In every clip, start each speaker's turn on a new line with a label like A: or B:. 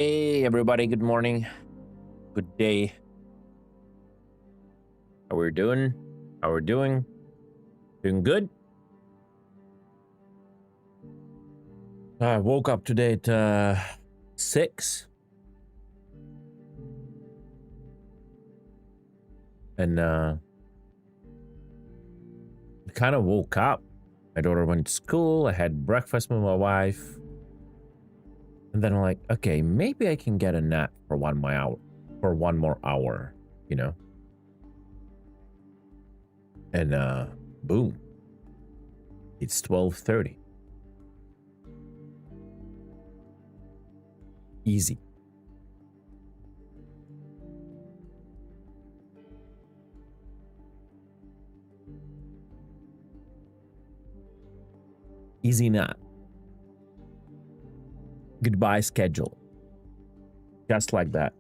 A: Hey everybody, good morning, good day. How we're doing? How we're doing? Doing good? I woke up today at 6 and kind of woke up. My daughter went to school, I had breakfast with my wife, and then I'm like, okay, maybe I can get a nap for one more hour, you know? And boom, it's 12:30. Easy. Easy nap. Goodbye schedule. Just like that.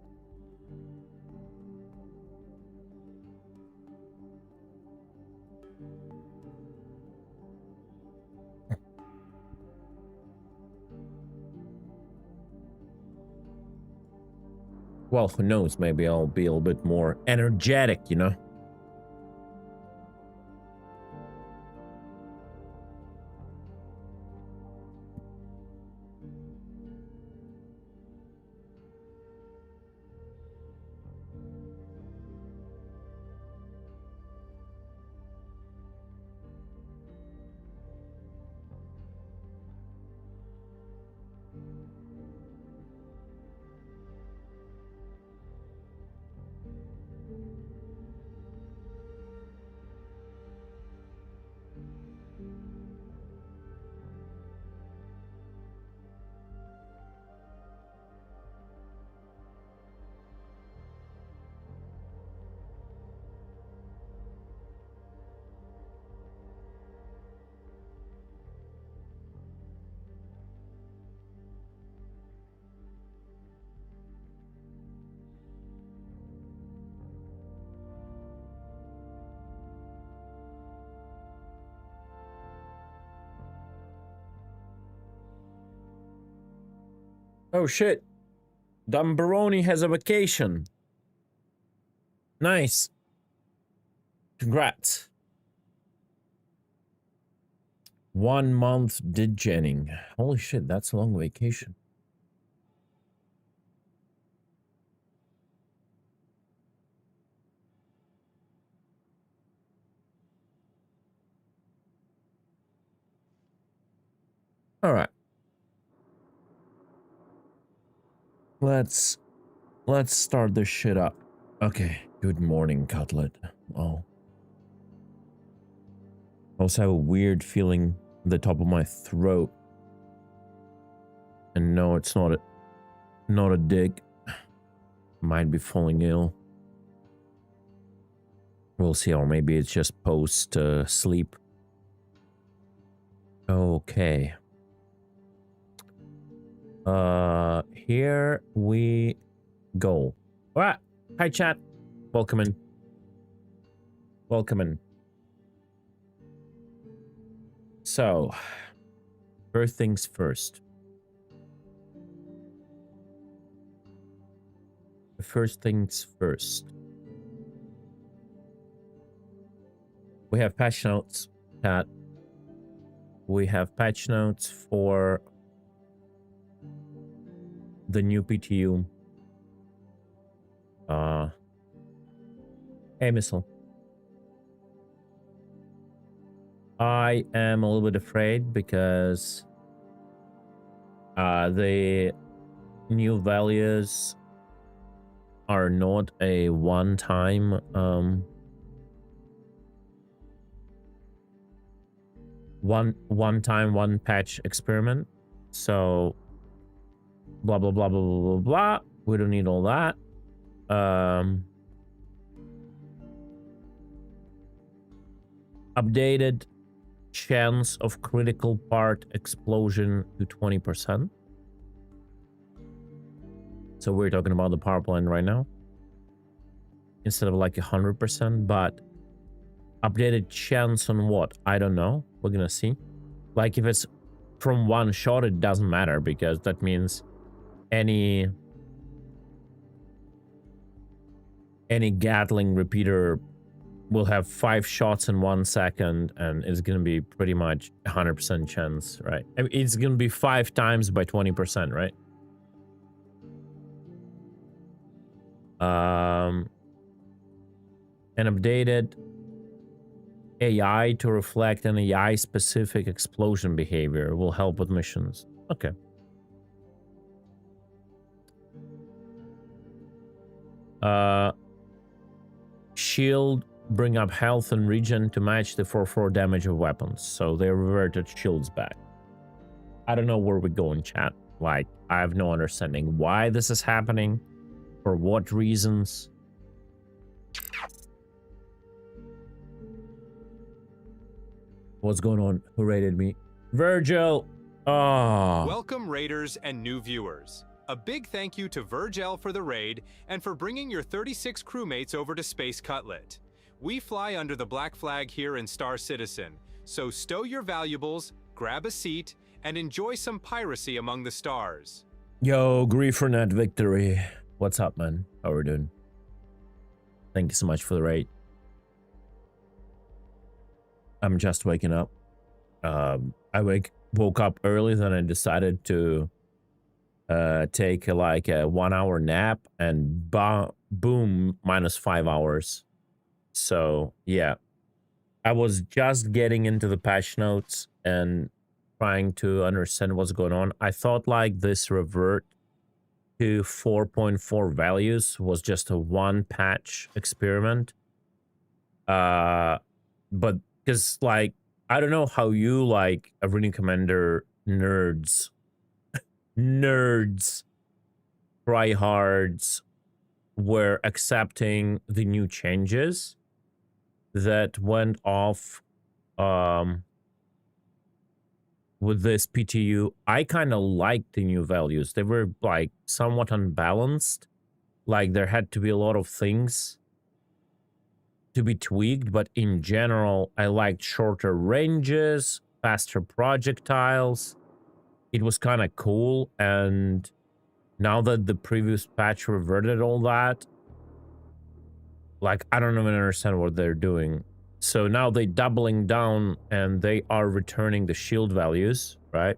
A: Well, who knows? Maybe I'll be a little bit more energetic, you know? Oh shit. Dumbaroni has a vacation. Nice. Congrats. 1 month digening. Holy shit, that's a long vacation. All right. Let's start this shit up. Okay. Good morning, Cutlet. Oh. I also have a weird feeling at the top of my throat. And no, it's not a dig. Might be falling ill. We'll see, or maybe it's just post sleep. Okay. Here we go. Ah, hi chat. Welcome in. Welcome in. So, first things first. First things first. We have patch notes, chat. We have patch notes for the new PTU. Hey, Missile. I am a little bit afraid because the new values are not a one-time one patch experiment. So blah blah blah blah blah blah blah. We don't need all that. Updated chance of critical part explosion to 20%. So we're talking about the power plant right now. Instead of like 100%, but updated chance on what? I don't know. We're gonna see. Like if it's from one shot, it doesn't matter because that means any any Gatling repeater will have 5 shots in 1 second, and it's gonna be pretty much 100% chance, right? I mean, it's gonna be 5 times by 20%, right? An updated AI to reflect an AI-specific explosion behavior will help with missions. Okay. Shield bring up health and regen to match the 4/4 damage of weapons, so they reverted shields back. I don't know where we're going, chat. Like, I have no understanding why this is happening, for what reasons. What's going on? Who rated me? Virgil! Oh.
B: Welcome, raiders and new viewers. A big thank you to Virgil for the raid and for bringing your 36 crewmates over to Space Cutlet. We fly under the black flag here in Star Citizen, so stow your valuables, grab a seat, and enjoy some piracy among the stars.
A: Yo, Griefernet Victory. What's up, man? How are we doing? Thank you so much for the raid. I'm just waking up. I woke up early, then I decided to take like a 1 hour nap, and boom, -5 hours. So yeah, I was just getting into the patch notes and trying to understand what's going on. I thought like this revert to 4.4 values was just a 1 patch experiment. But because like, I don't know how you like Arena Commander nerds, tryhards were accepting the new changes that went off with this PTU. I kind of liked the new values. They were like somewhat unbalanced. Like there had to be a lot of things to be tweaked, but in general, I liked shorter ranges, faster projectiles. It was kind of cool, and now that the previous patch reverted all that, like, I don't even understand what they're doing. So now they're doubling down, and they are returning the shield values, right?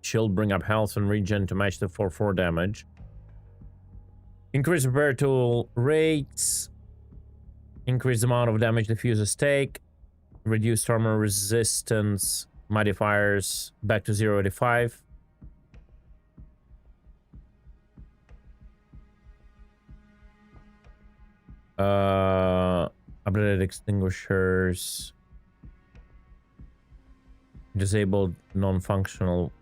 A: Shield bring up health and regen to match the 4/4 damage. Increase repair tool rates. Increase the amount of damage the fuses take. Reduce armor resistance modifiers back to 0.85. Updated extinguishers. Disabled non-functional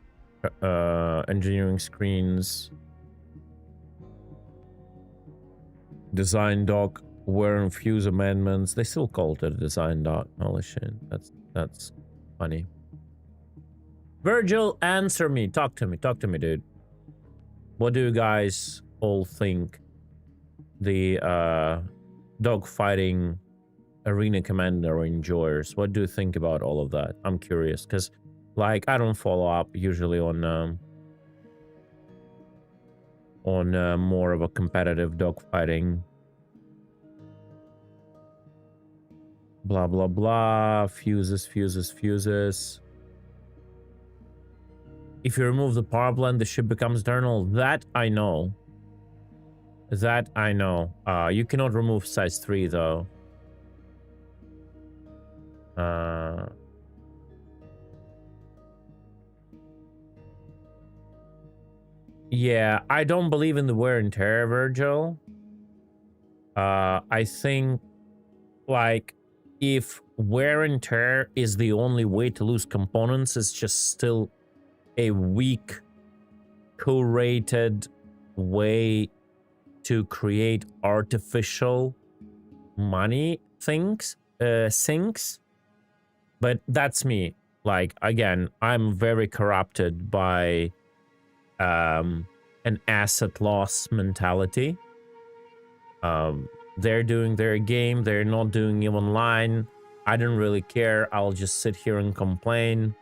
A: engineering screens. Design dock wear and fuse amendments. They still called it a design dock. Holy shit. That's funny. Virgil, answer me. Talk to me, dude. What do you guys all think the dogfighting Arena Commander enjoyers? What do you think about all of that? I'm curious, because like I don't follow up usually on more of a competitive dogfighting. Blah blah blah. Fuses. If you remove the power plant, the ship becomes eternal. That I know. You cannot remove size 3 though. Yeah, I don't believe in the wear and tear, Virgil. I think like if wear and tear is the only way to lose components, it's just still a weak, curated way to create artificial money sinks. But that's me. Like, again, I'm very corrupted by an asset loss mentality. They're doing their game, they're not doing it online. I don't really care. I'll just sit here and complain.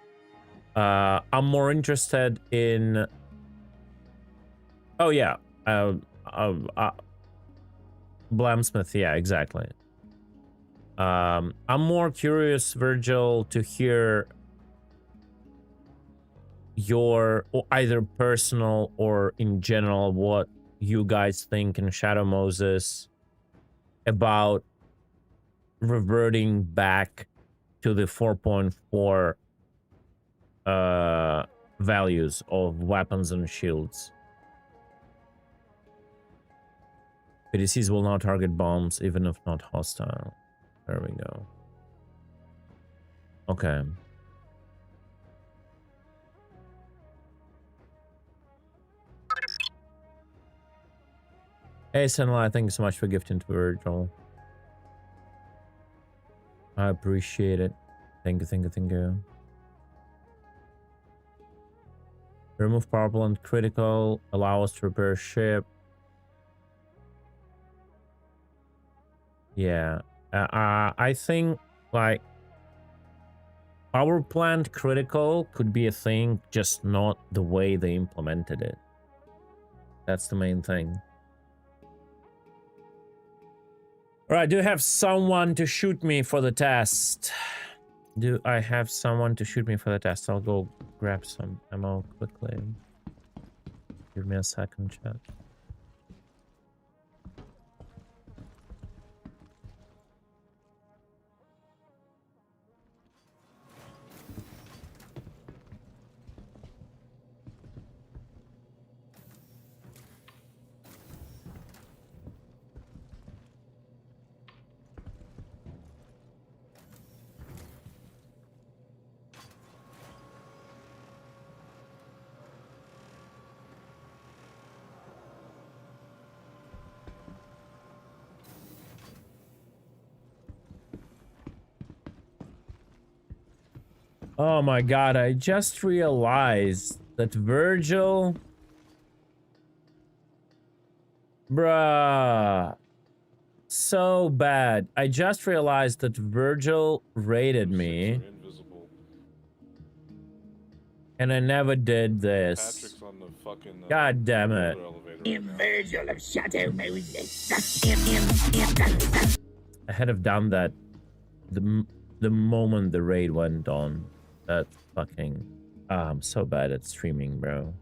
A: I'm more interested in... Oh yeah, Blamsmith, yeah, exactly. I'm more curious, Virgil, to hear your either personal or in general what you guys think in Shadow Moses about reverting back to the 4.4 values of weapons and shields. PDCs will now target bombs even if not hostile. There we go. Okay. Hey, Senla, thank you so much for gifting to Virgil. I appreciate it. Thank you, thank you, thank you. Remove power plant critical. Allow us to repair ship. Yeah. I think, like, power plant critical could be a thing, just not the way they implemented it. That's the main thing. Alright, do I have someone to shoot me for the test? Do I have someone to shoot me for the test? I'll go grab some ammo quickly. Give me a second, chat. Oh my god, I just realized that Virgil... Bruh. So bad. I just realized that Virgil raided me. And I never did this. On the fucking, god damn it. Virgil of Shadow Moses. I had have done that the moment the raid went on. That fucking... I'm so bad at streaming, bro.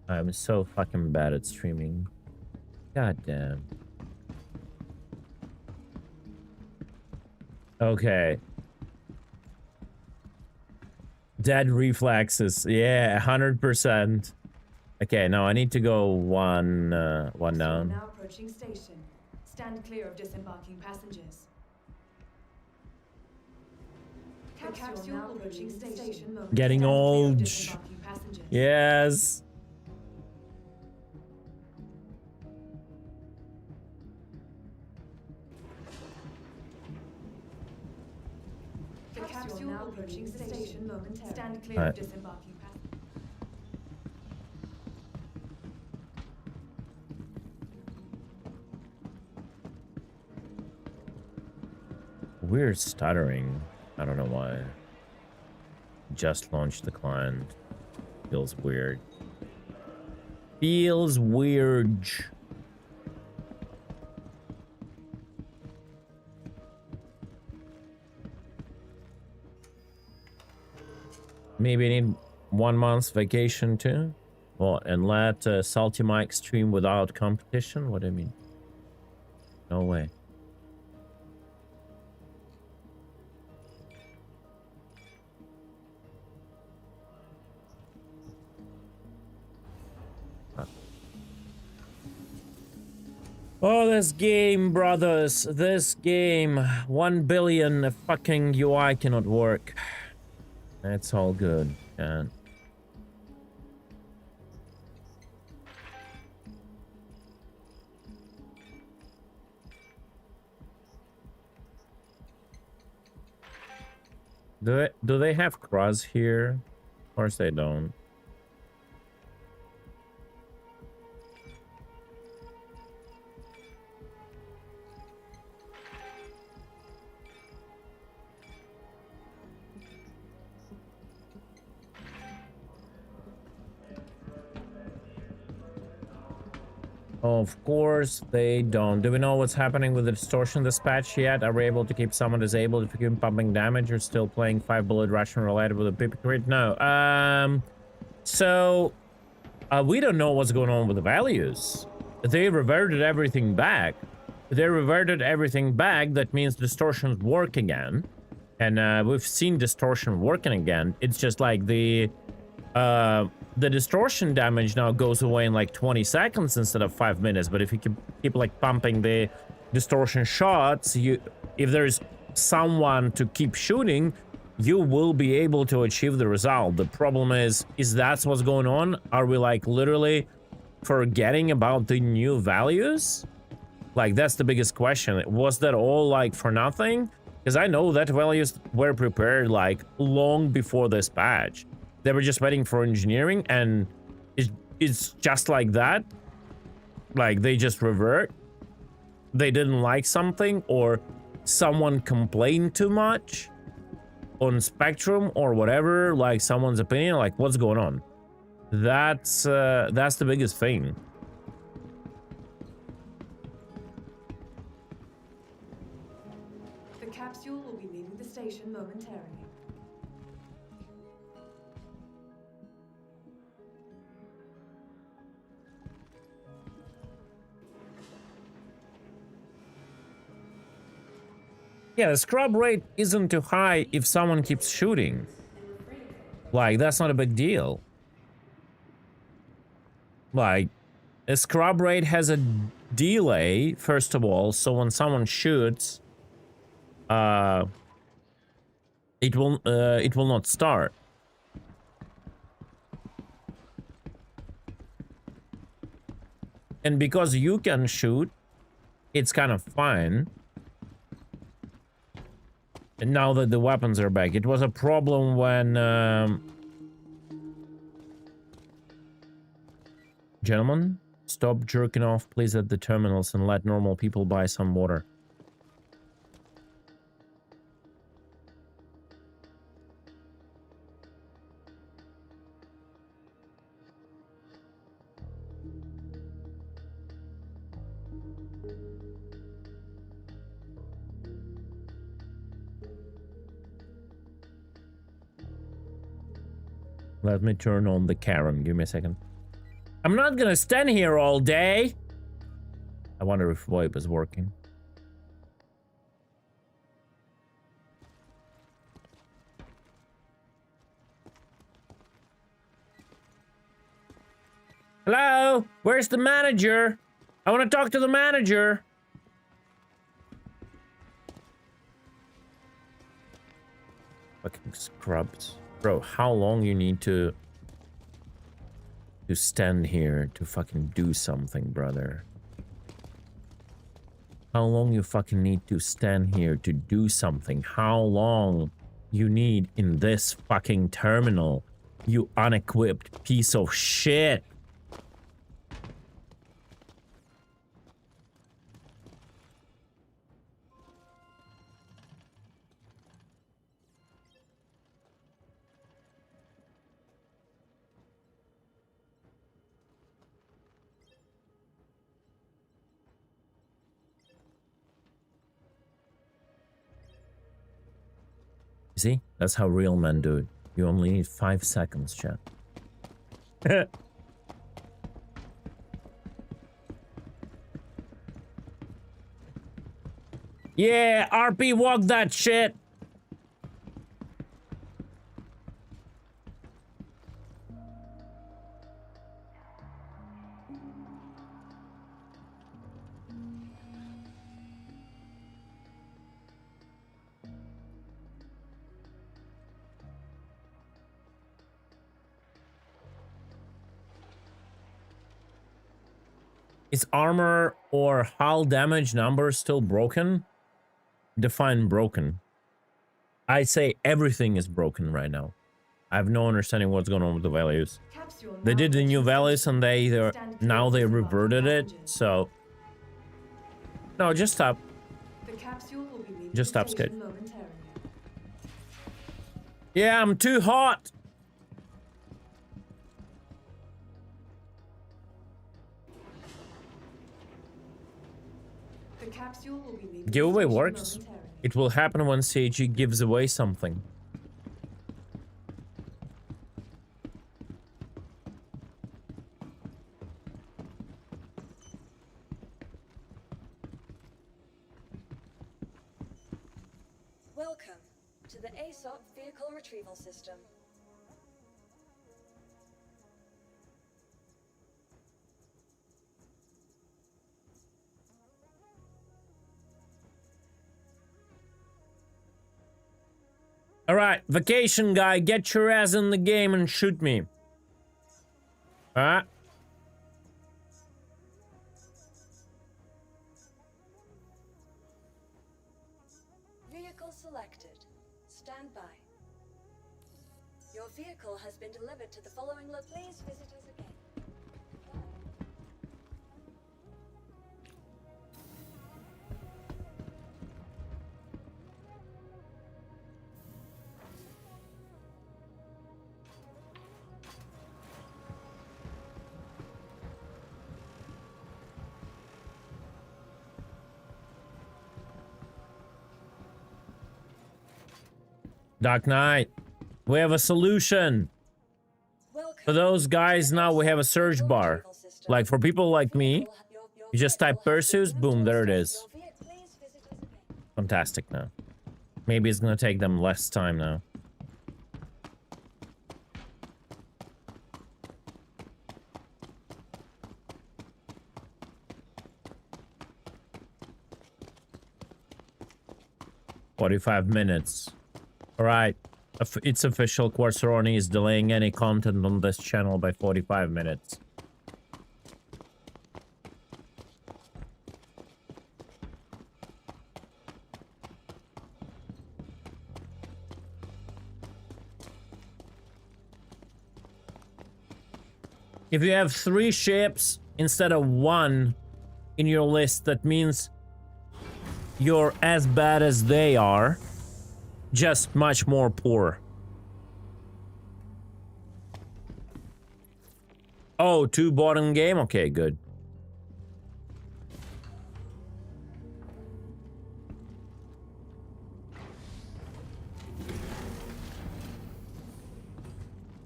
A: I'm so fucking bad at streaming. God damn. Okay. Dead reflexes. Yeah, 100%. Okay, now I need to go one down.
C: Now approaching station. Stand clear of disembarking passengers. Capsule now approaching station.
A: Getting old. Yes.
C: The capsule now approaching station momentarily. Stand clear of disembarking passengers.
A: Weird stuttering. I don't know why. Just launched the client. Feels weird. Feels weird. Maybe I need 1 month's vacation too. Well, and let Salty Mike stream without competition? What do you mean? No way. Oh, this game, brothers. This game. 1 billion fucking UI cannot work. It's all good. Yeah. Do they have cross here? Of course they don't. Of course they don't. Do we know what's happening with the distortion dispatch yet? Are we able to keep someone disabled if you keep pumping damage or still playing 5-bullet Russian related with a PP crit? No. So we don't know what's going on with the values. They reverted everything back. They reverted everything back. That means distortions work again. And we've seen distortion working again. It's just like the distortion damage now goes away in like 20 seconds instead of 5 minutes. But if you keep like pumping the distortion shots, if there's someone to keep shooting, you will be able to achieve the result. The problem is that's what's going on? Are we like literally forgetting about the new values? Like, that's the biggest question. Was that all like for nothing? Because I know that values were prepared like long before this patch. They were just waiting for engineering, and it's just like that. Like, they just revert. They didn't like something, or someone complained too much on Spectrum or whatever, like someone's opinion. Like, what's going on? That's the biggest thing.
C: The capsule will be leaving the station momentarily.
A: Yeah, the scrub rate isn't too high if someone keeps shooting. Like, that's not a big deal. Like, a scrub rate has a delay, first of all, so when someone shoots, it will not start. And because you can shoot, it's kind of fine. And now that the weapons are back, it was a problem when gentlemen, stop jerking off please at the terminals and let normal people buy some water. Let me turn on the Karen. Give me a second. I'm not gonna stand here all day. I wonder if VoIP is working. Hello? Where's the manager? I want to talk to the manager. Fucking scrubs. Bro, how long you need to stand here to fucking do something, brother? How long you fucking need to stand here to do something? How long you need in this fucking terminal, you unequipped piece of shit? See? That's how real men do it. You only need 5 seconds, chat. Yeah, RP walk that shit. Is armor or hull damage number still broken? Define broken. I say everything is broken right now. I have no understanding what's going on with the values. They did the new values and now they reverted it, so... No, just stop. Just stop, Skate. Yeah, I'm too hot!
C: The capsule will be leaving
A: Giveaway
C: the station
A: works.
C: momentarily.
A: It will happen when CG gives away something.
D: Welcome to the ASOP Vehicle Retrieval System.
A: Alright, vacation guy, get your ass in the game and shoot me. Alright.
D: Vehicle selected. Stand by. Your vehicle has been delivered to the following Please visit us again.
A: Dark Knight, we have a solution. For those guys now we have a search bar. Like for people like me, you just type Perseus, boom, there it is. Fantastic now. Maybe it's gonna take them less time now. "45 minutes. Alright, it's official, Quartzoroni is delaying any content on this channel by 45 minutes. If you have 3 ships instead of 1 in your list, that means you're as bad as they are. Just much more poor. Oh, 2 bottom game? Okay, good.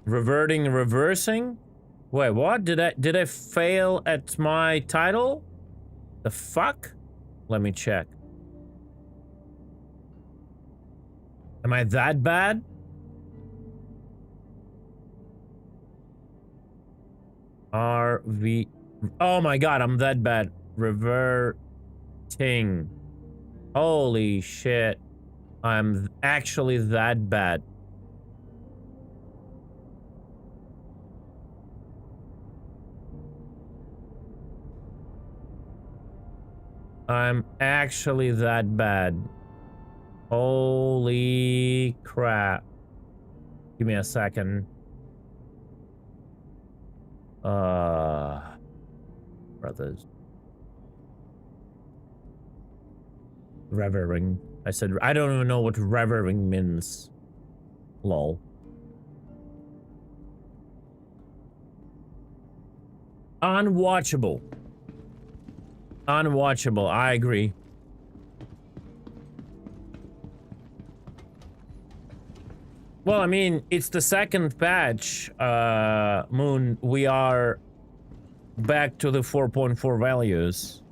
A: Reverting, reversing? Wait, what? Did I fail at my title? The fuck? Let me check. Am I that bad? RV. Oh my god, I'm that bad. Reverting. Holy shit. I'm actually that bad. I'm actually that bad. Holy crap. Give me a second. Brothers. Revering. I said, I don't even know what revering means. Lol. Unwatchable. Unwatchable, I agree. Well, I mean, it's the second patch, Moon. We are back to the 4.4 values,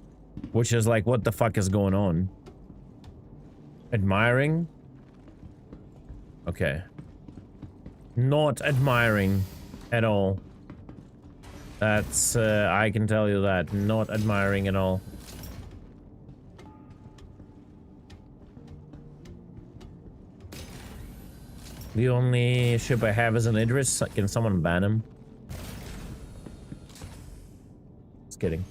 A: which is like, what the fuck is going on? Admiring? Okay. Not admiring at all. That's, I can tell you that. Not admiring at all. The only ship I have is an Idris. Can someone ban him? Just kidding.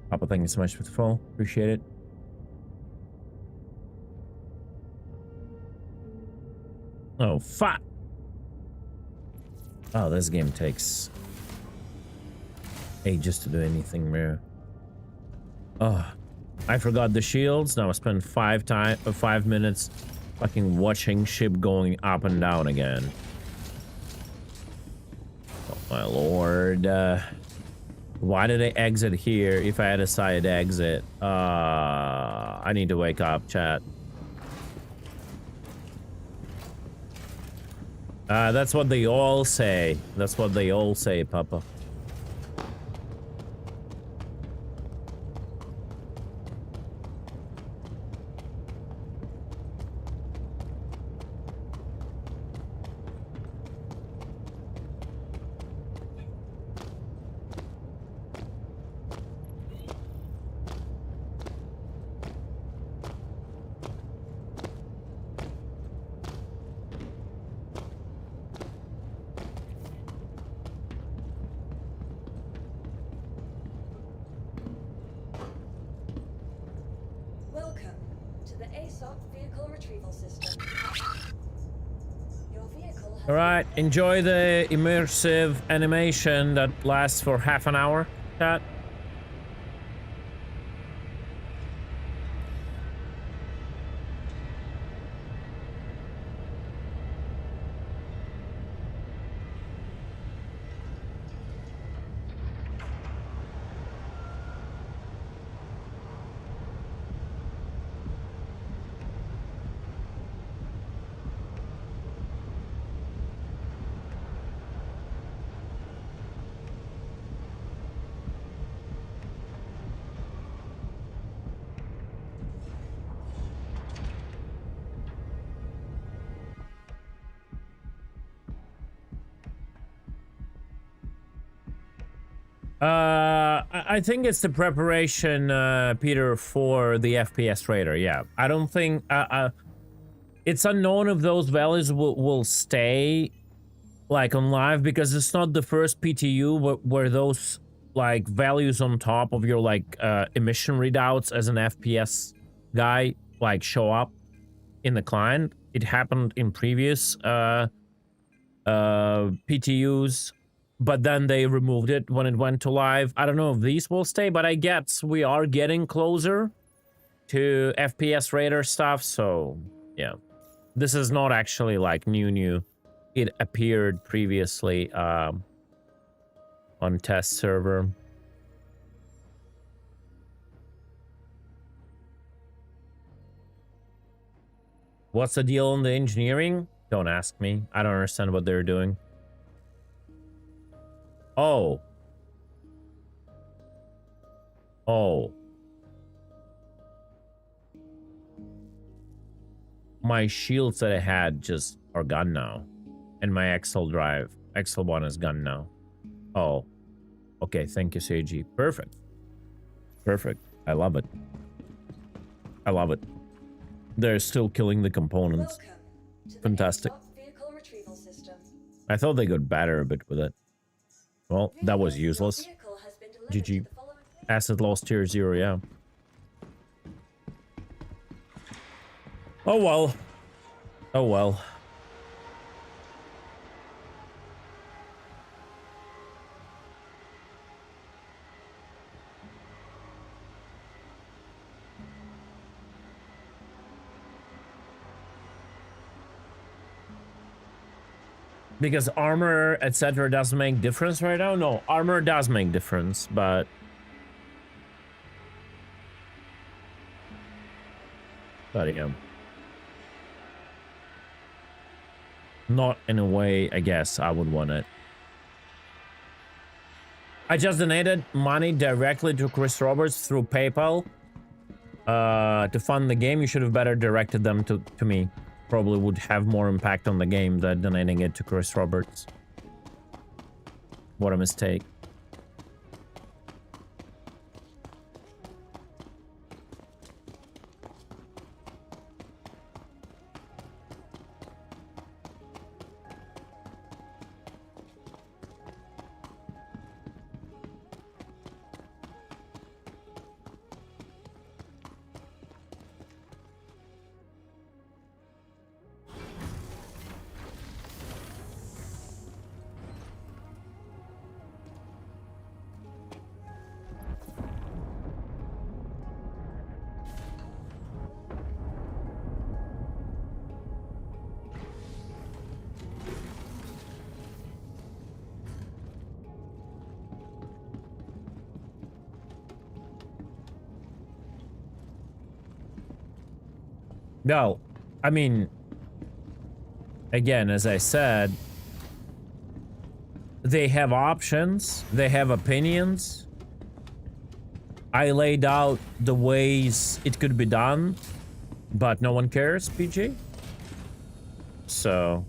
A: Papa, thank you so much for the follow. Appreciate it. Oh, fuck. Oh, this game takes ages to do anything more. Oh, I forgot the shields. Now I spent 5 minutes fucking watching ship going up and down again. Oh my lord. Why did I exit here if I had a side exit? I need to wake up, chat. That's what they all say. That's what they all say, Papa. Alright, enjoy the immersive animation that lasts for half an hour, chat. I think it's the preparation, Peter, for the FPS Raider. Yeah, I don't think it's unknown if those values will stay like on live, because it's not the first PTU where those like values on top of your like emission readouts as an FPS guy like show up in the client. It happened in previous PTUs. But then they removed it when it went to live. I don't know if these will stay, but I guess we are getting closer to FPS Raider stuff, so yeah. This is not actually like new. It appeared previously on test server. What's the deal on the engineering? Don't ask me. I don't understand what they're doing. Oh. My shields that I had just are gone now. And my Excel drive. Excel one is gone now. Oh. Okay, thank you, Seiji. Perfect. Perfect. I love it. I love it. They're still killing the components. Fantastic. I thought they got better a bit with it. Well, that was useless. GG. Asset loss tier 0, yeah. Oh well. Oh well. Because armor, etc. doesn't make difference right now? No, armor does make difference, but... yeah. Not in a way, I guess, I would want it. I just donated money directly to Chris Roberts through PayPal to fund the game. You should have better directed them to me. Probably would have more impact on the game than donating it to Chris Roberts. What a mistake. No, I mean, again, as I said, they have options, they have opinions. I laid out the ways it could be done, but no one cares, PG. So.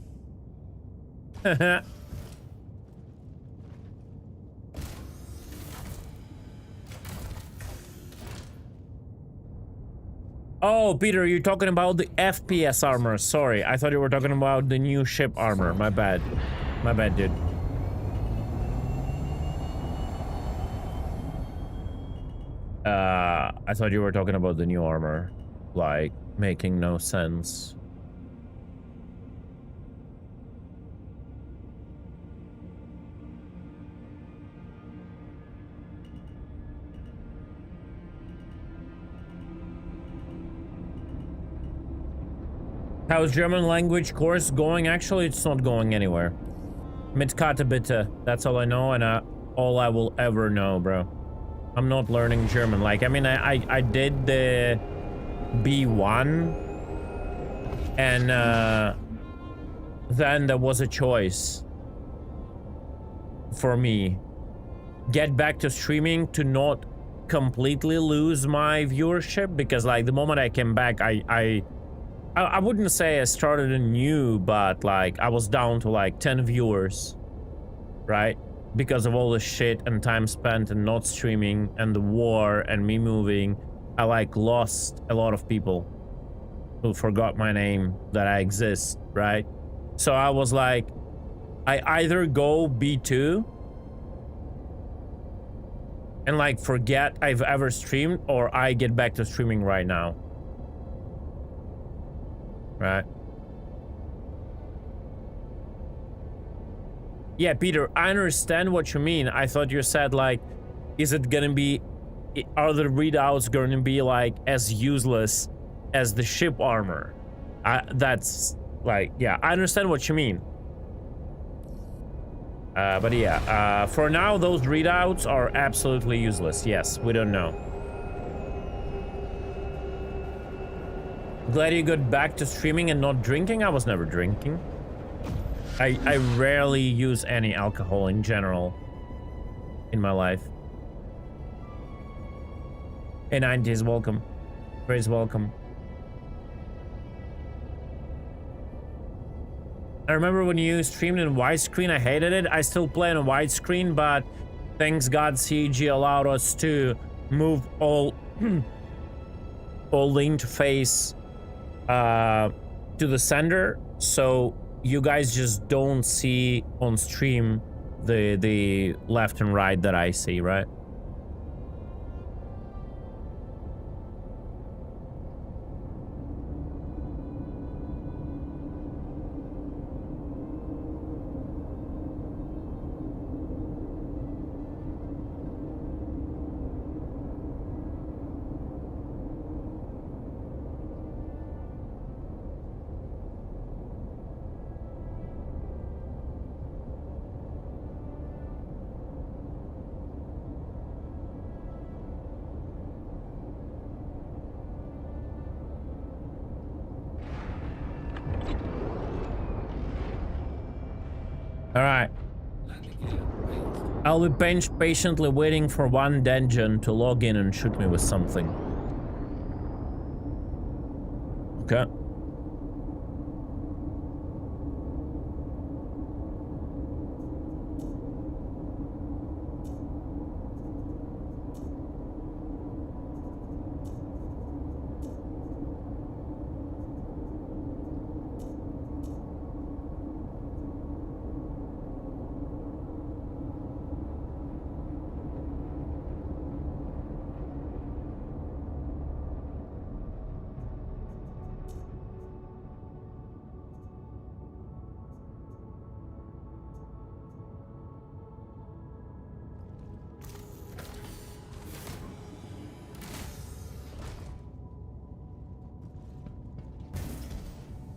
A: Oh, Peter, you're talking about the FPS armor. Sorry, I thought you were talking about the new ship armor. My bad. My bad, dude. I thought you were talking about the new armor. Like, making no sense. How's German language course going? Actually, it's not going anywhere. Mitkata bitte. That's all I know, and all I will ever know, bro. I'm not learning German. Like, I mean, I did the B1, and then there was a choice for me. Get back to streaming to not completely lose my viewership, because like the moment I came back, I wouldn't say I started anew, but like I was down to like 10 viewers, right? Because of all the shit and time spent and not streaming and the war and me moving, I like lost a lot of people who forgot my name, that I exist, right? So I was like, I either go B2 and like forget I've ever streamed, or I get back to streaming right now. Right. Yeah, Peter, I understand what you mean. I thought you said like, is it gonna be, are the readouts gonna be like as useless as the ship armor? That's like, yeah, I understand what you mean. But yeah, for now, those readouts are absolutely useless. Yes, we don't know. Glad you got back to streaming and not drinking. I was never drinking. I rarely use any alcohol in general in my life. Hey, 90s, welcome. Praise, welcome. I remember when you streamed in widescreen, I hated it. I still play on a widescreen, but thanks God CG allowed us to move all the interface to the center, so you guys just don't see on stream the left and right that I see, right? Alright. I'll be patiently waiting for one dungeon to log in and shoot me with something. Okay.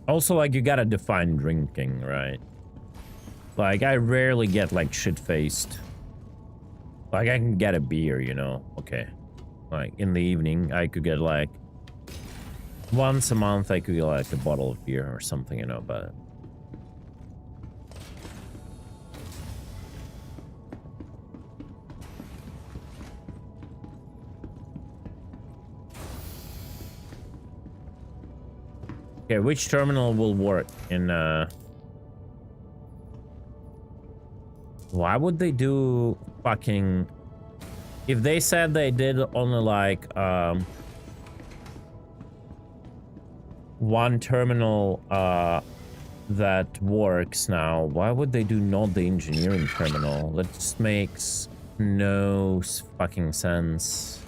A: Also, like, you gotta define drinking, right? Like, I rarely get, like, shit-faced. Like, I can get a beer, you know? Okay. Like, in the evening, I could get, like, Once a month I could get like a bottle of beer or something, you know, but... Okay, which terminal will work in, Why would they do fucking... If they said they did only like, one terminal, that works now, why would they do not the engineering terminal? That just makes no fucking sense.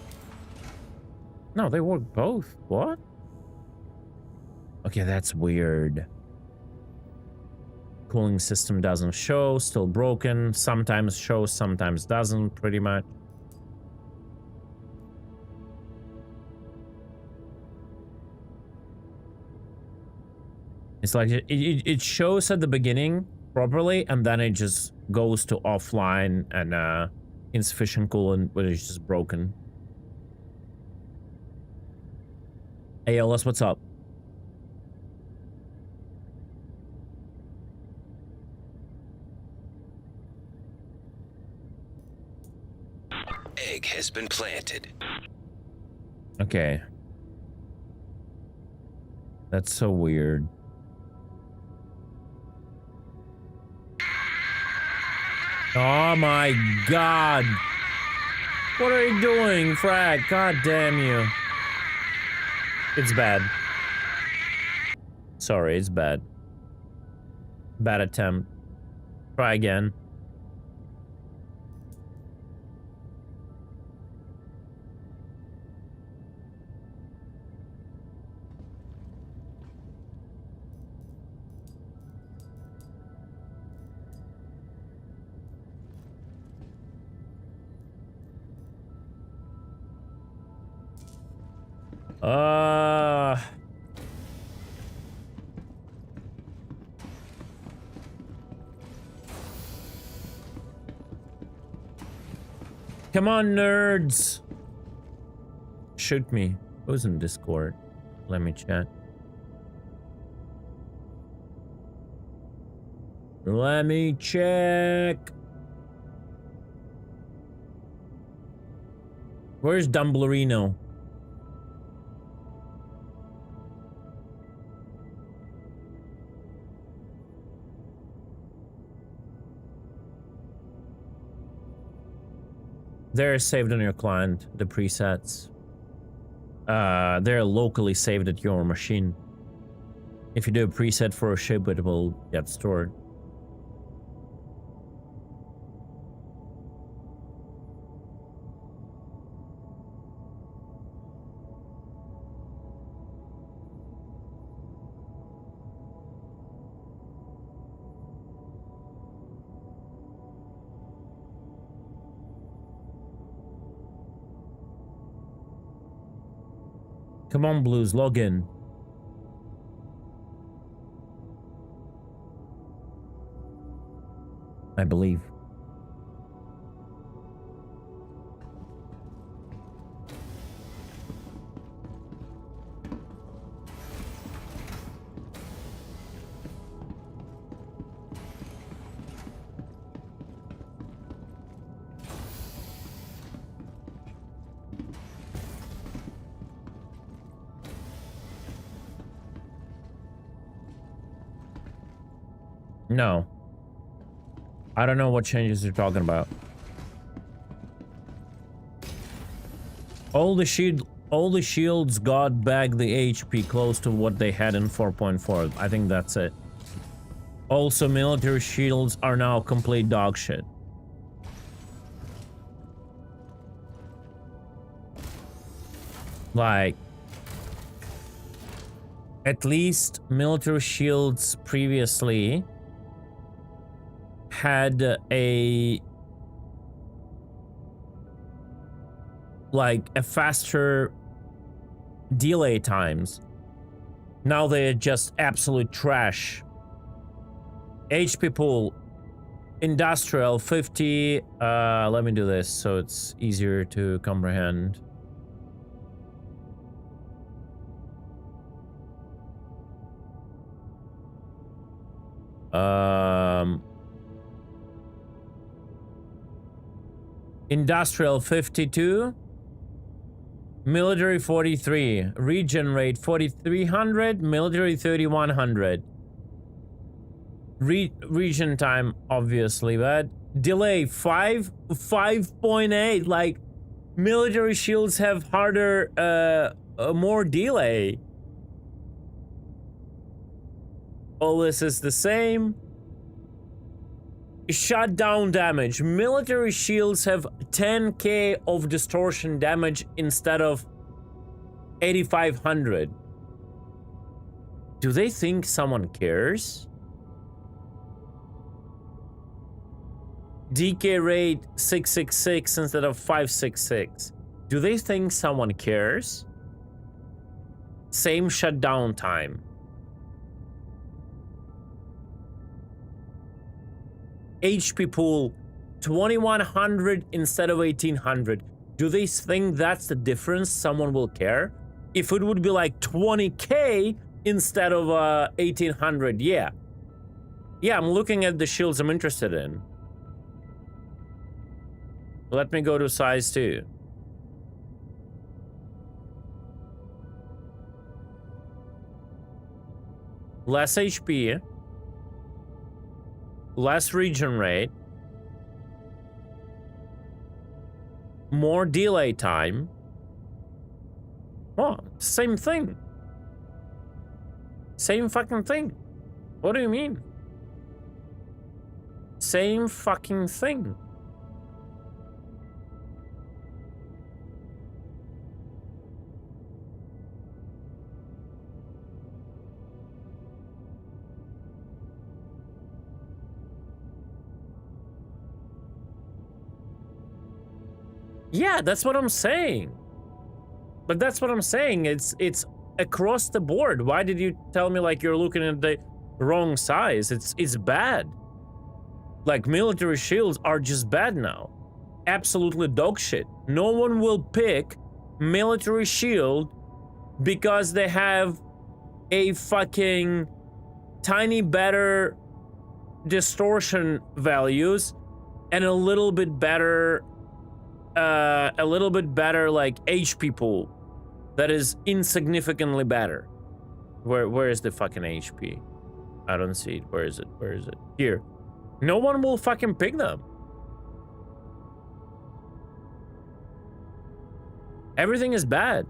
A: No, they work both. What? Okay, that's weird. Cooling system doesn't show, still broken. Sometimes shows, sometimes doesn't, pretty much. It's like it shows at the beginning properly, and then it just goes to offline and insufficient coolant, but it's just broken. Hey, Ellis, what's up?
E: Egg has been planted.
A: Okay. That's so weird. Oh my god. What are you doing, Frag? God damn you. It's bad. Sorry, it's bad. Bad attempt. Try again. Come on, nerds. Shoot me. Who's in Discord? Let me chat. Let me check. Where's Dumblerino? They're saved on your client, the presets. They're locally saved at your machine. If you do a preset for a ship, it will get stored. Come on, Blues, log in. I believe. No. I don't know what changes you're talking about. All the shields got back the HP close to what they had in 4.4. I think that's it. Also, military shields are now complete dog shit. Like, at least military shields previously had a faster delay times. Now they're just absolute trash. HP pool, industrial 50. Let me do this so it's easier to comprehend. Industrial 52. Military 43. Regen rate 4300. Military 3100. Regen time, obviously, but delay 5.8. Like, military shields have harder, more delay. All this is the same. Shutdown damage. Military shields have 10k of distortion damage instead of 8500. Do they think someone cares? DK rate 666 instead of 566. Do they think someone cares? Same shutdown time. HP pool 2100 instead of 1800. Do they think that's the difference? Someone will care? If it would be like 20k instead of 1800, yeah. Yeah, I'm looking at the shields I'm interested in. Let me go to size 2. Less HP. Less regen rate. More delay time. Oh, same thing. Same fucking thing. What do you mean? Same fucking thing. Yeah, that's what I'm saying. But that's what I'm saying. It's across the board. Why did you tell me like you're looking at the wrong size? It's bad. Like, military shields are just bad now. Absolutely dog shit. No one will pick military shield because they have a fucking tiny better distortion values and a little bit better like HP pool that is insignificantly better. Where is the fucking HP? I don't see it. Where is it? Where is it? Here. No one will fucking pick them. Everything is bad.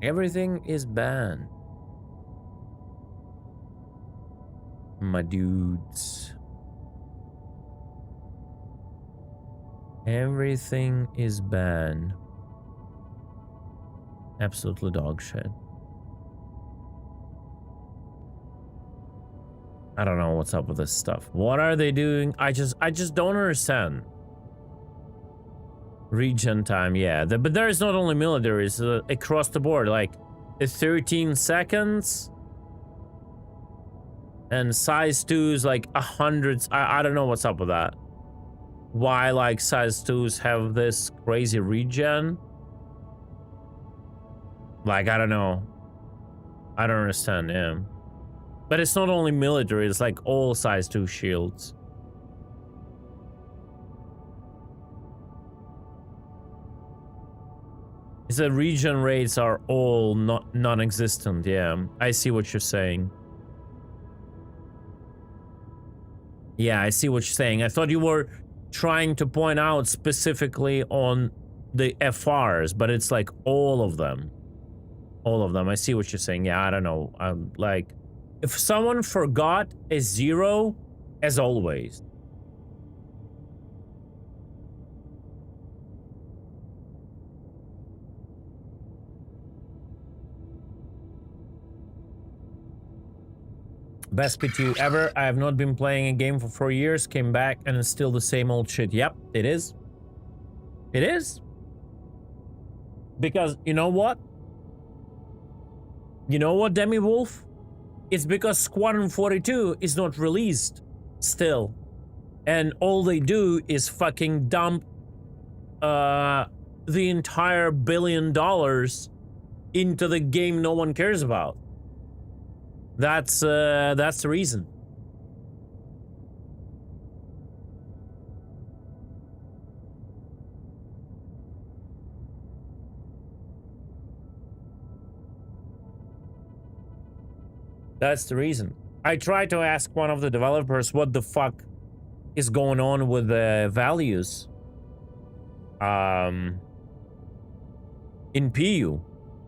A: Everything is banned. My dudes. Everything is banned. Absolutely dog shit. I don't know what's up with this stuff. What are they doing? I just don't understand. Regen time, yeah. But there is not only military, it's across the board. Like, 13 seconds. And size 2 is like 100. I don't know what's up with that. Why, like, size 2s have this crazy regen? Like, I don't know. I don't understand, yeah. But it's not only military, it's like all size 2 shields. The regen rates are all non-existent, yeah. I see what you're saying. Yeah, I see what you're saying. I thought you were trying to point out specifically on the FRs, but it's like all of them. All of them. I see what you're saying. Yeah, I don't know. Like, if someone forgot a 0, as always. Best PTU ever. I have not been playing a game for 4 years, came back, and it's still the same old shit. Yep, it is. It is. Because, you know what? You know what, Demi Wolf? It's because Squadron 42 is not released. still. And all they do is fucking dump the entire $1 billion into the game no one cares about. That's the reason. That's the reason. I tried to ask one of the developers what the fuck is going on with the values in PU,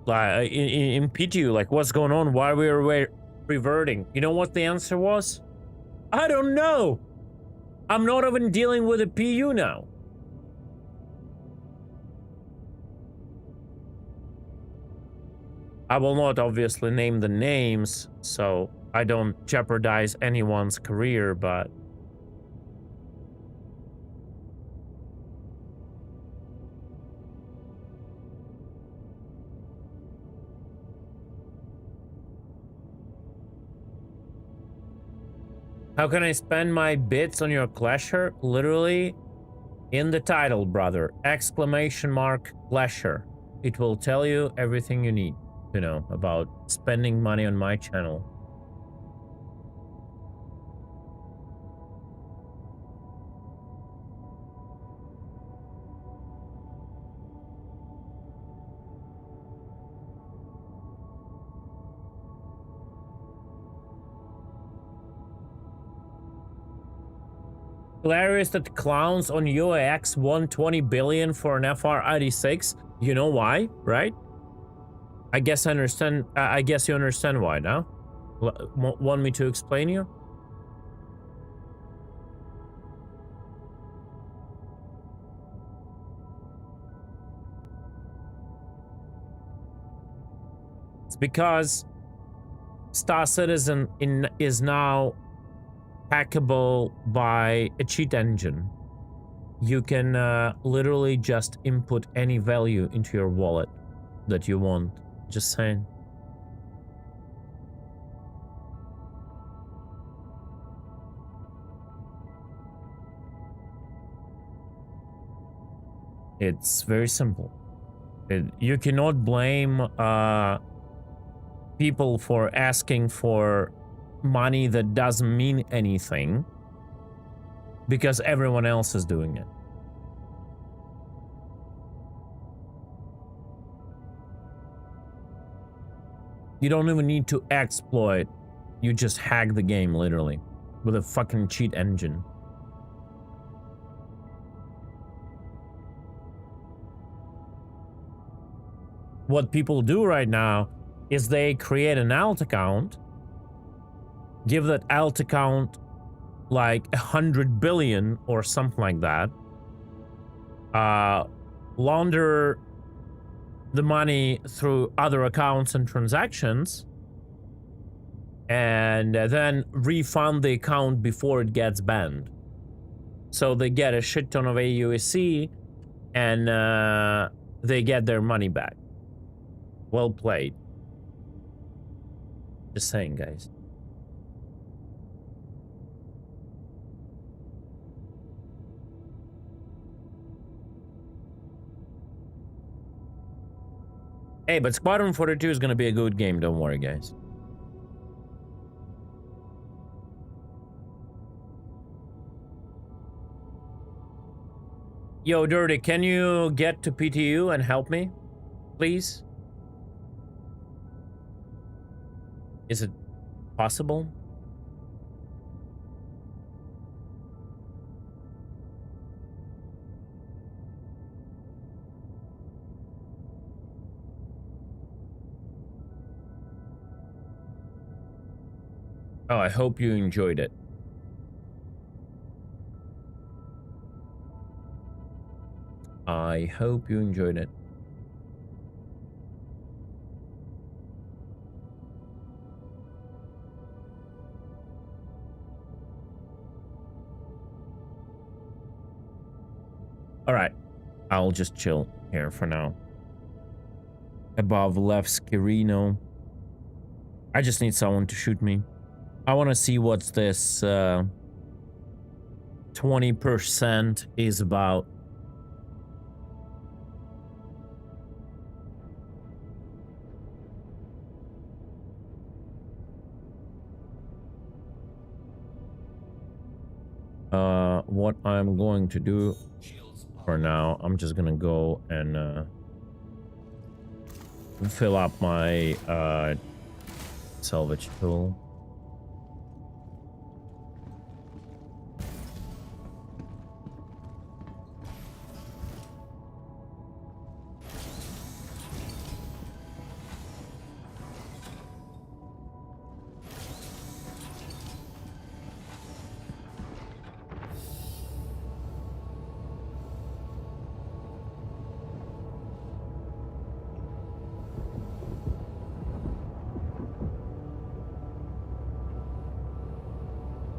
A: like in PTU, like what's going on, why we're reverting. You know what the answer was? I don't know. I'm not even dealing with a PU now. I will not obviously name the names, so I don't jeopardize anyone's career, but how can I spend my bits on your Clasher? Literally in the title, brother. Exclamation mark Clasher. It will tell you everything you need to know about spending money on my channel. Hilarious that clowns on UAX won 20 billion for an FR86. You know why, right? I guess I understand. I guess you understand why now. Want me to explain you? It's because Star Citizen is now hackable by a cheat engine. You can literally just input any value into your wallet that you want. Just saying. It's very simple. You cannot blame people for asking for money that doesn't mean anything because everyone else is doing it. You don't even need to exploit. You just hack the game, literally, with a fucking cheat engine. What people do right now is they create an alt account, give that alt account like 100 billion or something like that, launder the money through other accounts and transactions, and then refund the account before it gets banned. So they get a shit ton of AUSC and they get their money back. Well played. Just saying, guys. Hey, but Squadron 42 is gonna be a good game, don't worry, guys. Yo, Dirty, can you get to PTU and help me, please? Is it possible? Oh, I hope you enjoyed it. I hope you enjoyed it. All right, I'll just chill here for now. Above left Skirino. I just need someone to shoot me. I want to see what's this 20% is about what I'm going to do for now. I'm just gonna go and fill up my salvage tool.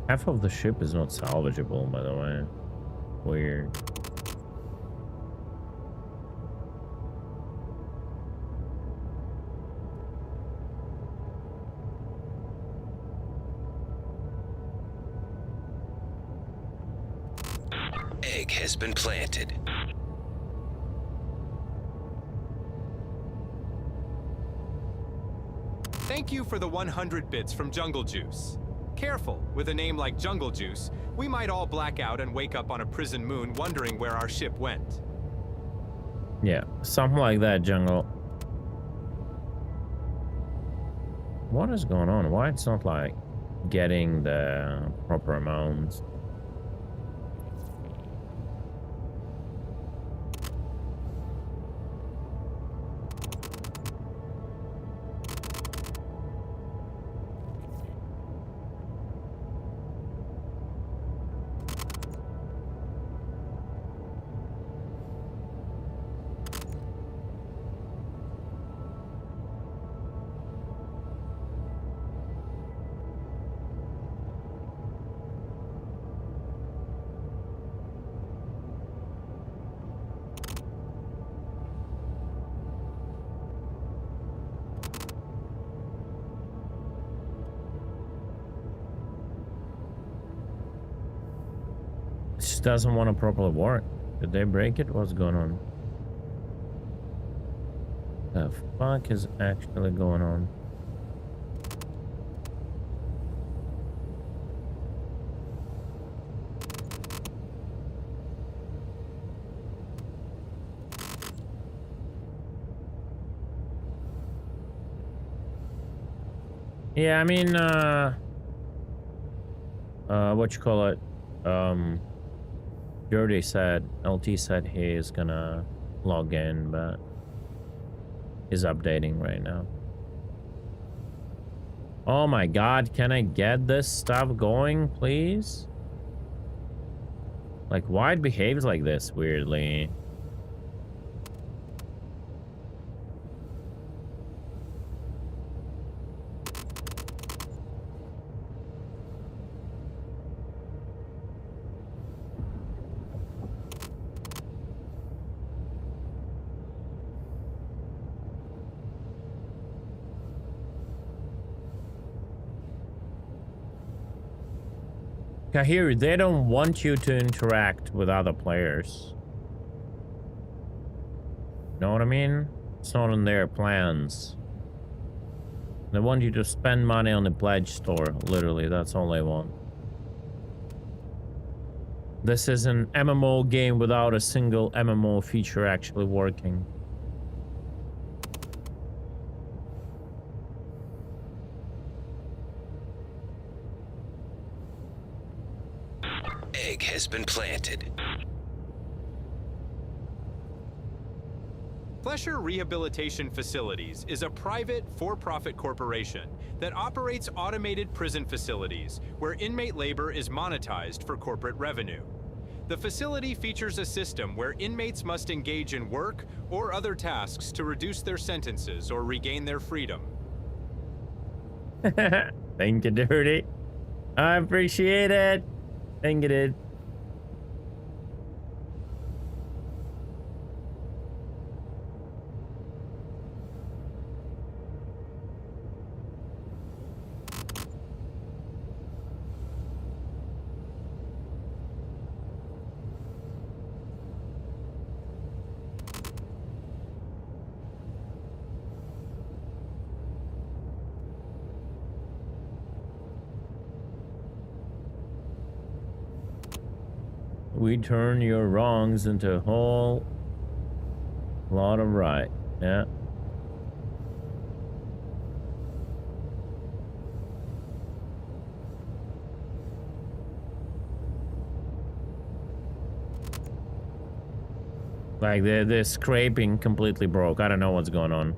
A: Half of the ship is not salvageable, by the way. Weird.
E: Egg has been planted.
B: Thank you for the 100 bits from Jungle Juice. Careful, with a name like Jungle Juice, we might all black out and wake up on a prison moon wondering where our ship went.
A: Yeah, something like that, Jungle. What is going on? Why it's not like getting the proper amounts? It just doesn't want to properly work. Did they break it? What's going on? The fuck is actually going on? Yeah, I mean, what you call it? Dirty said, LT said he is gonna log in, but is updating right now. Oh my god, can I get this stuff going, please? Like, why it behaves like this weirdly? Kahir, they don't want you to interact with other players. Know what I mean? It's not in their plans. They want you to spend money on the pledge store. Literally, that's all they want. This is an MMO game without a single MMO feature actually working.
E: Egg has been planted.
B: Flesher Rehabilitation Facilities is a private, for-profit corporation that operates automated prison facilities where inmate labor is monetized for corporate revenue. The facility features a system where inmates must engage in work or other tasks to reduce their sentences or regain their freedom.
A: Thank you, Dirty. I appreciate it. Thank you, dude. We turn your wrongs into a whole lot of right. Yeah. Like the scraping completely broke. I don't know what's going on.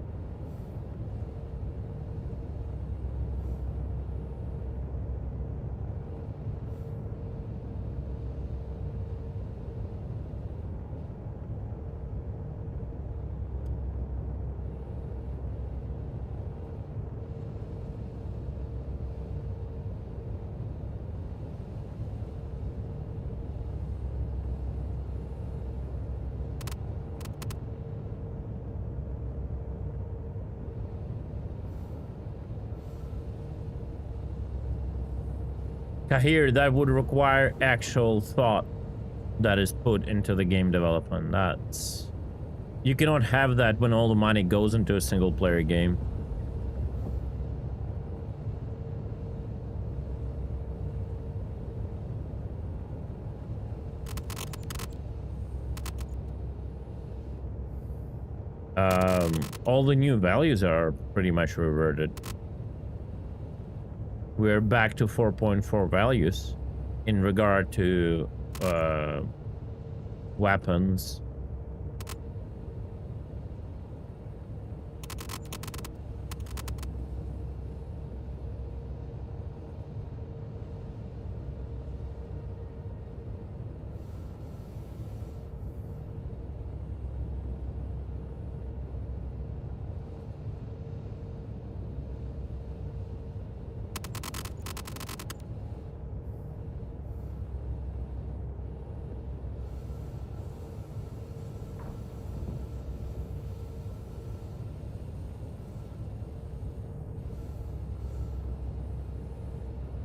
A: Here, that would require actual thought that is put into the game development. That's... You cannot have that when all the money goes into a single player game. All the new values are pretty much reverted. We're back to 4.4 values in regard to weapons.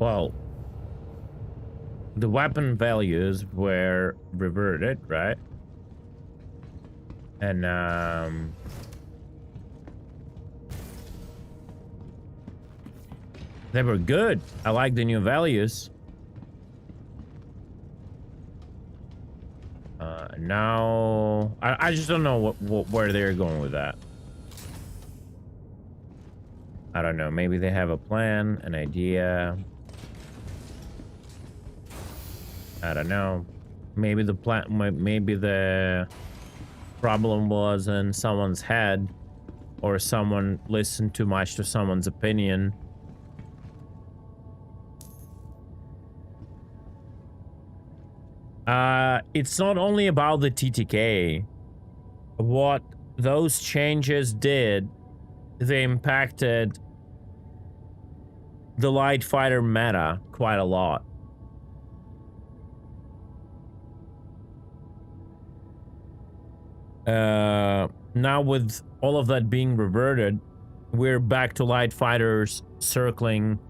A: Well, the weapon values were reverted, right? And they were good. I like the new values. Now I just don't know where they're going with that. I don't know. Maybe they have a plan, an idea. I don't know. Maybe the plan, maybe the problem was in someone's head, or someone listened too much to someone's opinion. It's not only about the TTK. What those changes did, they impacted the light fighter meta quite a lot. Now with all of that being reverted, we're back to light fighters circling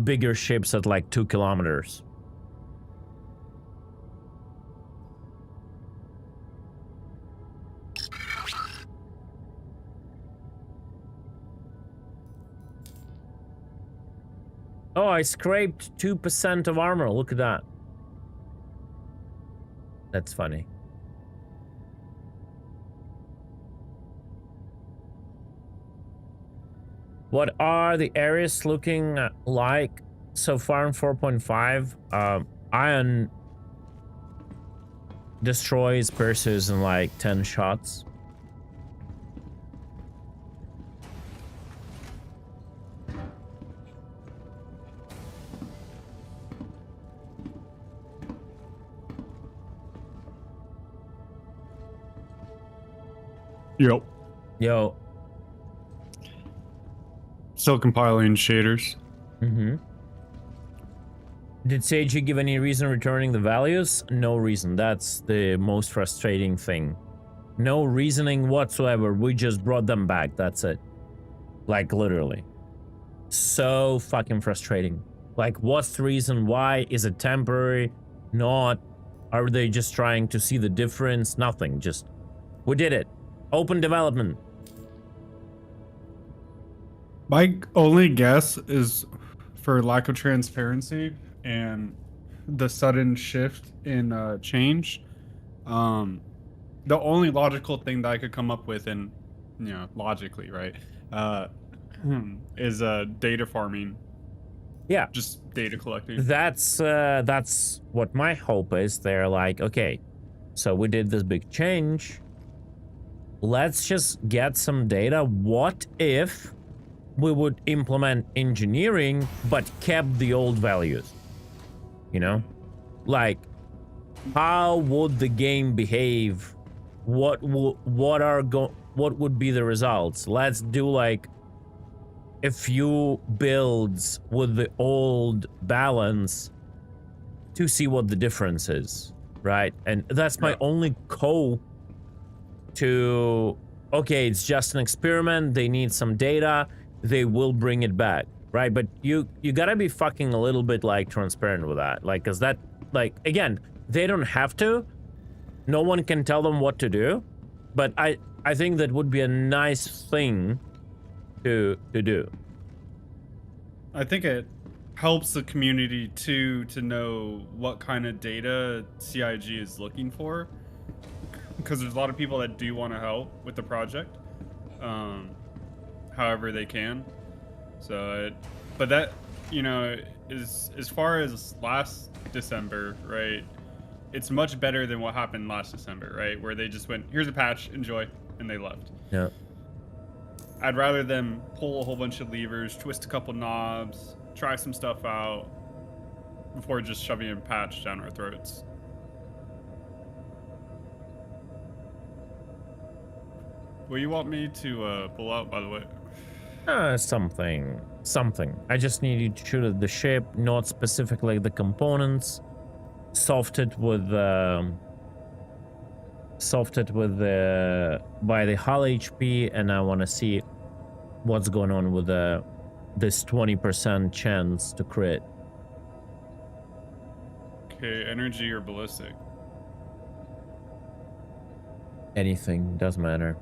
A: bigger ships at like 2 kilometers. Oh, I scraped 2% of armor. Look at that. That's funny. What are the areas looking like so far in 4.5? Iron destroys Perseus in like 10 shots.
F: Yep.
A: Yo.
F: Still compiling shaders.
A: Mm-hmm. Did Seiji give any reason returning the values? No reason. That's the most frustrating thing. No reasoning whatsoever. We just brought them back. That's it. Like, literally. So fucking frustrating. Like, what's the reason? Why? Is it temporary? Not? Are they just trying to see the difference? Nothing. Just, we did it. Open development.
F: My only guess is for lack of transparency and the sudden shift in change, the only logical thing that I could come up with, and logically, right, uh, is data farming,
A: Yeah,
F: just data collecting.
A: that's what my hope is. They're like, okay, so we did this big change. Let's just get some data. What if we would implement engineering but kept the old values? You know, like, how would the game behave? What would be the results? Let's do like a few builds with the old balance to see what the difference is, right? And that's my only to, okay, it's just an experiment, they need some data, they will bring it back, right? But you gotta be fucking a little bit like transparent with that, like, because that, like, again, they don't have to, no one can tell them what to do, but I think that would be a nice thing to do.
F: I think it helps the community too to know what kind of data CIG is looking for, because there's a lot of people that do want to help with the project, however they can. So, but that, is as far as last December, right? It's much better than what happened last December, right? Where they just went, here's a patch, enjoy, and they left.
A: Yeah.
F: I'd rather them pull a whole bunch of levers, twist a couple knobs, try some stuff out before just shoving a patch down our throats. What do you want me to pull out, by the way?
A: Something. I just need you to shoot at the ship, not specifically the components. Soft it with by the hull HP, and I want to see what's going on with this 20% chance to crit.
F: Okay, energy or ballistic?
A: Anything, doesn't matter.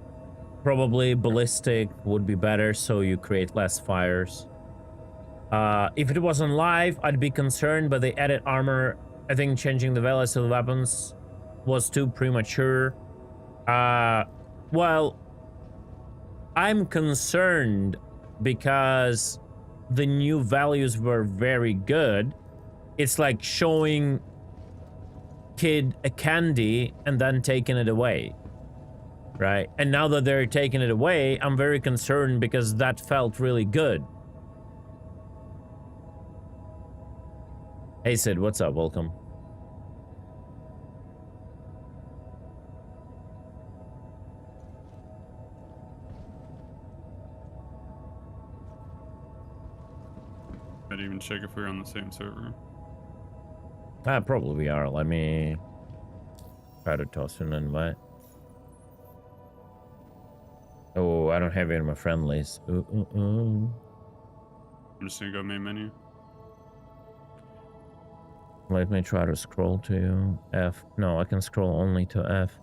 A: Probably ballistic would be better, so you create less fires. If it wasn't live, I'd be concerned, but the added armor, I think changing the values of the weapons was too premature. Well, I'm concerned because the new values were very good. It's like showing kid a candy and then taking it away, right? And now that they're taking it away, I'm very concerned because that felt really good. Hey Sid, what's up? Welcome.
F: I'd even check if we're on the same server.
A: Probably we are. Let me try to toss in an invite. Oh, I don't have it in my friend list.
F: I'm just gonna go main menu.
A: Let me try to scroll to F. No, I can scroll only to F.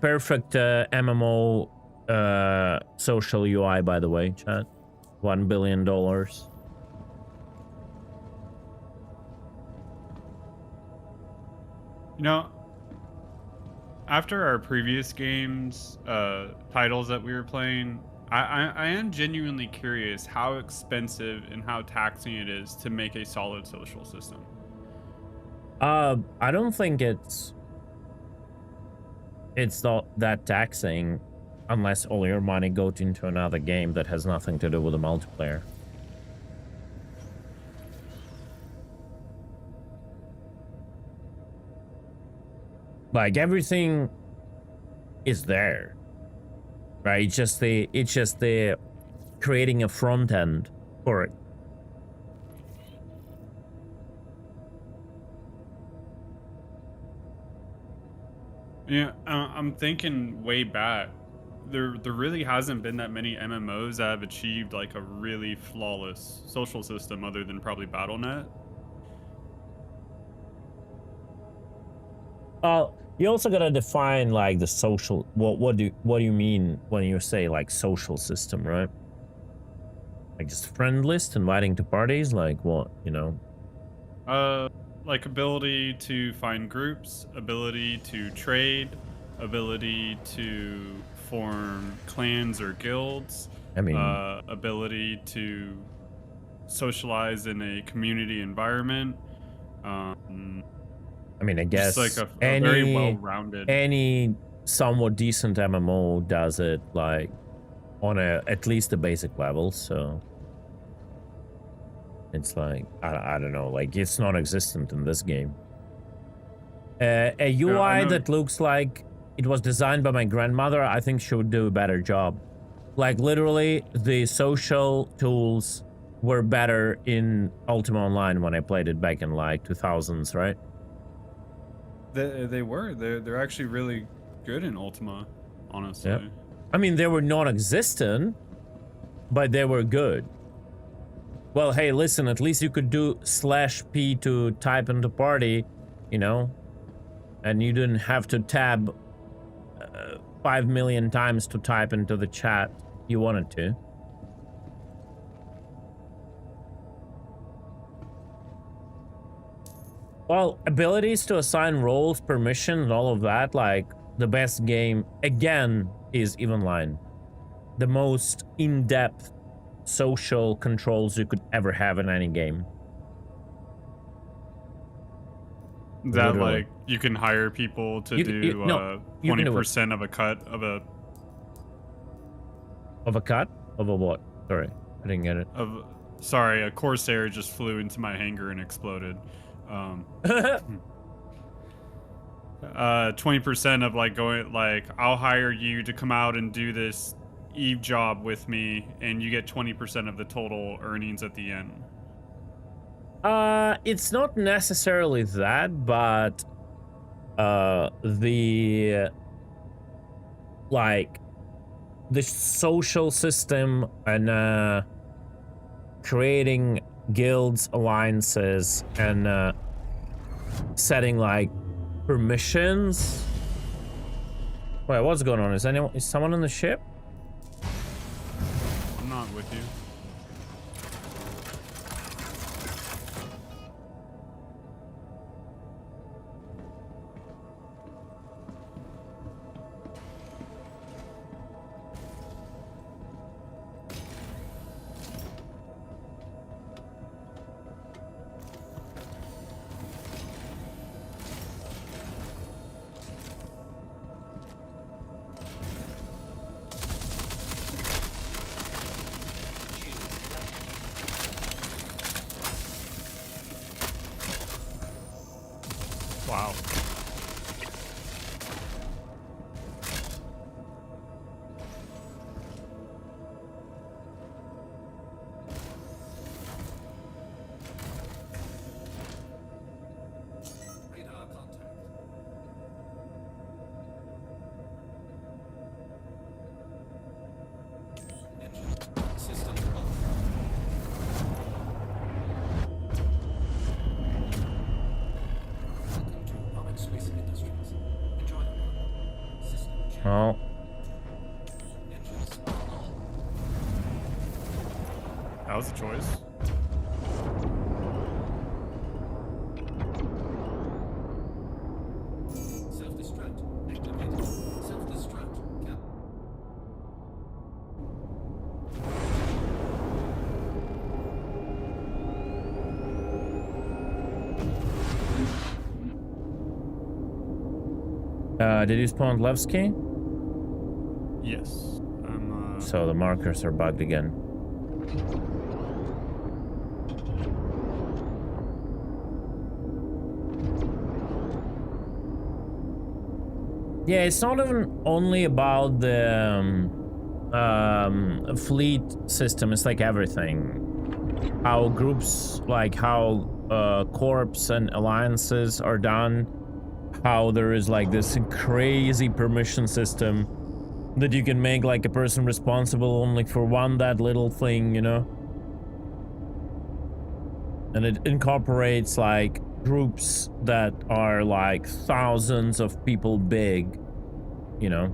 A: Perfect MMO social UI, by the way, chat. $1 billion.
F: After our previous games, titles that we were playing, I am genuinely curious how expensive and how taxing it is to make a solid social system.
A: I don't think it's not that taxing unless all your money goes into another game that has nothing to do with the multiplayer. Like, everything is there, right? It's just the creating a front end for it.
F: Yeah, I'm thinking way back. There really hasn't been that many MMOs that have achieved like a really flawless social system other than probably BattleNet.
A: You also gotta define like the social. What do you mean when you say like social system, right? Like just friend list, inviting to parties, like what, you know?
F: Like ability to find groups, ability to trade, ability to form clans or guilds,
A: I mean,
F: ability to socialize in a community environment.
A: I
F: Just like
A: guess
F: a very well-rounded.
A: any somewhat decent MMO does it like on at least the basic level, so it's like I don't know, like it's non-existent in this game. A
F: Yeah, I
A: UI
F: know.
A: that looks like it was designed by my grandmother, I think she would do a better job. Like literally, the social tools were better in Ultima Online when I played it back in like 2000s, right?
F: They're actually really good in Ultima, honestly.
A: Yep. I mean, they were non-existent, but they were good. Well, hey, listen, at least you could do /P to type into party, you know? And you didn't have to tab 5 million times to type into the chat you wanted to. Well, abilities to assign roles, permission, and all of that, like, the best game, again, is Evenline. The most in-depth social controls you could ever have in any game.
F: That
A: Literally.
F: like you can hire people to do
A: no, you can do
F: 20% of a cut of a
A: Of a cut? Of a what? Sorry, I didn't get it.
F: sorry, a Corsair just flew into my hangar and exploded. 20% of like going like I'll hire you to come out and do this Eve job with me, and you get 20% of the total earnings at the end.
A: It's not necessarily that, but the social system and creating guilds, alliances, and setting like permissions. Wait, what's going on? Is someone on the ship?
F: I'm not with you. Wow.
G: Radar contact. Engine systems off. Welcome to Robert Space Industries. Enjoy the run. System check.
A: Oh.
G: Engines on.
F: That was a choice.
G: Self-destruct activated. Self-destruct cap.
A: Did you spawn Levski?
F: Yes. I'm
A: So the markers are bugged again. Yeah, it's not even only about the fleet system. It's like everything. How groups, like how corps and alliances are done. How there is like this crazy permission system that you can make like a person responsible only for that little thing, you know? And it incorporates like groups that are like thousands of people big, you know?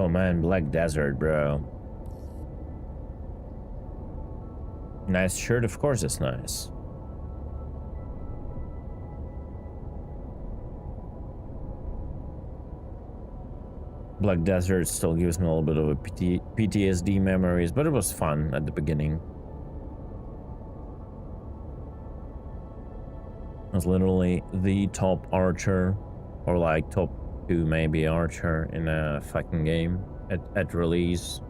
A: Oh man, Black Desert, bro. Nice shirt, of course it's nice. Black Desert still gives me a little bit of a PTSD memories, but it was fun at the beginning. I was literally the top archer, or like top 2 maybe archer in a fucking game at release.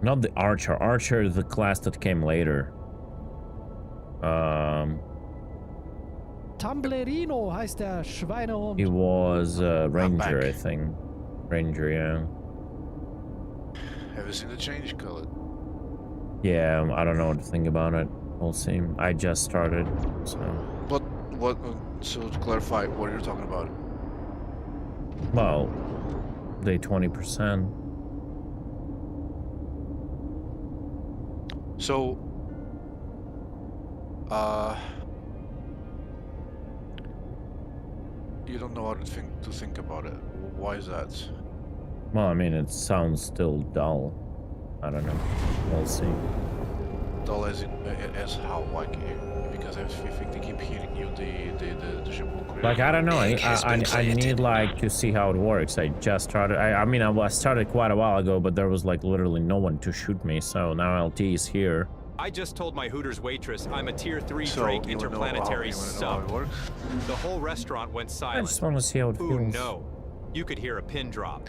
A: Not the archer. Archer is the class that came later.
H: Tumblerino heißt der Schweinehund.
A: He was Ranger, I think. Ranger, yeah.
I: Have you seen the change, Khaled?
A: Yeah, I don't know what to think about it. We'll see. I just started, so.
I: But what? So to clarify, what are you talking about?
A: Well, they 20%.
I: So, you don't know how to think about it. Why is that?
A: Well, I mean, it sounds still dull. I don't know. We'll see.
I: Dull as how? Like, because I think they keep hitting you the ship will clear.
A: Like, I don't know.
E: Egg has been
A: I need
E: planted.
A: like to see how it works. I just started. I mean, I started quite a while ago, but there was like literally no one to shoot me. So now LT is here.
B: I just told my Hooters waitress I'm a tier 3
I: So,
B: Drake
I: you wanna know
B: interplanetary
I: how it
B: sub.
I: works?
B: The whole restaurant went
A: I
B: silent.
A: just want to see how it
B: Ooh,
A: feels.
B: no. You could hear a pin drop.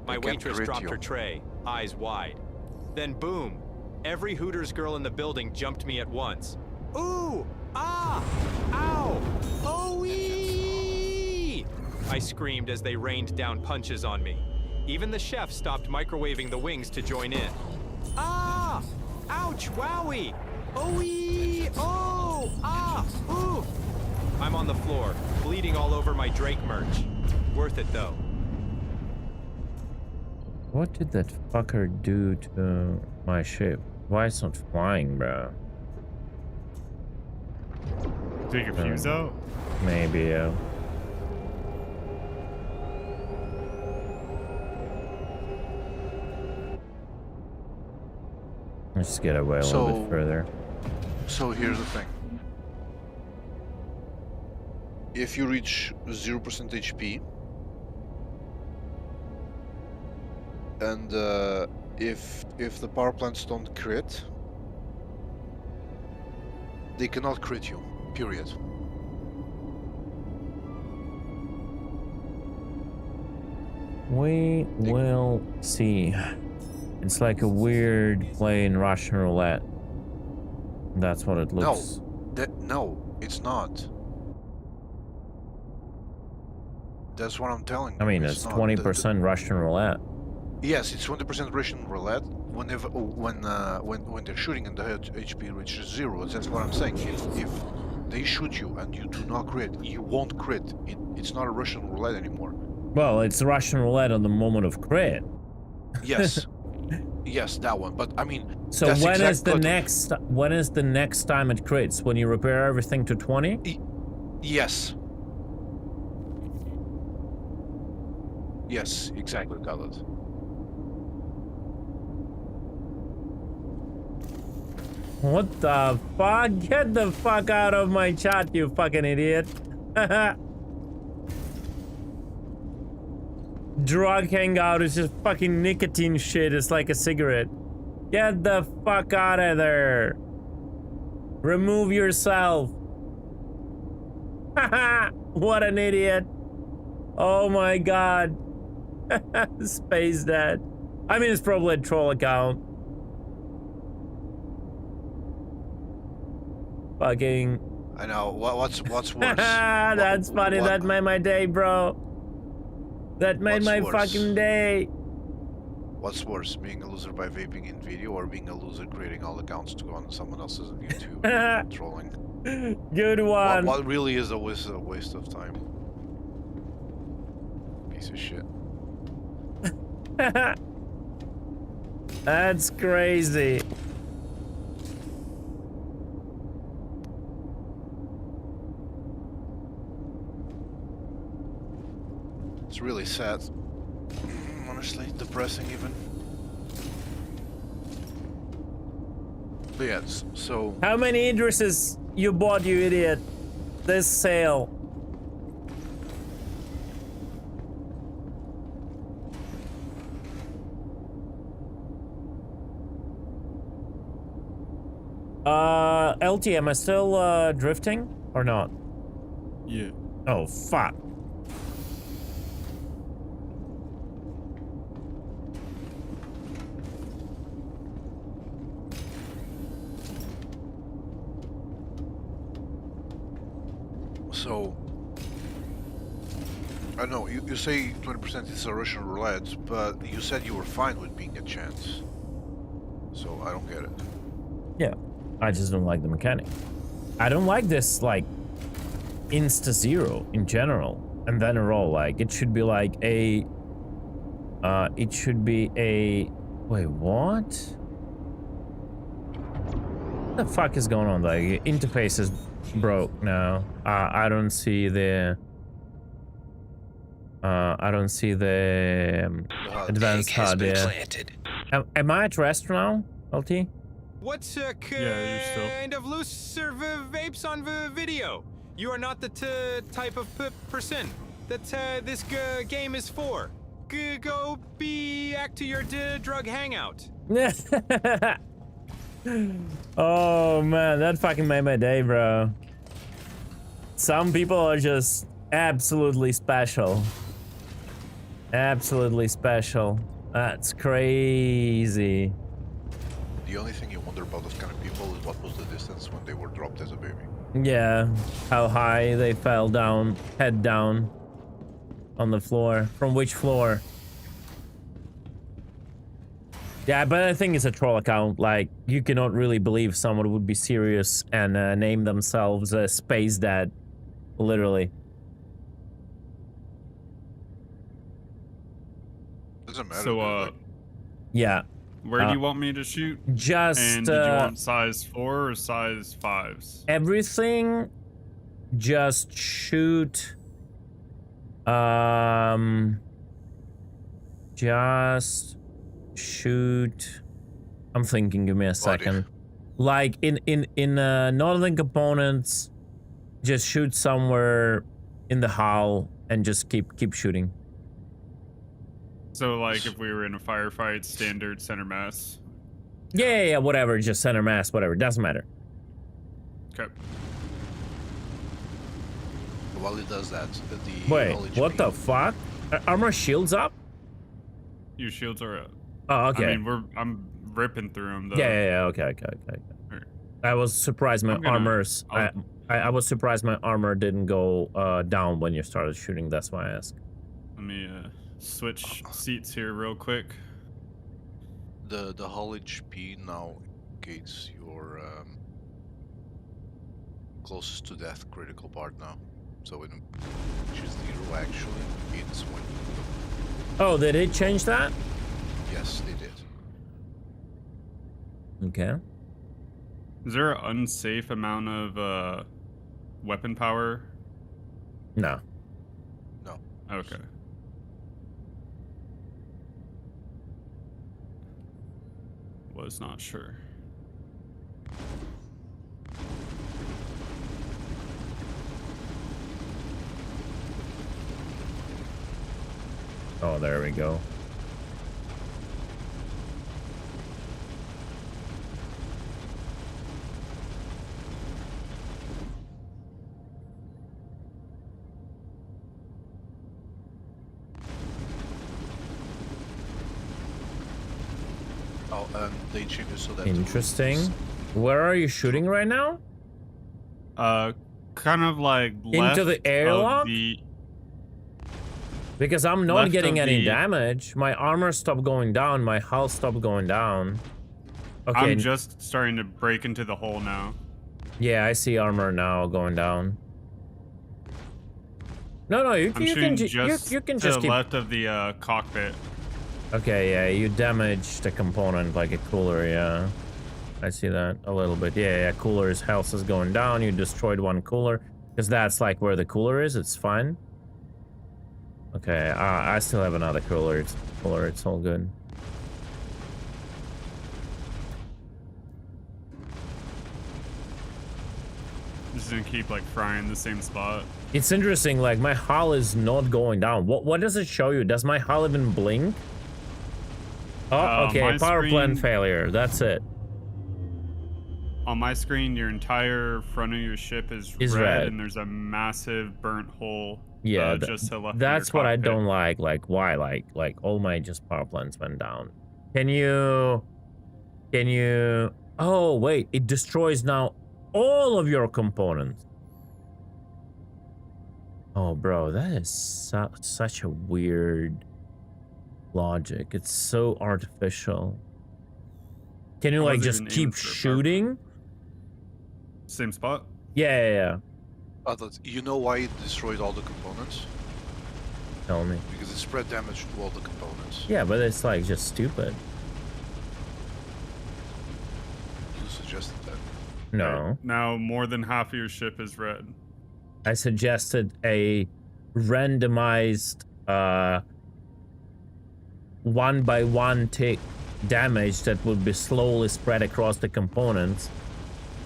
B: My
I: They can't
B: waitress
I: crit
B: dropped
I: you.
B: her tray, eyes wide. Then boom, every Hooters girl in the building jumped me at once. Ooh! Ah! Ow! Oh-wee! I screamed as they rained down punches on me. Even the chef stopped microwaving the wings to join in. Ah! Ouch! Wowie! Oh-wee! Oh! Ah! Ooh! I'm on the floor, bleeding all over my Drake merch. Worth it though.
A: What did that fucker do to my ship? Why it's not flying, bro?
F: Take your fuse out?
A: Maybe, yeah. Let's get away a little bit further.
I: So here's the thing. If you reach 0% HP, and if the power plants don't crit, they cannot crit you. Period.
A: We will see. It's like a weird play in Russian roulette. That's what it looks.
I: No, it's not. That's what I'm telling you.
A: I mean, it's
I: not.
A: 20% Russian roulette.
I: Yes, it's 20% Russian roulette. Whenever when they're shooting and the HP reaches 0, that's what I'm saying. If they shoot you and you do not crit, you won't crit. It's not a Russian roulette anymore.
A: Well, it's Russian roulette on the moment of crit.
I: Yes, yes, that one. But I mean,
A: So
I: that's
A: when is the
I: exact-
A: when is the next time it crits? When you repair everything to 20?
I: Yes. Yes, exactly, got it.
A: What the fuck? Get the fuck out of my chat, you fucking idiot. Drug hangout is just fucking nicotine shit. It's like a cigarette. Get the fuck out of there. Remove yourself. What an idiot. Oh my god. Space Dad. I mean, it's probably a troll account. Fucking.
I: I know. What's worse?
A: That's funny.
I: What-
A: That made my day, bro. That made
I: What's
A: my
I: worse?
A: fucking day.
I: What's worse, being a loser by vaping in video, or being a loser creating all accounts to go on someone else's YouTube trolling?
A: Good one.
I: What really is a waste of time? Piece of shit.
A: That's crazy.
I: It's really sad. Honestly, depressing even. But yeah, so
A: How many Idrises you bought, you idiot? This sale. LT, am I still drifting or not?
F: Yeah.
A: Oh, fuck.
I: So, I know you say 20% is a Russian roulette, but you said you were fine with being a chance. So I don't get it.
A: Yeah, I just don't like the mechanic. I don't like this, like, insta-zero in general. And then a roll, like, it should be like a... it should be a... Wait, what? What the fuck is going on? Like, interface is broke now. I don't see the... I don't see the advanced
E: Egg has
A: HUD.
E: been
A: Yeah.
E: planted.
A: Am I at rest now, LT?
B: What's
F: Yeah, you're still.
B: kind of looser vapes on video? You are not the type of person that this game is for. Go back to your drug hangout.
A: Oh man, that fucking made my day, bro. Some people are just absolutely special. Absolutely special. That's crazy.
I: The only thing you wonder about those kind of people is what was the distance when they were dropped as a baby.
A: Yeah, how high they fell down, head down on the floor. From which floor? Yeah, but I think it's a troll account. Like, you cannot really believe someone would be serious and name themselves Space Dad. Literally.
I: Doesn't matter.
F: So,
I: like,
A: Yeah.
F: where do you want me to shoot?
A: Just
F: And did you want size 4 or size 5s?
A: everything, just shoot. Just shoot. I'm thinking. Give me a second. Like in northern components, just shoot somewhere in the hull and just keep shooting.
F: So, like, if we were in a firefight, standard center mass.
A: Yeah, whatever. Just center mass, whatever. Doesn't matter.
F: Okay.
I: while it does that, the
A: Wait,
I: hull
A: what
I: HP
A: the fuck? Armor shields up?
F: Your shields are up.
A: Oh, okay.
F: I mean, I'm ripping through them though.
A: Yeah. Okay.
F: Alright.
A: I was surprised my armors. I was surprised my armor didn't go down when you started shooting. That's why I asked.
F: Let me switch seats here real quick.
I: The hull HP now indicates your closest to death critical part now. So when which is 0 actually, it's when
A: Oh, they did change that?
I: yes, they did.
A: Okay.
F: Is there an unsafe amount of weapon power?
A: No.
I: No.
F: Okay. Was not sure.
A: Oh, there we go.
I: Oh, they changed it so that
A: Interesting. Where are you shooting right now?
F: Kind of like left
A: Into the
F: of
A: airlock? Because I'm not
F: left
A: getting
F: of
A: any
F: the-
A: damage. My armor stopped going down. My hull stopped going down. Okay.
F: I'm just starting to break into the hole now.
A: Yeah, I see armor now going down. No, you
F: I'm
A: can
F: shooting
A: just you can
F: to
A: just
F: the
A: keep.
F: left of the cockpit.
A: Okay, yeah, you damaged a component like a cooler. Yeah, I see that a little bit. Yeah, cooler's health is going down. You destroyed one cooler because that's like where the cooler is. It's fine. Okay, I still have another cooler. It's all good.
F: Just gonna keep like frying the same spot.
A: It's interesting, like my hull is not going down. What does it show you? Does my hull even blink? Oh, okay, power plant failure. That's it.
F: On my screen, your entire front of your ship is red, and there's a massive burnt hole.
A: Yeah,
F: just to left.
A: That's what I don't like. Like, why? Like all my just power plants went down. Can you? Oh wait, it destroys now all of your components. Oh, bro, that is such a weird logic. It's so artificial. Can you like just keep shooting?
F: Same spot?
A: Yeah.
I: You know why it destroyed all the components?
A: Tell me.
I: Because it spread damage to all the components.
A: Yeah, but it's like just stupid.
I: You suggested that.
A: No.
F: Right. Now more than half of your ship is red.
A: I suggested a randomized 1-by-1 tick damage that would be slowly spread across the components,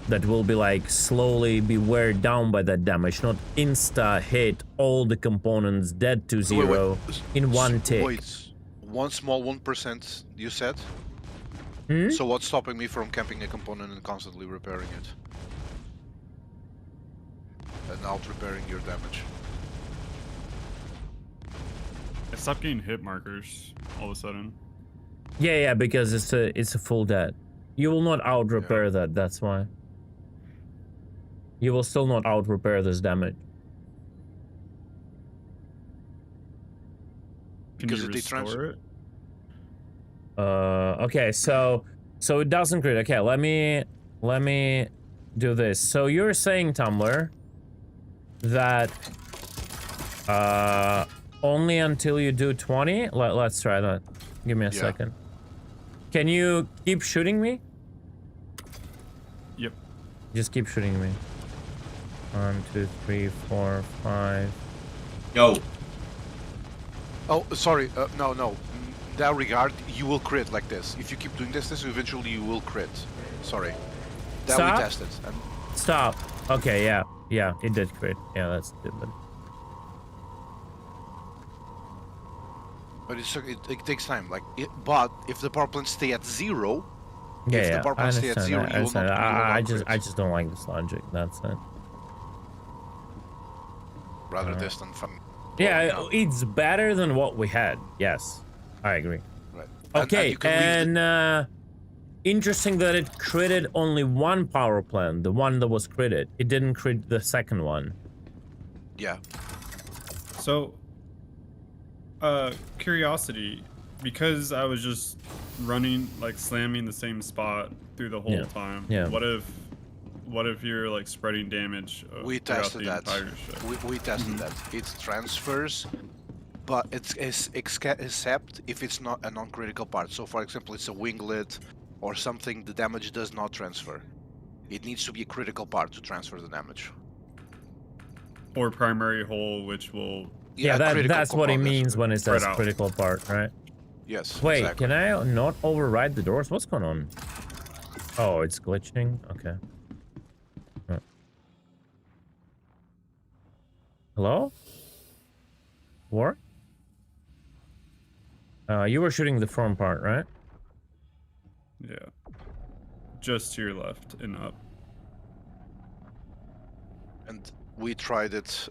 A: that will be like slowly be weighed down by that damage, not insta hit all the components dead to zero in one tick.
I: Wait, one small 1% you said?
A: Hmm?
I: So what's stopping me from camping a component and constantly repairing it? And out repairing your damage.
F: I stopped getting hit markers all of a sudden.
A: Yeah, because it's a full dead. You will not out repair that, that's why. You will still not out repair this damage.
F: Can you restore it?
A: Okay, so it doesn't crit. Okay, let me do this. So you're saying, Tumblr, that only until you do 20? Let's try that. Give me a second. Can you keep shooting me?
F: Yep.
A: Just keep shooting me. 1, 2, 3, 4, 5.
J: Yo.
I: Oh, sorry. No. In that regard, you will crit like this. If you keep doing this, eventually you will crit. Sorry. That
A: Stop.
I: we tested. And
A: Stop. Okay, yeah, it did crit. Yeah, that's stupid.
I: But it takes time. But if the power plants stay at 0, if the power plants stay at 0, you will not.
A: I just don't like this logic. That's it.
I: Rather distant from.
A: Yeah, it's better than what we had. Yes, I agree.
I: Right.
A: Okay, and interesting that it critted only one power plant, the one that was critted. It didn't crit the second one.
I: Yeah.
F: So, curiosity, because I was just running, like slamming the same spot through the whole time.
A: Yeah.
F: What if you're like spreading damage?
I: We tested that. We tested that. It transfers, but it's except if it's not a non-critical part. So, for example, it's a winglet or something. The damage does not transfer. It needs to be a critical part to transfer the damage.
F: Or primary hull, which will.
A: Yeah, that's what it means when it says critical part, right?
I: Yes.
A: Wait,
I: exactly.
A: can I not override the doors? What's going on? Oh, it's glitching. Okay. Hello? War? You were shooting the front part, right?
F: Yeah. Just to your left and up.
I: And we tried it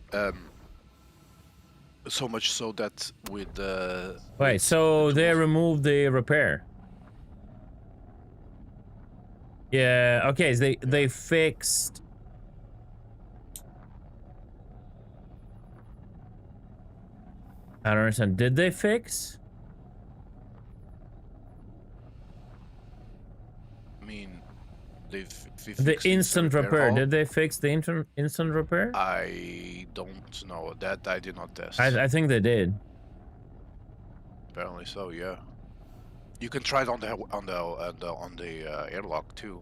I: so much so that with the...
A: Wait, so they removed the repair? Yeah, okay, they fixed... I don't understand. Did they fix?
I: I mean,
A: the instant repair. Did they fix the instant repair?
I: I don't know. That I did not test.
A: I think they did.
I: Apparently so, yeah. You can try it on the airlock too.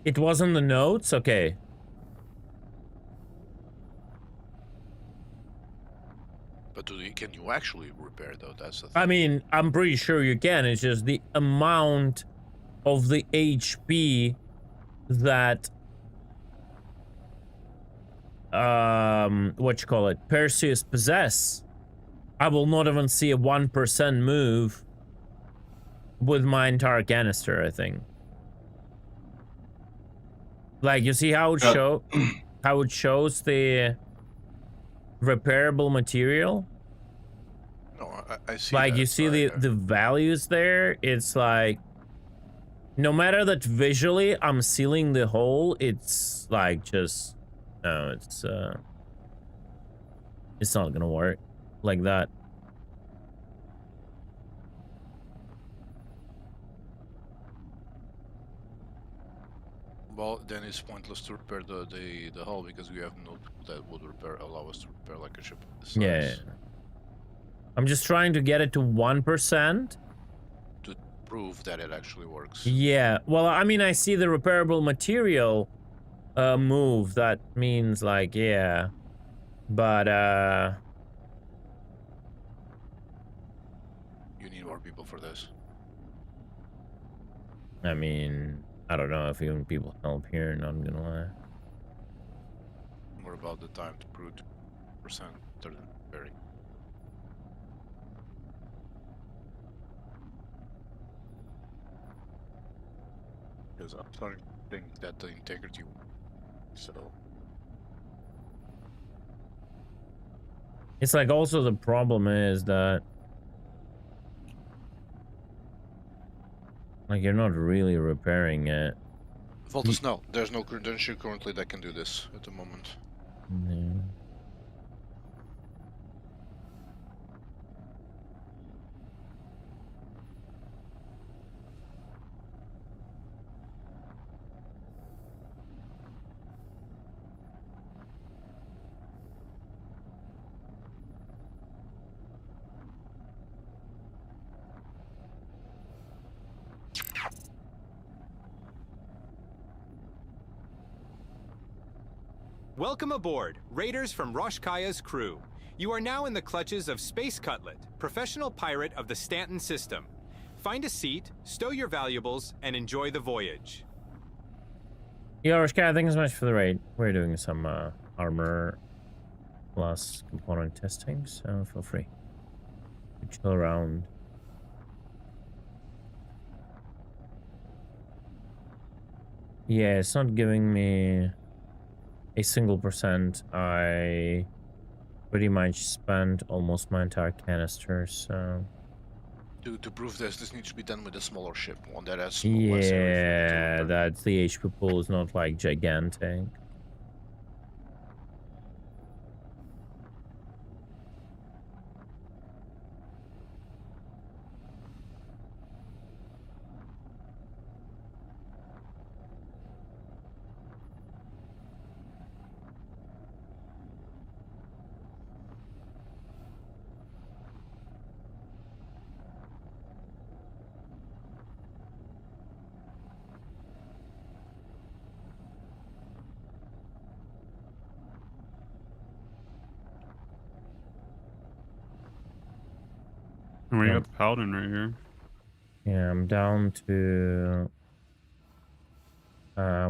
A: It was on the notes? Okay.
I: But can you actually repair though? That's the thing.
A: I mean, I'm pretty sure you can. It's just the amount of the HP that what you call it, Perseus possess. I will not even see a 1% move with my entire canister, I think. Like, you see how it how it shows the repairable material?
I: No, I see.
A: Like,
I: that,
A: you see the values there. It's like, no matter that visually I'm sealing the hole, it's like just no, it's not gonna work like that.
I: Well, then it's pointless to repair the hull because we have no that would allow us to repair like a ship this size.
A: Yeah. I'm just trying to get it to 1%.
I: To prove that it actually works.
A: Yeah. Well, I mean, I see the repairable material move. That means like, yeah. But
I: you need more people for this.
A: I mean, I don't know if even people help here, not gonna lie.
I: More about the time to prove percent better than very. Because I'm starting to think that the integrity, so
A: It's like also the problem is that like you're not really repairing it.
I: Voltus, no, there's no credential currently that can do this at the moment.
A: Yeah.
B: Welcome aboard, raiders from Roshkaya's crew. You are now in the clutches of Space Cutlet, professional pirate of the Stanton system. Find a seat, stow your valuables, and enjoy the voyage.
A: Yo, Roshka, thanks so much for the raid. We're doing some armor plus component testing, so feel free to chill around. Yeah, it's not giving me a single percent. I pretty much spent almost my entire canister, so...
I: To prove this needs to be done with a smaller ship, one that has less area.
A: Yeah, that's the HP pool is not like gigantic.
F: We got the Paladin right here.
A: Yeah, I'm down to...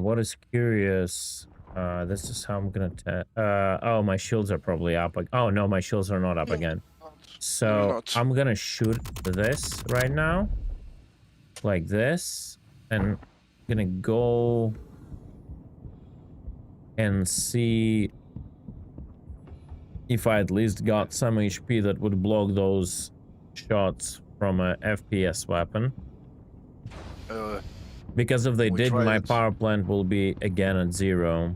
A: what is curious... this is how I'm gonna test... oh, my shields are probably up. Like, oh, no, my shields are not up again. So, I'm gonna shoot this right now. Like this. And I'm gonna go... and see... if I at least got some HP that would block those shots from a FPS weapon. Because if they did, my power plant will be again at 0.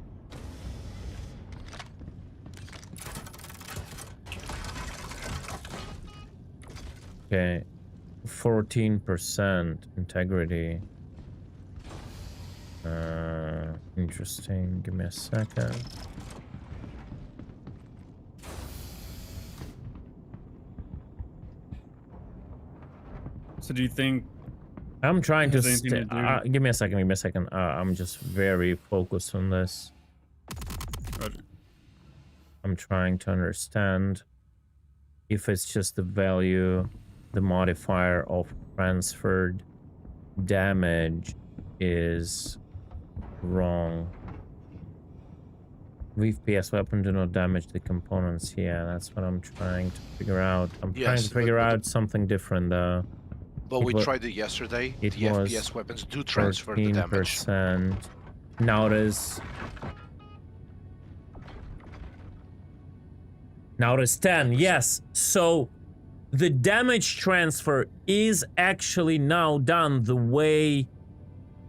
A: Okay, 14% integrity. Interesting. Give me a second.
F: So do you think...
A: I'm trying to...
F: give
A: me a second. I'm just very focused on this.
F: Roger.
A: I'm trying to understand if it's just the value, the modifier of transferred damage is wrong. VPS weapon do not damage the components. Yeah, that's what I'm trying to figure out. I'm trying
I: Yes,
A: to figure out something different though.
I: But we tried it yesterday.
A: It
I: The
A: was
I: FPS weapons do transfer the damage.
A: 13%. Now it is. Now it is 10. Yes. So the damage transfer is actually now done the way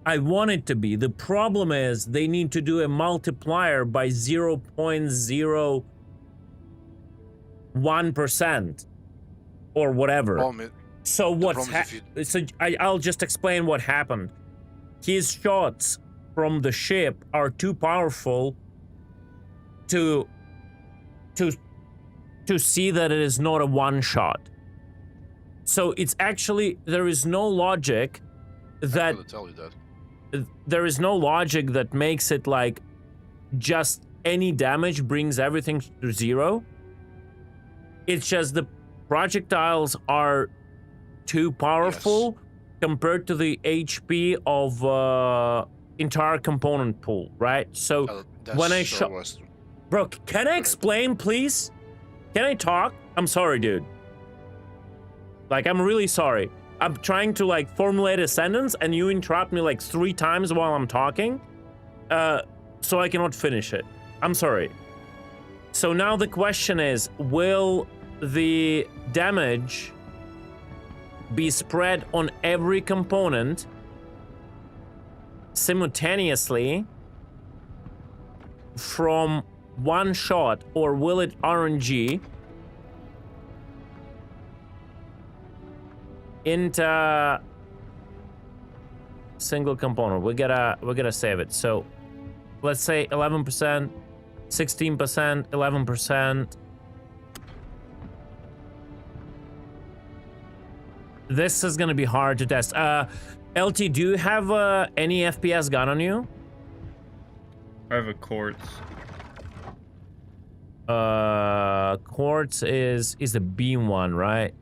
A: I want it to be. The problem is they need to do a multiplier by 0.01% or whatever. So what's I'll just explain what happened. His shots from the ship are too powerful to see that it is not a one shot. So it's actually, there is no logic that there is no logic that makes it like just any damage brings everything to zero. It's just the projectiles are too powerful compared to the HP of entire component pool, right? So when I shot, bro, can I explain, please? Can I talk? I'm sorry, dude. Like, I'm really sorry. I'm trying to like formulate a sentence and you interrupt me like 3 times while I'm talking, so I cannot finish it. I'm sorry. So now the question is, will the damage be spread on every component simultaneously from one shot, or will it RNG into single component? We gotta save it. So let's say 11%, 16%, 11%. This is gonna be hard to test. LT, do you have any FPS gun on you?
F: I have a quartz.
A: Quartz is the beam one, right?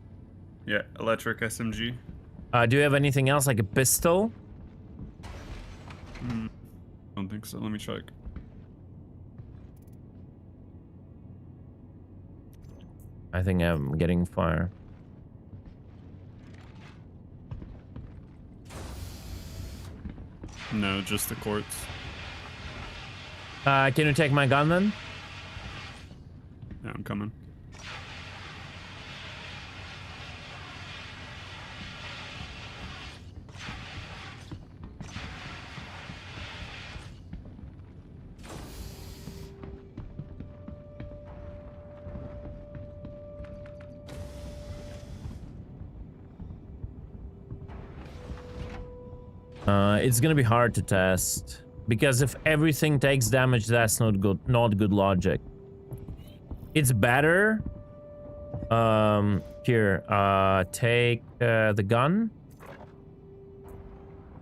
F: Yeah, electric SMG.
A: Do you have anything else, like a pistol?
F: Don't think so. Let me check.
A: I think I'm getting fire.
F: No, just the quartz.
A: Can you take my gun then?
F: Yeah, I'm coming.
A: It's gonna be hard to test because if everything takes damage, that's not good. Not good logic. It's better. Here, take the gun,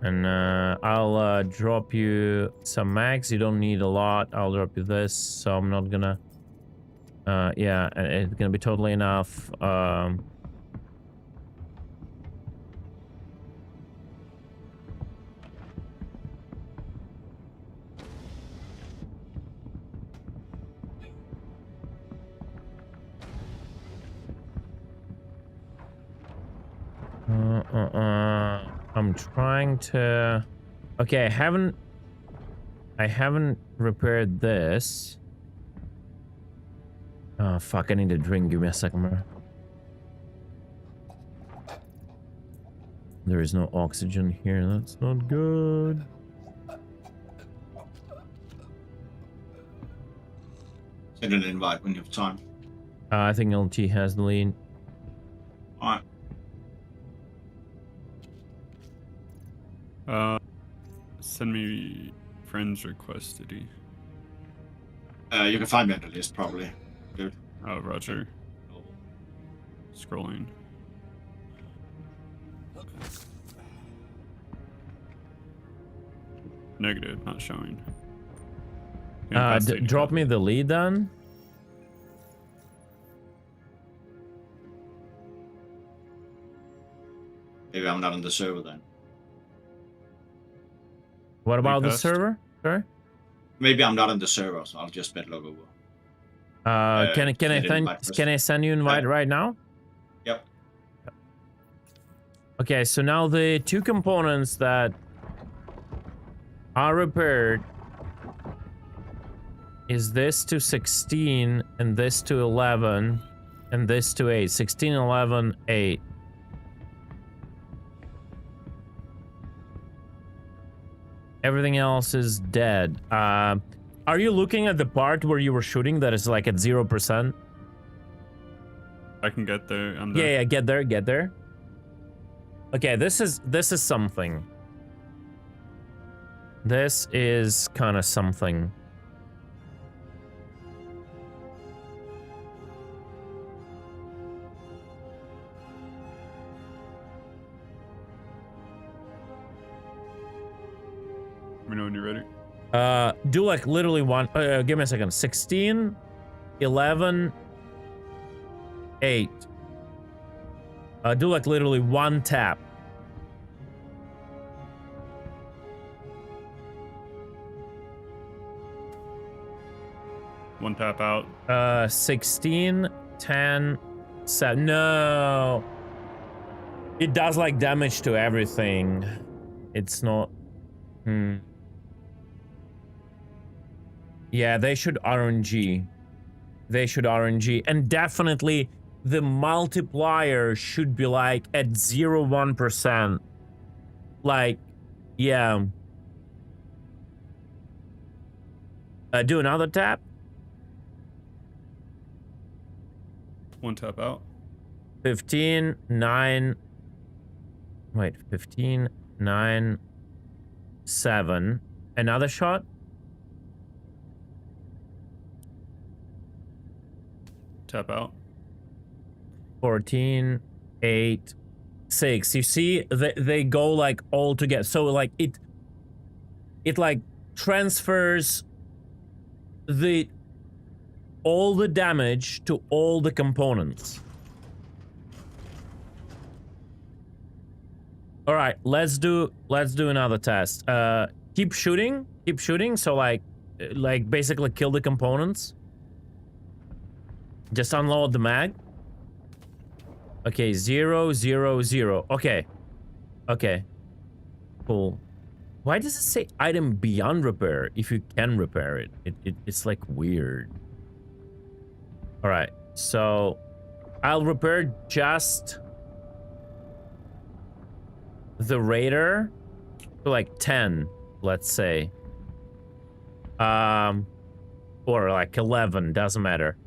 A: and I'll drop you some mags. You don't need a lot. I'll drop you this, so I'm not gonna. Yeah, it's gonna be totally enough. I'm trying to. Okay, I haven't repaired this. Oh fuck! I need a drink. Give me a second, bro. There is no oxygen here. That's not good.
J: Send an invite when you have time.
A: I think LT has the lead.
J: Alright.
F: Send me friends request, did he?
J: You can find me on the list, probably. Dude.
F: Oh, Roger. Scrolling. Negative, not showing.
A: Drop me the lead then.
J: Maybe I'm not on the server then.
A: What about the
F: Repost.
A: server? Sorry.
J: Maybe I'm not on the server, so I'll just bet log over.
A: Can
J: send an invite first.
A: I send you invite right now?
J: Yep.
A: Okay, so now the two components that are repaired is this to 16 and this to 11 and this to 8. 16, 11, 8. Everything else is dead. Are you looking at the part where you were shooting that is like at 0%?
F: I can get there. I'm there.
A: Yeah, get there. Okay, this is something. This is kind of something.
F: Let me know when you're ready.
A: Do like literally one. Give me a second. 16, 11, 8. Do like literally one tap.
F: One tap out.
A: 16, 10, 7. No. It does like damage to everything. It's not. Yeah, they should RNG. They should RNG. And definitely the multiplier should be like at 0.1%. Like, yeah. Do another tap.
F: One tap out.
A: 15, 9. Wait, 15, 9, 7. Another shot.
F: Tap out.
A: 14, 8, 6. You see, they go like all together. So like it like transfers all the damage to all the components. All right, let's do another test. Keep shooting. So like basically kill the components. Just unload the mag. Okay, 0, 0, 0. Okay. Cool. Why does it say item beyond repair if you can repair it? It's like weird. All right, so I'll repair just the radar to like 10, let's say. Or like 11, doesn't matter.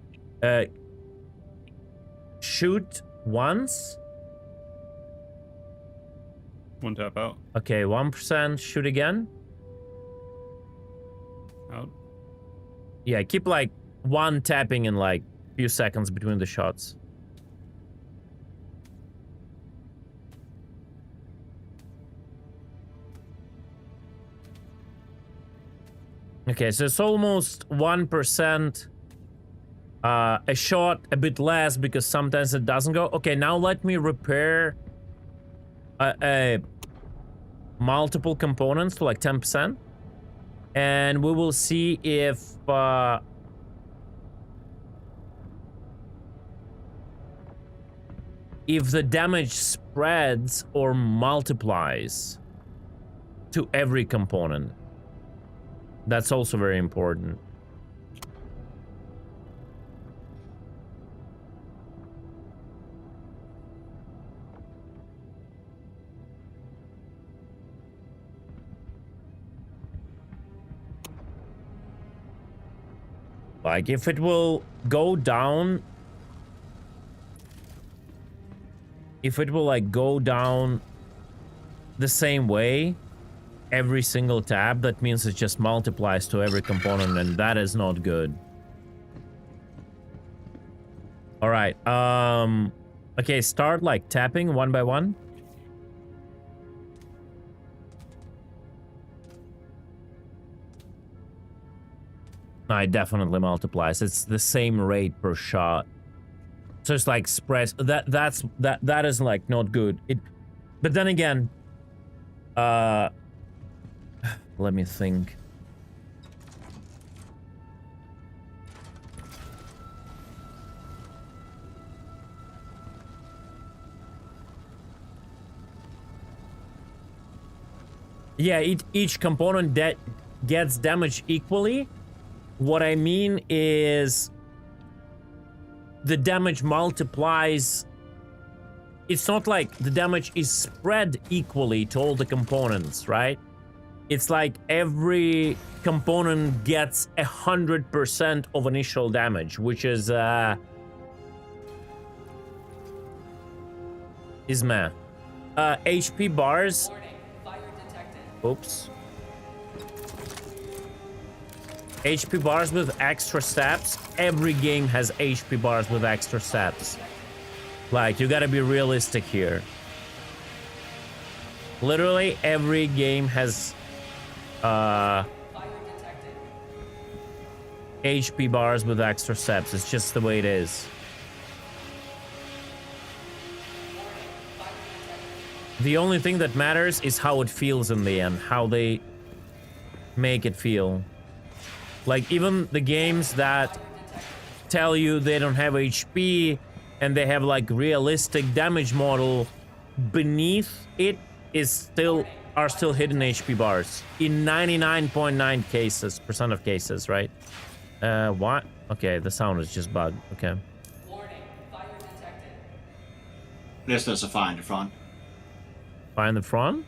A: Shoot once.
F: One tap out.
A: Okay, 1%. Shoot again.
F: Out.
A: Yeah, keep like one tapping in like few seconds between the shots. Okay, so it's almost 1%. A shot a bit less because sometimes it doesn't go. Okay, now let me repair multiple components to like 10%, and we will see if the damage spreads or multiplies to every component. That's also very important. Like, if it will go down... If it will, like, go down the same way every single tab, that means it just multiplies to every component, and that is not good. Alright, okay, start, like, tapping one by one. No, it definitely multiplies. It's the same rate per shot. So it's like spreads. That is like not good. But then again, let me think. Yeah, each component that gets damaged equally. What I mean is the damage multiplies. It's not like the damage is spread equally to all the components, right? It's like every component gets 100% of initial damage, which is math. HP bars. Oops. HP bars with extra steps. Every game has HP bars with extra steps. Like, you gotta be realistic here. Literally every game has HP bars with extra steps. It's just the way it is. The only thing that matters is how it feels in the end, how they make it feel. Like, even the games that tell you they don't have HP and they have like realistic damage model, beneath it are still hidden HP bars in 99.9 cases, percent of cases, right? What? Okay, the sound is just bugged. Okay.
J: Yes, there's a fire in the front.
A: Fire in the front?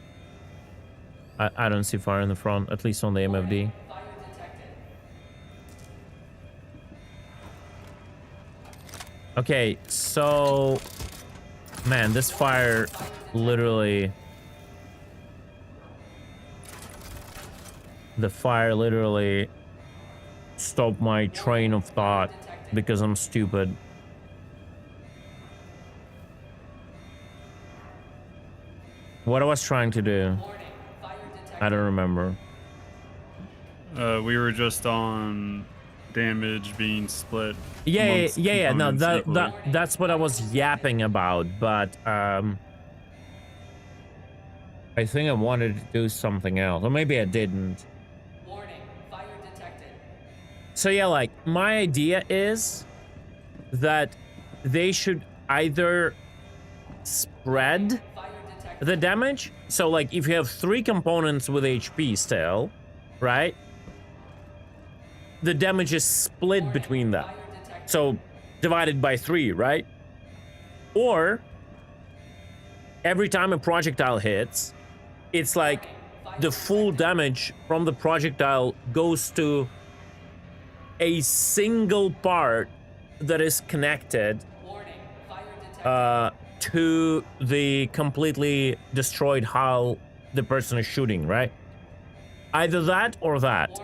A: I don't see fire in the front, at least on the MFD. Okay, so... Man, this fire literally... The fire literally stopped my train of thought because I'm stupid. What I was trying to do, I don't remember.
F: We were just on damage being split.
A: Yeah. No,
F: equally.
A: that's what I was yapping about. But I think I wanted to do something else, or maybe I didn't. So yeah, like, my idea is that they should either spread the damage. So like, if you have 3 components with HP still, right? The damage is split between them. So divided by 3, right? Or every time a projectile hits, it's like the full damage from the projectile goes to a single part that is connected to the completely destroyed hull the person is shooting, right? Either that or that.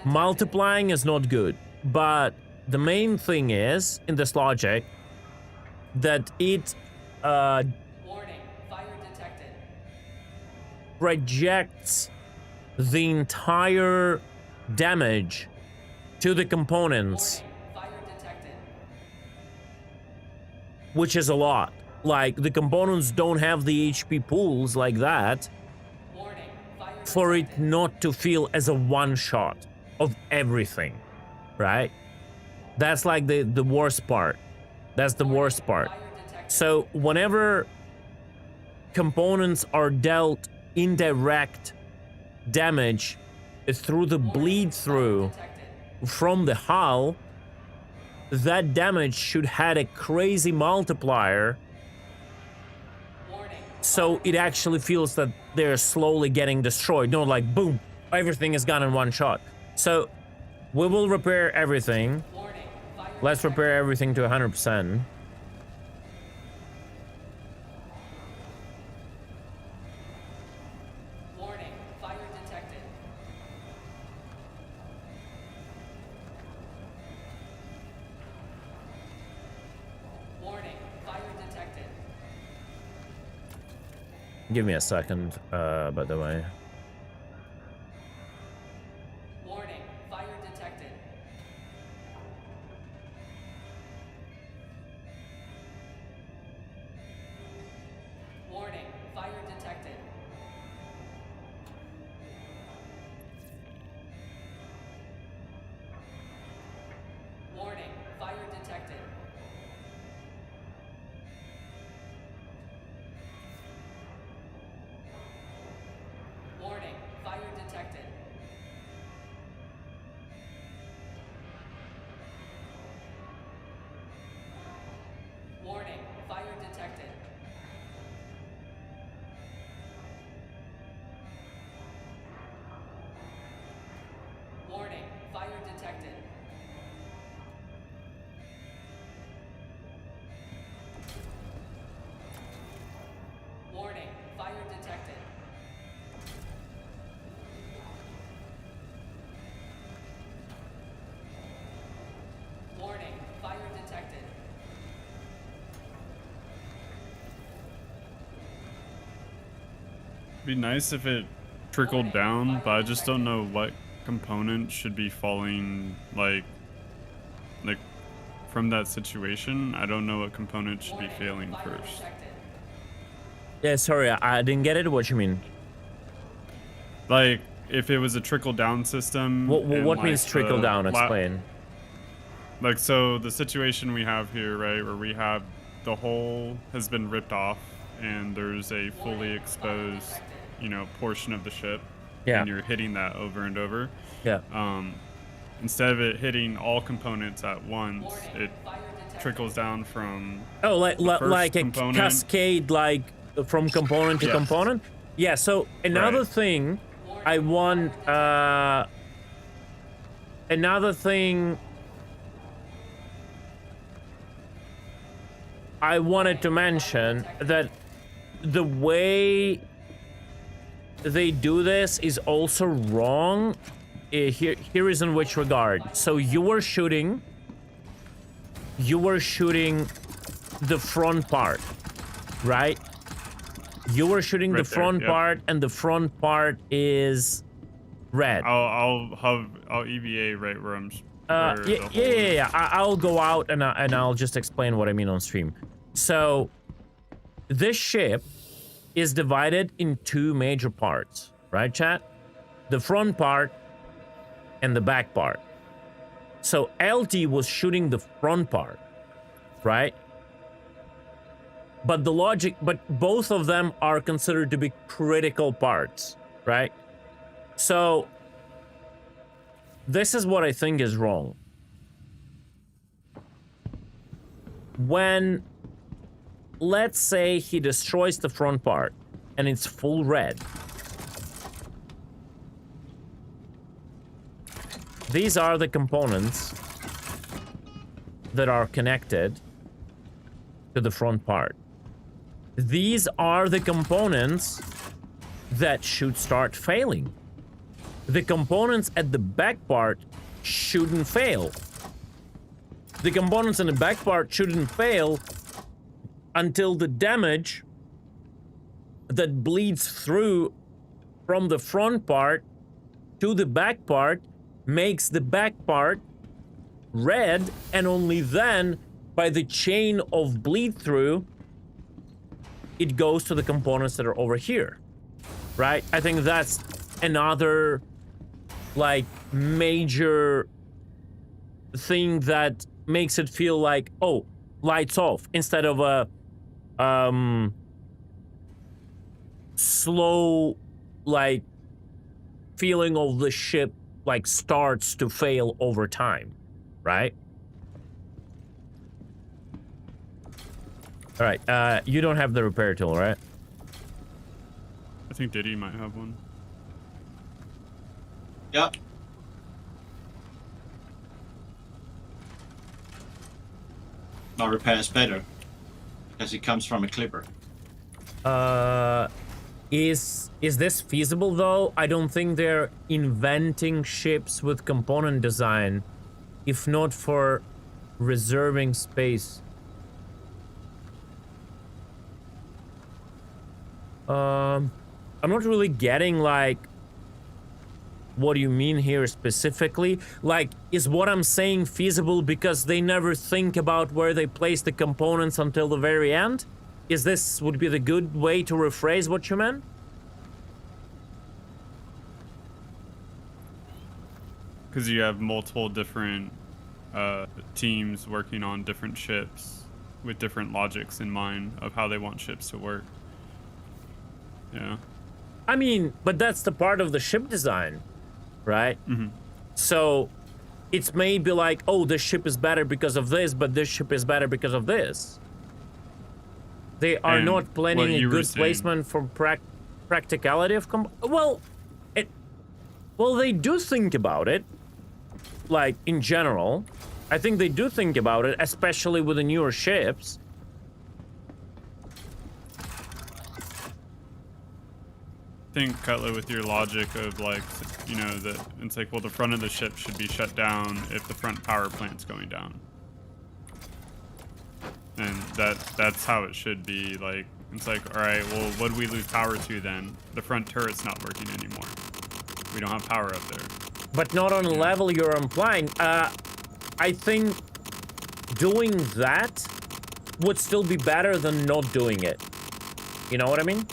A: Multiplying is not good, but the main thing is, in this logic, that it projects the entire damage to the components, which is a lot. Like, the components don't have the HP pools like that for it not to feel as a one-shot of everything, right? That's like the worst part. That's the worst part. So whenever components are dealt indirect damage through the bleed through from the hull, that damage should have a crazy multiplier, so it actually feels that they're slowly getting destroyed. No, like, boom, everything is gone in one shot. So we will repair everything. Let's repair everything to 100%. Give me a second, by the way.
K: Warning, fire detected. Warning, fire detected. Warning, fire detected. Warning, fire detected.
F: Be nice if it trickled down, but I just don't know what component should be falling, like from that situation. I don't know what component should be failing first.
A: Yeah, sorry, I didn't get it. What you mean?
F: Like, if it was a trickle down system.
A: What
F: and, like,
A: means trickle down? Explain.
F: Like, so the situation we have here, right, where we have the hull has been ripped off and there's a fully exposed, you know, portion of the ship.
A: Yeah.
F: And you're hitting that over and over.
A: Yeah.
F: Instead of it hitting all components at once, it trickles down from
A: like a
F: component.
A: cascade, like from component to component. Yeah. So another thing, I want another thing I wanted to mention, that the way they do this is also wrong. Here is in which regard. So you were shooting the front part, right? You were shooting the front part, and the front part is red.
F: I'll EVA right where I'm.
A: Yeah. I'll go out and I'll just explain what I mean on stream. So this ship is divided in two major parts, right, chat? The front part and the back part. So LT was shooting the front part, right? But both of them are considered to be critical parts, right? So this is what I think is wrong. When, let's say he destroys the front part and it's full red. These are the components that are connected to the front part. These are the components that should start failing. The components at the back part shouldn't fail. The components in the back part shouldn't fail until the damage that bleeds through from the front part to the back part makes the back part red, and only then, by the chain of bleed through, it goes to the components that are over here, right? I think that's another, like, major thing that makes it feel like, oh, lights off, instead of a slow, like, feeling of the ship, like, starts to fail over time, right? All right, you don't have the repair tool, right?
F: I think Diddy might have one.
J: Yep. No, repair is better because it comes from a clipper.
A: Is this feasible though? I don't think they're inventing ships with component design, if not for reserving space. I'm not really getting, like, what do you mean here specifically? Like, is what I'm saying feasible because they never think about where they place the components until the very end? Is this would be the good way to rephrase what you meant?
F: Because you have multiple different teams working on different ships with different logics in mind of how they want ships to work. Yeah.
A: I mean, but that's the part of the ship design, right?
F: Mm-hmm.
A: So it's maybe like, oh, this ship is better because of this, but this ship is better because of this. They are not planning a good placement for practicality of well, they do think about it. like, in general, I think they do think about it, especially with the newer ships.
F: I think, Cutler, with your logic of, like, you know, that it's like, well, the front of the ship should be shut down if the front power plant's going down. And that's how it should be. Like, it's like, all right, well, what do we lose power to then? The front turret's not working anymore. We don't have power up there.
A: But not on the level you're implying. I think doing that would still be better than not doing it. You know what I mean?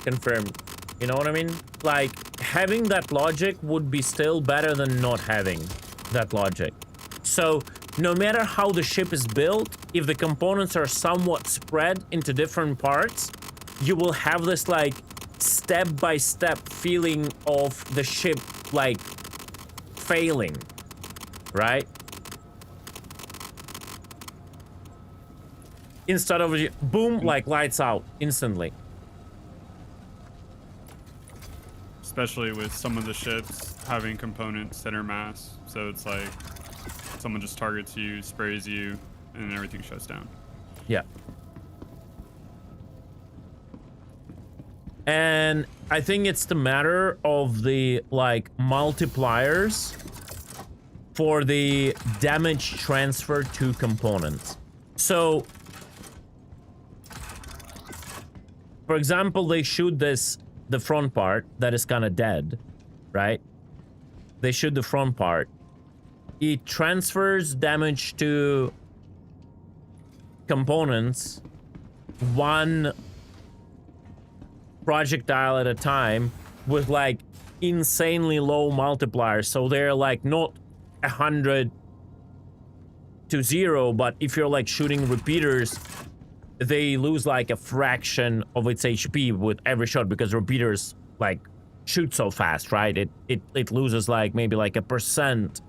A: Confirm. You know what I mean? Like, having that logic would be still better than not having that logic. So, no matter how the ship is built, if the components are somewhat spread into different parts, you will have this, like, step-by-step feeling of the ship, like, failing, right? Instead of, boom, like, lights out instantly.
F: Especially with some of the ships having components center mass. So it's like, someone just targets you, sprays you, and everything shuts down.
A: Yeah. And I think it's the matter of the, like, multipliers for the damage transfer to components. So, for example, they shoot the front part that is kind of dead, right? They shoot the front part. It transfers damage to components one projectile at a time with, like, insanely low multipliers. So they're, like, not 100 to 0, but if you're, like, shooting repeaters, they lose, like, a fraction of its HP with every shot, because repeaters, like, shoot so fast, right? It loses, like, maybe like 1%,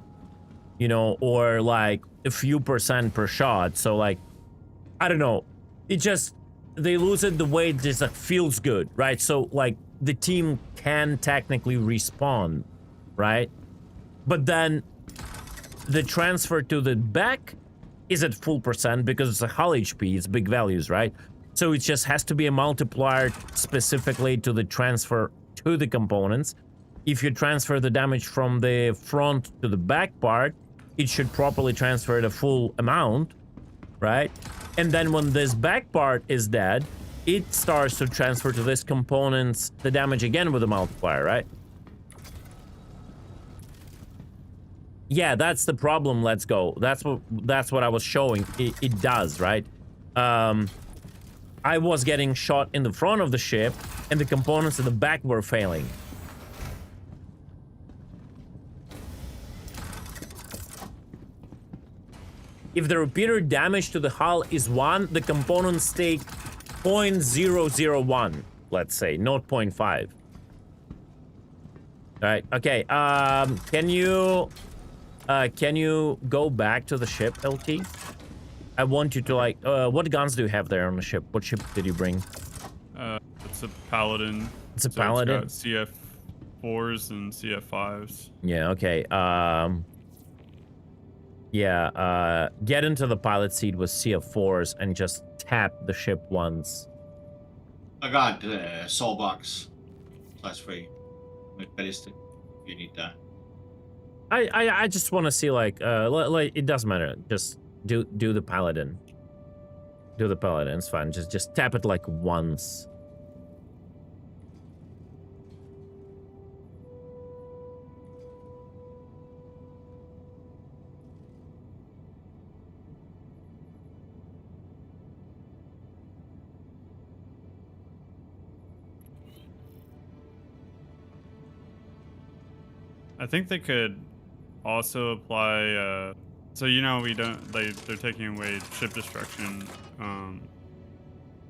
A: you know, or like a few percent per shot. So, like, I don't know, it just, they lose it the way it just, like, feels good, right? So, like, the team can technically respawn, right? But then the transfer to the back is at full percent because it's a hull HP, it's big values, right? So it just has to be a multiplier specifically to the transfer to the components. If you transfer the damage from the front to the back part, it should properly transfer the full amount, right? And then when this back part is dead, it starts to transfer to this components the damage again with a multiplier, right? Yeah, that's the problem. Let's go. That's what I was showing. It does, right? I was getting shot in the front of the ship, and the components in the back were failing. If the repeater damage to the hull is 1, the components take 0.001, let's say, not 0.5. All right. Okay. Can you go back to the ship, LT? I want you to, like, what guns do you have there on the ship? What ship did you bring?
F: It's a Paladin.
A: It's a Paladin?
F: It's got CF4s and CF5s.
A: Yeah, okay. Get into the pilot seat with CF4s and just tap the ship once.
J: I got Soul Box +3 with ballistic. If you need that.
A: I just want to see, like it doesn't matter. Just do the Paladin. Do the Paladin. It's fine. Just tap it like once.
F: I think they could also apply, so, you know, they're taking away ship destruction. I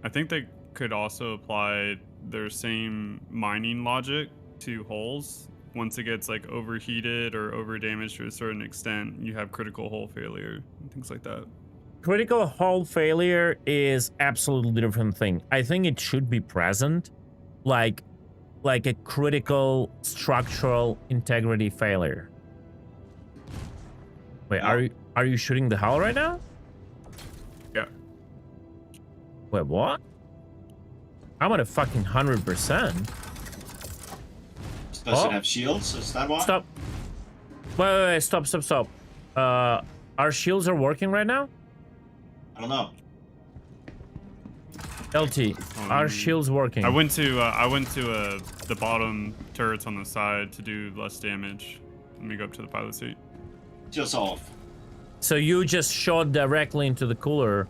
F: think they could also apply their same mining logic to hulls. Once it gets, like, overheated or overdamaged to a certain extent, you have critical hull failure and things like that.
A: Critical hull failure is absolutely different thing. I think it should be present. Like, like a critical structural integrity failure. Wait, are you shooting the hull right now?
F: Yeah.
A: Wait, what? I'm at a fucking 100%.
J: Does it have shields? Is that why?
A: Stop. Wait, stop. Our shields are working right now?
J: I don't know.
A: LT, our shields working.
F: I went to the bottom turrets on the side to do less damage. Let me go up to the pilot seat.
J: Just off.
A: So you just shot directly into the cooler.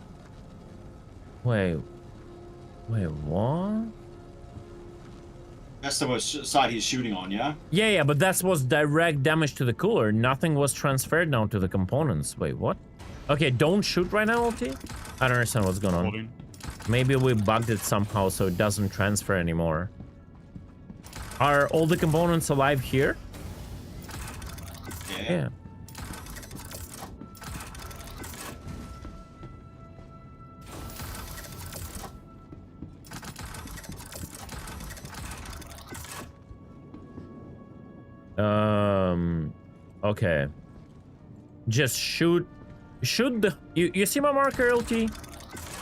A: Wait, what?
J: That's the side he's shooting on, yeah?
A: Yeah, but that was direct damage to the cooler. Nothing was transferred now to the components. Wait, what? Okay, don't shoot right now, LT. I don't understand what's going on.
F: Holding.
A: Maybe we bugged it somehow so it doesn't transfer anymore. Are all the components alive here?
J: Yeah.
A: Okay. Just shoot the... You see my marker, LT?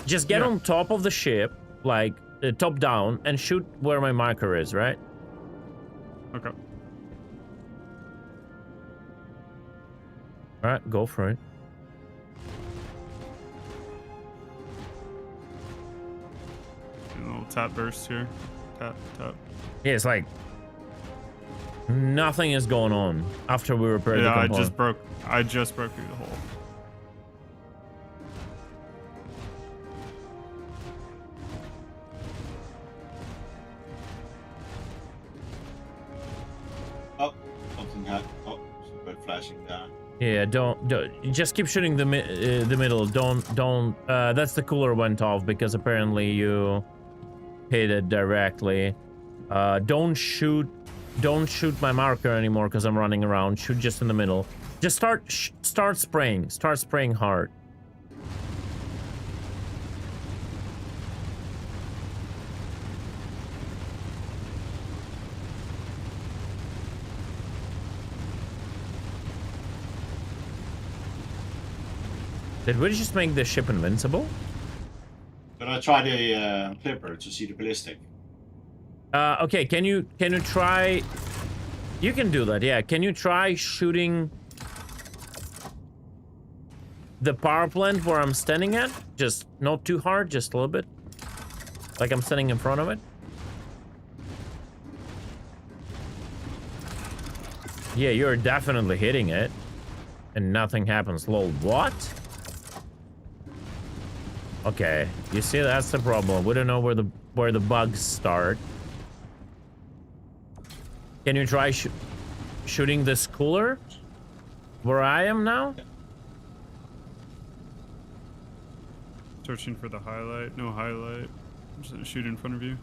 A: Just get on top of the ship, like, top down, and shoot where my marker is, right?
F: Okay.
A: Alright, go for it.
F: A little tap burst here. Tap.
A: Yeah, it's like... nothing is going on after we repair the component.
F: I just broke through the hole.
J: Oh, something had. Oh, some red flashing down.
A: Yeah, don't just keep shooting the middle. Don't. That's the cooler went off because apparently you hit it directly. Don't shoot my marker anymore because I'm running around. Shoot just in the middle. Just start spraying. Start spraying hard. Did we just make the ship invincible?
J: Gonna try the clipper to see the ballistic.
A: Okay, can you try... You can do that, yeah. Can you try shooting the power plant where I'm standing at? Just not too hard, just a little bit. Like I'm standing in front of it. Yeah, you're definitely hitting it. And nothing happens. Lol, what? Okay, you see, that's the problem. We don't know where the bugs start. Can you try shooting this cooler where I am now?
F: Searching for the highlight. No highlight. I'm just gonna shoot in front of you.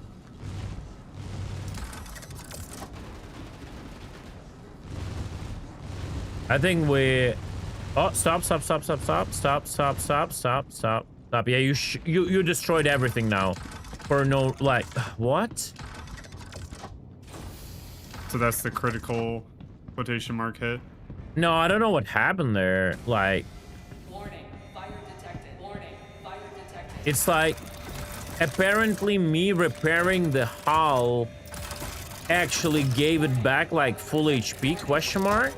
A: I think we... Oh, stop. Yeah, you destroyed everything now. For no, like, what?
F: So that's the critical quotation mark hit?
A: No, I don't know what happened there. Like...
K: Warning, fire detected. Warning, fire detected.
A: It's like... Apparently me repairing the hull actually gave it back like full HP, question mark?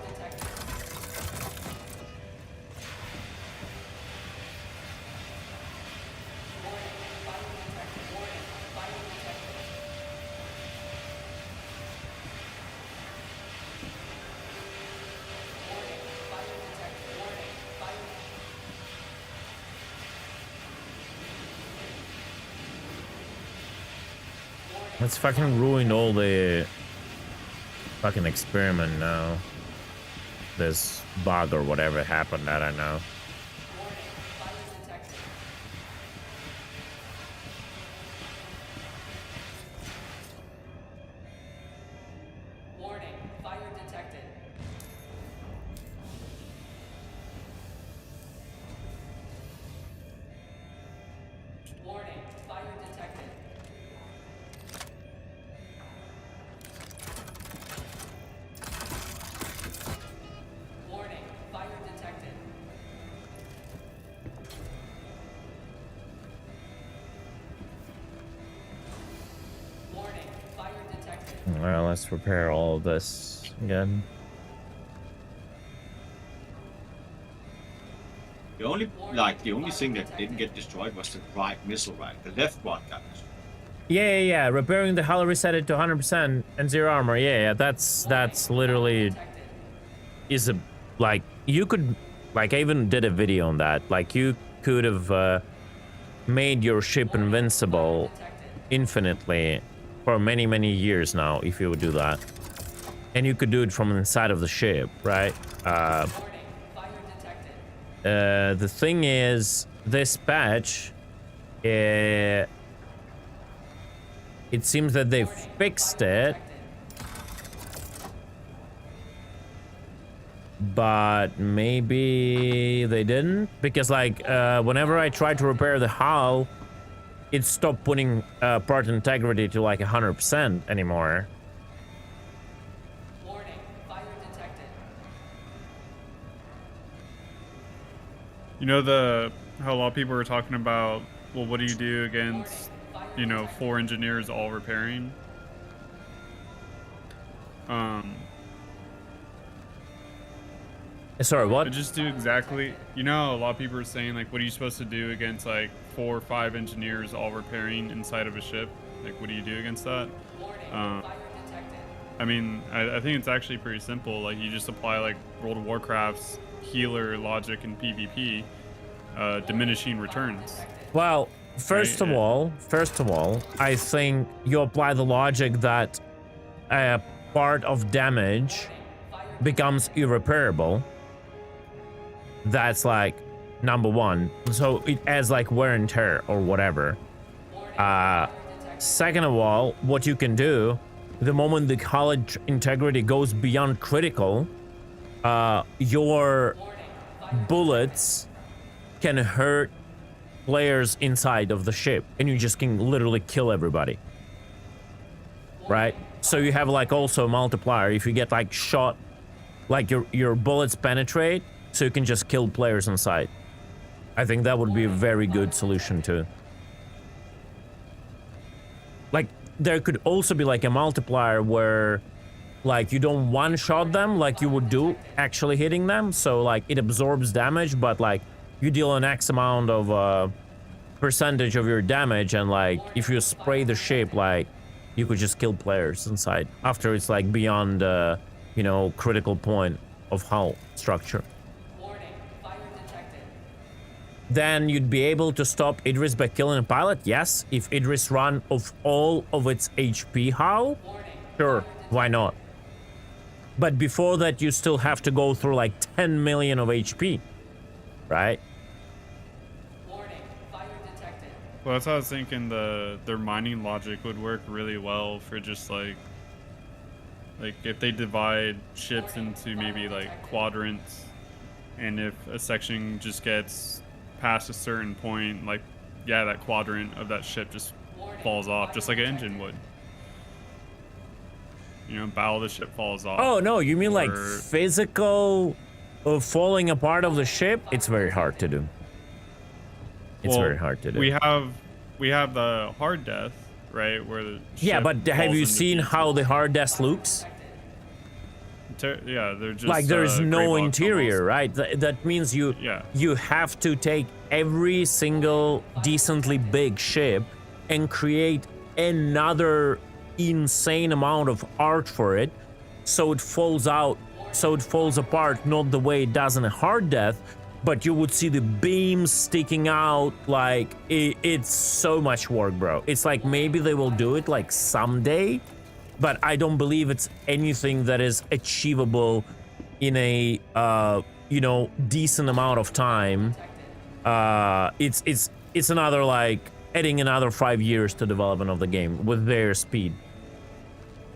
A: It's fucking ruined all the fucking experiment now. This bug or whatever happened, I don't know.
K: Warning, fire detected. Warning, fire detected.
A: let's repair all of this again.
J: The only thing that didn't get destroyed was the right missile rack. The left one got destroyed.
A: Yeah. Repairing the hull, reset it to 100% and 0 armor. Yeah. That's literally is a like you could like I even did a video on that. Like you could have made your ship invincible infinitely for many years now if you would do that, and you could do it from inside of the ship, right? The thing is, this patch, it seems that they fixed it, but maybe they didn't, because like whenever I tried to repair the hull, it stopped putting part integrity to like 100% anymore.
F: You know how a lot of people were talking about, well, what do you do against, 4 engineers all repairing?
A: Sorry, what?
F: Just do exactly, a lot of people are saying, like, what are you supposed to do against, like, 4 or 5 engineers all repairing inside of a ship? Like, what do you do against that? I mean, I think it's actually pretty simple. Like, you just apply, like, World of Warcraft's healer logic in PvP, diminishing returns.
A: Well, first of all, I think you apply the logic that a part of damage becomes irreparable. That's like number one. So it adds like wear and tear or whatever. Second of all, what you can do, the moment the hull integrity goes beyond critical, your bullets can hurt players inside of the ship, and you just can literally kill everybody, right? So you have like also a multiplier. If you get like shot, like your bullets penetrate, so you can just kill players inside. I think that would be a very good solution too. Like there could also be like a multiplier where like you don't one-shot them like you would do actually hitting them, so like it absorbs damage, but like you deal an X amount of percentage of your damage, and like if you spray the ship, like you could just kill players inside after it's like beyond critical point of hull structure. Then you'd be able to stop Idris by killing a pilot. Yes, if Idris run of all of its HP hull, sure, why not? But before that, you still have to go through like 10 million of HP, right?
F: Well, that's how I was thinking their mining logic would work really well for just like if they divide ships into maybe like quadrants, and if a section just gets past a certain point, like that quadrant of that ship just falls off, just like an engine would. Bow of the ship falls off.
A: Oh no, you mean like physical falling apart of the ship? It's very hard to do. It's very hard to do.
F: We have the hard death, right, where the
A: yeah, but have you seen how the hard death looks?
F: Yeah, they're just
A: like there's no interior, right? That means you have to take every single decently big ship and create another insane amount of art for it, so it falls apart, not the way it does in a hard death, but you would see the beams sticking out. Like it's so much work, bro. It's like maybe they will do it like someday, but I don't believe it's anything that is achievable in a decent amount of time. It's another like adding another 5 years to development of the game with their speed.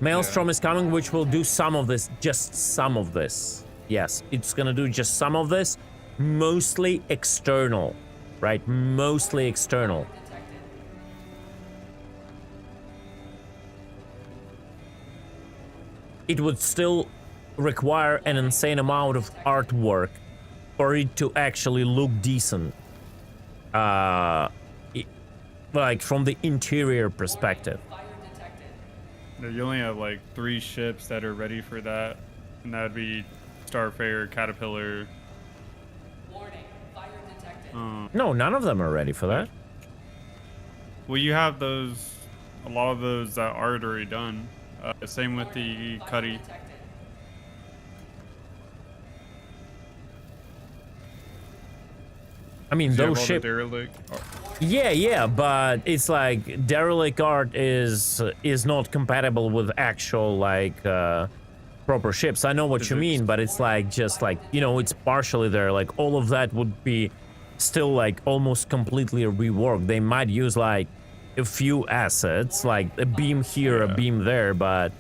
A: Maelstrom is coming, which will do some of this, just some of this. Yes, it's gonna do just some of this, mostly external, right? Mostly external. It would still require an insane amount of artwork for it to actually look decent. Like from the interior perspective.
F: No, you only have like 3 ships that are ready for that, and that would be Starfarer, Caterpillar.
K: Warning, fire detected.
A: No, none of them are ready for that.
F: Well, you have those, a lot of those that are already done. Same with the
K: Fire
F: Cuddy.
K: detected.
A: I mean,
F: You have
A: those
F: all the
A: ships.
F: derelict.
A: Yeah, but it's like derelict art is not compatible with actual like proper ships. I know what you mean, but it's like just like, you know, it's partially there. Like all of that would be still like almost completely reworked. They might use like a few assets, like a beam here, a beam there, but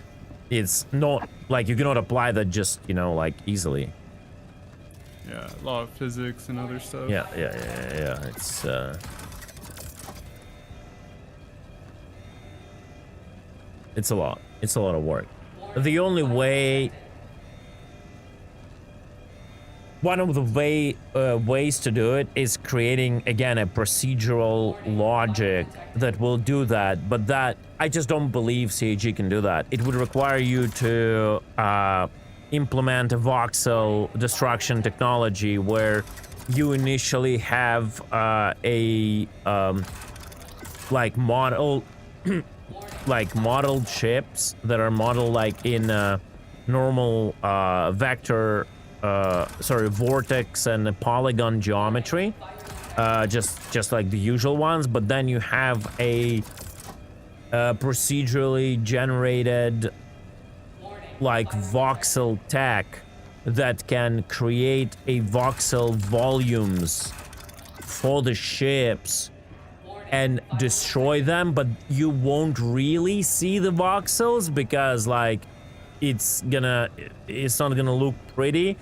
A: it's not like you cannot apply that just, you know, like easily.
F: Yeah, a lot of physics and other stuff.
A: Yeah. It's a lot. It's a lot of work. The only way, one of the ways to do it is creating again a procedural logic that will do that. But that I just don't believe CAG can do that. It would require you to implement a voxel destruction technology where you initially have a like model like modeled ships that are modeled like in normal vector vortex and polygon geometry, just like the usual ones, but then you have a procedurally generated like voxel tech that can create a voxel volumes for the ships and destroy them, but you won't really see the voxels because like it's not gonna look pretty,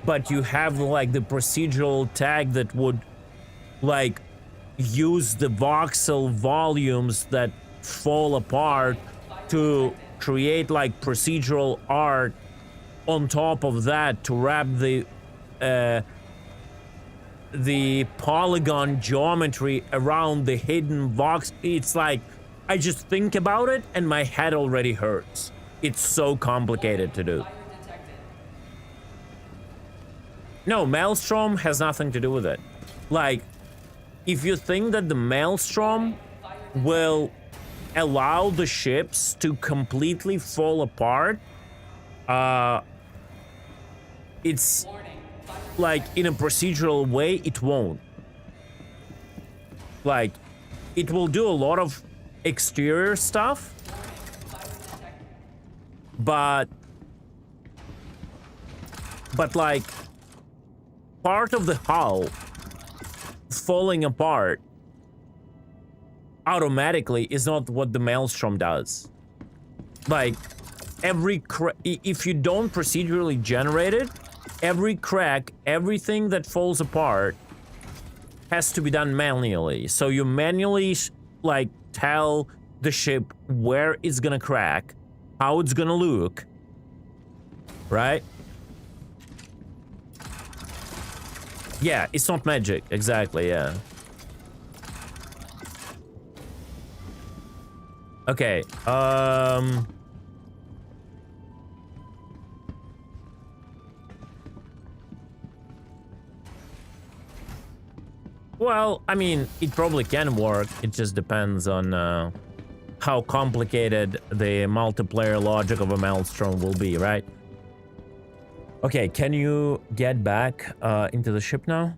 A: but you have like the procedural tag that would like use the voxel volumes that fall apart to create like procedural art on top of that to wrap the polygon geometry around the hidden vox. It's like I just think about it and my head already hurts. It's so complicated to do. No, Maelstrom has nothing to do with it. Like, if you think that the Maelstrom will allow the ships to completely fall apart, it's like in a procedural way, it won't. Like, it will do a lot of exterior stuff, but like part of the hull falling apart automatically is not what the Maelstrom does. Like if you don't procedurally generate it, every crack, everything that falls apart has to be done manually. So you manually like tell the ship where it's gonna crack, how it's gonna look, right? Yeah, it's not magic, exactly, yeah. Okay, well, I mean, it probably can work. It just depends on how complicated the multiplayer logic of a Maelstrom will be, right? Okay, can you get back into the ship now?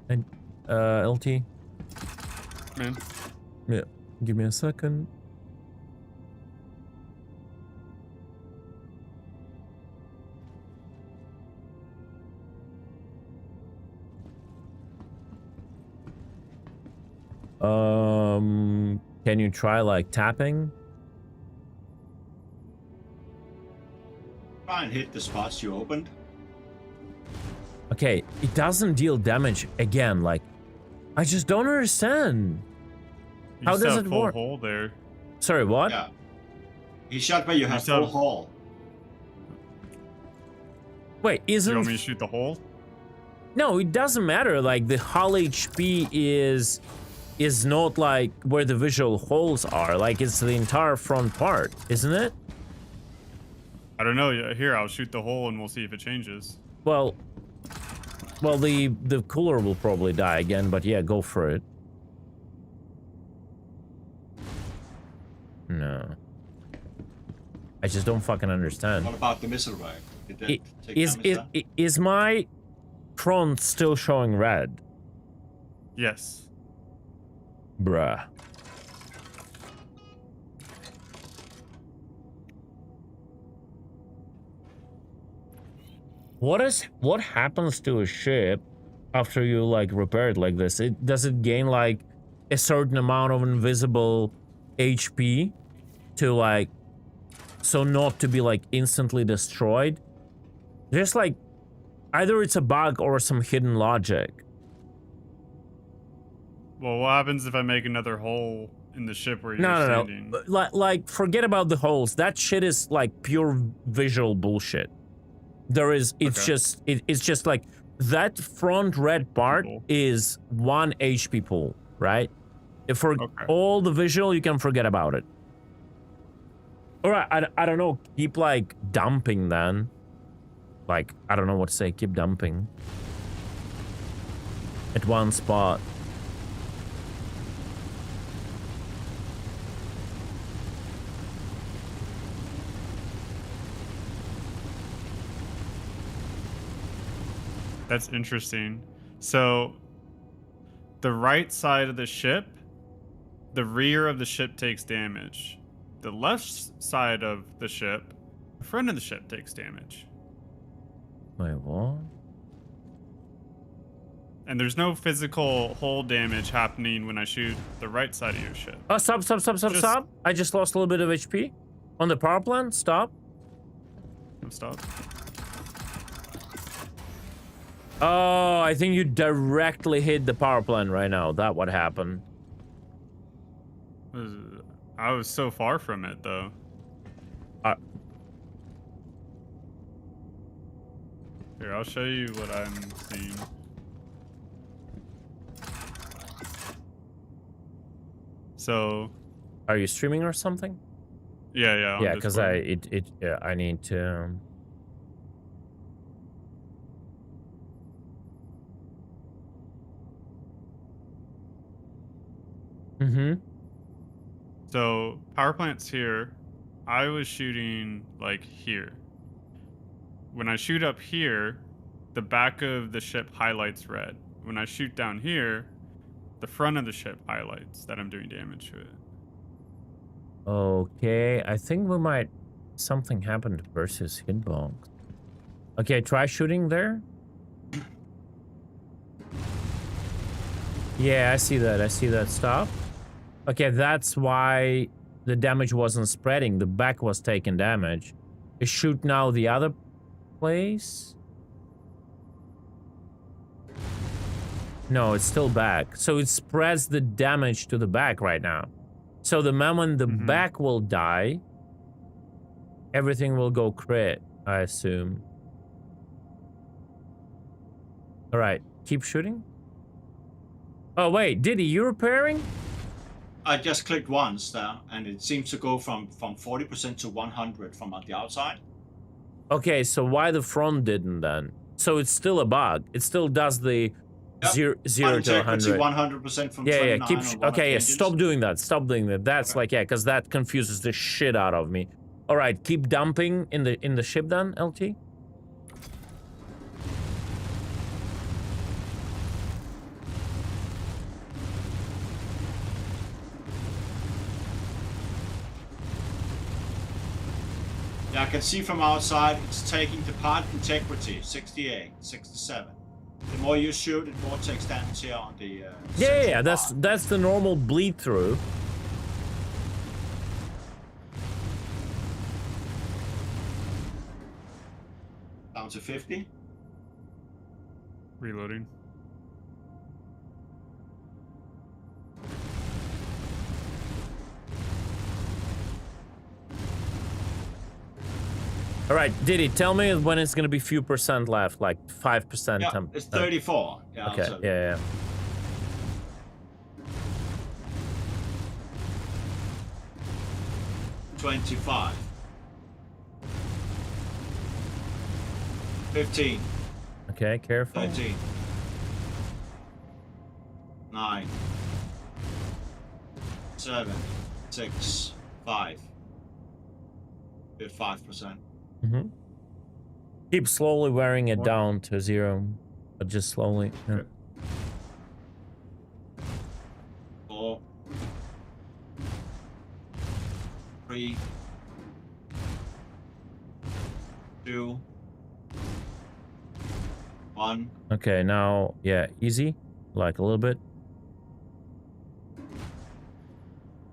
A: And LT?
F: Man.
A: Yeah, give me a second. Can you try like tapping?
J: Try and hit the spots you opened.
A: Okay, it doesn't deal damage again. Like, I just don't understand. How does it work?
F: Hole there.
A: Sorry, what?
J: Yeah. He shot where you have full hull.
A: Wait, isn't?
F: You want me to shoot the hole?
A: No, it doesn't matter. Like the hull HP is is not like where the visual holes are. Like it's the entire front part, isn't it?
F: I don't know. Here, I'll shoot the hole and we'll see if it changes.
A: Well, the cooler will probably die again, but yeah, go for it. No. I just don't fucking understand.
J: What about the missile rifle? Did that take damage there?
A: Is my front still showing red?
F: Yes.
A: Bruh. What happens to a ship after you like repair it like this? Does it gain like a certain amount of invisible HP to like so not to be like instantly destroyed? Just like either it's a bug or some hidden logic.
F: Well, what happens if I make another hole in the ship where you're standing?
A: No. Like forget about the holes. That shit is like pure visual bullshit. It's just like that front red part is 1 HP pool, right? If for all the visual, you can forget about it. All right, I don't know. Keep like dumping then. Like, I don't know what to say. Keep dumping. At one spot.
F: That's interesting. So, the right side of the ship, the rear of the ship takes damage. The left side of the ship, the front of the ship takes damage.
A: Wait, what?
F: And there's no physical hull damage happening when I shoot the right side of your ship.
A: Oh, stop. I just lost a little bit of HP. On the power plant, stop.
F: Stop.
A: Oh, I think you directly hit the power plant right now. That what happened.
F: I was so far from it, though. Here, I'll show you what I'm seeing. So,
A: are you streaming or something?
F: Yeah.
A: Yeah, because I need to.
F: So, power plant's here. I was shooting, like, here. When I shoot up here, the back of the ship highlights red. When I shoot down here, the front of the ship highlights that I'm doing damage to it.
A: Okay, I think we might... Something happened versus hitbox. Okay, try shooting there. Yeah, I see that. Stop. Okay, that's why the damage wasn't spreading. The back was taking damage. You shoot now the other place? No, it's still back. So it spreads the damage to the back right now. So the moment the back will die, everything will go crit, I assume. All right, keep shooting. Oh, wait, Diddy, you repairing?
J: I just clicked once there, and it seems to go from 40% to 100 from the outside.
A: Okay, so why the front didn't then? So it's still a bug. It still does the zero to 100.
J: 100% from
A: yeah.
J: 29
A: Okay, yeah. Stop doing that. That's like because that confuses the shit out of me. All right, keep dumping in the ship then, LT.
J: Yeah, I can see from outside it's taking the part integrity 68, 67. The more you shoot, the more it takes damage here on the.
A: Yeah. That's the normal bleed through.
J: Down to 50.
F: Reloading.
A: All right, Diddy, tell me when it's gonna be few percent left, like 5%.
J: Yeah, it's 34. Yeah,
A: okay, yeah.
J: 25. 15.
A: Okay, careful.
J: 13. 9. 7. 6. 5. Good 5%.
A: Mm-hmm. Keep slowly wearing it down to 0, but just slowly. Yeah.
J: 4. 3. 2. 1.
A: Okay, now, yeah, easy, like a little bit.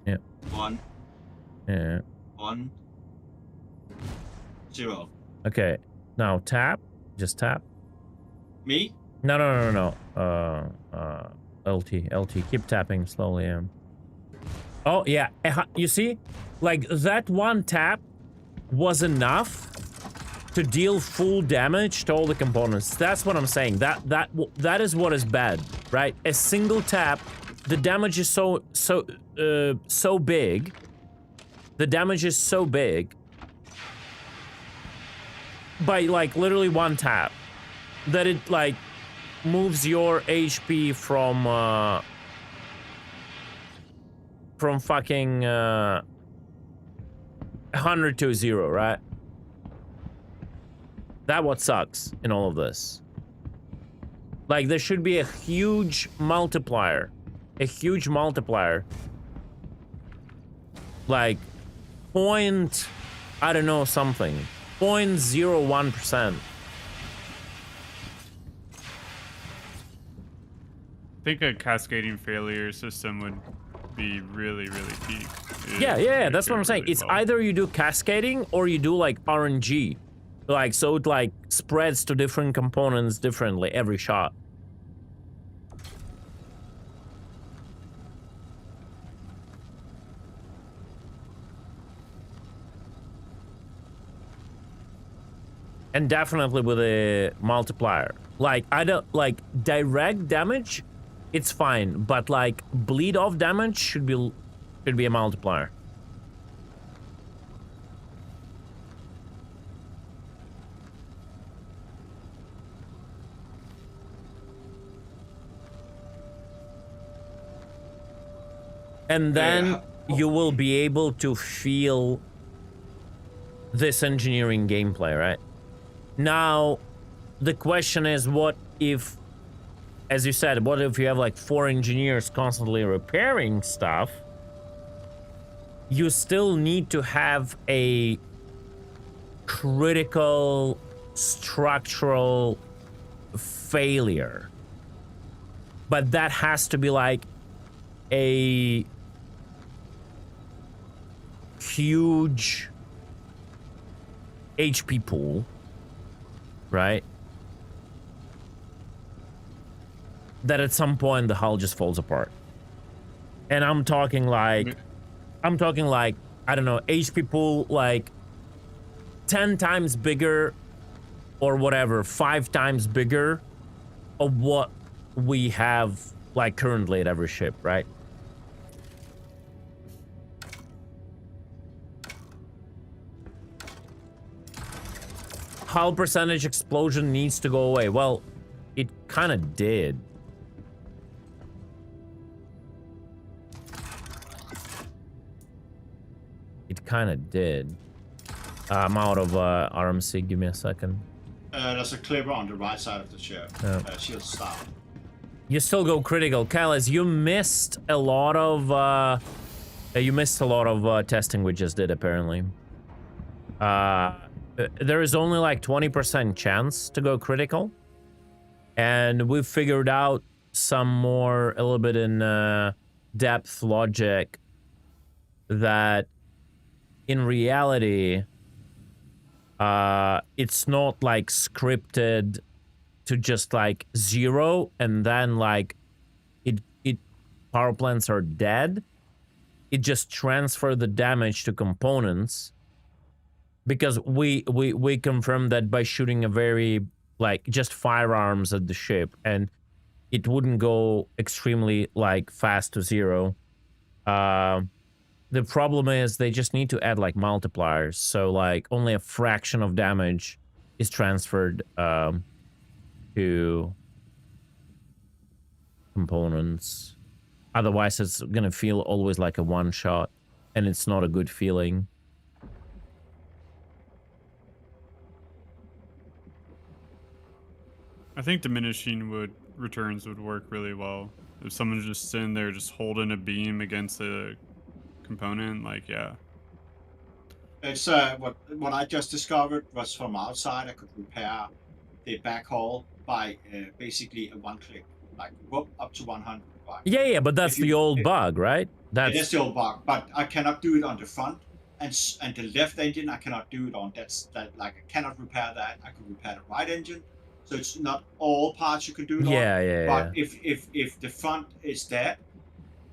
A: Yeah.
J: 1.
A: Yeah.
J: 1. 0.
A: Okay, now tap. Just tap.
J: Me?
A: No. LT. Keep tapping slowly. Oh yeah, you see, like that one tap was enough to deal full damage to all the components. That's what I'm saying. That is what is bad, right? A single tap, the damage is so big. The damage is so big by like literally one tap that it like moves your HP from fucking 100 to 0, right? That what sucks in all of this. Like there should be a huge multiplier. A huge multiplier. Like point, I don't know, something. 0.01%.
F: I think a cascading failure system would be really, really peak.
A: Yeah, that's what I'm saying. It's either you do cascading or you do like RNG. Like, so it like spreads to different components differently every shot. And definitely with a multiplier. Like, I don't, like, direct damage, it's fine. But, like, bleed off damage should be a multiplier. And then you will be able to feel this engineering gameplay, right? Now, the question is, what if, as you said, what if you have like 4 engineers constantly repairing stuff? You still need to have a critical structural failure. But that has to be like a huge HP pool, right? That at some point the hull just falls apart. And I'm talking like, I don't know, HP pool like 10 times bigger or whatever, 5 times bigger of what we have like currently at every ship, right? Hull percentage explosion needs to go away. Well, it kind of did. It kind of did. I'm out of RMC. Give me a second.
J: There's a cleaver on the right side of the ship. Shield stop.
A: You still go critical, Callis. You missed a lot of testing we just did, apparently. There is only like 20% chance to go critical, and we've figured out some more, a little bit in depth logic, that in reality it's not like scripted to just like 0 and then like it power plants are dead. It just transfer the damage to components, because we confirmed that by shooting a very like just firearms at the ship, and it wouldn't go extremely like fast to 0. The the problem is they just need to add like multipliers, so like only a fraction of damage is transferred to components. Otherwise it's gonna feel always like a one shot, and it's not a good feeling.
F: I think diminishing returns would work really well. If someone's just sitting there just holding a beam against a component, like, yeah.
J: It's what I just discovered was from outside I could repair the backhaul by basically a one click, like whoop up to 100.
A: Yeah, but that's the old bug, right?
J: That's the old bug, but I cannot do it on the front and the left engine. I cannot do it on like I cannot repair that. I could repair the right engine, so it's not all parts you can do it on. But if the front is dead,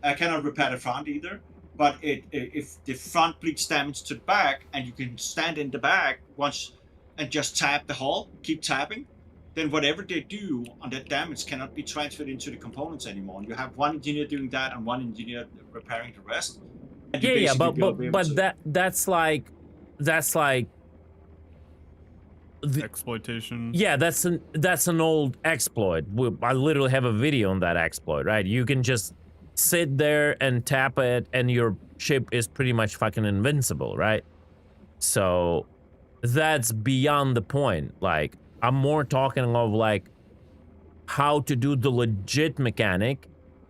J: I cannot repair the front either. But if the front bleeds damage to the back and you can stand in the back once and just tap the hull, keep tapping, then whatever they do on that damage cannot be transferred into the components anymore. And you have one engineer doing that and one engineer repairing the rest. And
A: but that's like the
F: exploitation.
A: Yeah, that's an old exploit. I literally have a video on that exploit, right? You can just sit there and tap it and your ship is pretty much fucking invincible, right? So that's beyond the point. Like, I'm more talking of like how to do the legit mechanic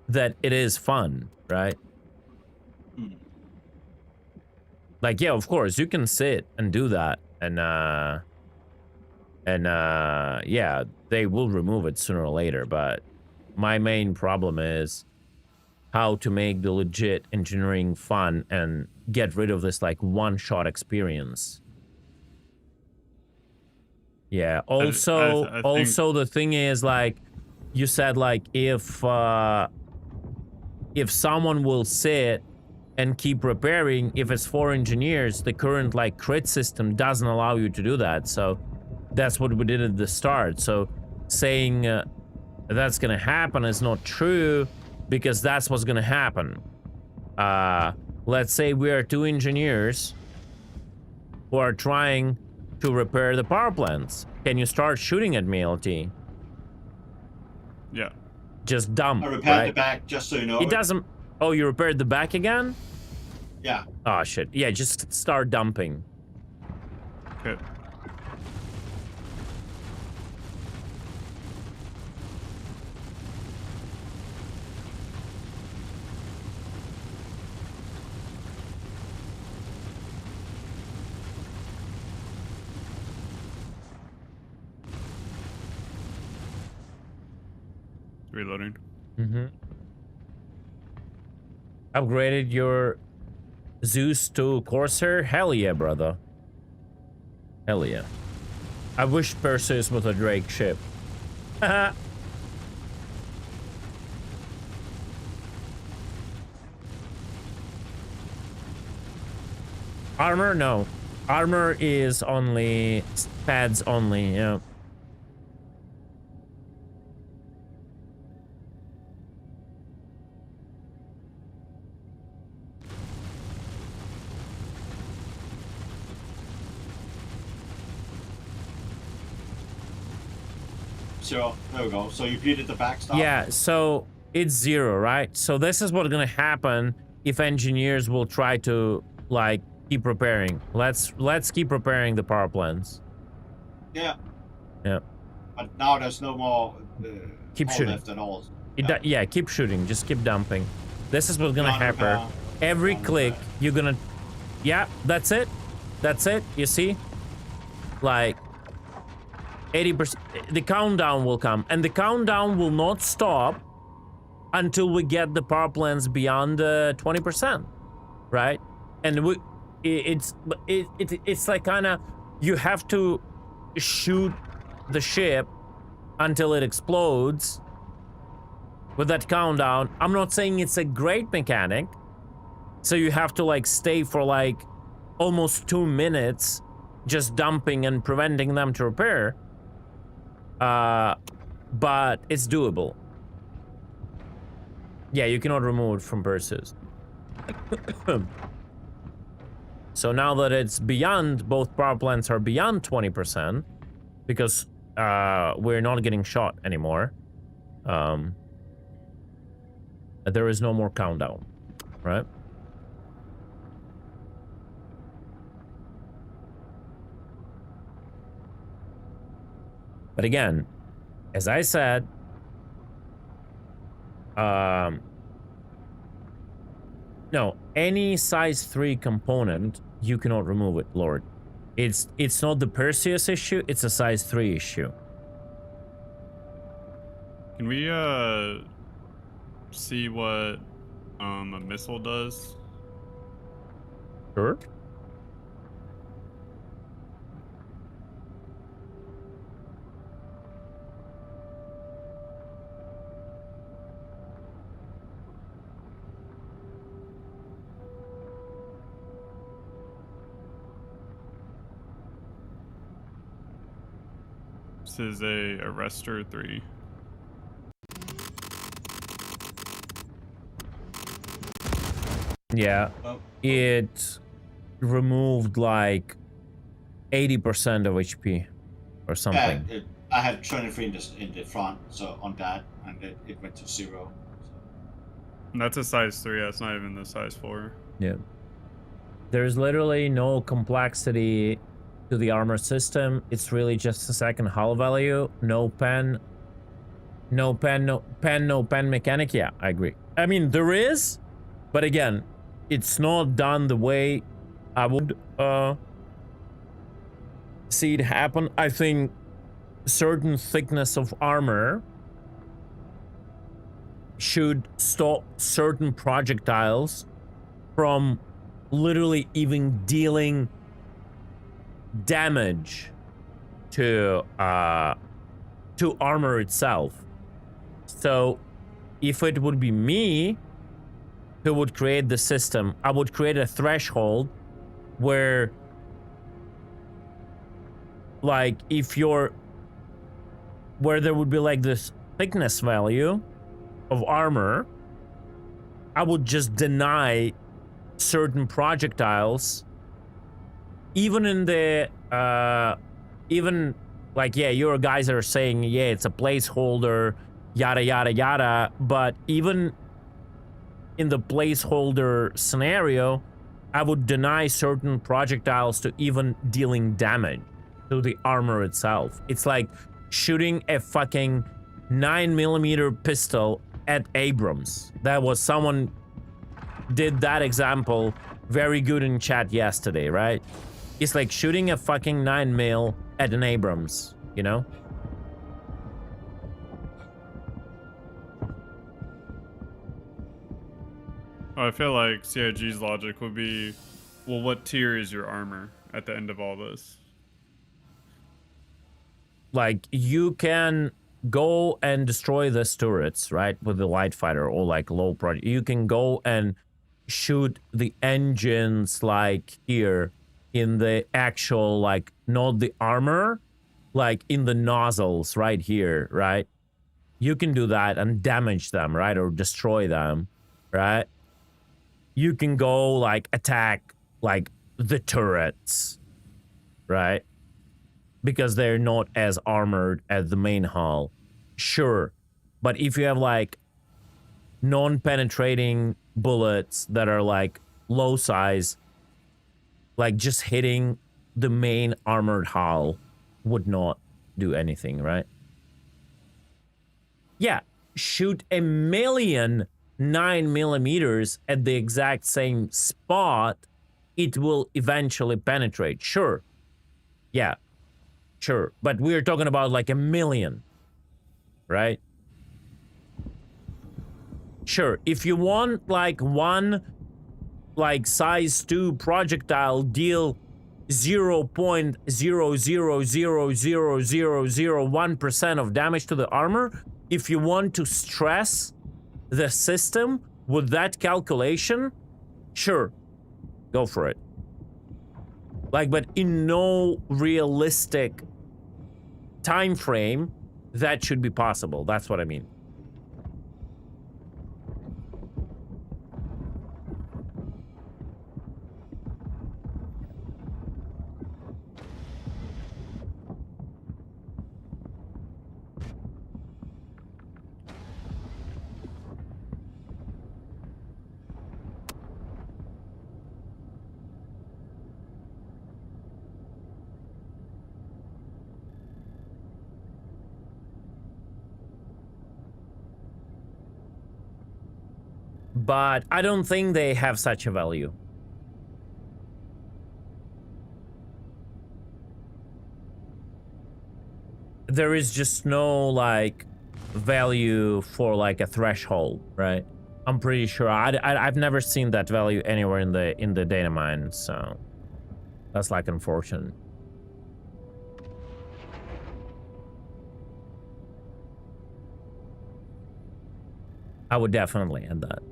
A: that it is fun, right? Like, yeah, of course you can sit and do that, and yeah, they will remove it sooner or later, but my main problem is how to make the legit engineering fun and get rid of this like one-shot experience. Yeah, also
F: I think...
A: also the thing is, like you said, like if someone will sit and keep repairing, if it's 4 engineers, the current like crit system doesn't allow you to do that. So that's what we did at the start. So saying that's gonna happen is not true, because that's what's gonna happen. Let's say we are 2 engineers who are trying to repair the power plants. Can you start shooting at me, LT?
F: Yeah.
J: Just
A: dump,
J: I repaired
A: right?
J: the back, just so you know.
A: It doesn't... Oh, you repaired the back again?
J: Yeah.
A: Oh, shit. Yeah, just start dumping.
F: Okay. Reloading.
A: Mm-hmm. Upgraded your Zeus to Corsair? Hell yeah, brother. Hell yeah. I wish Perseus was a Drake ship. Armor? No. Armor is only... pads only, yeah.
J: So there we go. So you bleeded the backstop?
A: Yeah, so it's 0, right? So this is what's gonna happen if engineers will try to like keep repairing. Let's keep repairing the power plants.
J: Yeah.
A: Yeah.
J: But now there's no more
A: keep
J: hull
A: shooting
J: left at all.
A: Yeah, keep shooting. Just keep dumping. This is what's gonna happen. Every click, you're gonna... Yeah, that's it. That's it. You see? Like... 80%, the countdown will come, and the countdown will not stop until we get the power plants beyond 20%, right? And it's like kind of, you have to shoot the ship until it explodes with that countdown. I'm not saying it's a great mechanic, so you have to like stay for like almost 2 minutes just dumping and preventing them to repair. But it's doable. Yeah, you cannot remove it from Perseus. So now that it's beyond, both power plants are beyond 20%, because we're not getting shot anymore. There is no more countdown, right? But again, as I said, no, any size 3 component, you cannot remove it, Lord. It's not the Perseus issue, it's a size 3 issue.
F: Can we see what a missile does?
A: Sure.
F: This is a Arrestor 3.
A: Yeah, it removed like 80% of HP or something.
J: Yeah, I had 23 in the front, so on that, and it went to 0.
F: And that's a size 3. That's not even the size 4.
A: Yeah. There's literally no complexity to the armor system. It's really just a second hull value. No pen mechanic. Yeah, I agree. I mean, there is, but again, it's not done the way I would see it happen. I think certain thickness of armor should stop certain projectiles from literally even dealing damage to armor itself. So if it would be me who would create the system, I would create a threshold where, like, where there would be like this thickness value of armor, I would just deny certain projectiles, even in the even like, yeah, your guys are saying, yeah, it's a placeholder, yada yada yada, but even in the placeholder scenario, I would deny certain projectiles to even dealing damage to the armor itself. It's like shooting a fucking 9mm pistol at Abrams. That was, someone did that example very good in chat yesterday, right? It's like shooting a fucking 9mm at an Abrams, you know?
F: I feel like CIG's logic would be, well, what tier is your armor at the end of all this?
A: Like, you can go and destroy the turrets, right, with the light fighter, or like low project. You can go and shoot the engines, like here in the actual, like, not the armor, like in the nozzles right here, right? You can do that and damage them, right, or destroy them, right? You can go like attack like the turrets, right? Because they're not as armored as the main hull. Sure. But if you have like non-penetrating bullets that are like low size, like just hitting the main armored hull would not do anything, right? Yeah, shoot a million 9mm at the exact same spot, it will eventually penetrate. Sure. Yeah. Sure. But we're talking about like a million, right? Sure. If you want like one like size 2 projectile deal 0.0000001% of damage to the armor, if you want to stress the system with that calculation, sure, go for it. Like, but in no realistic time frame that should be possible. That's what I mean. but I don't think they have such a value. There is just no like value for like a threshold, right? I'm pretty sure I've never seen that value anywhere in the data mine, so that's like unfortunate. I would definitely add that.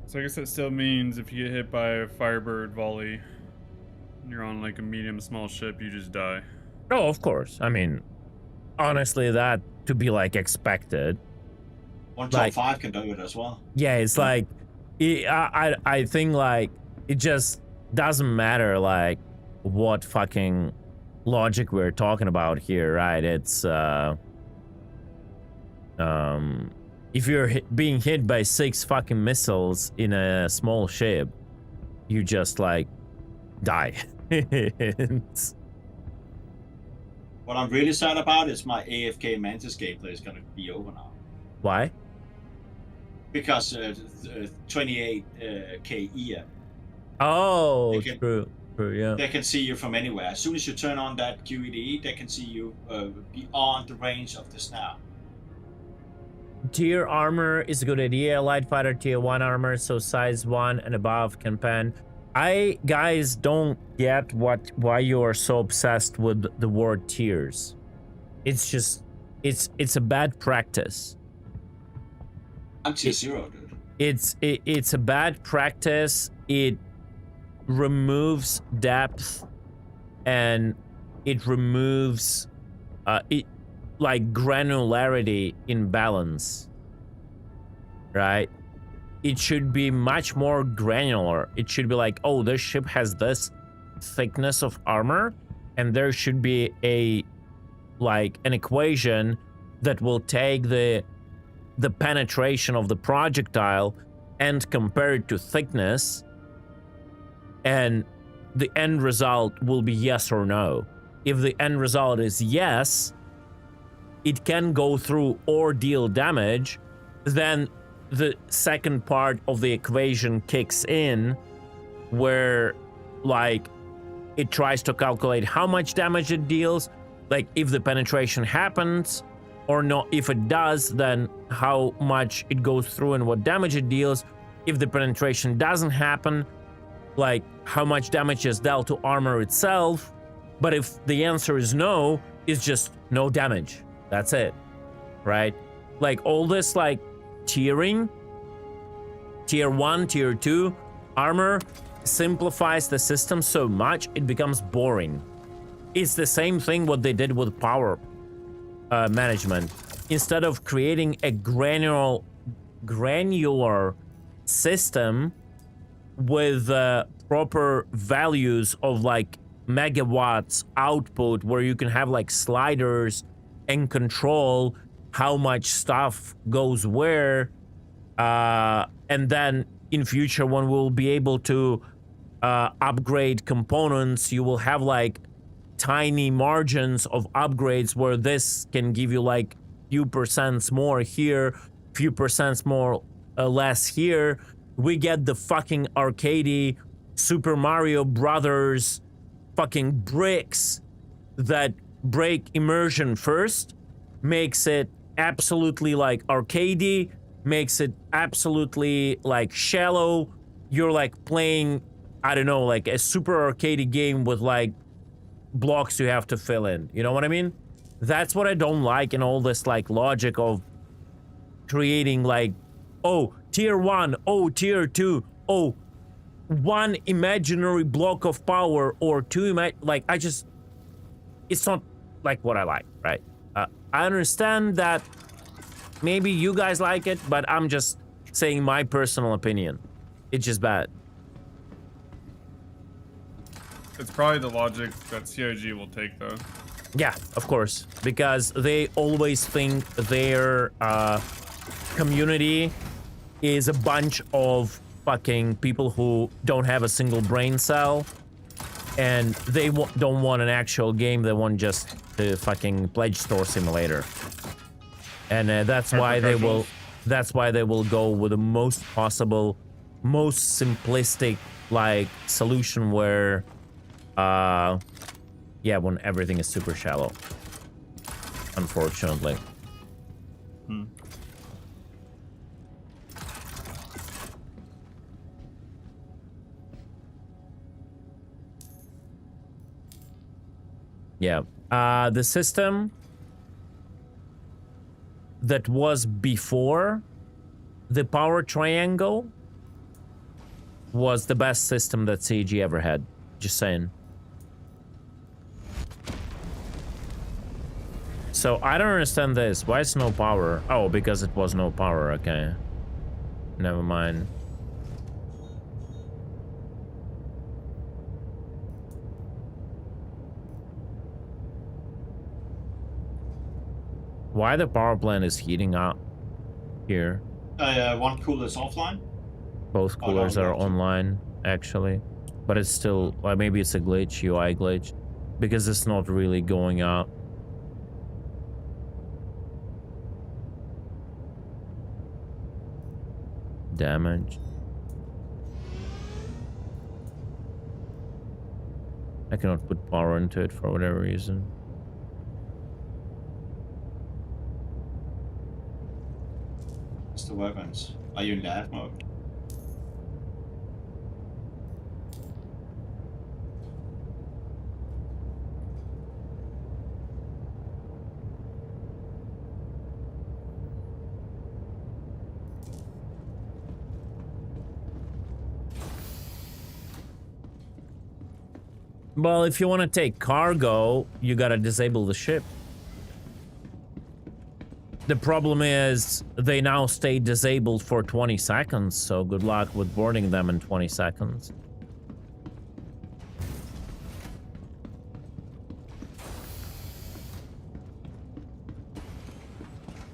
F: So I guess that still means if you get hit by a Firebird volley, and you're on like a medium small ship, you just die.
A: Oh, of course. I mean, honestly, that to be like expected.
J: 1.5 can do it as well.
A: Yeah, it's like, I think like it just doesn't matter like what fucking logic we're talking about here, right? It's if you're being hit by 6 fucking missiles in a small ship, you just like die.
J: What I'm really sad about is my AFK Mantis gameplay is gonna be over now.
A: Why?
J: Because 28k EM.
A: Oh, true, yeah.
J: They can see you from anywhere. As soon as you turn on that QED, they can see you beyond the range of the snap.
A: Tier armor is a good idea. Light fighter tier 1 armor, so size 1 and above can pen. I guys don't get why you are so obsessed with the word tiers. It's just it's a bad practice.
J: I'm tier 0, dude.
A: It's a bad practice. It removes depth and it removes like granularity in balance, right? It should be much more granular. It should be like, oh, this ship has this thickness of armor, and there should be a like an equation that will take the penetration of the projectile and compare it to thickness, and the end result will be yes or no. If the end result is yes, it can go through or deal damage, then the second part of the equation kicks in, where like it tries to calculate how much damage it deals, like if the penetration happens or not. If it does, then how much it goes through and what damage it deals. If the penetration doesn't happen, like how much damage is dealt to armor itself. But if the answer is no, it's just no damage. That's it, right? Like all this like tiering, tier 1, tier 2 armor simplifies the system so much it becomes boring. It's the same thing what they did with power management. Instead of creating a granular system with proper values of like megawatts output, where you can have like sliders and control how much stuff goes where, and then in future when we'll be able to upgrade components, you will have like tiny margins of upgrades where this can give you like few percents more here, few percents more less here. We get the fucking arcadey Super Mario Brothers fucking bricks that break immersion first, makes it absolutely like arcadey, makes it absolutely like shallow. You're like playing, I don't know, like a super arcadey game with like blocks you have to fill in. You know what I mean? That's what I don't like in all this like logic of creating like, oh, tier 1, oh, tier 2, oh, 1 imaginary block of power or 2 like I just, it's not like what I like, right? I understand that maybe you guys like it, but I'm just saying my personal opinion. It's just bad.
F: it's probably the logic that CIG will take, though.
A: Yeah, of course, because they always think their community is a bunch of fucking people who don't have a single brain cell, and they don't want an actual game. They want just the fucking pledge store simulator, and that's why they will. That's why they will go with the most possible, most simplistic like solution where, yeah, when everything is super shallow. Unfortunately. Yeah. The system that was before the power triangle was the best system that CG ever had. Just saying. So I don't understand this. Why is no power? Oh, because it was no power. Okay. Never mind. Why the power plant is heating up here?
J: One cooler is offline.
A: Both coolers are online, actually. But it's still, well, maybe it's a glitch, UI glitch, because it's not really going up. Damage. I cannot put power into it for whatever reason.
J: It's the weapons. Are you in lab mode?
A: Well, if you want to take cargo, you gotta disable the ship. The problem is they now stay disabled for 20 seconds, so good luck with boarding them in 20 seconds.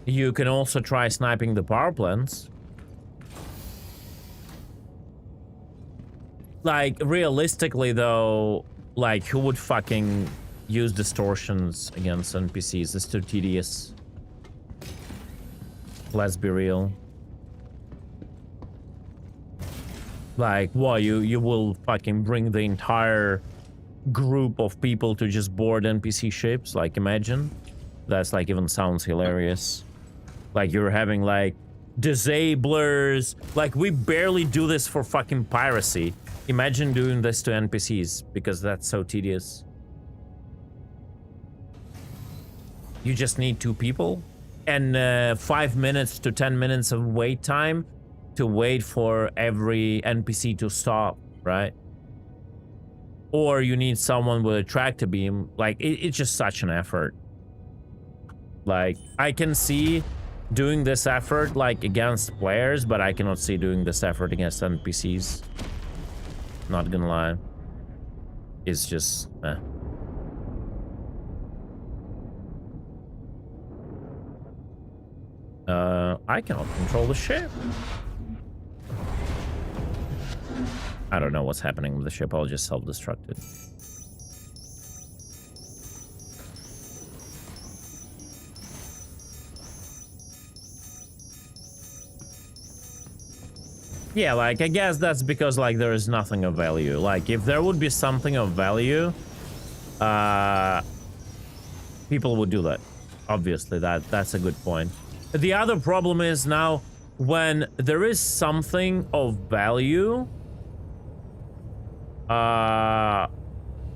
A: You can also try sniping the power plants. Like, realistically though, like, who would fucking use distortions against NPCs? It's too tedious. Let's be real. Like, what, you will fucking bring the entire group of people to just board NPC ships? Like, imagine. That's like, even sounds hilarious. Like, you're having like disablers. Like, we barely do this for fucking piracy. Imagine doing this to NPCs, because that's so tedious. You just need 2 people and 5 minutes to 10 minutes of wait time to wait for every NPC to stop, right? Or you need someone with a tractor beam. Like, it's just such an effort. Like, I can see doing this effort like against players, but I cannot see doing this effort against NPCs. Not gonna lie. It's just, eh. I cannot control the ship. I don't know what's happening with the ship. I'll just self-destruct it. Yeah, like, I guess that's because, like, there is nothing of value. Like, if there would be something of value, people would do that. Obviously, that's a good point. The other problem is now, when there is something of value,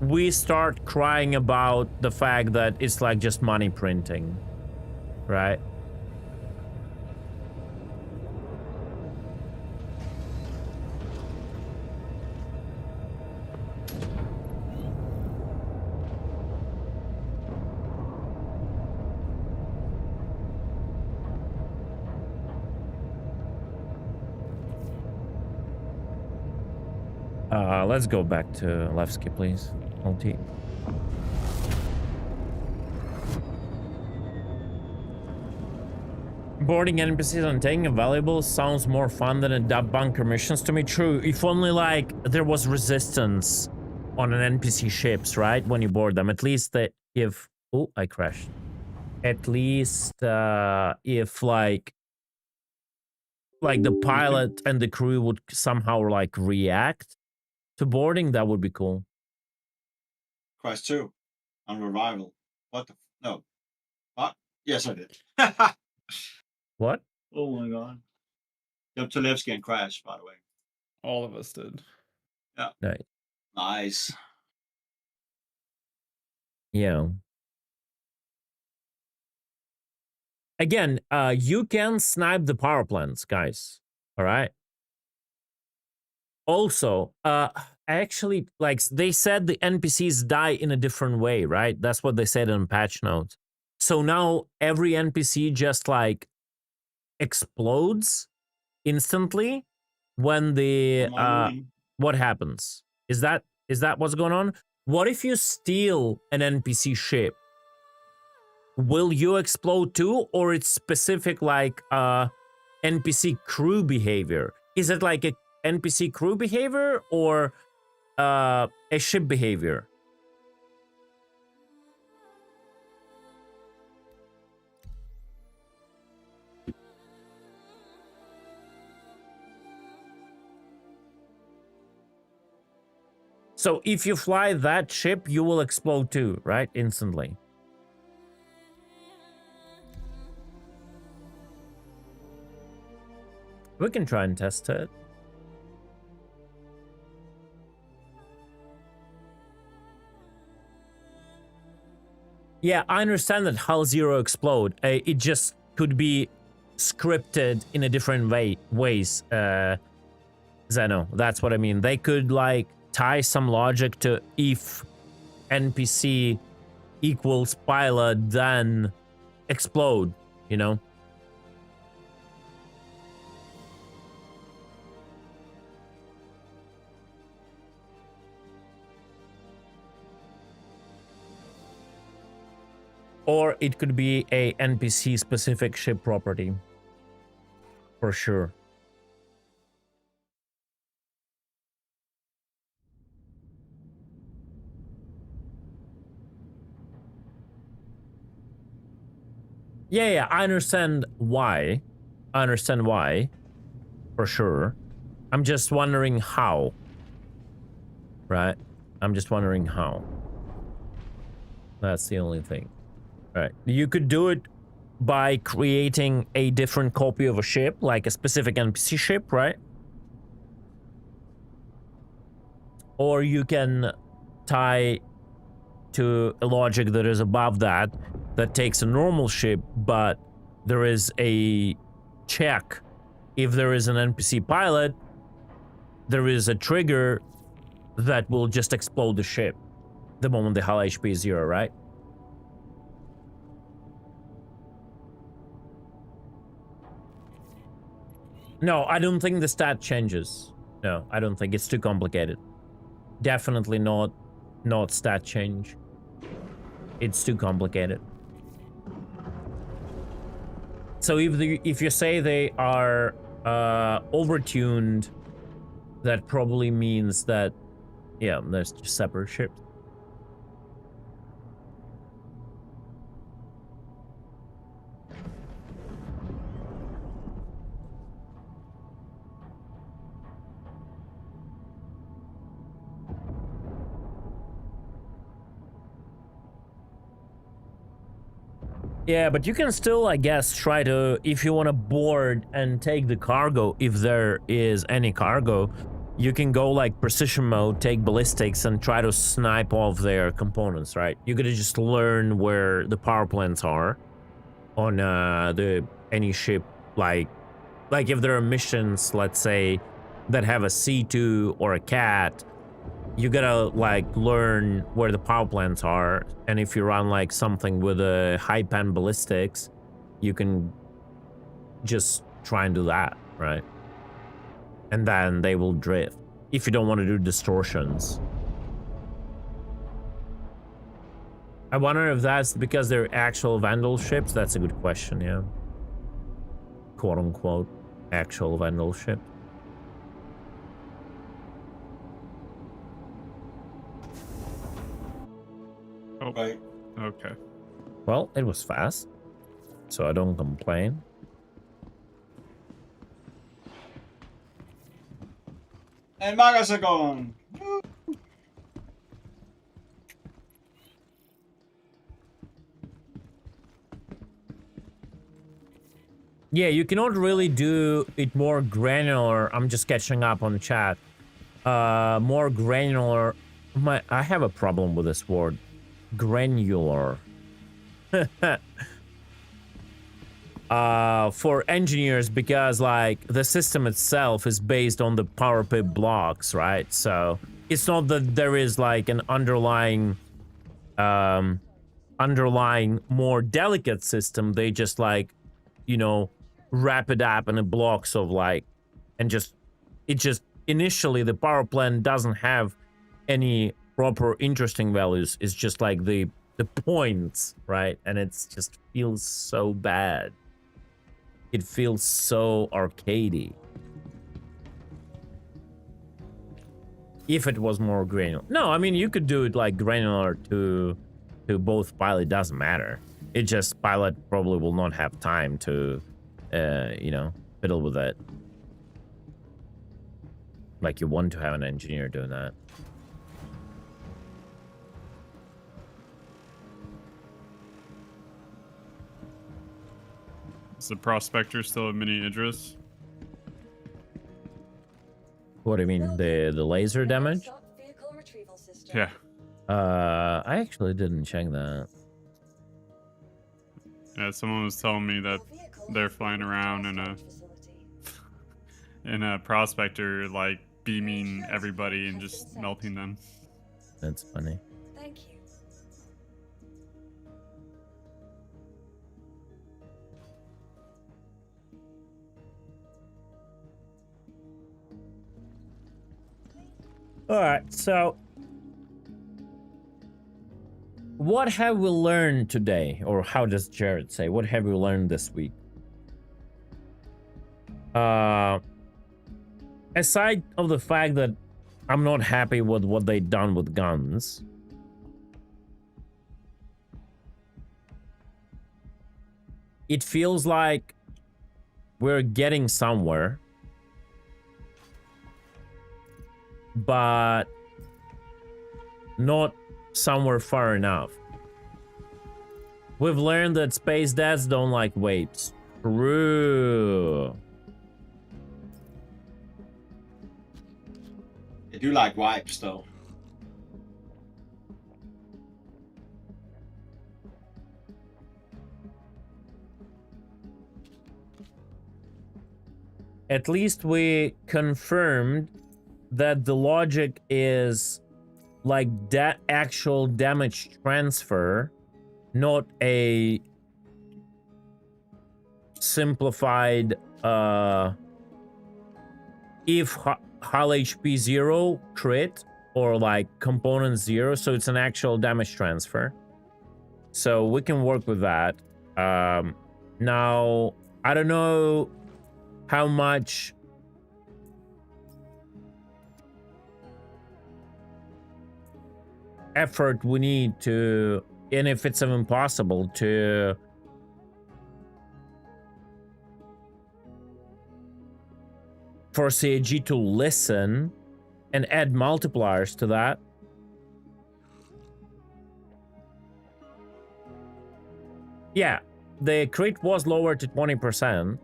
A: we start crying about the fact that it's like just money printing, right? Let's go back to Levski, please. LT. Boarding NPCs and taking a valuable sounds more fun than a dub bunker missions to me. True, if only like there was resistance on an NPC ships, right? When you board them, at least if oh, I crashed. At least if like the pilot and the crew would somehow like react to boarding, that would be cool.
J: Crash 2 on revival. What the? No. What? Yes, I did.
A: What?
J: Oh my god. Jumped to Levski and crashed, by the way.
F: All of us did.
J: Yeah.
A: Nice.
J: Nice.
A: Yeah. Again, you can snipe the power plants, guys. All right. Also, actually, like they said, the NPCs die in a different way, right? That's what they said in patch notes. So now every NPC just like explodes instantly when the what happens? Is that what's going on? What if you steal an NPC ship? Will you explode too, or it's specific like NPC crew behavior? Is it like a NPC crew behavior or a ship behavior? So if you fly that ship, you will explode too, right? Instantly. We can try and test it. Yeah, I understand that Hull Zero explode. It just could be scripted in a different ways. Zeno, that's what I mean. They could like tie some logic to if NPC equals pilot, then explode, you know? Or it could be a NPC specific ship property. For sure. Yeah, I understand why. I understand why. For sure. I'm just wondering how. Right? I'm just wondering how. That's the only thing. Right. You could do it by creating a different copy of a ship, like a specific NPC ship, right? Or you can tie to a logic that is above that takes a normal ship, but there is a check. If there is an NPC pilot, there is a trigger that will just explode the ship the moment the hull HP is 0, right? No, I don't think the stat changes. No, I don't think it's too complicated. Definitely not stat change. It's too complicated. So if you say they are overtuned, that probably means that, yeah, there's just separate ships. Yeah, but you can still, I guess, try to, if you want to board and take the cargo, if there is any cargo, you can go like precision mode, take ballistics, and try to snipe off their components, right? You gotta just learn where the power plants are on any ship, like if there are missions, let's say, that have a C2 or a CAT, you gotta like learn where the power plants are, and if you run like something with a high pan ballistics, you can just try and do that, right? And then they will drift. If you don't want to do distortions. I wonder if that's because they're actual Vandal ships. That's a good question, yeah. Quote unquote, actual Vandal ship.
F: Oh,
J: Right.
F: okay.
A: Well, it was fast, so I don't complain.
J: And Marcus are gone.
A: Yeah, you cannot really do it more granular. I'm just catching up on chat. More granular. I have a problem with this word. Granular. For engineers, because like the system itself is based on the power pip blocks, right? So it's not that there is like an underlying more delicate system. They just like, you know, wrap it up in a blocks of like, and just initially the power plant doesn't have any proper interesting values. It's just like the points, right? And it's just feels so bad. It feels so arcadey. If it was more granular. No, I mean, you could do it like granular to both pilot. It doesn't matter. It just pilot probably will not have time to, you know, fiddle with it. Like you want to have an engineer doing that.
F: Is the Prospector still a mini Idris?
A: What do you mean? The laser damage?
F: Yeah.
A: I actually didn't check that.
F: Yeah, someone was telling me that they're flying around in a Prospector, like beaming everybody and just melting them.
A: That's funny.
D: Thank you.
A: All right, so what have we learned today? Or how does Jared say? What have we learned this week? Aside of the fact that I'm not happy with what they've done with guns, it feels like we're getting somewhere, but not somewhere far enough. We've learned that space dads don't like waves. True.
J: They do like wipes, though.
A: At least we confirmed that the logic is like that actual damage transfer, not a simplified if hull HP 0 crit or like component 0, so it's an actual damage transfer. So we can work with that. Now I don't know how much effort we need to, and if it's even possible to for CAG to listen and add multipliers to that. Yeah, the crit was lowered to 20%.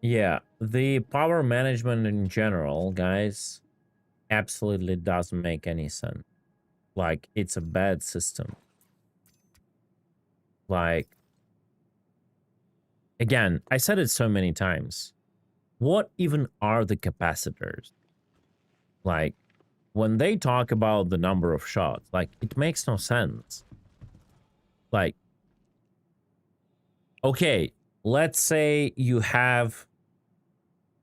A: Yeah, the power management in general, guys, absolutely doesn't make any sense. Like, it's a bad system. Like, again, I said it so many times. What even are the capacitors? Like, when they talk about the number of shots, like, it makes no sense. Like, okay, let's say you have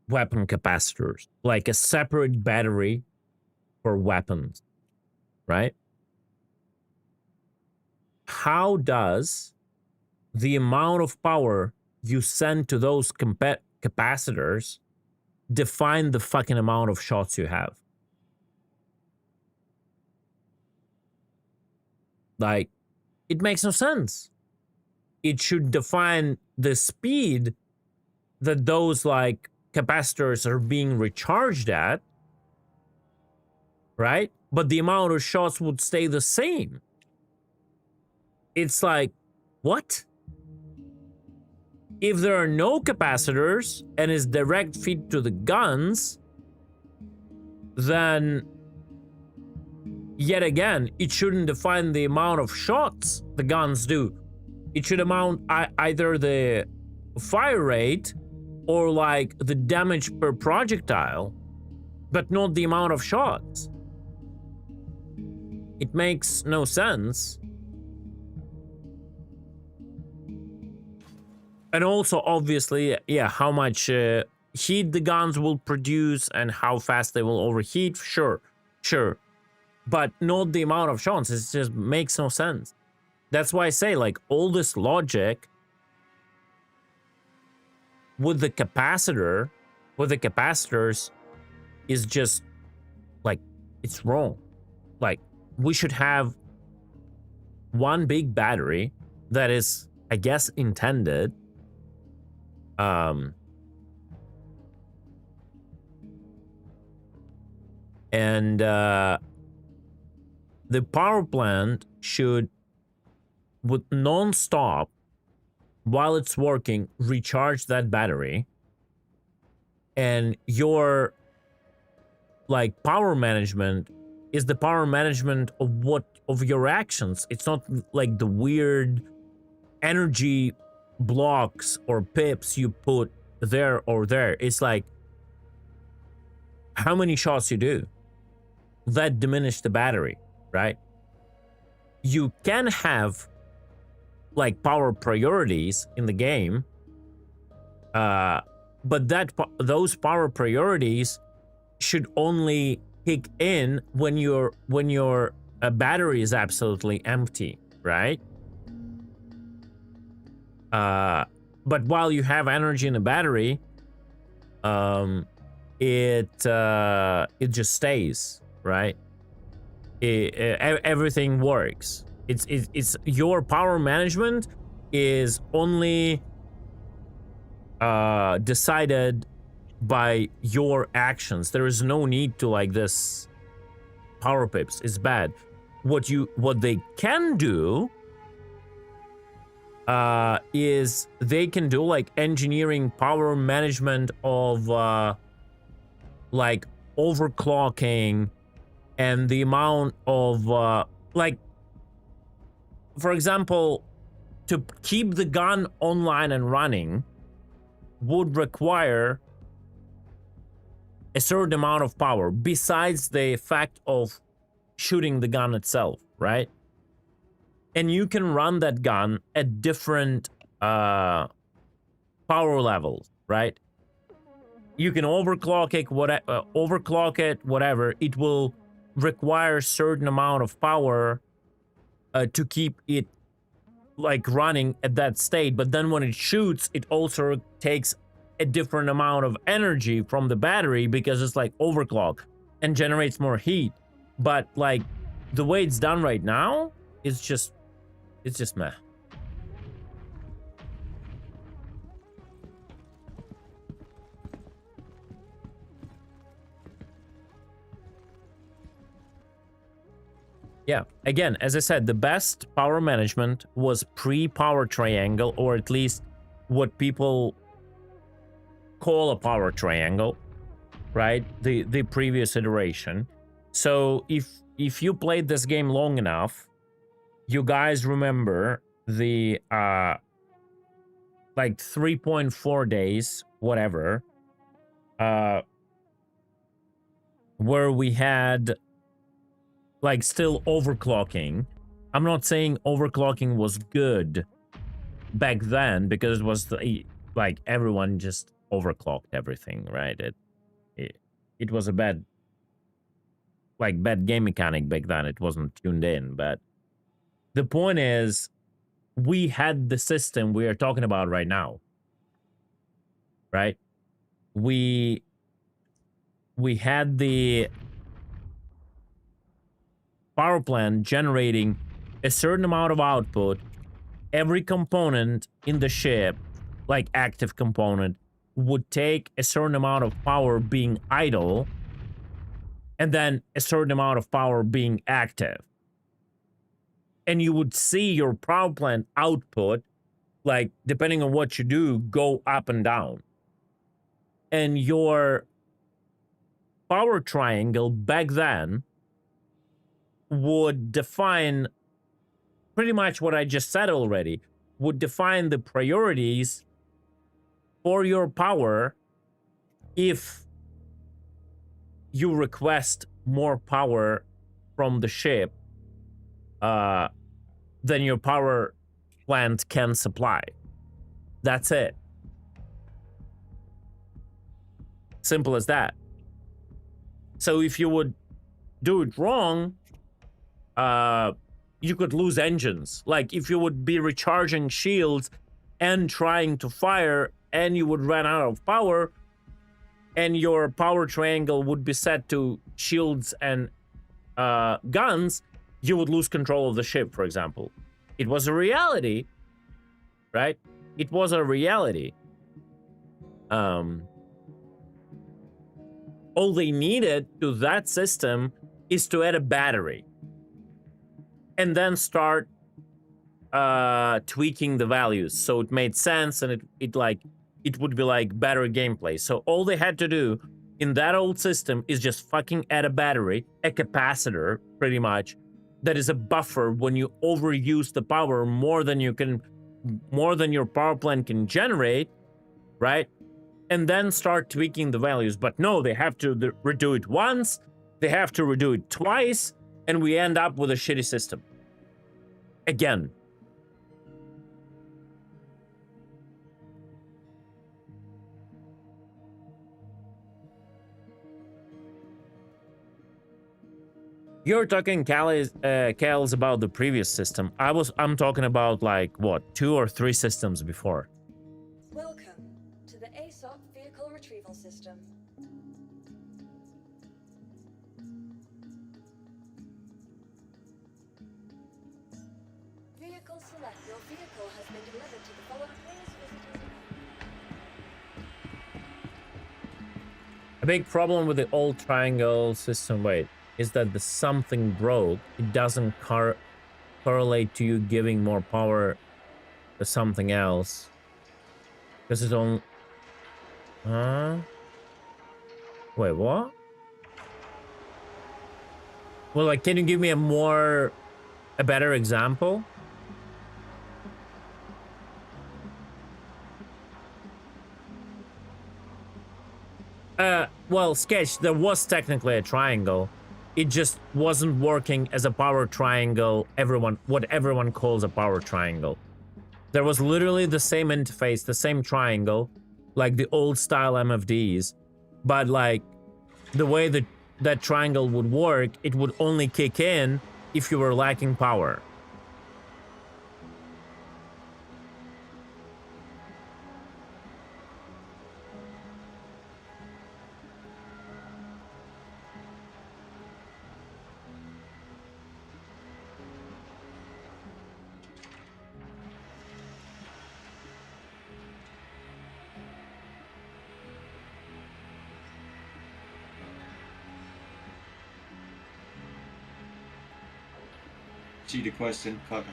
A: weapon capacitors, like a separate battery for weapons, right? How does the amount of power you send to those capacitors define the fucking amount of shots you have? Like, it makes no sense. It should define the speed that those, like, capacitors are being recharged at, right? But the amount of shots would stay the same. It's like, what? If there are no capacitors and is direct feed to the guns, then yet again, it shouldn't define the amount of shots the guns do. It should amount either the fire rate or like the damage per projectile, but not the amount of shots. It makes no sense. And also, obviously, yeah, how much heat the guns will produce and how fast they will overheat, sure. But not the amount of shots. It just makes no sense. That's why I say, like, all this logic with the capacitor, with the capacitors, is just, like, it's wrong. Like, we should have one big battery that is, I guess, intended and the power plant should, with non-stop, while it's working, recharge that battery, and your, like, power management is the power management of your actions. It's not like the weird energy blocks or pips you put there or there. It's like how many shots you do that diminish the battery, right? You can have like power priorities in the game, but those power priorities should only kick in when your battery is absolutely empty, right? But while you have energy in the battery, it just stays, right? Everything works. It's your power management is only decided by your actions. There is no need to like this power pips. It's bad. What they can do is they can do like engineering power management of like overclocking and the amount of like, for example, to keep the gun online and running would require a certain amount of power besides the fact of shooting the gun itself, right? And you can run that gun at different power levels, right? You can overclock it, whatever. It will require a certain amount of power to keep it like running at that state. But then when it shoots, it also takes a different amount of energy from the battery because it's like overclock and generates more heat. But like the way it's done right now, it's just meh. Yeah, again, as I said, the best power management was pre-power triangle, or at least what people call a power triangle. right? The previous iteration. So if you played this game long enough, you guys remember the like 3.4 days, whatever, where we had like still overclocking. I'm not saying overclocking was good back then, because it was like everyone just overclocked everything, right? It was a bad game mechanic back then. It wasn't tuned in, but the point is, we had the system we are talking about right now, right? We had the power plant generating a certain amount of output. Every component in the ship, like active component, would take a certain amount of power being idle, and then a certain amount of power being active. And you would see your power plant output, like, depending on what you do, go up and down. And your power triangle back then would define pretty much what I just said already, would define the priorities for your power. If you request more power from the ship than your power plant can supply. That's it. Simple as that. So if you would do it wrong, you could lose engines. Like, if you would be recharging shields and trying to fire, and you would run out of power, and your power triangle would be set to shields and guns, you would lose control of the ship, for example. It was a reality, right? It was a reality. All they needed to that system is to add a battery and then start tweaking the values so it made sense, and it would be like better gameplay. So all they had to do in that old system is just fucking add a battery, a capacitor, pretty much, that is a buffer when you overuse the power more than your power plant can generate, right? And then start tweaking the values. But no, they have to redo it once, they have to redo it twice, and we end up with a shitty system. Again. You're talking, Cal's, about the previous system. I'm talking about, like, what, 2 or 3 systems before.
D: Welcome to the ASOP Vehicle Retrieval System. Vehicle select. Your vehicle has been delivered to the following. Please visit
A: A big problem with the old triangle system, is that the something broke. It doesn't correlate to you giving more power to something else. Because it's on... Wait, what? Well, like, can you give me a better example? Well, Sketch, there was technically a triangle. It just wasn't working as a power triangle, what everyone calls a power triangle. There was literally the same interface, the same triangle, like the old style MFDs, but like the way that triangle would work, it would only kick in if you were lacking power.
J: See the question, Connor.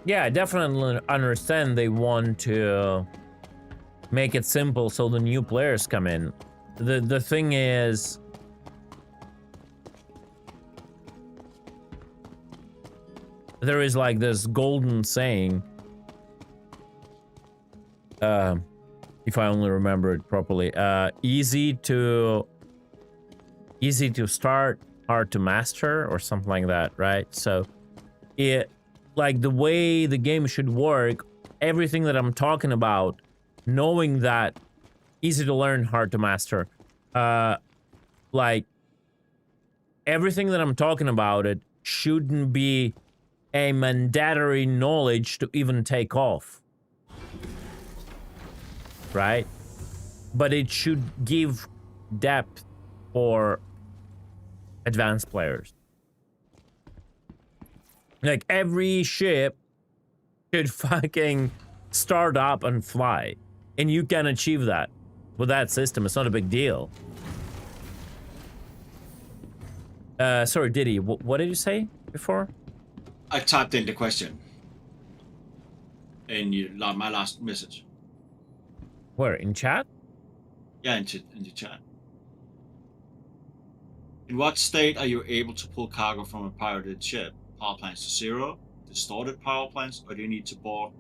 A: Yeah, I definitely understand they want to make it simple so the new players come in. The thing is, there is like this golden saying, if I only remember it properly, easy to start, hard to master, or something like that, right? So it, like, the way the game should work, everything that I'm talking about, knowing that easy to learn, hard to master, like, everything that I'm talking about, it shouldn't be a mandatory knowledge to even take off, right? But it should give depth for advanced players. Like, every ship should fucking start up and fly, and you can achieve that with that system. It's not a big deal. Sorry, Diddy, what did you say before?
J: I typed in the question in my last message.
A: Where, in chat?
J: Yeah, in the chat. In what state are you able to pull cargo from a pirated ship? Power plants to 0, distorted power plants, or do you need to board,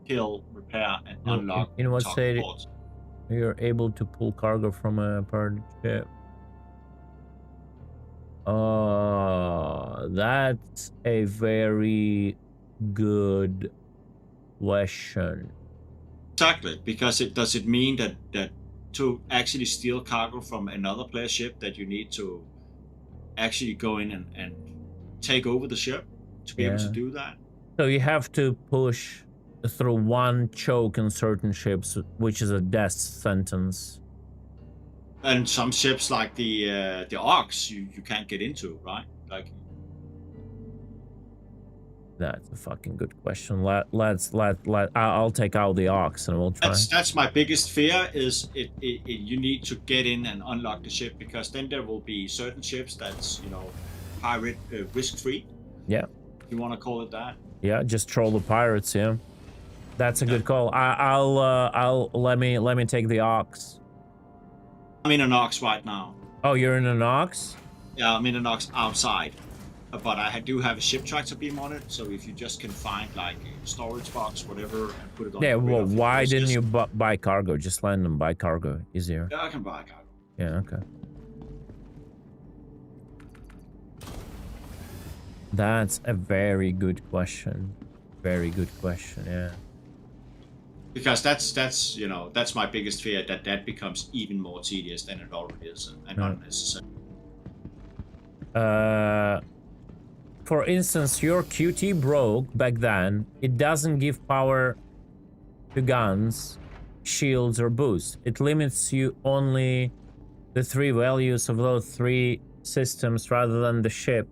J: kill, repair, and unlock
A: in what
J: target
A: state
J: ports?
A: you're able to pull cargo from a pirated ship? That's a very good question.
J: Exactly, because does it mean that to actually steal cargo from another player's ship that you need to actually go in and take over the ship to be able to do that?
A: So you have to push through one choke in certain ships, which is a death sentence.
J: And some ships like the Ox, you can't get into, right? Like,
A: that's a fucking good question. I'll take out the Ox and we'll try.
J: That's my biggest fear, is you need to get in and unlock the ship, because then there will be certain ships that's, you know, pirate risk-free.
A: Yeah.
J: You want to call it that?
A: Yeah, just troll the pirates. Yeah, that's a good call. I'll let me take the Ox.
J: I'm in an Ox right now.
A: Oh, you're in an Ox?
J: Yeah, I'm in an Ox outside, but I do have a ship tractor beam on it. So if you just can find like a storage box, whatever, and put it on.
A: Yeah. Well, why didn't you buy cargo? Just land and buy cargo. Easier.
J: Yeah, I can buy cargo.
A: Yeah. Okay. That's a very good question. Very good question. Yeah.
J: Because that's you know, that's my biggest fear, that becomes even more tedious than it already is, and unnecessary.
A: For instance, your QT broke back then. It doesn't give power to guns, shields, or boosts. It limits you only the 3 values of those 3 systems rather than the ship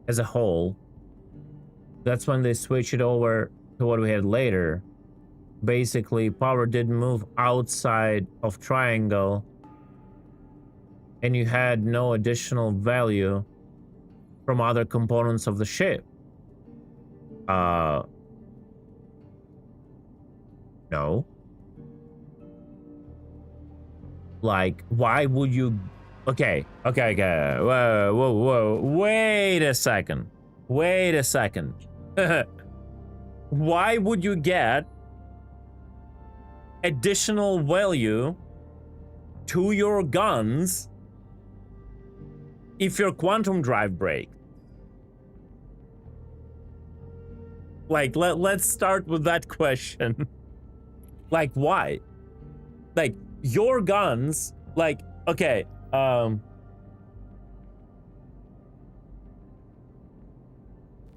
A: as a whole. That's when they switch it over to what we had later. Basically, power didn't move outside of triangle, and you had no additional value from other components of the ship. No. Like, why would you... Okay. Whoa. Wait a second. Why would you get additional value to your guns if your quantum drive breaks? Like, let's start with that question. Like, why? Like, your guns, like, okay, I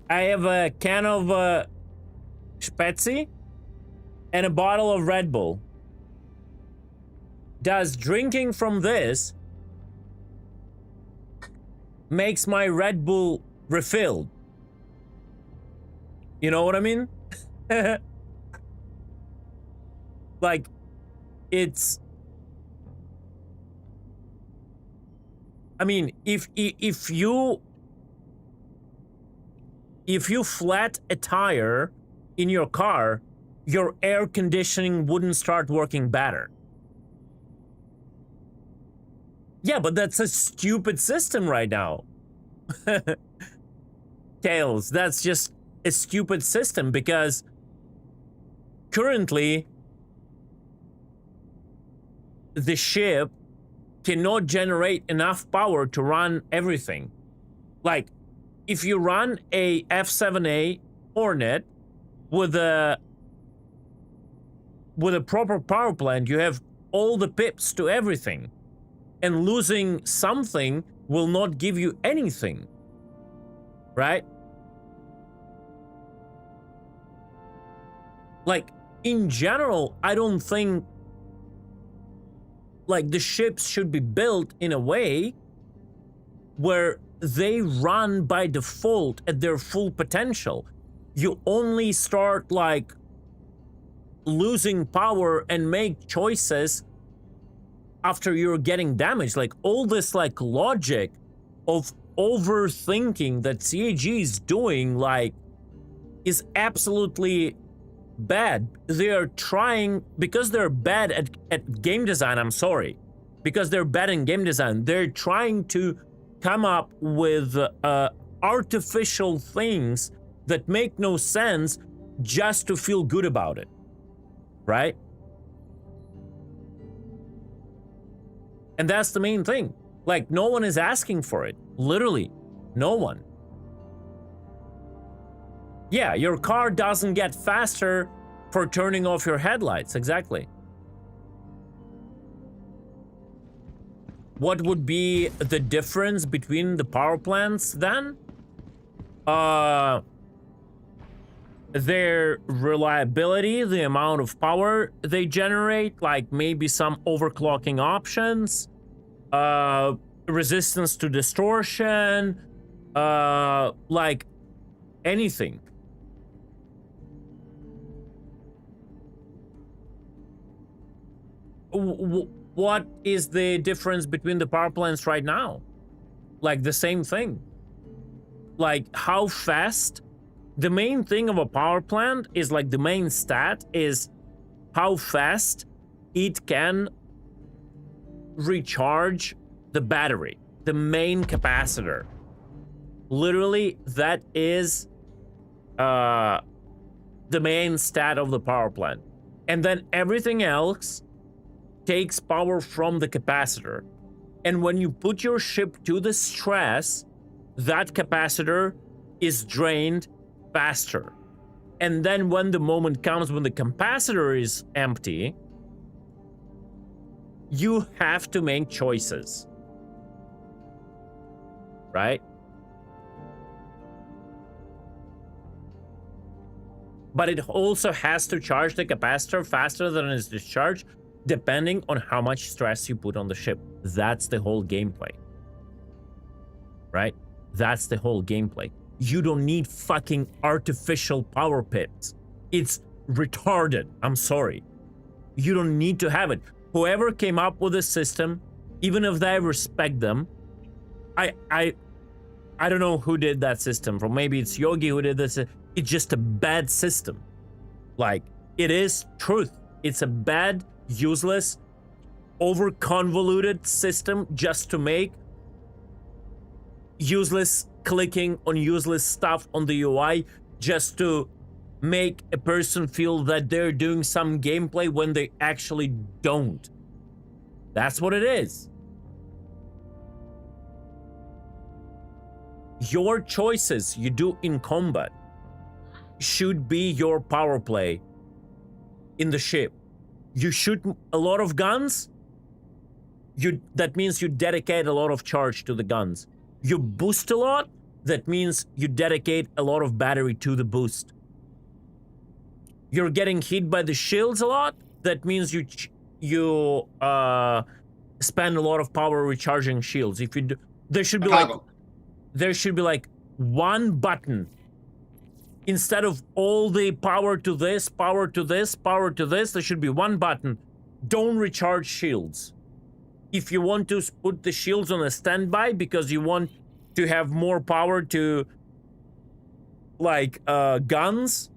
A: have a can of Spezi and a bottle of Red Bull. Does drinking from this makes my Red Bull refilled? You know what I mean? Like, it's... I mean, if you flat a tire in your car, your air conditioning wouldn't start working better. Yeah, but that's a stupid system right now. Tails, that's just a stupid system because currently the ship cannot generate enough power to run everything. Like, if you run a F-7A Hornet with a proper power plant, you have all the pips to everything. And losing something will not give you anything. Right? Like, in general, I don't think like the ships should be built in a way where they run by default at their full potential. You only start like losing power and make choices after you're getting damaged. Like all this like logic of overthinking that CAG is doing like is absolutely bad. They are trying, because they're bad at game design, I'm sorry, because they're bad in game design, they're trying to come up with artificial things that make no sense just to feel good about it, right? And that's the main thing. Like, no one is asking for it. Literally, no one. Yeah, your car doesn't get faster for turning off your headlights, exactly. What would be the difference between the power plants then? Their reliability, the amount of power they generate, like maybe some overclocking options, resistance to distortion, like anything. What is the difference between the power plants right now? Like the same thing. Like how fast, the main thing of a power plant is like the main stat is how fast it can recharge the battery, the main capacitor. Literally, that is the main stat of the power plant. And then everything else takes power from the capacitor. And when you put your ship to the stress, that capacitor is drained faster. And then when the moment comes when the capacitor is empty, you have to make choices. Right? But it also has to charge the capacitor faster than it's discharged, depending on how much stress you put on the ship. That's the whole gameplay. Right? That's the whole gameplay. You don't need fucking artificial power pits. It's retarded. I'm sorry. You don't need to have it. Whoever came up with this system, even if I respect them, I don't know who did that system. From maybe it's Yogi who did this. It's just a bad system. Like, it is truth. It's a bad, useless, over-convoluted system just to make useless clicking on useless stuff on the UI, just to make a person feel that they're doing some gameplay when they actually don't. That's what it is. Your choices you do in combat should be your power play in the ship. You shoot a lot of guns, that means you dedicate a lot of charge to the guns. You boost a lot, that means you dedicate a lot of battery to the boost. You're getting hit by the shields a lot, that means you spend a lot of power recharging shields. If you do, there should be like one button. Instead of all the power to this, power to this, power to this, there should be one button. Don't recharge shields. If you want to put the shields on a standby because you want to have more power to like guns,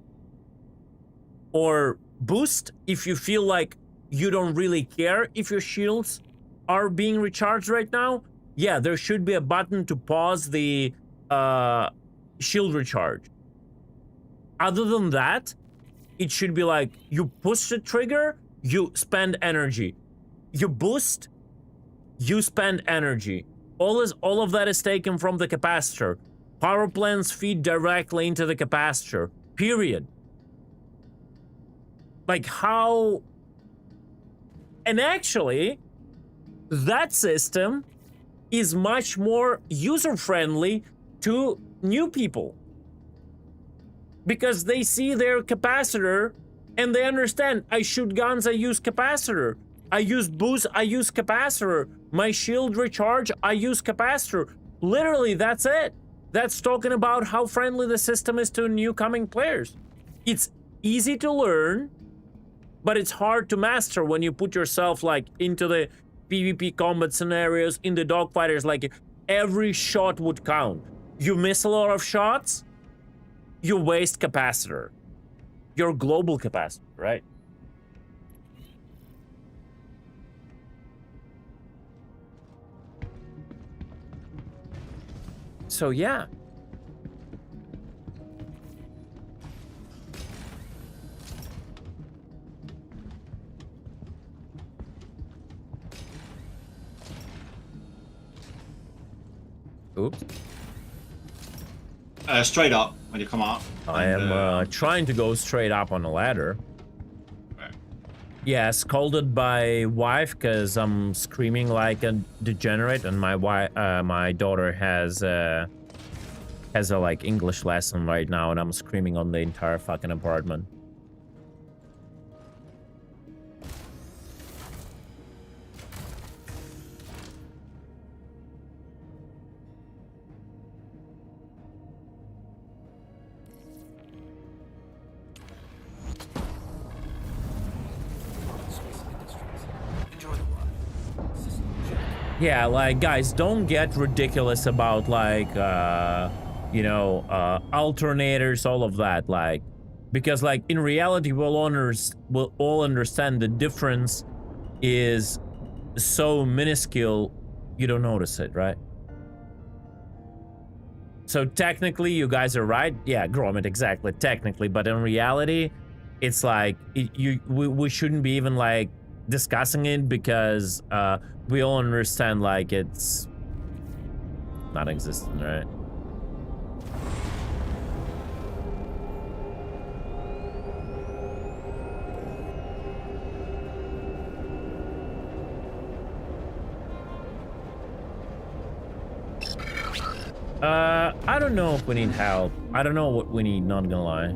A: or boost if you feel like you don't really care if your shields are being recharged right now. Yeah, there should be a button to pause the shield recharge. Other than that, it should be like you push the trigger, you spend energy. You boost, you spend energy. All of that is taken from the capacitor. Power plants feed directly into the capacitor. Period. Like how... And actually, that system is much more user-friendly to new people. Because they see their capacitor and they understand, I shoot guns, I use capacitor. I use boost, I use capacitor. My shield recharge, I use capacitor. Literally, that's it. That's talking about how friendly the system is to new coming players. It's easy to learn, but it's hard to master when you put yourself like into the PvP combat scenarios, in the dogfighters, like every shot would count. You miss a lot of shots, you waste capacitor. Your global capacitor, right? So yeah. Oops.
J: Straight up when you come out.
A: I am trying to go straight up on the ladder.
J: Right.
A: Yeah, scolded by wife because I'm screaming like a degenerate, and my daughter has a like English lesson right now, and I'm screaming on the entire fucking apartment. Yeah, like, guys, don't get ridiculous about, like, you know, alternators, all of that, like, because, like, in reality, we'll all understand the difference is so minuscule, you don't notice it, right? So technically, you guys are right. Yeah, Gromit, exactly, technically, but in reality, it's like, we shouldn't be even, like, discussing it because, we all understand, like, it's non-existent, right? I don't know if we need help. I don't know what we need, not gonna lie.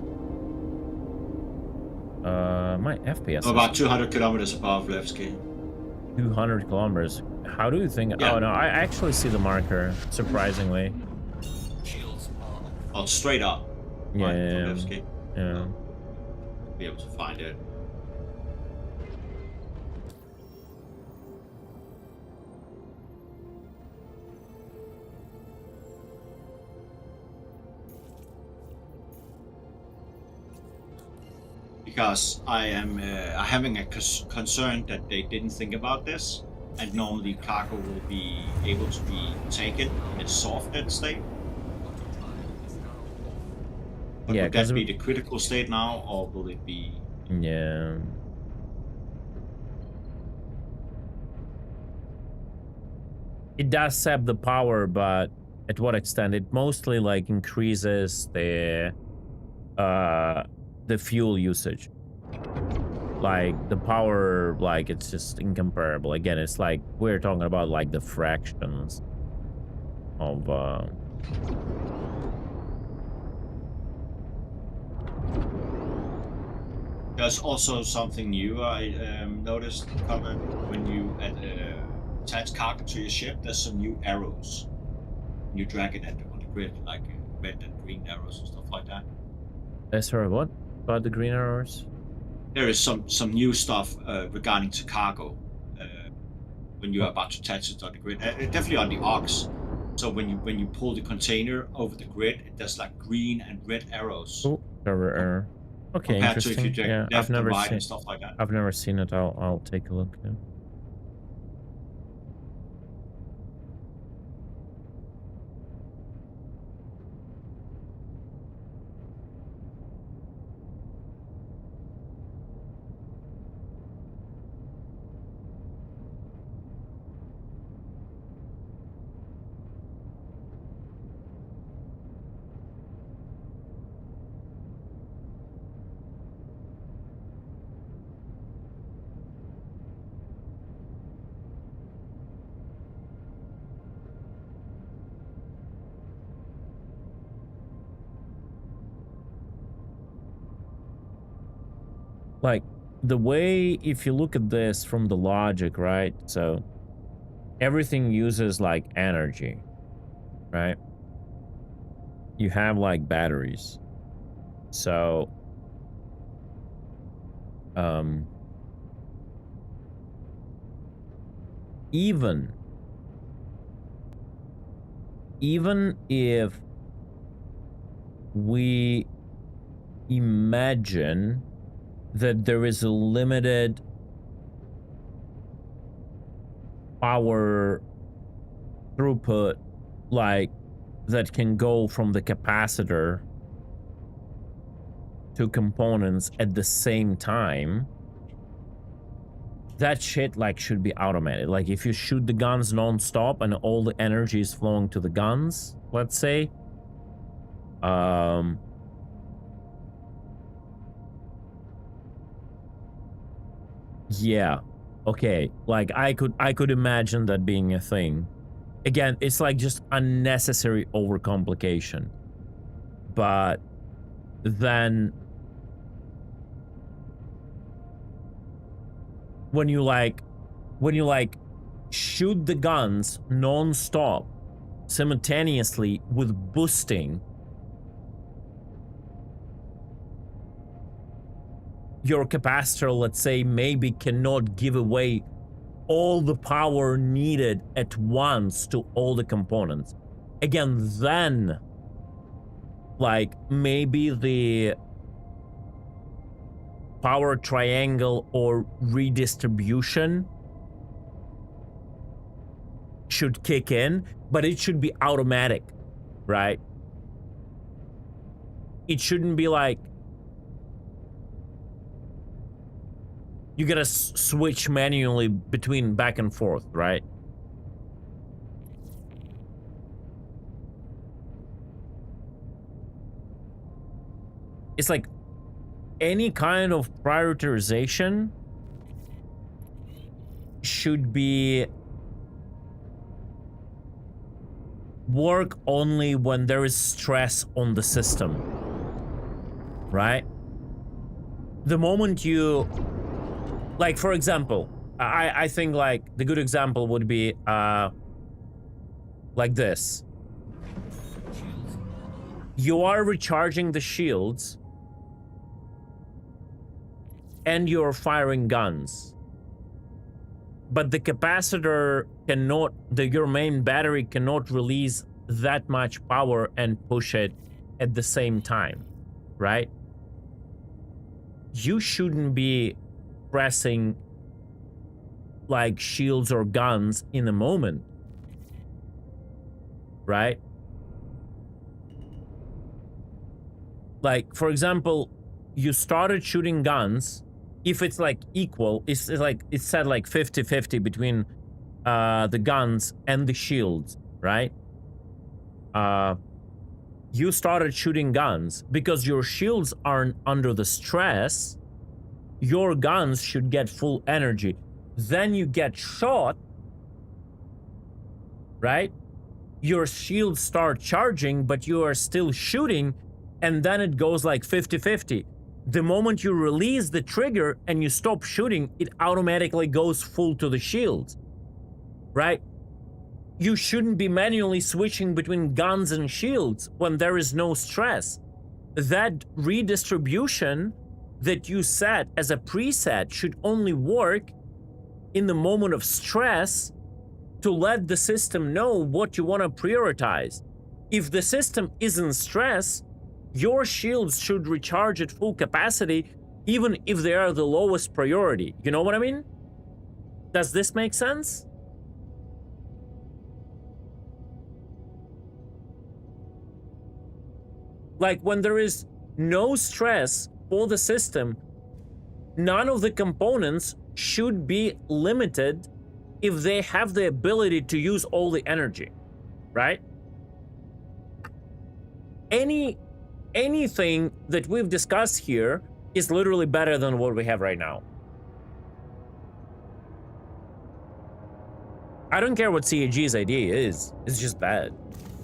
A: My FPS
J: I'm about 200 kilometers above Levski.
A: 200 kilometers. How do you think?
J: Yeah.
A: Oh no, I actually see the marker, surprisingly.
J: Oh, straight up.
A: Yeah,
J: Right,
A: yeah,
J: from
A: yeah.
J: Levski.
A: Yeah.
J: Be able to find it. Because I am having a concern that they didn't think about this, and normally cargo will be able to be taken in its soft dead state. But
A: Yeah,
J: would
A: 'cause
J: that be the critical state now, or will it be?
A: Yeah. It does sap the power, but at what extent? It mostly like increases the fuel usage. Like the power, like it's just incomparable. Again, it's like we're talking about like the fractions of
J: There's also something new I noticed covered when you attach cargo to your ship. There's some new arrows. You drag it on the grid, like red and green arrows and stuff like that.
A: Sorry, what about the green arrows?
J: There is some new stuff regarding to cargo when you are about to attach it on the grid. Definitely on the Ox. So when you pull the container over the grid, there's like green and red arrows.
A: Oh, server error. Okay,
J: compared to
A: interesting.
J: if you check
A: Yeah,
J: left and right and stuff like that.
A: I've never seen it. I'll take a look. Yeah. Like, the way, if you look at this from the logic, right? So, everything uses, like, energy, right? You have, like, batteries. So, even if we imagine that there is a limited power throughput, like, that can go from the capacitor to components at the same time, that shit, like, should be automated. Like, if you shoot the guns non-stop and all the energy is flowing to the guns, let's say, yeah, okay, like, I could imagine that being a thing. Again, it's like just unnecessary overcomplication. But then when you shoot the guns non-stop simultaneously with boosting, your capacitor, let's say, maybe cannot give away all the power needed at once to all the components. Again, then, like, maybe the power triangle or redistribution should kick in, but it should be automatic, right? It shouldn't be like you gotta switch manually between back and forth, right? It's like any kind of prioritization should be work only when there is stress on the system, right? The moment you, like, for example, I think, like, the good example would be like this. You are recharging the shields and you're firing guns, but the capacitor cannot, your main battery cannot release that much power and push it at the same time, right? You shouldn't be pressing, like, shields or guns in a moment, right? Like, for example, you started shooting guns. If it's, like, equal, it's like, it's said, like, 50-50 between the guns and the shields, right? You started shooting guns because your shields aren't under the stress. Your guns should get full energy. Then you get shot, right? Your shields start charging, but you are still shooting, and then it goes like 50-50. The moment you release the trigger and you stop shooting, it automatically goes full to the shields, right? You shouldn't be manually switching between guns and shields when there is no stress. That redistribution that you set as a preset should only work in the moment of stress to let the system know what you want to prioritize. If the system isn't stressed, your shields should recharge at full capacity, even if they are the lowest priority. You know what I mean? Does this make sense? Like, when there is no stress for the system, none of the components should be limited if they have the ability to use all the energy, right? Anything that we've discussed here is literally better than what we have right now. I don't care what CAG's idea is, it's just bad.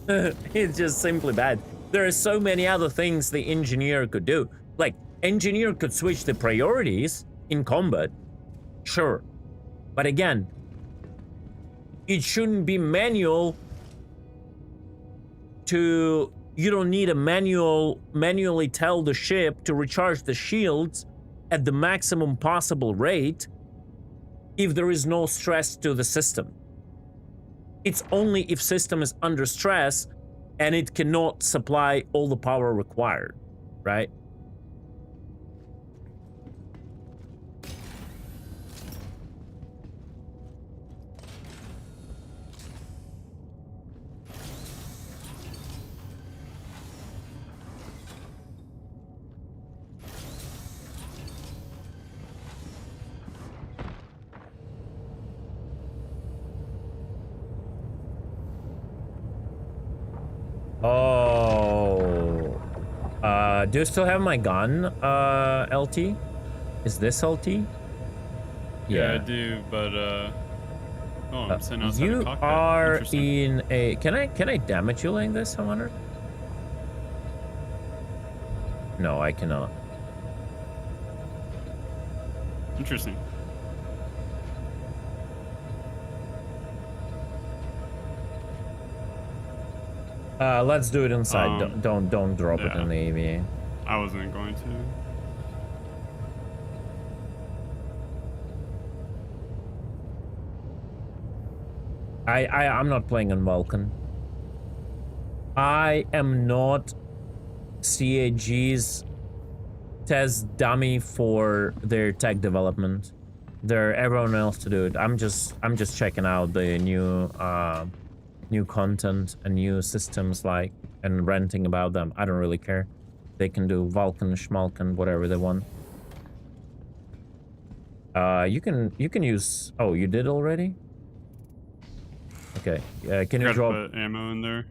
A: It's just simply bad. There are so many other things the engineer could do. Like, engineer could switch the priorities in combat, sure. But again, it shouldn't be manual to... You don't need a manually tell the ship to recharge the shields at the maximum possible rate if there is no stress to the system. It's only if system is under stress and it cannot supply all the power required, right? Oh, do you still have my gun, LT? Is this LT?
F: Yeah, I do, but oh, I'm sitting outside
A: you
F: the cockpit.
A: are in a... Can I damage you like this, I wonder? No, I cannot.
F: Interesting.
A: Let's do it inside. Don't drop it in the EVA.
F: I wasn't going to.
A: I'm not playing on Vulcan. I am not CAG's test dummy for their tech development. They're everyone else to do it. I'm just checking out the new new content and new systems, like, and ranting about them. I don't really care. They can do Vulcan, Schmalken, whatever they want. You can use... Oh, you did already? Okay. Can you drop...
F: Put ammo in there?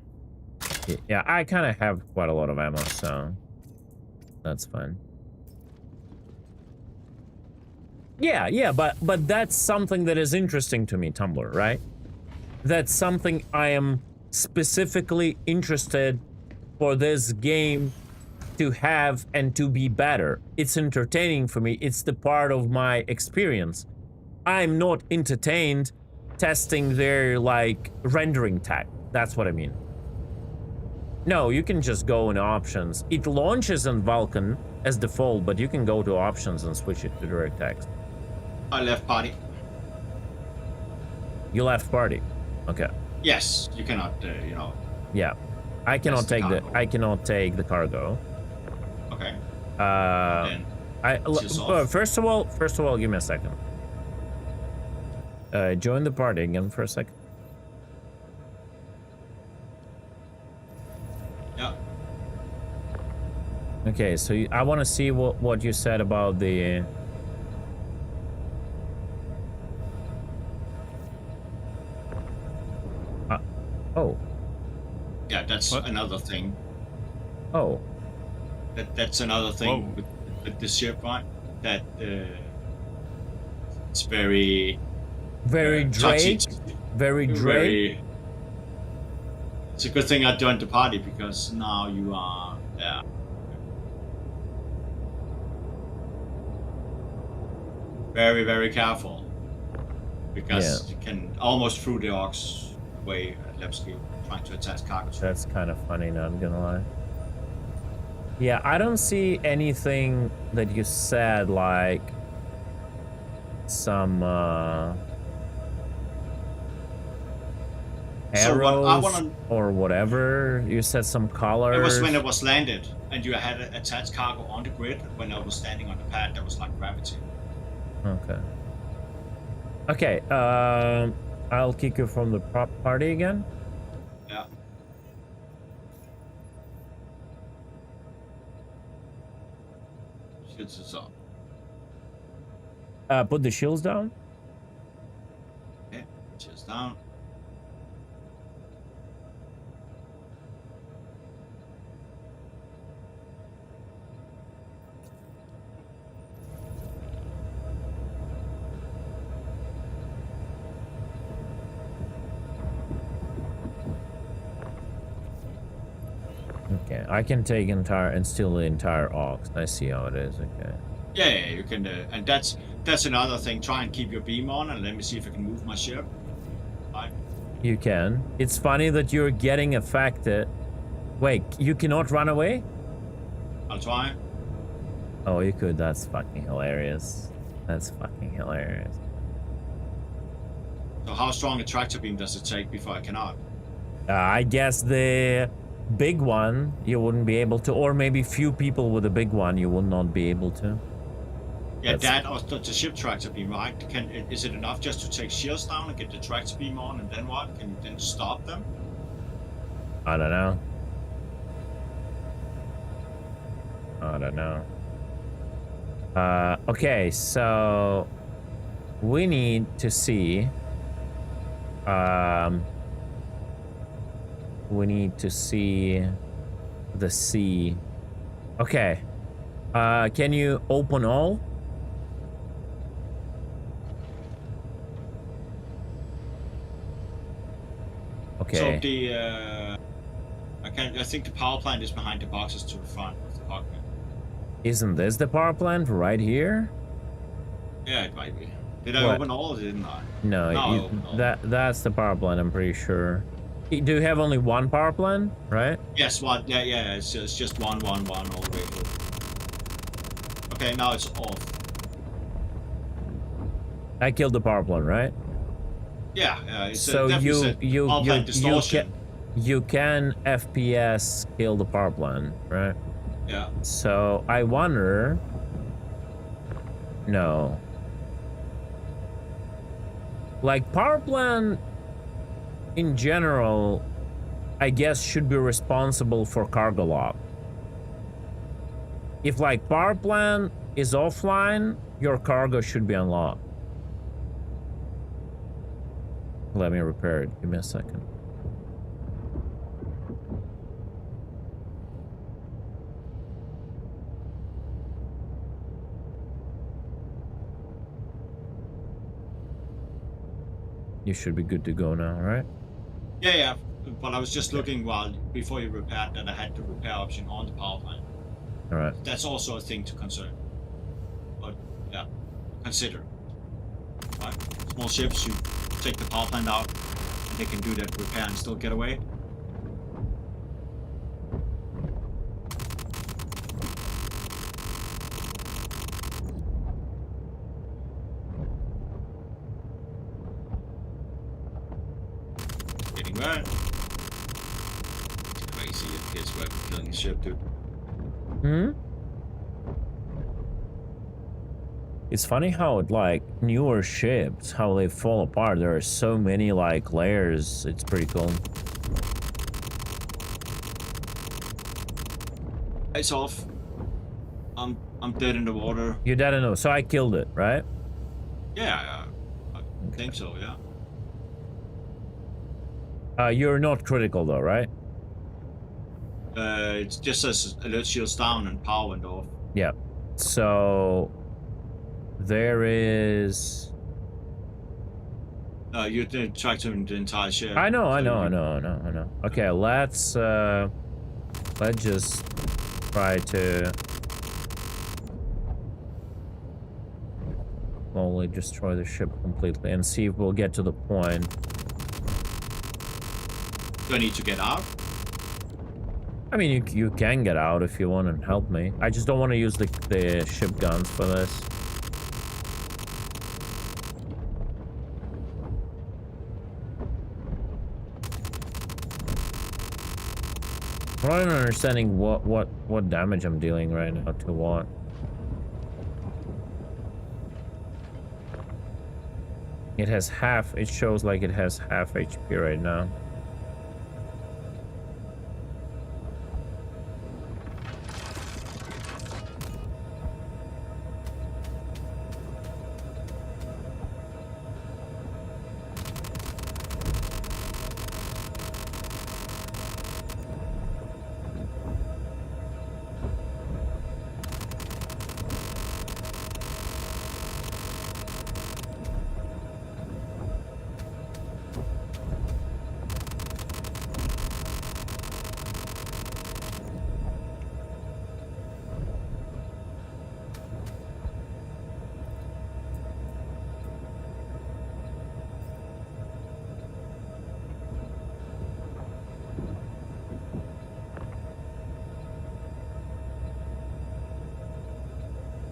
A: Yeah, I kind of have quite a lot of ammo, so that's fine. Yeah, but that's something that is interesting to me, Tumblr, right? That's something I am specifically interested for this game to have and to be better. It's entertaining for me. It's the part of my experience. I'm not entertained testing their, like, rendering tech. That's what I mean. No, you can just go in options. It launches in Vulkan as default, but you can go to options and switch it to DirectX.
J: I left party.
A: You left party. Okay.
J: Yes, you cannot, you know.
A: Yeah, I cannot take I cannot take the cargo.
J: Okay.
A: First of all, give me a second. Join the party again for a second.
J: Yeah.
A: Okay, so I want to see what you said about the. Oh.
J: Yeah, that's another thing.
A: Oh.
J: That's another thing with the ship, right? That it's very
A: Drake. Very Drake.
J: It's a good thing I joined the party, because now you are very, very careful, because you can almost through the Ox way at Lepsky trying to attach cargo.
A: That's kind of funny, not gonna lie. Yeah, I don't see anything that you said, like some arrows or whatever. You said some colors.
J: It was when it was landed, and you had attached cargo on the grid when I was standing on the pad that was like gravity.
A: Okay. Okay, I'll kick you from the party again.
J: Yeah. Shields is up.
A: Put the shields down.
J: Okay, shields down.
A: Okay, I can take entire and steal the entire ox. I see how it is. Okay.
J: Yeah, you can, and that's another thing. Try and keep your beam on, and let me see if I can move my ship. Right.
A: You can. It's funny that you're getting affected. Wait, you cannot run away?
J: I'll try.
A: Oh, you could. That's fucking hilarious. That's fucking hilarious.
J: So how strong a tractor beam does it take before I cannot?
A: I guess the big one you wouldn't be able to, or maybe few people with a big one you will not be able to.
J: Yeah, that or the ship tractor beam, right? Is it enough just to take shields down and get the tractor beam on, and then what? Can you then stop them?
A: I don't know. I don't know. Okay, so we need to see. We need to see the sea. Okay. Can you open all? Okay.
J: So the I think the power plant is behind the boxes to the front of the cockpit.
A: Isn't this the power plant right here?
J: Yeah, it might be. Did I open all or didn't I?
A: No, that's the power plant, I'm pretty sure. Do you have only one power plant, right?
J: Yes, one. Yeah. It's just one all the way through. Okay, now it's off.
A: I killed the power plant, right?
J: Yeah. It's
A: so you can FPS kill the power plant, right?
J: Yeah.
A: So I wonder. No. Like power plant in general, I guess should be responsible for cargo lock. If like power plant is offline, your cargo should be unlocked. Let me repair it. Give me a second. You should be good to go now, right?
J: Yeah. But I was just looking before you repaired that I had the repair option on the power plant.
A: All right.
J: That's also a thing to consider. But yeah, consider. Right? Small ships, you take the power plant out, and they can do that repair and still get away. Getting wet. Crazy if kids were killing the ship, dude.
A: It's funny how like newer ships, how they fall apart. There are so many like layers. It's pretty cool.
J: It's off. I'm dead in the water.
A: You're dead in the water. So I killed it, right?
J: Yeah, I think so, yeah.
A: You're not critical though, right?
J: It just says alert shields down and power went off.
A: Yeah. So there is.
J: You did track to the entire ship.
A: I know. Okay, let's just try to slowly destroy the ship completely and see if we'll get to the point.
J: Do I need to get out?
A: I mean, you can get out if you want and help me. I just don't want to use the ship guns for this. I'm not even understanding what damage I'm dealing right now to what. It has half. It shows like it has half HP right now.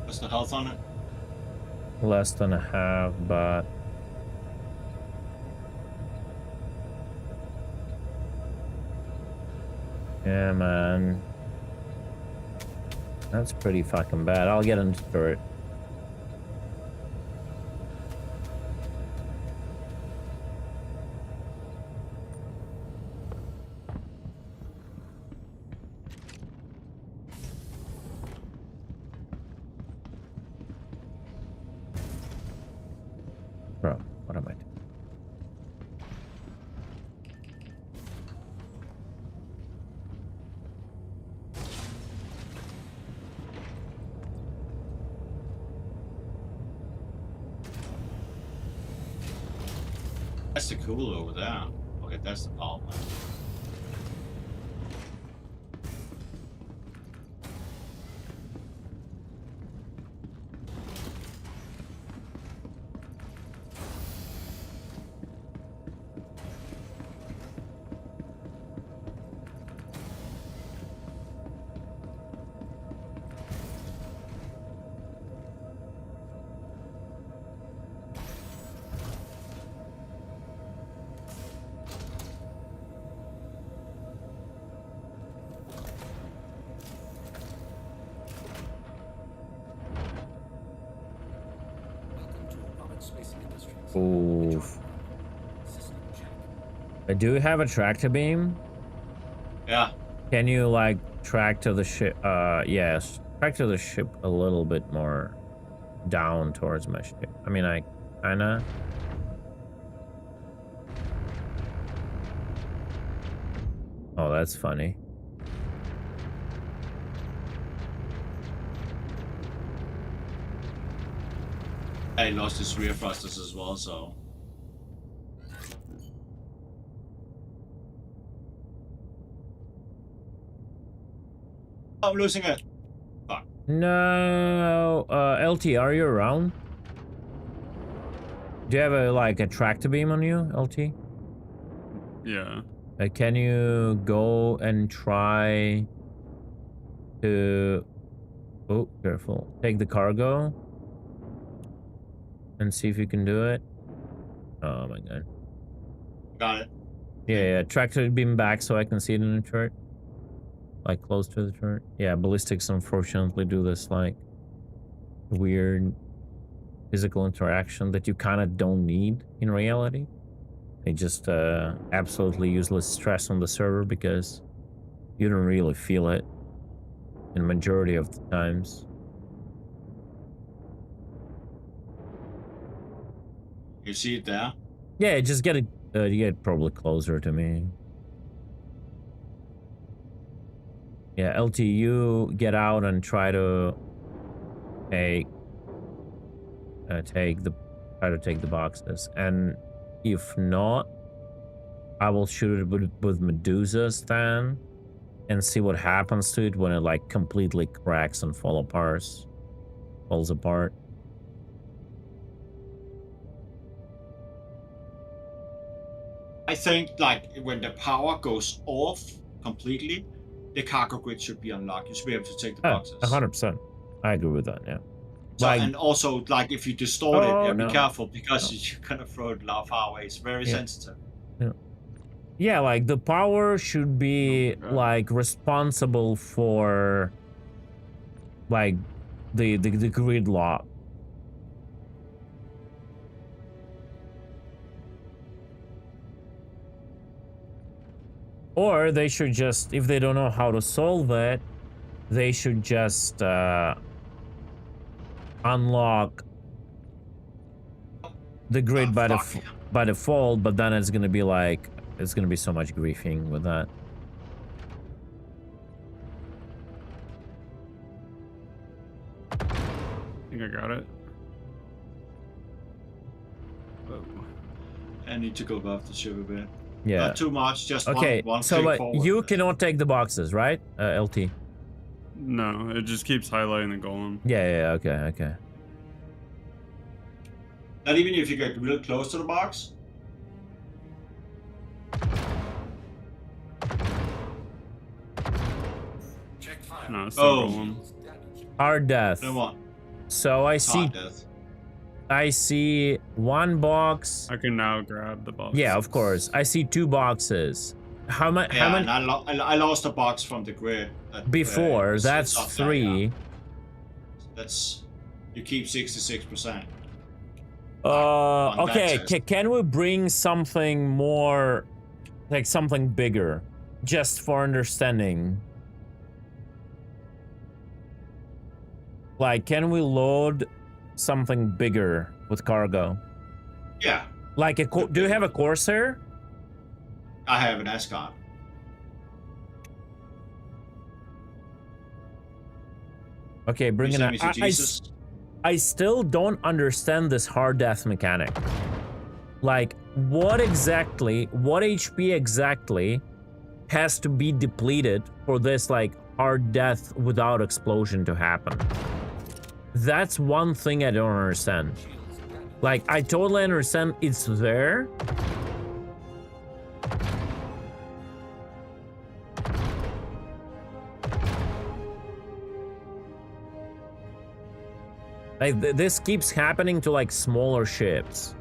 J: What's the health on it?
A: Less than a half, but yeah, man, that's pretty fucking bad. I'll get into turret. Bro, what am I doing?
J: That's the cooler over there. Okay, that's the power plant.
A: Oof. Do you have a tractor beam?
J: Yeah.
A: Can you like track to the ship? Yes. Track to the ship a little bit more down towards my ship. I mean, I kinda. Oh, that's funny.
J: I lost his rear thrusters as well, so. I'm losing it. Fuck.
A: No, LT, are you around? Do you have a tractor beam on you, LT?
F: Yeah.
A: Can you go and try to... Oh, careful. Take the cargo and see if you can do it. Oh my god.
J: Got it.
A: Yeah, tractor beam back so I can see it in the turret. Like close to the turret. Yeah, ballistics unfortunately do this like weird physical interaction that you kind of don't need in reality. They just absolutely useless stress on the server because you don't really feel it in majority of the times.
J: You see it there?
A: Yeah, just get it. You get probably closer to me. Yeah, LTU, get out and try to take the boxes, and if not, I will shoot it with Medusa's then and see what happens to it when it like completely cracks and falls apart.
J: I think like when the power goes off completely, the cargo grid should be unlocked. You should be able to take the boxes.
A: 100%. I agree with that, yeah.
J: So,
A: Like,
J: and also, like, if you distort it, yeah,
A: no.
J: be careful because you're gonna throw it far away. It's very sensitive.
A: Yeah. Yeah, like the power should be like responsible for like the grid law. Or they should just, if they don't know how to solve it, they should just unlock the grid by default, but then it's gonna be like, it's gonna be so much griefing with that.
F: I think I got it. Oh.
J: I need to go above the sugar bit.
A: Yeah.
J: Not too much, just
A: okay,
J: one
A: so
J: click
A: but
J: forward.
A: you cannot take the boxes, right? LT.
F: No, it just keeps highlighting the golem.
A: Yeah, okay.
J: Not even if you get real close to the box.
F: No, it's still golem.
A: Hard death.
J: No one.
A: So I see.
J: Hard death.
A: I see one box.
F: I can now grab the box.
A: Yeah, of course. I see two boxes. How much?
J: Yeah,
A: how many?
J: and I lost a box from the grid.
A: Before,
J: it's
A: that's
J: up there,
A: 3.
J: yeah. That's, you keep 66%.
A: Okay, can we bring something more, like something bigger, just for understanding? Like, can we load something bigger with cargo?
J: Yeah.
A: Like a do you have a Corsair?
J: I have an Ascot.
A: Okay, bring it. I still don't understand this hard death mechanic. Like, what HP exactly has to be depleted for this, like, hard death without explosion to happen? That's one thing I don't understand. Like, I totally understand it's there. Like, this keeps happening to, like, smaller ships.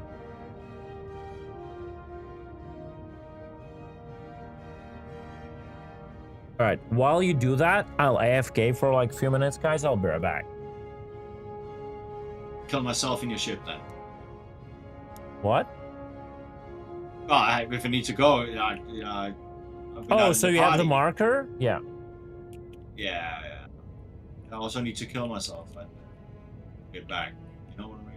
A: Alright, while you do that, I'll AFK for, like, a few minutes, guys. I'll be right back.
J: Kill myself in your ship, then.
A: What?
J: Well, if I need to go,
A: oh, so you have the marker? Yeah.
J: Yeah. I also need to kill myself and get back. You know what I mean?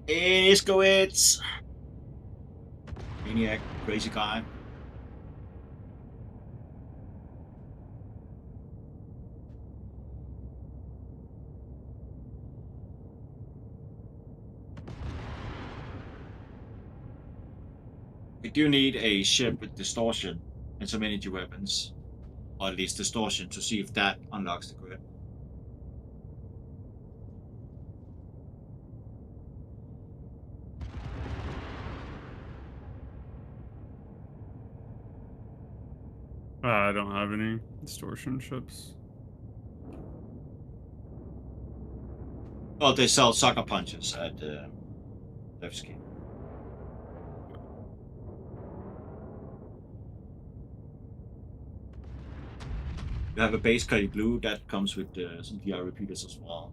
J: Iskowitz! Maniac, crazy guy. We do need a ship with distortion and some energy weapons. Or at least distortion, to see if that unlocks the grid.
F: I don't have any distortion ships.
J: Well, they sell sucker punches at Levski. You have a base Cali Blue that comes with some DI repeaters as well.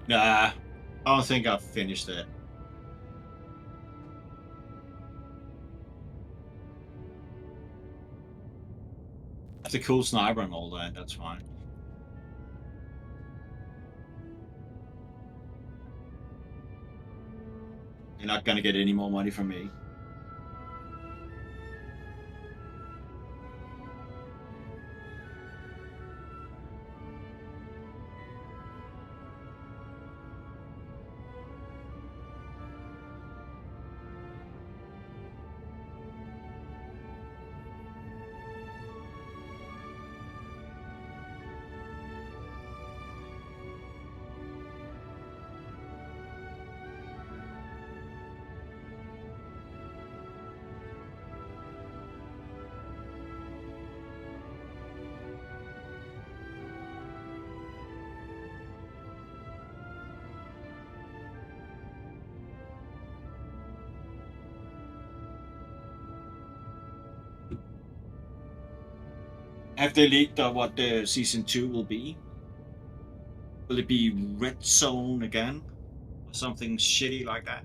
J: Nah, I don't think I've finished it. That's a cool sniper and all that, that's fine. You're not gonna get any more money from me. Have they leaked what the season 2 will be? Will it be Red Zone again? Or something shitty like that?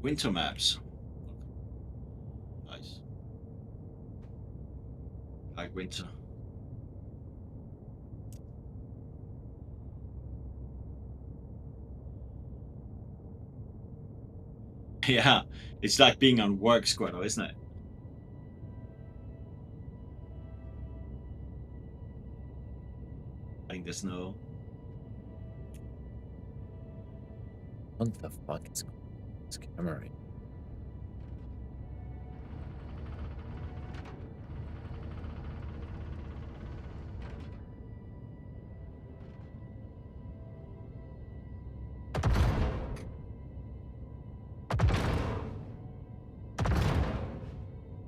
J: Winter maps. Nice. Like winter. Yeah, it's like being on work squad, isn't it? I think the snow.
A: What the fuck is this camera?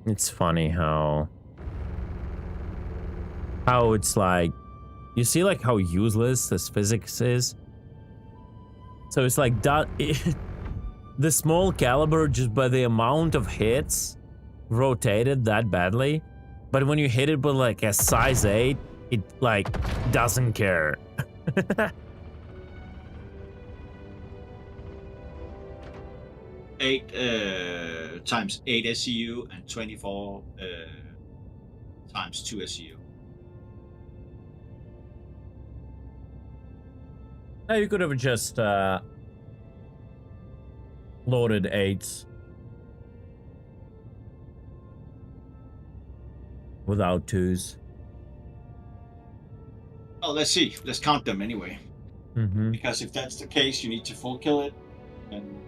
A: It's funny how it's like, you see like how useless this physics is. So it's like that the small caliber, just by the amount of hits, rotated that badly. But when you hit it with like a size 8, it like doesn't care.
J: 8 times 8 SCU and 24 times 2 SCU.
A: Now you could have just loaded 8s without 2s.
J: Oh, let's see. Let's count them anyway.
A: Mm-hmm.
J: Because if that's the case, you need to full kill it. And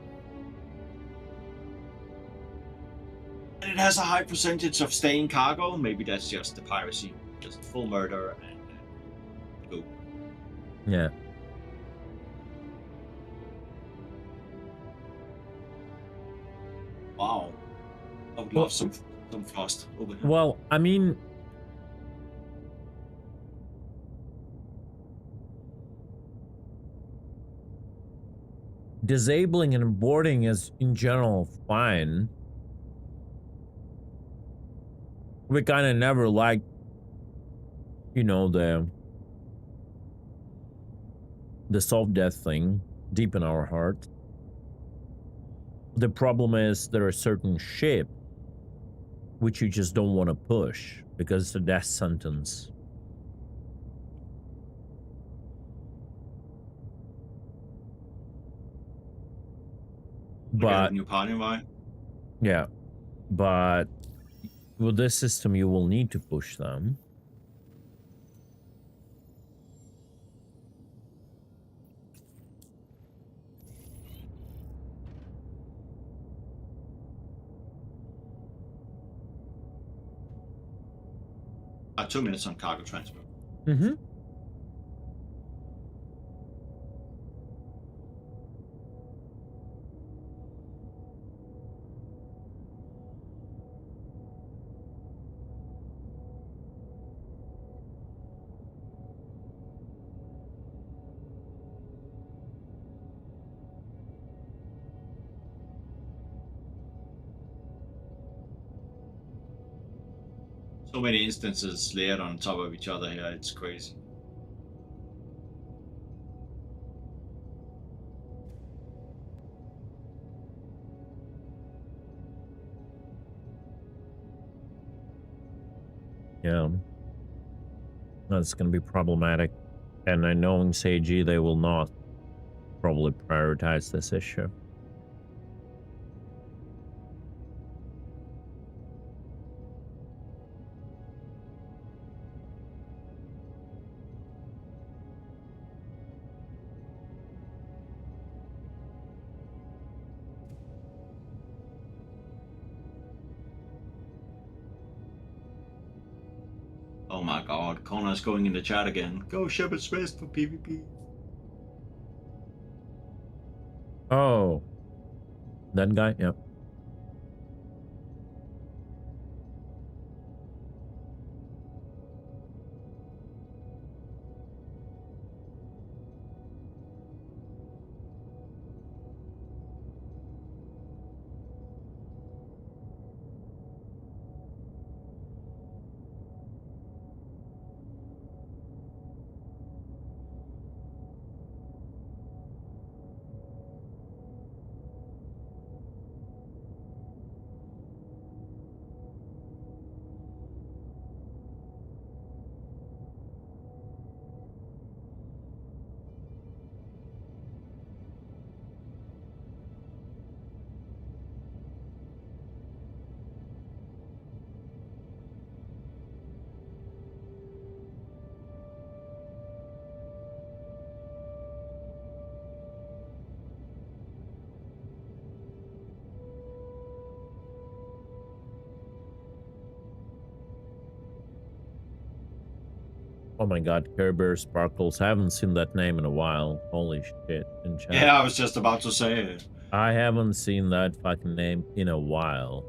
J: it has a high percentage of staying cargo. Maybe that's just the piracy. Just full murder and go.
A: Yeah.
J: Wow. I would love some frost over here.
A: Well, I mean, disabling and boarding is in general fine. We kind of never liked, you know, the soft death thing deep in our heart. The problem is there are certain shit which you just don't want to push because it's a death sentence. But
J: new party invite.
A: Yeah, but with this system you will need to push them.
J: About 2 minutes on cargo transport.
A: Mm-hmm.
J: So many instances layered on top of each other here. It's crazy.
A: Yeah. That's going to be problematic. And I know in Seiji they will not probably prioritize this issue.
J: Oh my god, Connor's going in the chat again. Go Shepherd's Rest for PvP.
A: Oh, that guy? Yep. Oh my god, Care Bear Sparkles. I haven't seen that name in a while. Holy shit. In chat.
J: Yeah, I was just about to say it.
A: I haven't seen that fucking name in a while.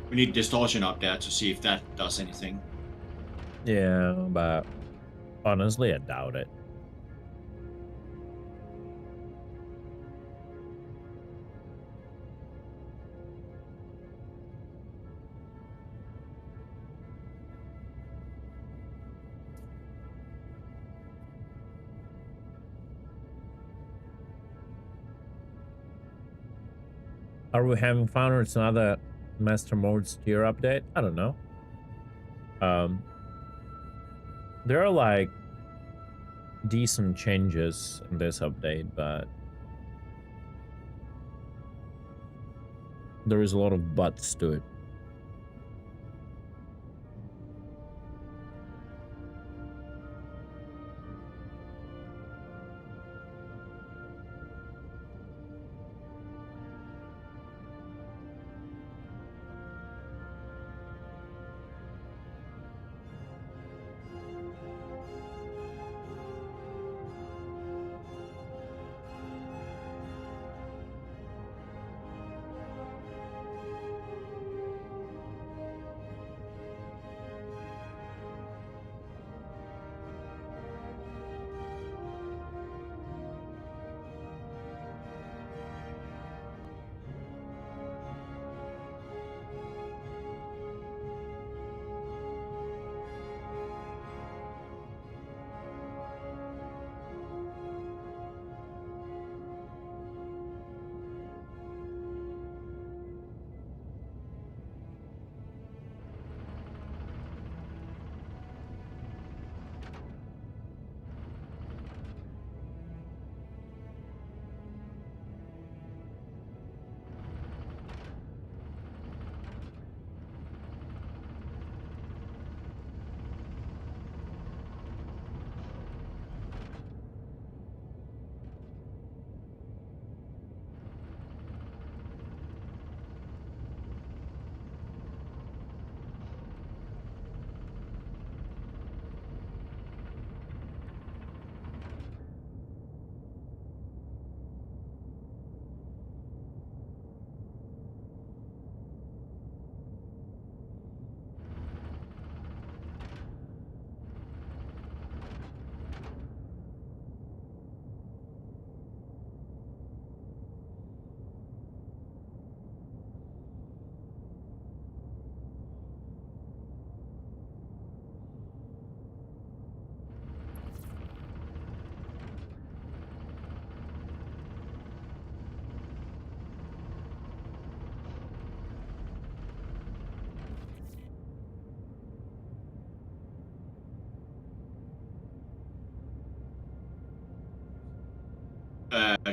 J: We need distortion up there to see if that does anything.
A: Yeah, but honestly, I doubt it. Are we having fun or it's another Master Modes tier update? I don't know. There are like decent changes in this update, but there is a lot of buts to it.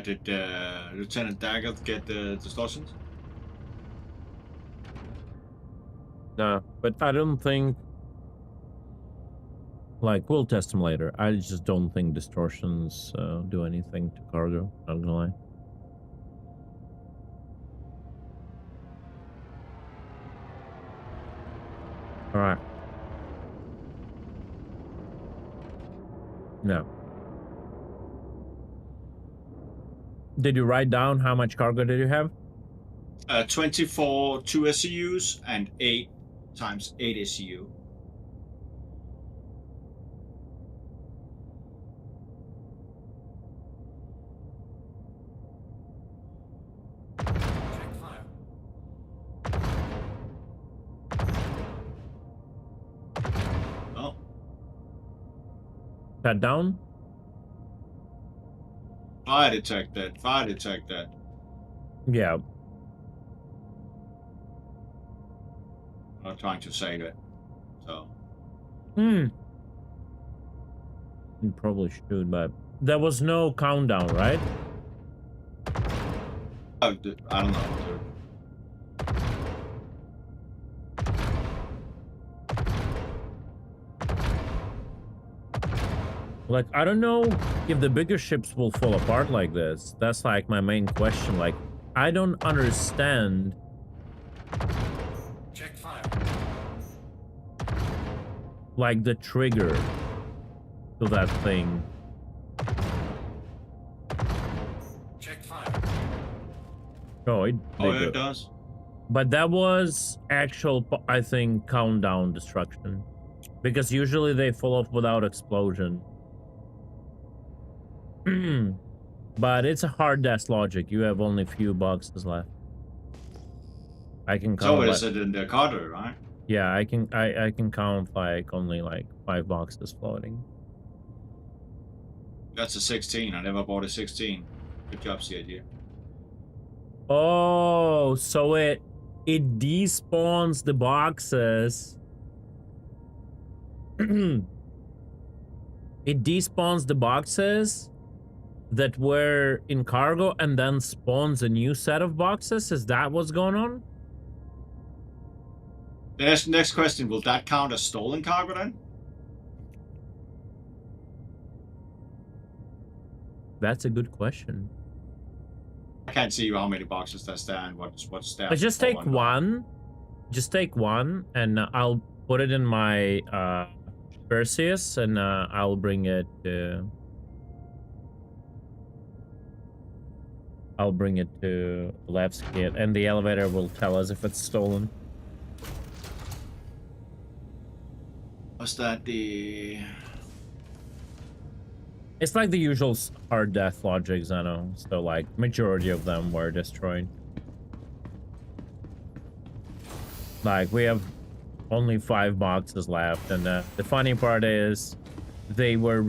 J: Did Lieutenant Daggett get the distortions?
A: No, but I don't think. Like, we'll test them later. I just don't think distortions do anything to cargo. Not gonna lie. All right. No. Did you write down how much cargo did you have?
J: 24 2 SCUs and 8 times 8 SCU.
G: Check fire.
J: Oh,
A: Cut down?
J: fire detected. Fire detected.
A: Yeah.
J: I'm trying to save it. So.
A: You probably should, but there was no countdown, right?
J: I don't know, dude.
A: Like, I don't know if the bigger ships will fall apart like this. That's like my main question. Like, I don't understand.
G: Check fire.
A: Like, the trigger to that thing.
G: Check fire.
A: Oh,
J: Oh, yeah, it does.
A: But that was actual, I think, countdown destruction. Because usually they fall off without explosion. But it's a hard death logic. You have only few boxes left. I can count.
J: So is it in the cargo, right?
A: Yeah, I can count like only like 5 boxes floating.
J: That's a 16. I never bought a 16. Good job, CID.
A: Oh, so it despawns the boxes. It despawns the boxes that were in cargo and then spawns a new set of boxes. Is that what's going on?
J: The next question, will that count as stolen cargo then?
A: That's a good question.
J: I can't see how many boxes that's there and what's there.
A: Let's just take one. Just take one, and I'll put it in my Perseus, and I'll bring it. I'll bring it to Levski, and the elevator will tell us if it's stolen.
J: Was that the?
A: It's like the usual hard death logics, I know. So like majority of them were destroyed. Like we have only 5 boxes left, and the funny part is they were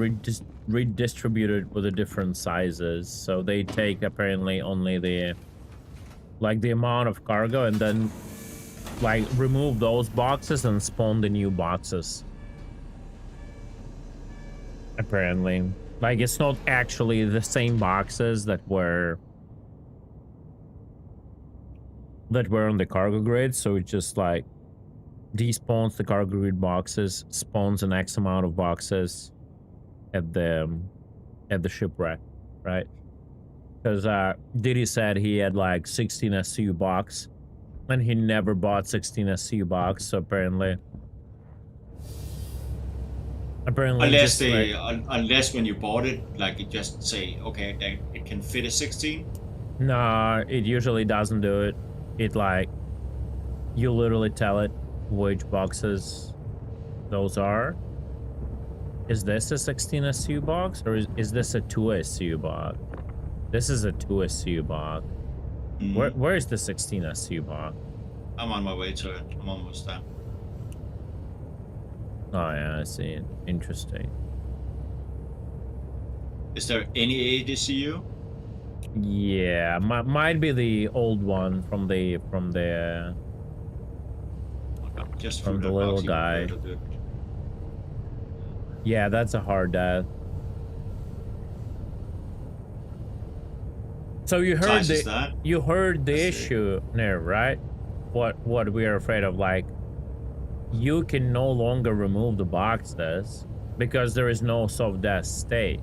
A: redistributed with the different sizes. So they take apparently only the amount of cargo, and then like remove those boxes and spawn the new boxes. Apparently. Like, it's not actually the same boxes that were on the cargo grid, so it just like despawns the cargo grid boxes, spawns an X amount of boxes at the shipwreck, right? Because Diddy said he had like 16 SCU box, and he never bought 16 SCU box, so apparently
J: Unless unless when you bought it, like it just say, okay, then it can fit a 16.
A: No, it usually doesn't do it. It like, you literally tell it which boxes those are. Is this a 16 SCU box, or is this a 2 SCU box? This is a 2 SCU box. Where is the 16 SCU box?
J: I'm on my way to it. I'm almost there.
A: Oh yeah, I see it. Interesting.
J: Is there any ADCU?
A: Yeah, might be the old one from the
J: just
A: from the little guy. Yeah, that's a hard death. So you heard
J: Besides is that,
A: the
J: that's it.
A: issue there, right? What we are afraid of, like, you can no longer remove the boxes because there is no soft death state.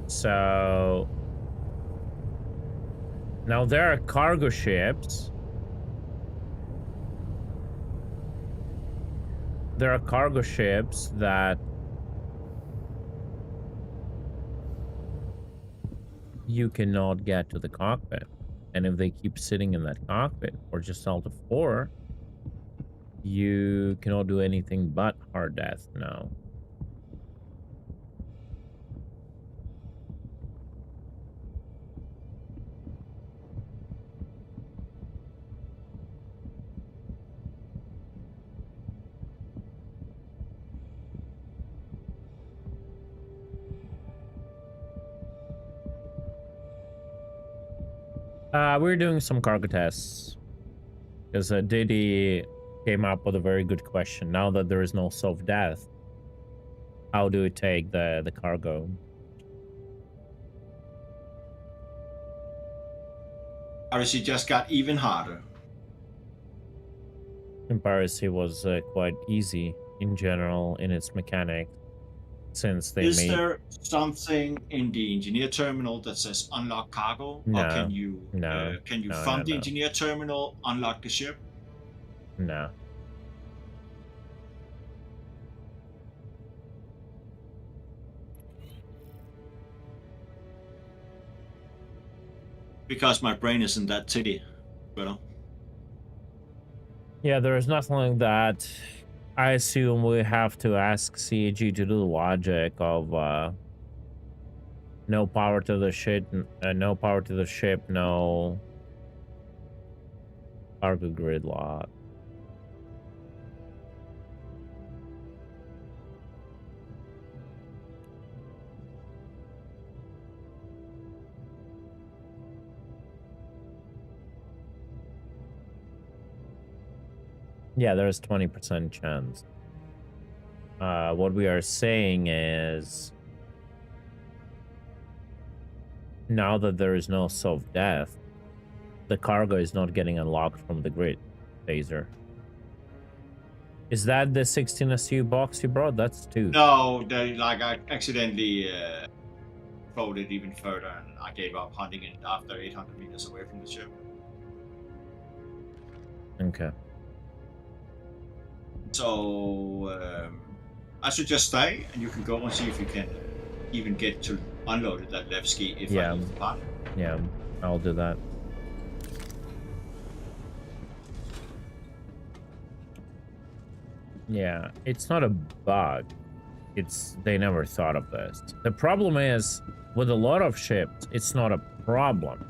A: So now there are cargo ships. There are cargo ships that you cannot get to the cockpit. And if they keep sitting in that cockpit or just Alta 4, you cannot do anything but hard death now. We're doing some cargo tests because Diddy came up with a very good question. Now that there is no self-death, how do we take the cargo?
J: Piracy just got even harder.
A: And piracy was quite easy in general in its mechanics, since they
J: Is
A: made...
J: there something in the engineer terminal that says unlock cargo?
A: No.
J: Or can you from the engineer terminal unlock the ship?
A: No.
J: Because my brain isn't that titty, but
A: Yeah, there is nothing like that. I assume we have to ask CAG to do the logic of no power to the ship, no power to the ship, no cargo gridlock. Yeah, there's 20% chance. What we are saying is, now that there is no self-death, the cargo is not getting unlocked from the grid phaser. Is that the 16 SU box you brought? That's 2.
J: no, I accidentally throwed it even further, and I gave up hunting it after 800 meters away from the ship.
A: Okay.
J: So I should just stay, and you can go and see if you can even get to unload that left ski if I leave the part.
A: Yeah, I'll do that. Yeah, it's not a bug. It's they never thought of this. The problem is, with a lot of ships, it's not a problem.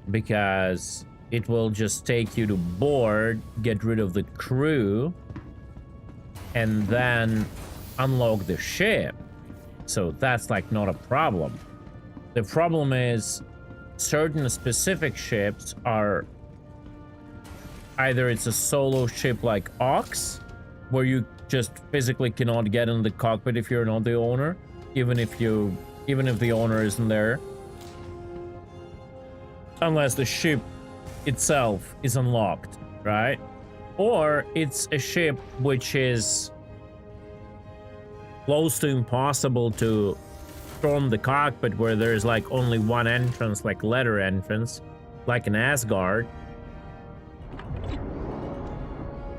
A: Because it will just take you to board, get rid of the crew, and then unlock the ship. So that's like not a problem. The problem is certain specific ships are either it's a solo ship like Ox, where you just physically cannot get in the cockpit if you're not the owner, even if the owner isn't there, unless the ship itself is unlocked, right? Or it's a ship which is close to impossible to storm the cockpit, where there's like only one entrance, like ladder entrance, like an Asgard,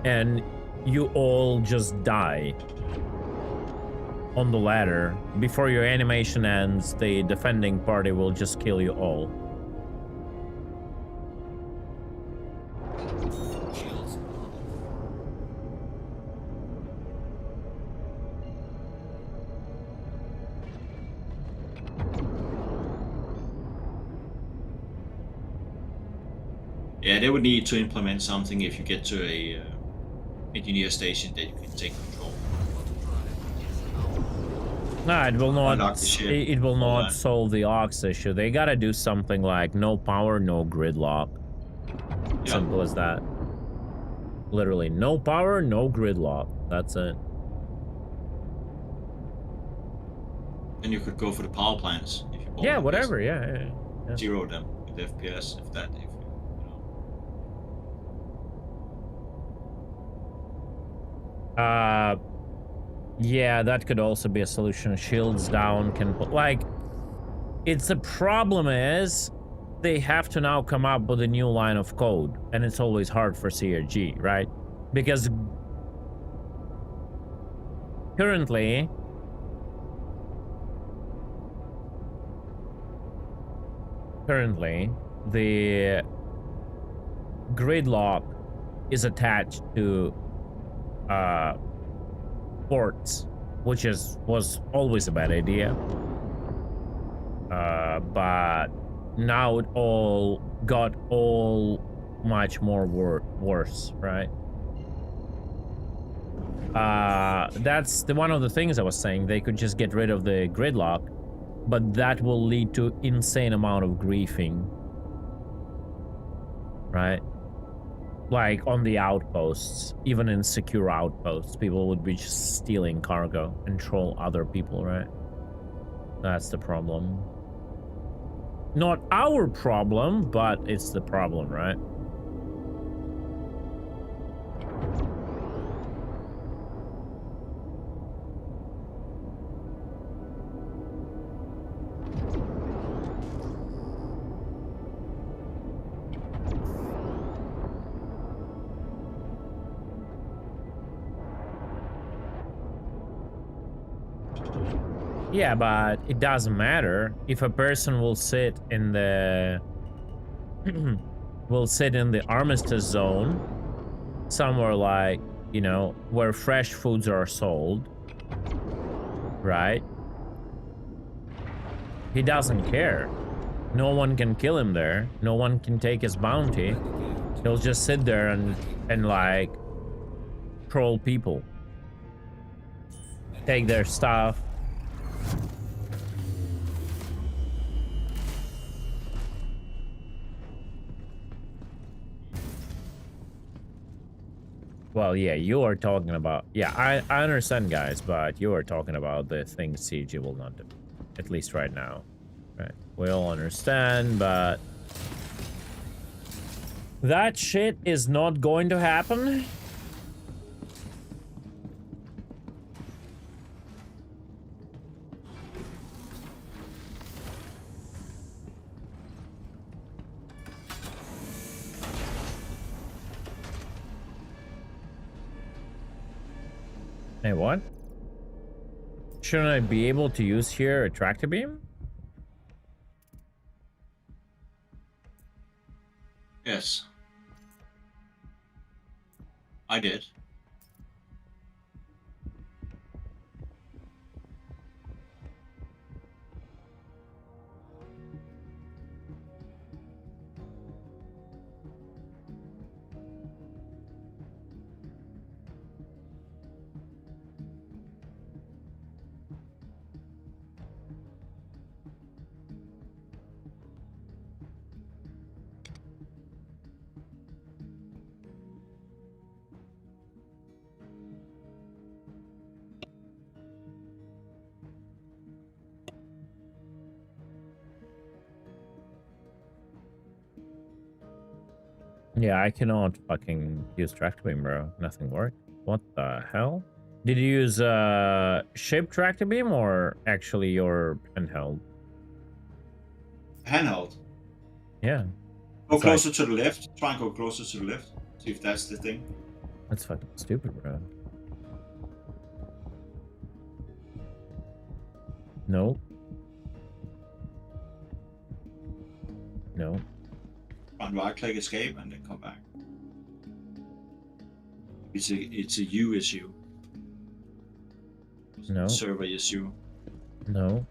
A: and you all just die on the ladder. Before your animation ends, the defending party will just kill you all.
J: Yeah, they would need to implement something if you get to a engineer station that you can take control.
A: No, it will not.
J: Ship,
A: it will not solve the Ox issue. They gotta do something like no power, no gridlock.
J: Yeah.
A: Simple as that. Literally, no power, no gridlock. That's it.
J: And you could go for the power plants if you
A: Yeah, whatever. Yeah. Yeah.
J: zero them with FPS if that, if you know.
A: Yeah, that could also be a solution. Shields down can put, like, it's the problem is they have to now come up with a new line of code, and it's always hard for CRG, right? Because currently the gridlock is attached to ports, which was always a bad idea. But now it all got much more worse, right? That's one of the things I was saying. They could just get rid of the gridlock, but that will lead to insane amount of griefing, right? Like on the outposts, even in secure outposts, people would be just stealing cargo and troll other people, right? That's the problem. Not our problem, but it's the problem, right? Yeah, but it doesn't matter if a person will sit in the armistice zone somewhere, like, you know, where fresh foods are sold, right? He doesn't care. No one can kill him there. No one can take his bounty. He'll just sit there and like troll people, take their stuff. Well, yeah, you are talking about... Yeah, I understand, guys, but you are talking about the things CG will not do. At least right now. Right. We all understand, but... that shit is not going to happen. Hey, what? Shouldn't I be able to use here a tractor beam?
J: Yes. I did.
A: Yeah, I cannot fucking use tractor beam, bro. Nothing worked. What the hell? Did you use ship tractor beam or actually your handheld?
J: Handheld.
A: Yeah.
J: Go
A: It's
J: closer
A: like...
J: to the left. Try and go closer to the left. See if that's the thing.
A: That's fucking stupid, bro. No. No.
J: And right-click escape and then come back. It's a U issue.
A: No.
J: Server issue.
A: No.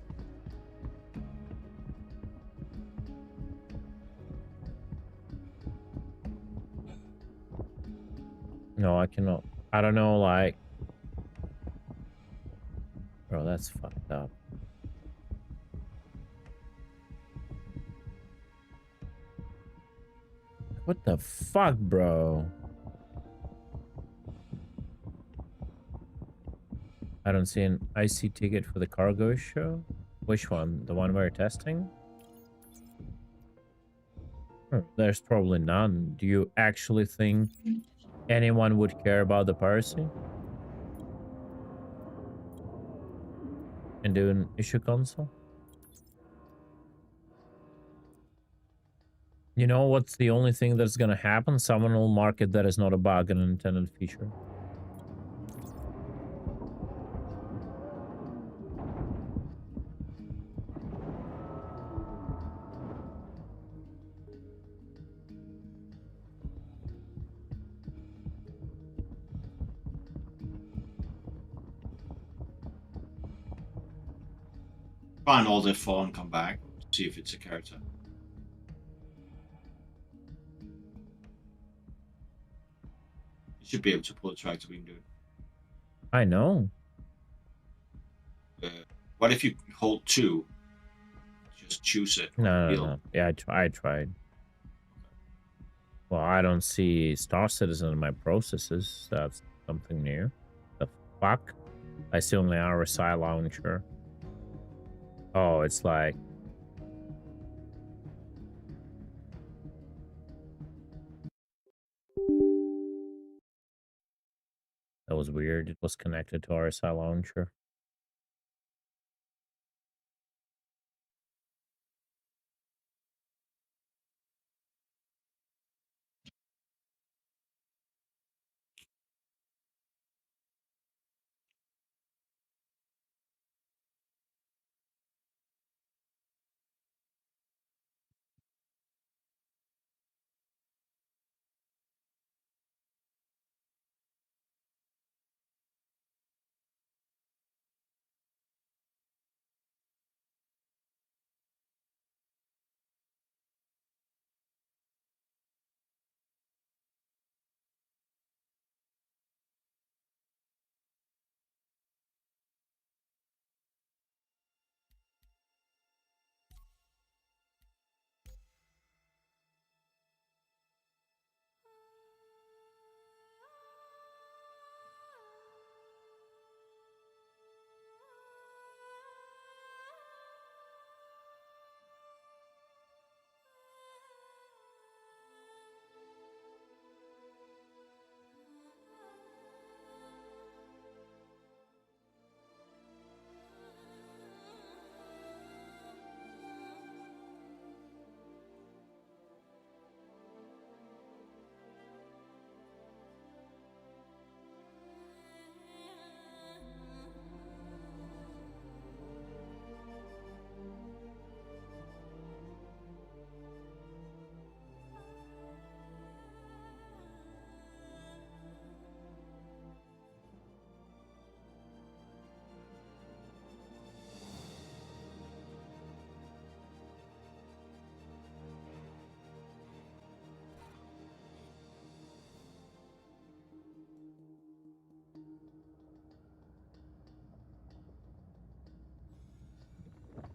A: No, I cannot. I don't know, like... Bro, that's fucked up. What the fuck, bro? I don't see an IC ticket for the cargo issue. Which one? The one we're testing? There's probably none. Do you actually think anyone would care about the piracy? And do an issue console? You know what's the only thing that's gonna happen? Someone will market that as not a bug and an intended feature.
J: Find all that far and come back. See if it's a character. You should be able to pull the tractor wing, dude.
A: I know.
J: What if you hold 2? Just choose it.
A: No. Yeah, I tried. Well, I don't see Star Citizen in my processes. That's something new. The fuck? I see only RSI launcher. Oh, it's like... That was weird. It was connected to RSI launcher.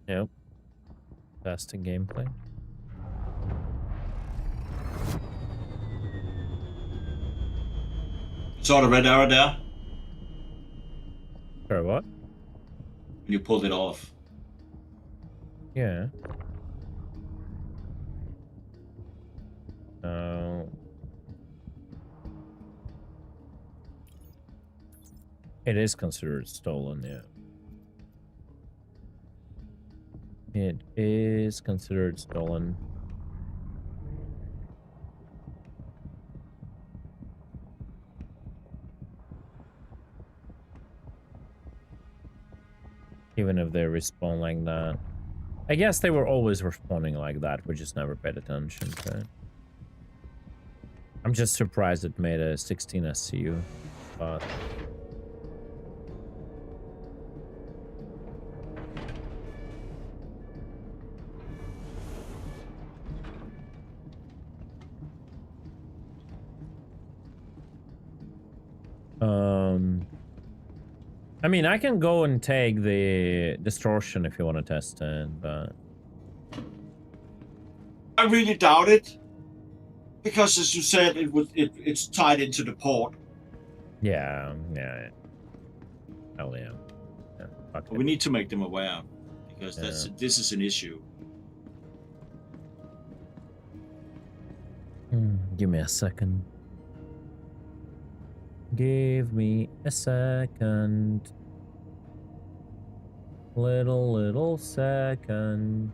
A: Yep. Testing gameplay.
J: Saw the red arrow there?
A: Sorry, what?
J: When you pulled it off.
A: Yeah. It is considered stolen, yeah. It is considered stolen. Even if they respawn like that. I guess they were always responding like that, we just never paid attention to it. I'm just surprised it made a 16 SCU, but... I mean, I can go and take the distortion if you want to test it, but...
J: I really doubt it. Because as you said, it's tied into the port.
A: Yeah. Hell yeah.
J: But we need to make them aware. Because this is an issue.
A: Give me a second. Give me a second. Little second.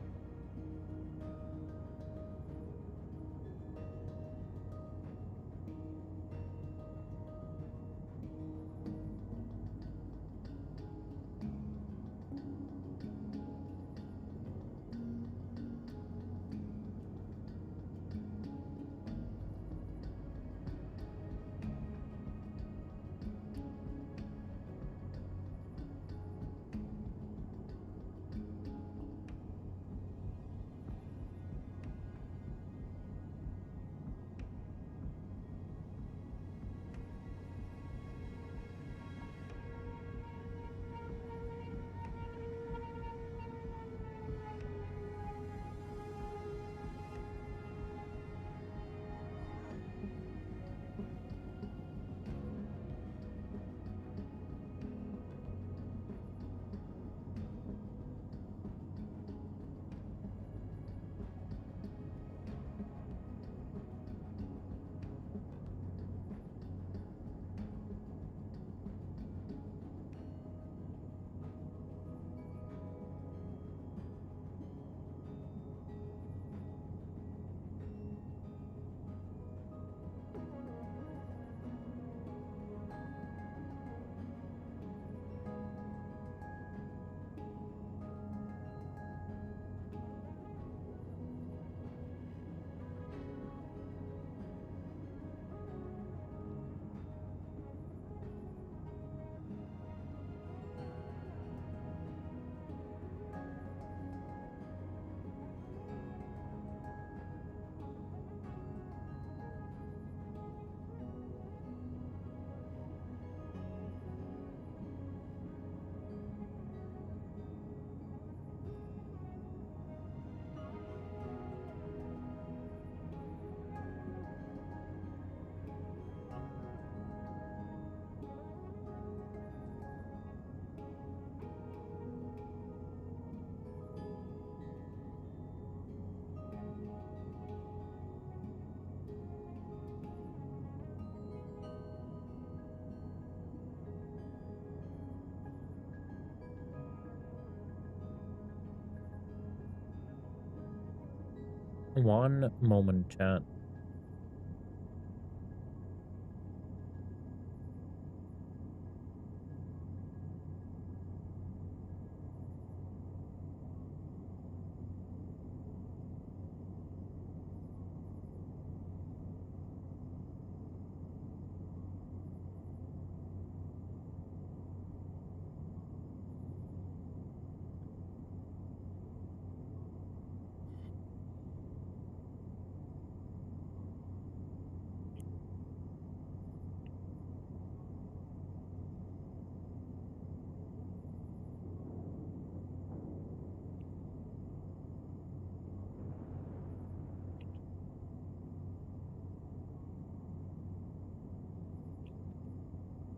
A: One moment, chat.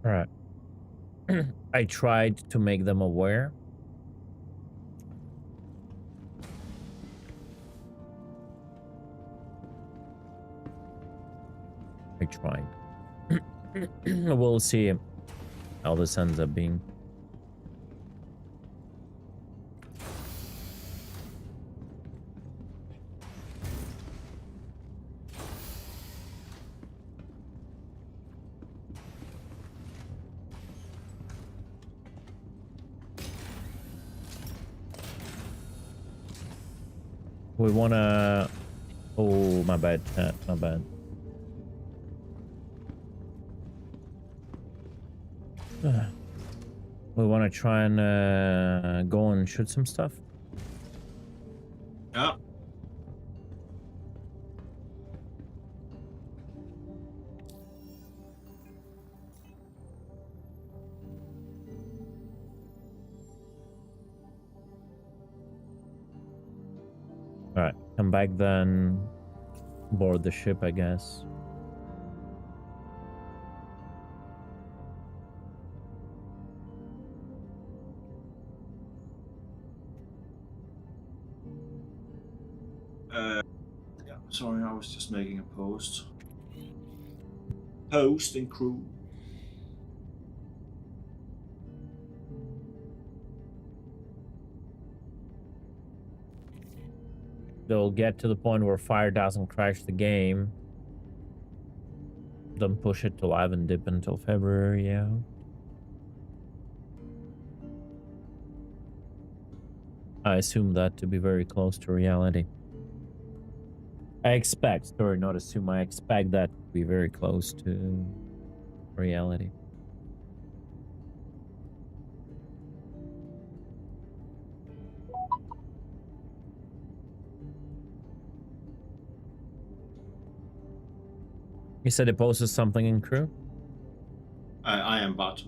A: All right. I tried to make them aware. I tried. We'll see how this ends up being. We wanna... Oh, my bad, chat. My bad. We want to try and go and shoot some stuff.
J: Yeah.
A: All right, come back then. Board the ship, I guess.
J: Yeah, sorry, I was just making a post. host and crew.
A: They'll get to the point where fire doesn't crash the game. Then push it to live and dip until February, yeah. I assume that to be very close to reality. I expect that to be very close to reality. You said it posted something in crew?
J: I am about to.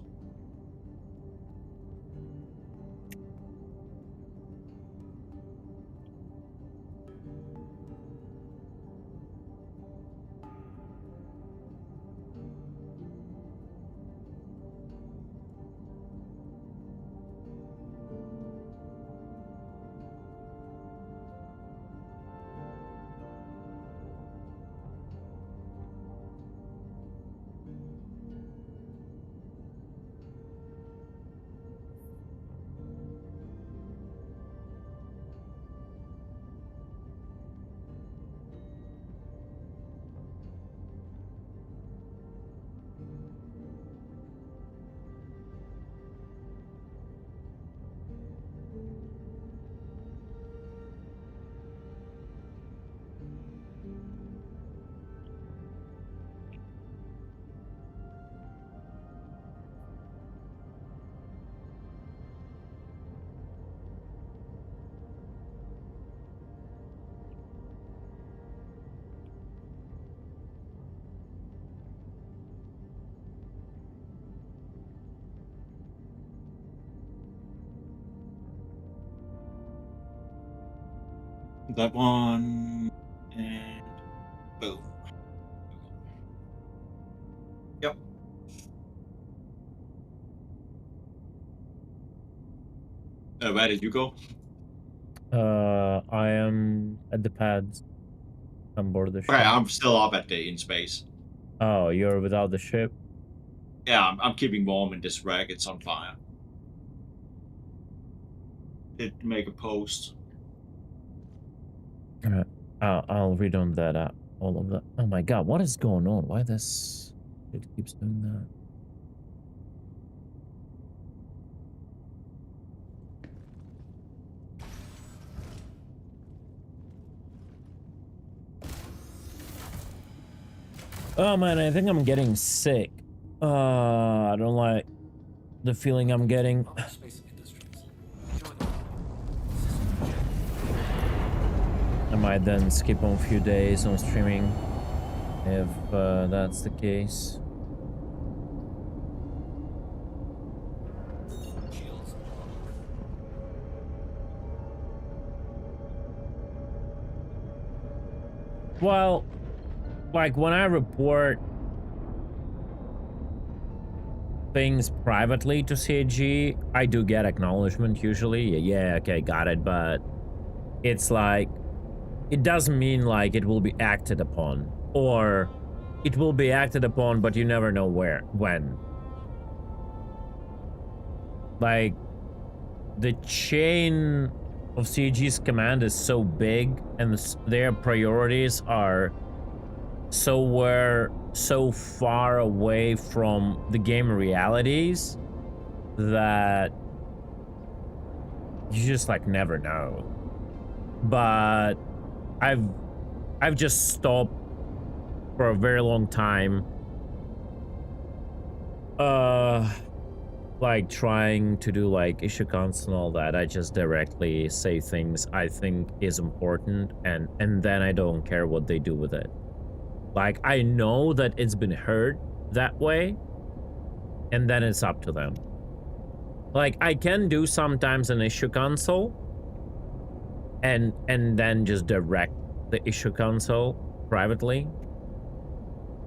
J: That one, and boom. Yep. Where did you go?
A: I am at the pads. On board the ship.
J: Okay, I'm still up at the in space.
A: Oh, you're without the ship?
J: Yeah, I'm keeping warm in this wreck. It's on fire. Did make a post.
A: Alright, I'll read on that. All of that. Oh my god, what is going on? Why this? It keeps doing that. Oh man, I think I'm getting sick. I don't like the feeling I'm getting. I might then skip on a few days on streaming if that's the case. Well, like when I report things privately to CAG, I do get acknowledgement usually. Yeah, okay, got it, but it's like, it doesn't mean like it will be acted upon, or it will be acted upon, but you never know where, when. Like, the chain of CAG's command is so big, and their priorities are so far away from the game realities that you just like never know. But I've just stopped for a very long time like trying to do like issue cons and all that. I just directly say things I think is important, and then I don't care what they do with it. Like, I know that it's been heard that way, and then it's up to them. Like, I can do sometimes an issue console, and then just direct the issue console privately.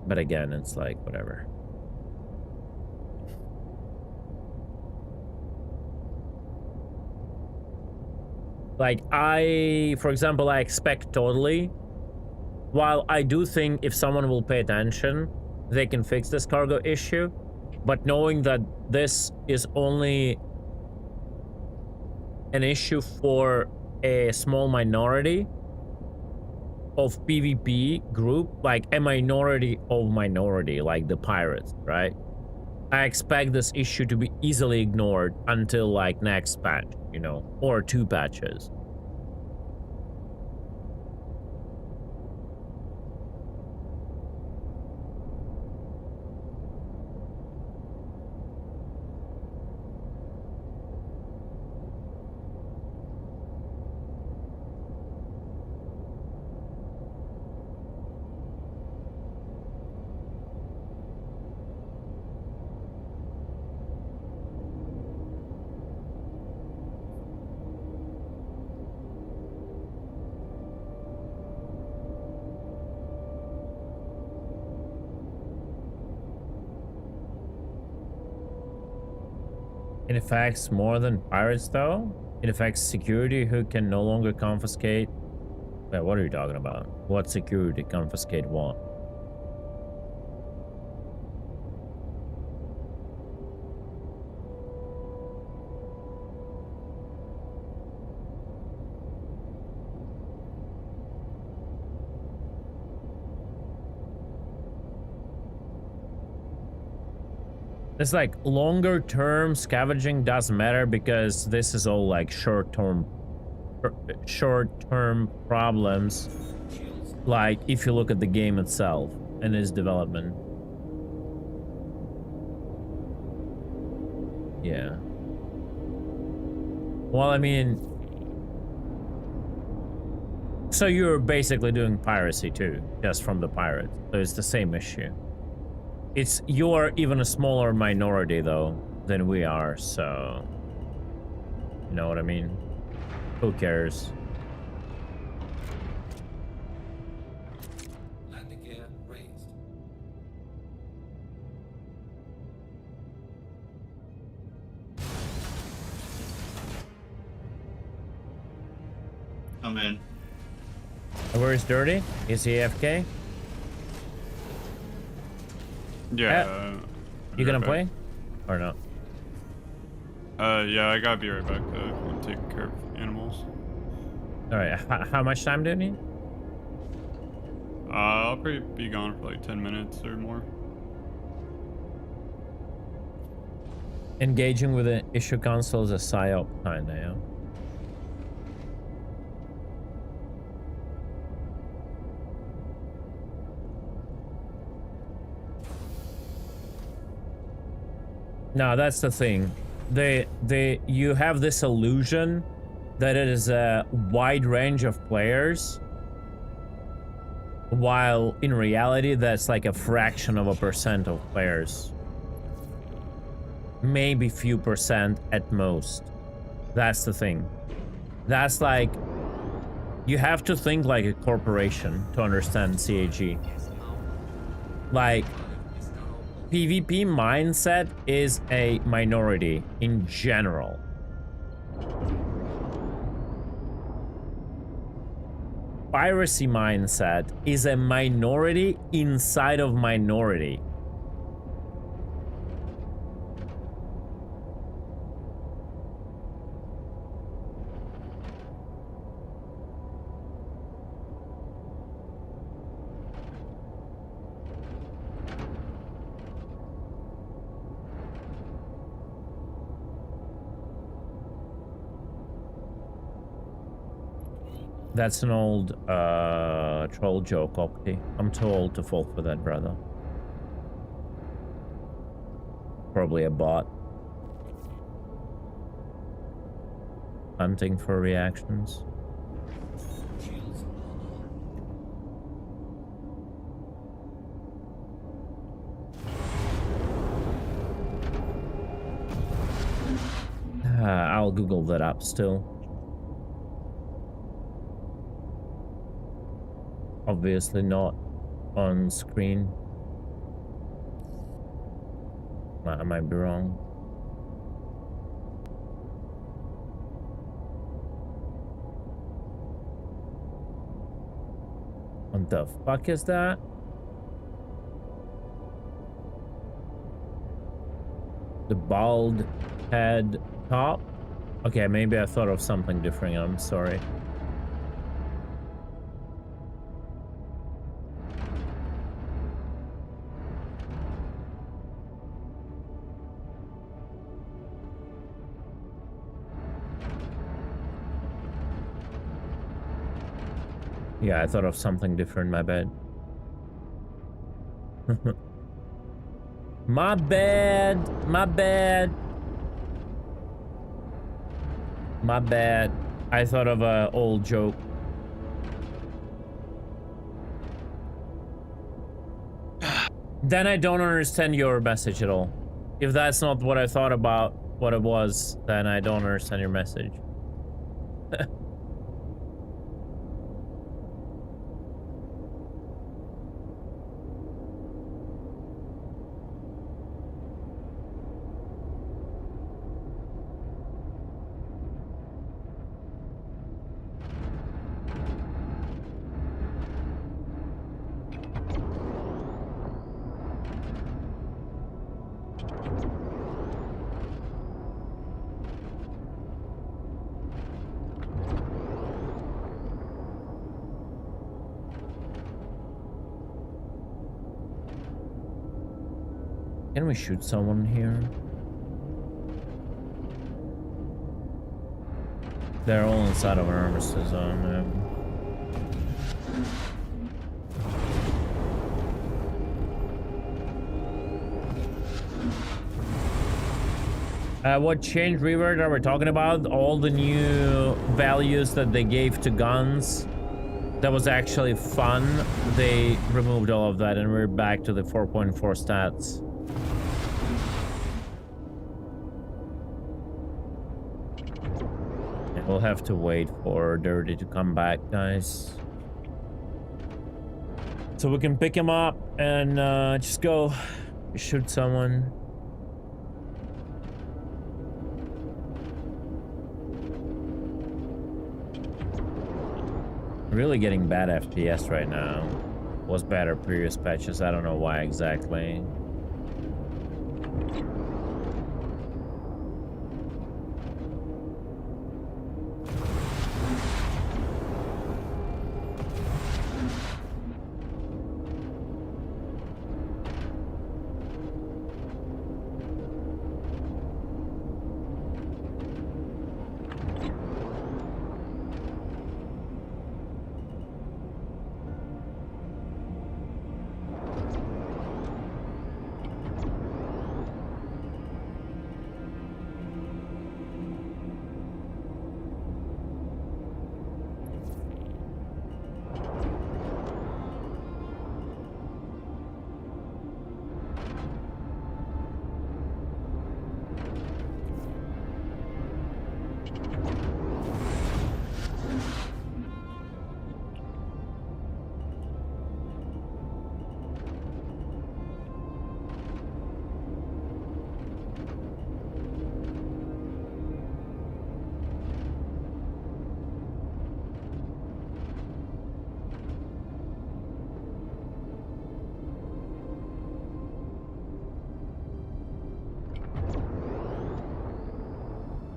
A: But again, it's like, whatever. Like, for example, I expect totally, while I do think if someone will pay attention, they can fix this cargo issue, but knowing that this is only an issue for a small minority of PvP group, like a minority of minority, like the pirates, right? I expect this issue to be easily ignored until like next patch, you know, or 2 patches. It affects more than pirates, though. It affects security, who can no longer confiscate. Wait, what are you talking about? What security confiscate what? It's like longer term scavenging doesn't matter because this is all like short term problems. Like if you look at the game itself and its development. Yeah. Well, I mean, so you're basically doing piracy too, just from the pirates. So it's the same issue. You're even a smaller minority though than we are, so you know what I mean? Who cares?
G: Landing gear raised.
J: I'm in.
A: Where is Dirty? Is he AFK?
F: Yeah.
A: You gonna play? Or not?
F: Yeah, I gotta be right back. I'm taking care of animals.
A: Alright, how much time do you need?
F: I'll probably be gone for like 10 minutes or more.
A: Engaging with an issue console is a psyop kinda, yeah. No, that's the thing. You have this illusion that it is a wide range of players, while in reality that's like a fraction of a percent of players. Maybe few percent at most. That's the thing. That's like, you have to think like a corporation to understand CAG. Like, PvP mindset is a minority in general. Piracy mindset is a minority inside of minority. That's an old troll joke, Opti. I'm too old to fall for that, brother. Probably a bot. Hunting for reactions. I'll Google that up still. Obviously not on screen. I might be wrong. What the fuck is that? The bald head top? Okay, maybe I thought of something different. I'm sorry. Yeah, I thought of something different, my bad. My bad, my bad. My bad. I thought of an old joke. Then I don't understand your message at all. If that's not what I thought about what it was, then I don't understand your message. Can we shoot someone here? They're all inside of an armistice zone. What change revert are we talking about? All the new values that they gave to guns. That was actually fun. They removed all of that and we're back to the 4.4 stats. We'll have to wait for Dirty to come back, guys. So we can pick him up and just go shoot someone. Really getting bad FPS right now. Was better previous patches, I don't know why exactly.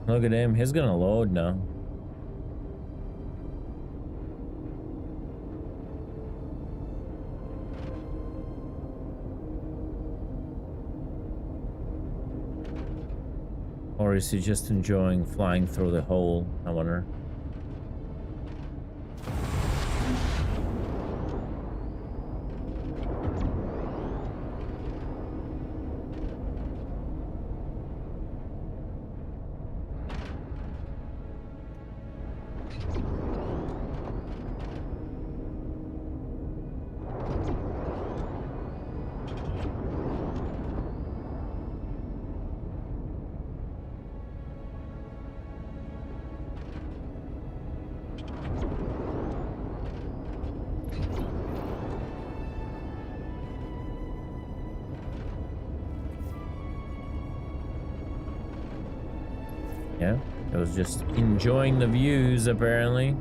A: Look at him, he's gonna load now. Or is he just enjoying flying through the hole? I wonder. Yeah, I was just enjoying the views, apparently.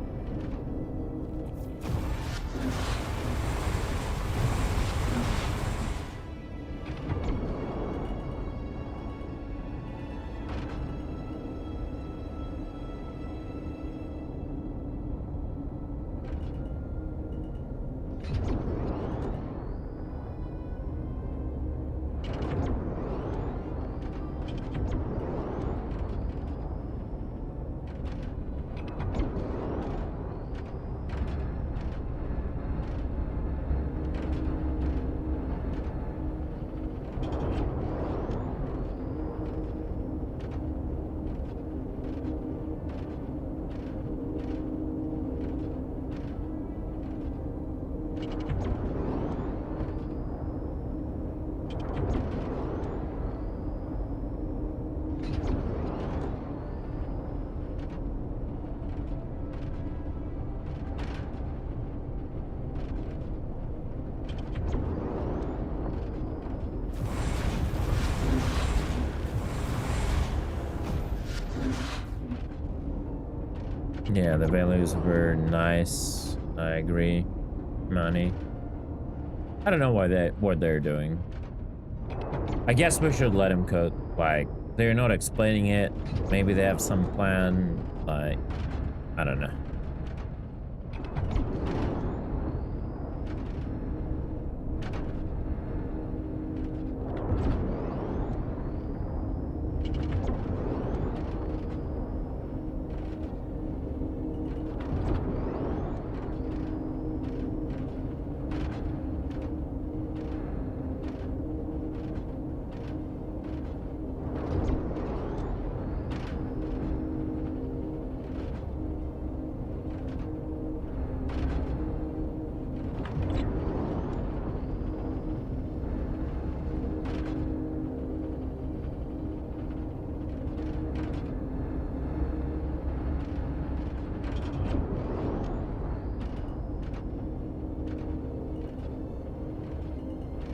A: Yeah, the values were nice. I agree. Money. I don't know what they're doing. I guess we should let him cook. Like, they're not explaining it. Maybe they have some plan. Like, I don't know.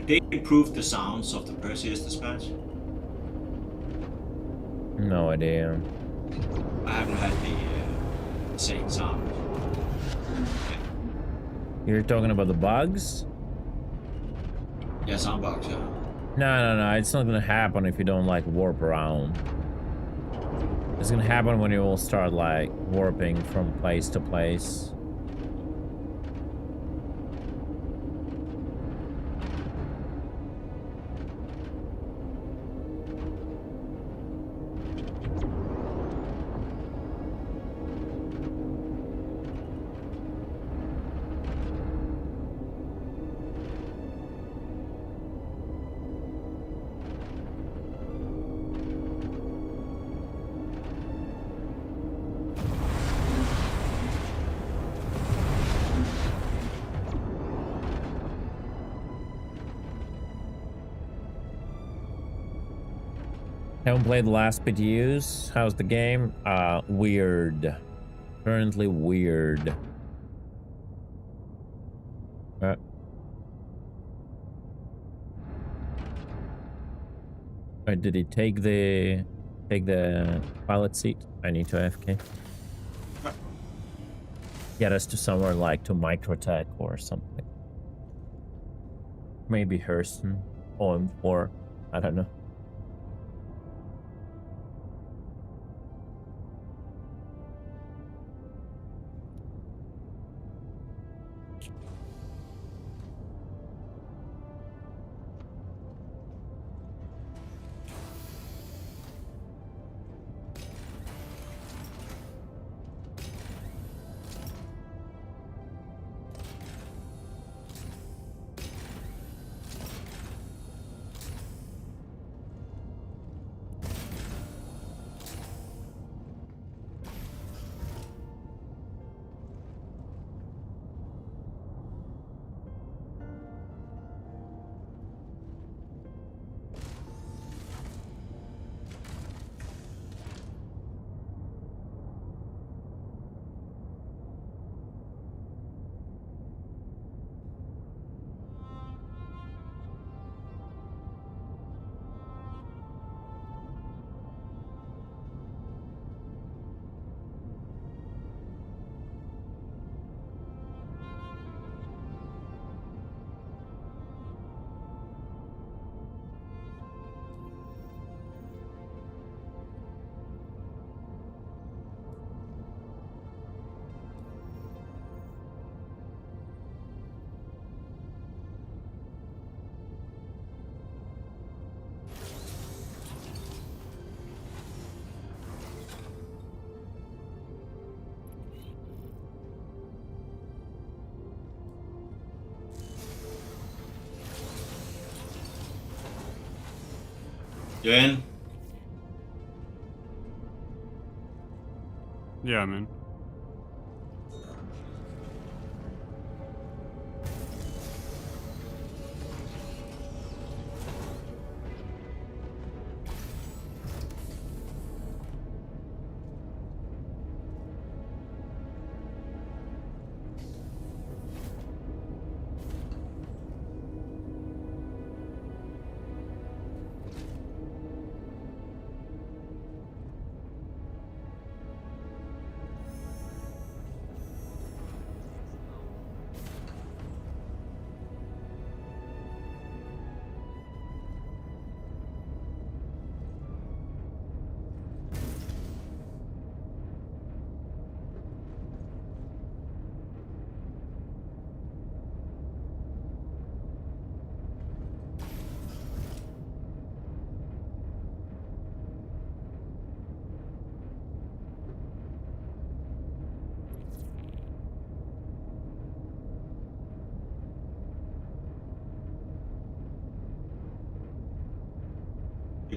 J: They improved the sounds of the Perseus dispatch.
A: No idea.
J: I haven't had the same sound.
A: You're talking about the bugs?
J: Yeah, sound bugs, yeah.
A: No. It's not gonna happen if you don't like warp around. It's gonna happen when you will start like warping from place to place. Haven't played the last PTUs. How's the game? Weird. Currently weird. Did he take the pilot seat? I need to AFK. Get us to somewhere like to Microtech or something. Maybe Hurston, OM4. I don't know.
J: You in?
F: Yeah, man.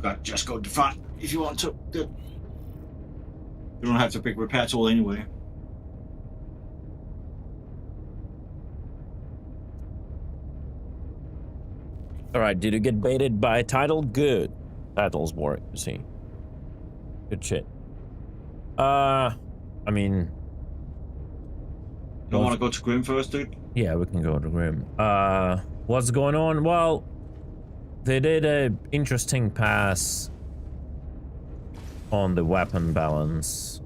J: got just go to the front if you want to. Good. You don't have to pick repair tool anyway.
A: All right, did you get baited by a title? Good. Titles work, you see. Good shit. I mean...
J: You don't want to go to Grim first, dude?
A: Yeah, we can go to Grim. What's going on? Well, they did a interesting pass on the weapon balance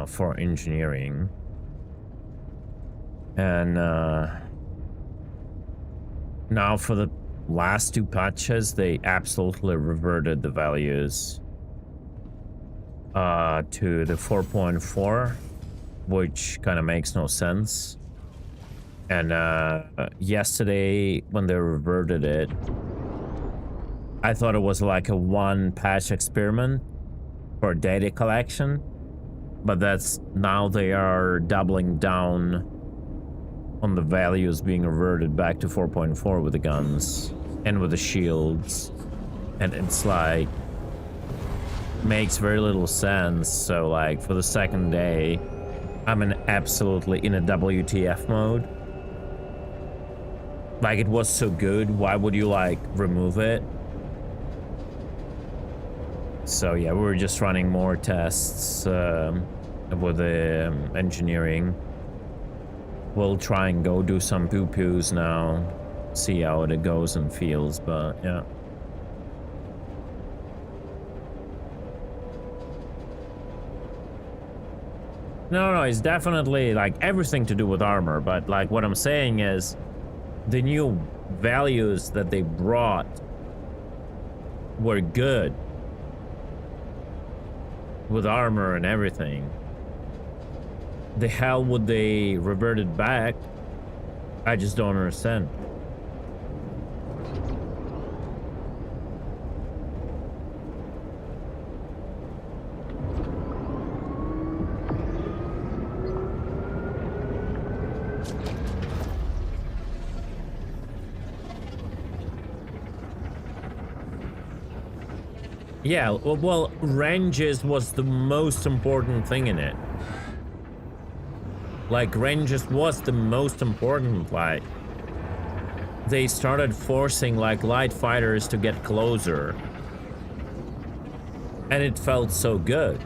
A: for engineering. And now for the last two patches, they absolutely reverted the values to the 4.4, which kind of makes no sense. And yesterday, when they reverted it, I thought it was like a one patch experiment for data collection, but that's now they are doubling down on the values being reverted back to 4.4 with the guns and with the shields, and it's like makes very little sense. So like for the second day, I'm absolutely in a WTF mode. Like, it was so good, why would you like remove it? So yeah, we were just running more tests with the engineering. We'll try and go do some poo-poos now, see how it goes and feels, but yeah. No, it's definitely like everything to do with armor, but like what I'm saying is the new values that they brought were good with armor and everything. The hell would they revert it back? I just don't understand. Yeah, well, ranges was the most important thing in it. Like, ranges was the most important, like... They started forcing, like, light fighters to get closer. And it felt so good.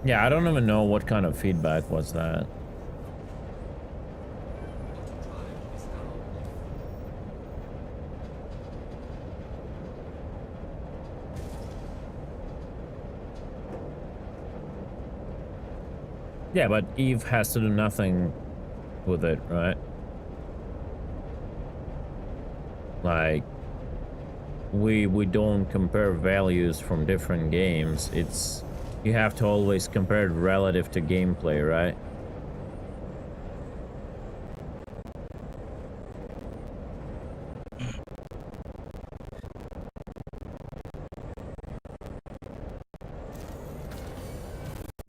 A: Yeah, I don't even know what kind of feedback was that. Yeah, but Eve has to do nothing with it, right? Like, we don't compare values from different games. It's... You have to always compare it relative to gameplay, right?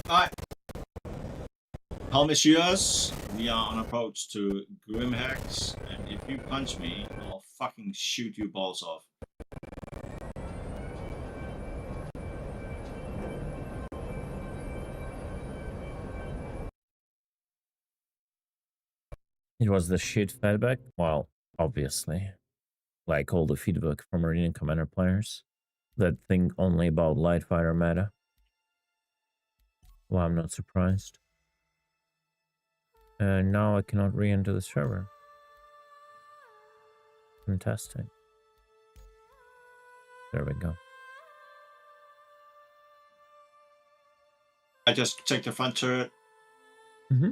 J: Alright. Helm is yours. We are on approach to Grimhex, and if you punch me, I'll fucking shoot you balls off.
A: It was the shit feedback. Well, obviously, like all the feedback from Marine Commander players that think only about light fighter meta. Well, I'm not surprised. And now I cannot re-enter the server. Fantastic. There we go.
J: I just take the front turret.
A: Mm-hmm.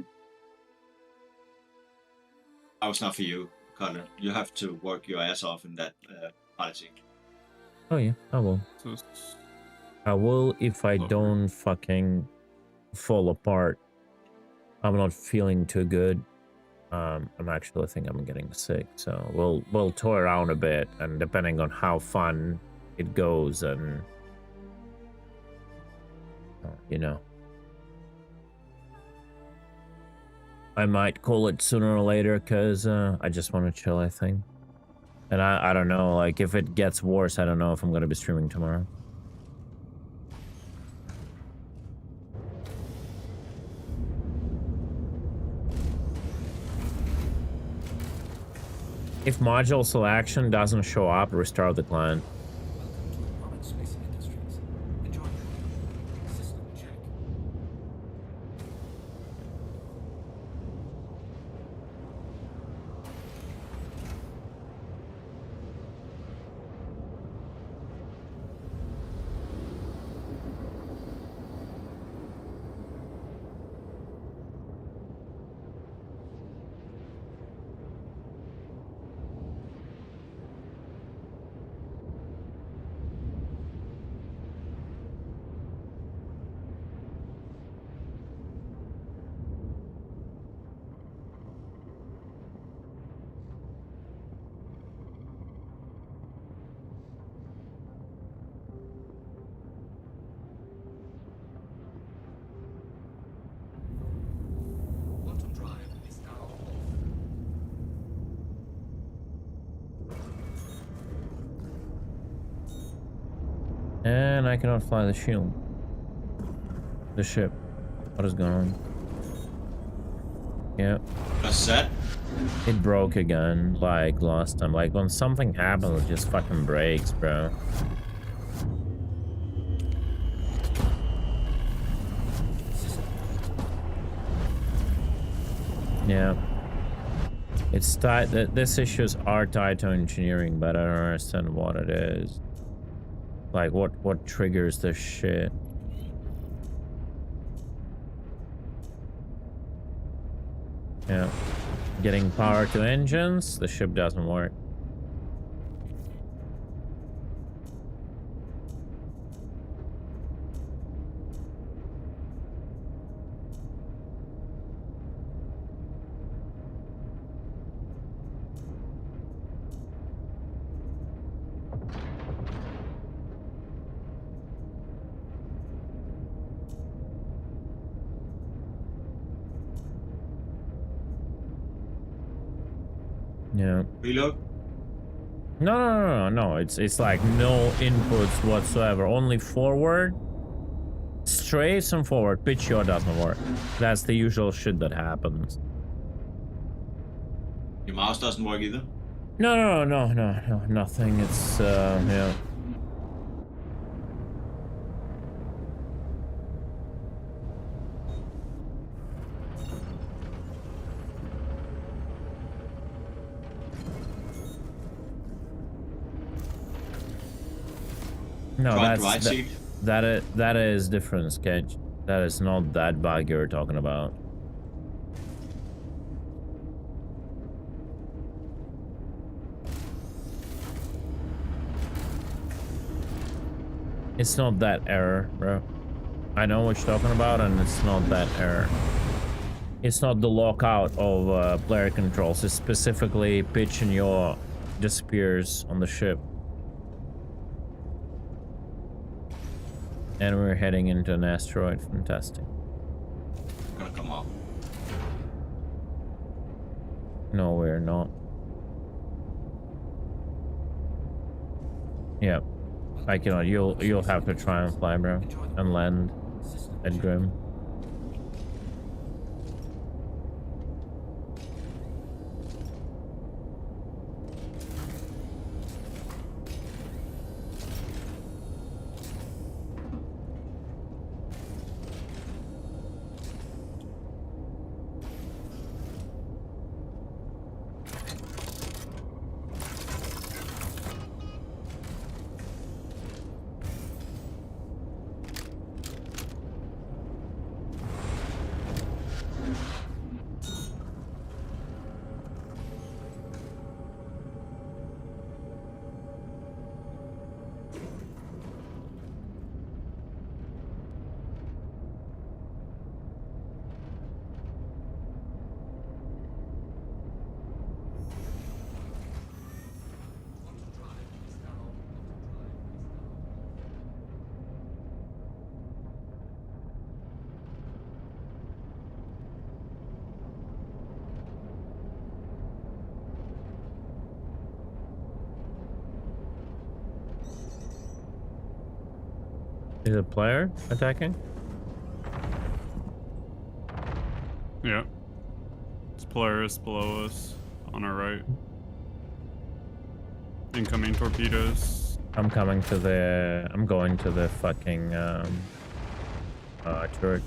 J: That was not for you, Colin. You have to work your ass off in that policy.
A: Oh yeah, I will. I will if I don't fucking fall apart. I'm not feeling too good. I'm actually think I'm getting sick, so we'll toy around a bit, and depending on how fun it goes, and you know, I might call it sooner or later because I just want to chill, I think. And I don't know, like if it gets worse, I don't know if I'm gonna be streaming tomorrow. If module selection doesn't show up, restart the client.
G: Welcome to Rocket Space Industries. Enjoy. System check. Quantum drive is now off.
A: And I cannot fly the shield. The ship. What is going on? Yeah.
J: That's that.
A: It broke again, like last time. Like when something happens, it just fucking breaks, bro. Yeah. It's tied, this issues are tied to engineering, but I don't understand what it is. Like what triggers this shit. Yeah. Getting power to engines, the ship doesn't work. Yeah.
J: Reload.
A: No. It's like no inputs whatsoever. Only forward, straight and forward. Pitch yaw doesn't work. That's the usual shit that happens.
J: Your mouse doesn't work either.
A: No, nothing. It's yeah. No, that is different, Sketch. That is not that bug you're talking about. It's not that error, bro. I know what you're talking about, and it's not that error. It's not the lockout of player controls. It's specifically pitch and yaw disappears on the ship. And we're heading into an asteroid. Fantastic.
J: Gonna come up.
A: No, we're not. Yeah. I cannot. You'll have to try and fly, bro. And land at Grim. Is a player attacking?
F: Yeah. It's Polaris below us on our right. Incoming torpedoes.
A: I'm coming to the... I'm going to the fucking turret.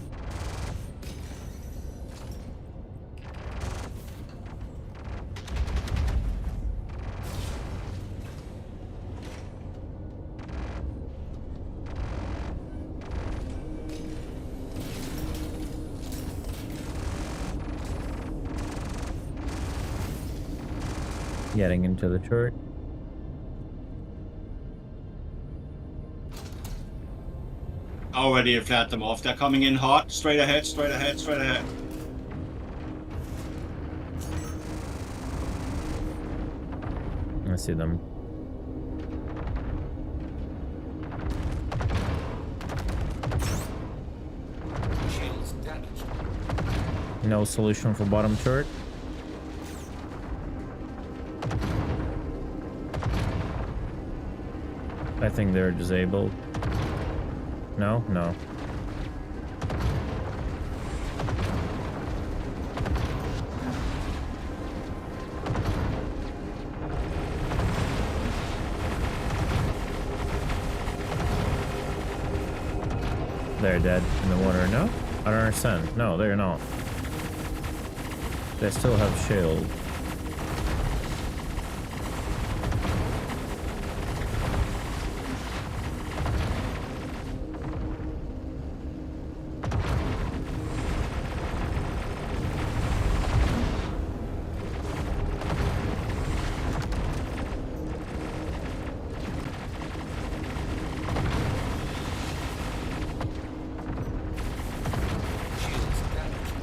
A: Getting into the turret.
J: Already flared them off. They're coming in hot. Straight ahead, straight ahead, straight ahead.
A: I see them.
G: Shields damaged.
A: No solution for bottom turret. I think they're disabled. No? No. They're dead in the water. No? I don't understand. No, they're not. They still have shield.
G: Shields damaged.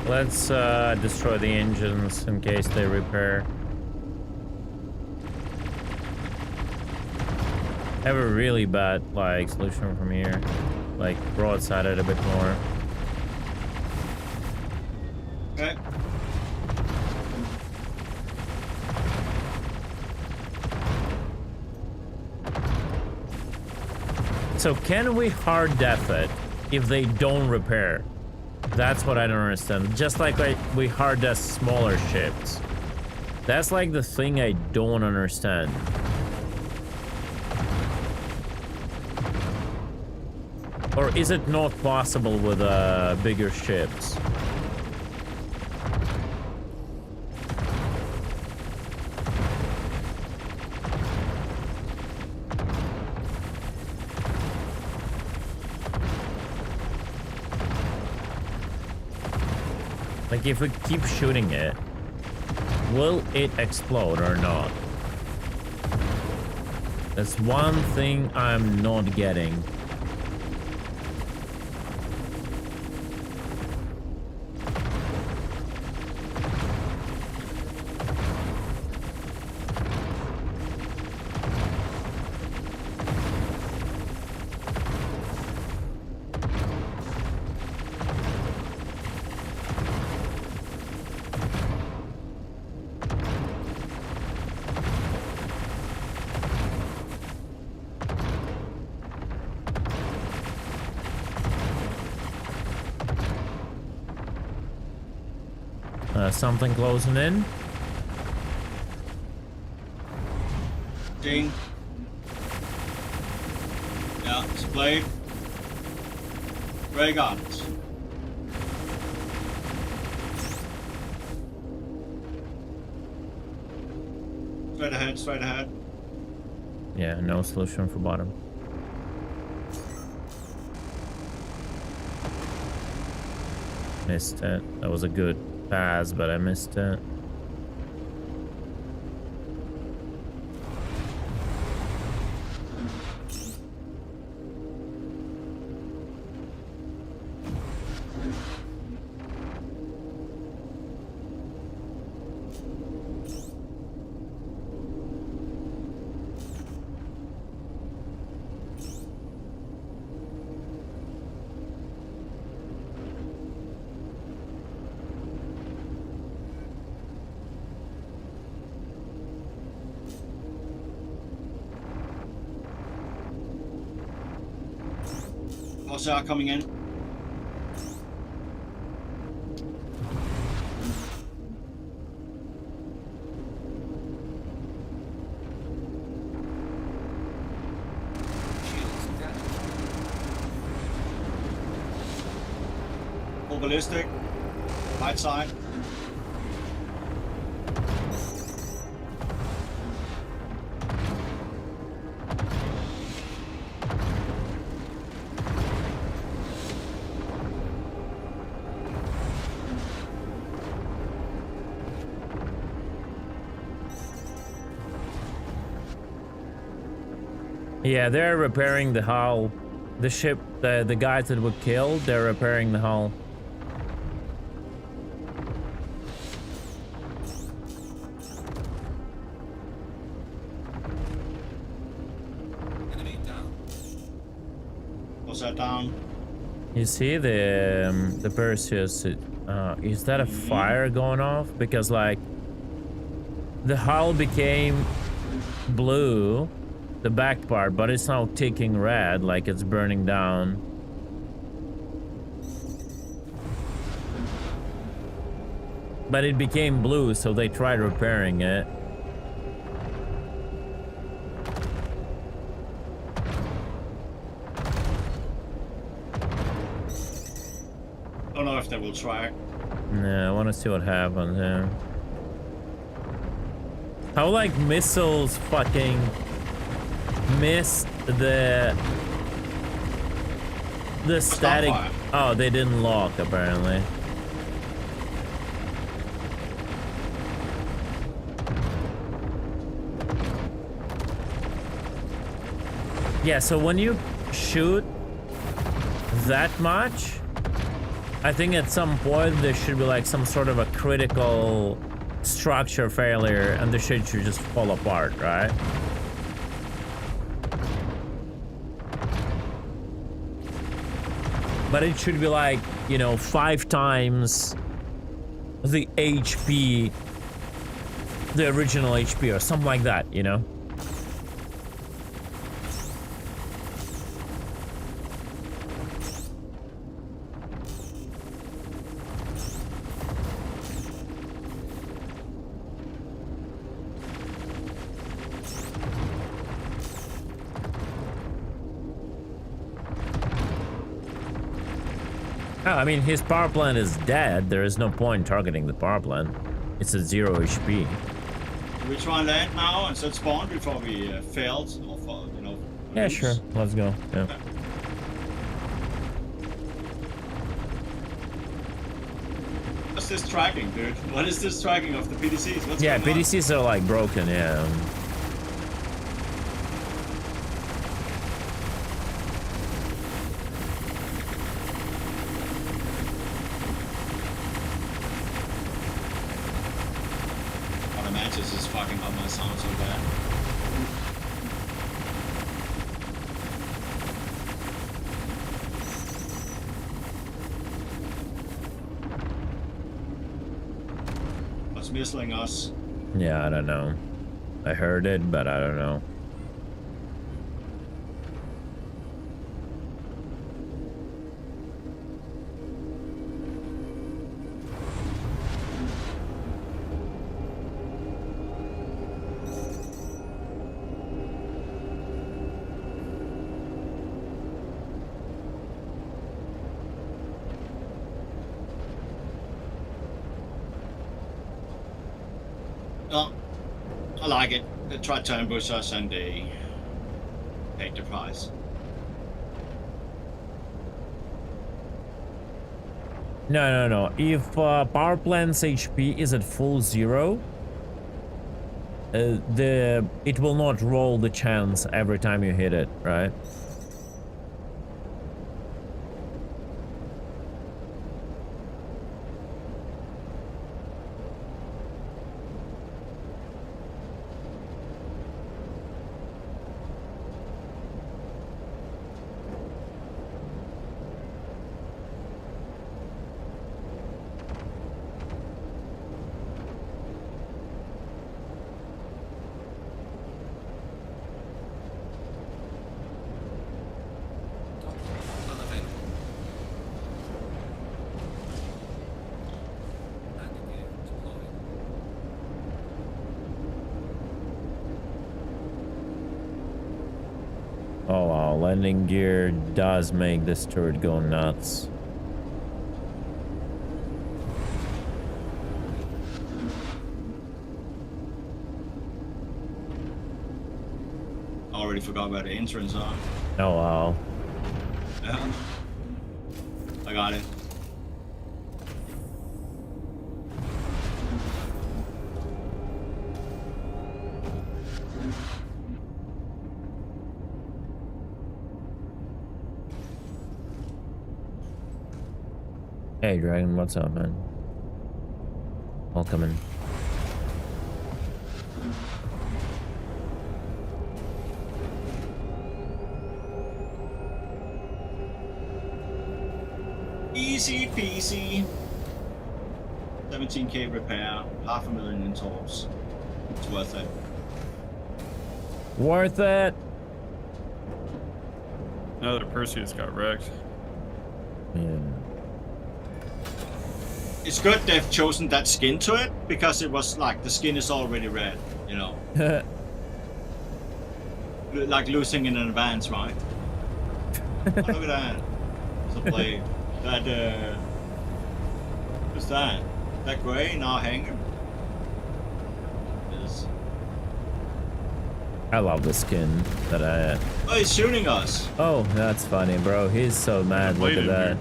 A: Let's destroy the engines in case they repair. I have a really bad like solution from here. Like broadside it a bit more.
J: Okay.
A: So can we hard def it if they don't repair? That's what I don't understand. Just like we hard def smaller ships. That's like the thing I don't understand. Or is it not possible with bigger ships? Like, if we keep shooting it, will it explode or not? That's one thing I'm not getting. Something closing in.
J: Ding. Yeah, it's a blade. Ray guns. Straight ahead, straight ahead.
A: Yeah, no solution for bottom. Missed it. That was a good pass, but I missed it.
J: Corsair coming in. Full ballistic. Right side.
A: Yeah, they're repairing the hull. The ship, the guys that were killed, they're repairing the hull.
G: Enemy down.
J: What's that down?
A: You see the Perseus? Is that a fire going off? Because like the hull became blue, the back part, but it's now ticking red, like it's burning down. But it became blue, so they tried repairing it.
J: Don't know if they will try.
A: Yeah, I want to see what happens here. How like missiles fucking missed the static. Oh, they didn't lock apparently. Yeah, so when you shoot that much, I think at some point there should be like some sort of a critical structure failure and the shit should just fall apart, right? But it should be like, you know, 5 times the HP, the original HP or something like that, you know? Oh, I mean, his power plant is dead. There is no point targeting the power plant. It's at 0 HP.
J: Do we try and land now and set spawn before we failed? Or for, you know,
A: Yeah,
J: lose?
A: sure. Let's go. Yeah.
J: Okay. What's this tracking, dude? What is this tracking of the PDCs? What's
A: Yeah,
J: going on?
A: PDCs are like broken, yeah.
J: Oh, the matches is fucking up my sound so bad. What's missing us?
A: Yeah, I don't know. I heard it, but I don't know.
J: Well, I like it. They tried to ambush us and they paid the price.
A: No. If power plant's HP is at full 0, it will not roll the chance every time you hit it, right?
G: Unavailable. Landing gear deployed.
A: Oh wow, landing gear does make this turret go nuts.
J: I already forgot where the entrance are.
A: Oh wow.
J: Yeah. I got it.
A: Hey Dragon, what's up, man? Welcome in.
J: Easy peasy. 17k repair, 500,000 in torps. It's worth it.
A: Worth it.
F: Another Perseus got wrecked.
A: Yeah.
J: It's good they've chosen that skin to it, because it was like the skin is already red, you know. Like losing in advance, right? Oh, look at that. It's a blade. That what's that? That gray now hanger? Yes.
A: I love the skin that I...
J: Oh, he's shooting us.
A: Oh, that's funny, bro. He's so mad. Look at that.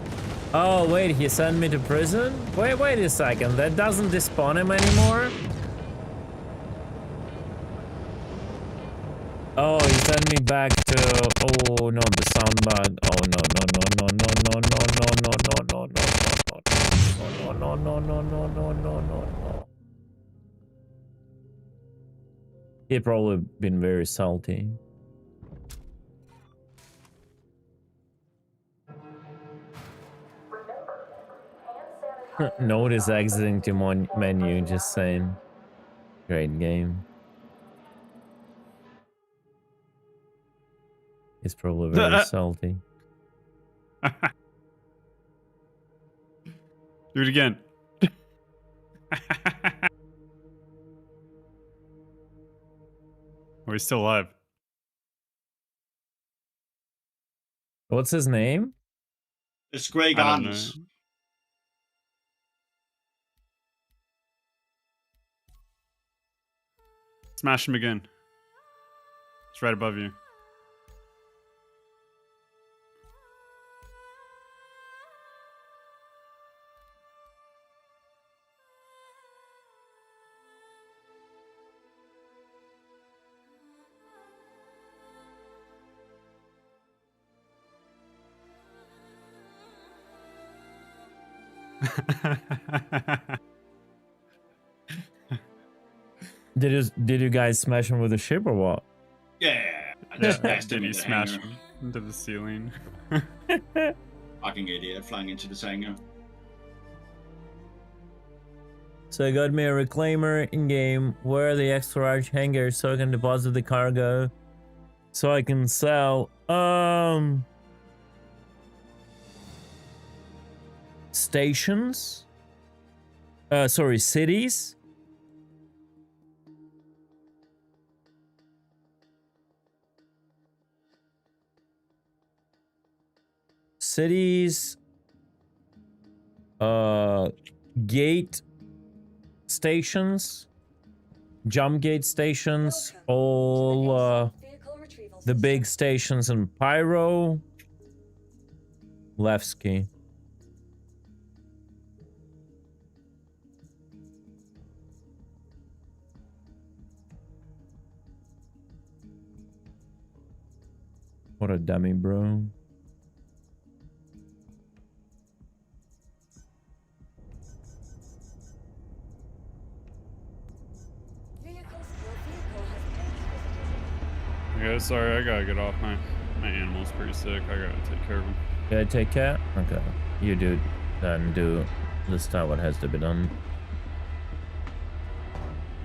A: Oh, wait, he sent me to prison? Wait a second. That doesn't despawn him anymore? Oh, he sent me back to... Oh, no, the sound bug. Oh, no. He'd probably been very salty. Notice exiting to menu, just saying. Great game. He's probably very salty.
F: Do it again. Oh, he's still alive.
A: What's his name?
J: It's Grey Gardens.
F: Smash him again. It's right above you.
A: Did you guys smash him with a ship or what?
J: Yeah, I just smashed him
F: Did he
J: into the
F: smash
J: hangar.
F: him into the ceiling?
J: Fucking idiot flying into this hangar.
A: So I got me a reclaimer in game. Where are the extra large hangars so I can deposit the cargo? So I can sell stations. Sorry, cities. Cities. Gate stations. jump gate stations, all the big stations in Pyro, Levski. What a dummy, bro.
F: Yeah, sorry, I gotta get off. My animal's pretty sick. I gotta take care of him.
A: Gotta take care? Okay. You do then do the stuff what has to be done.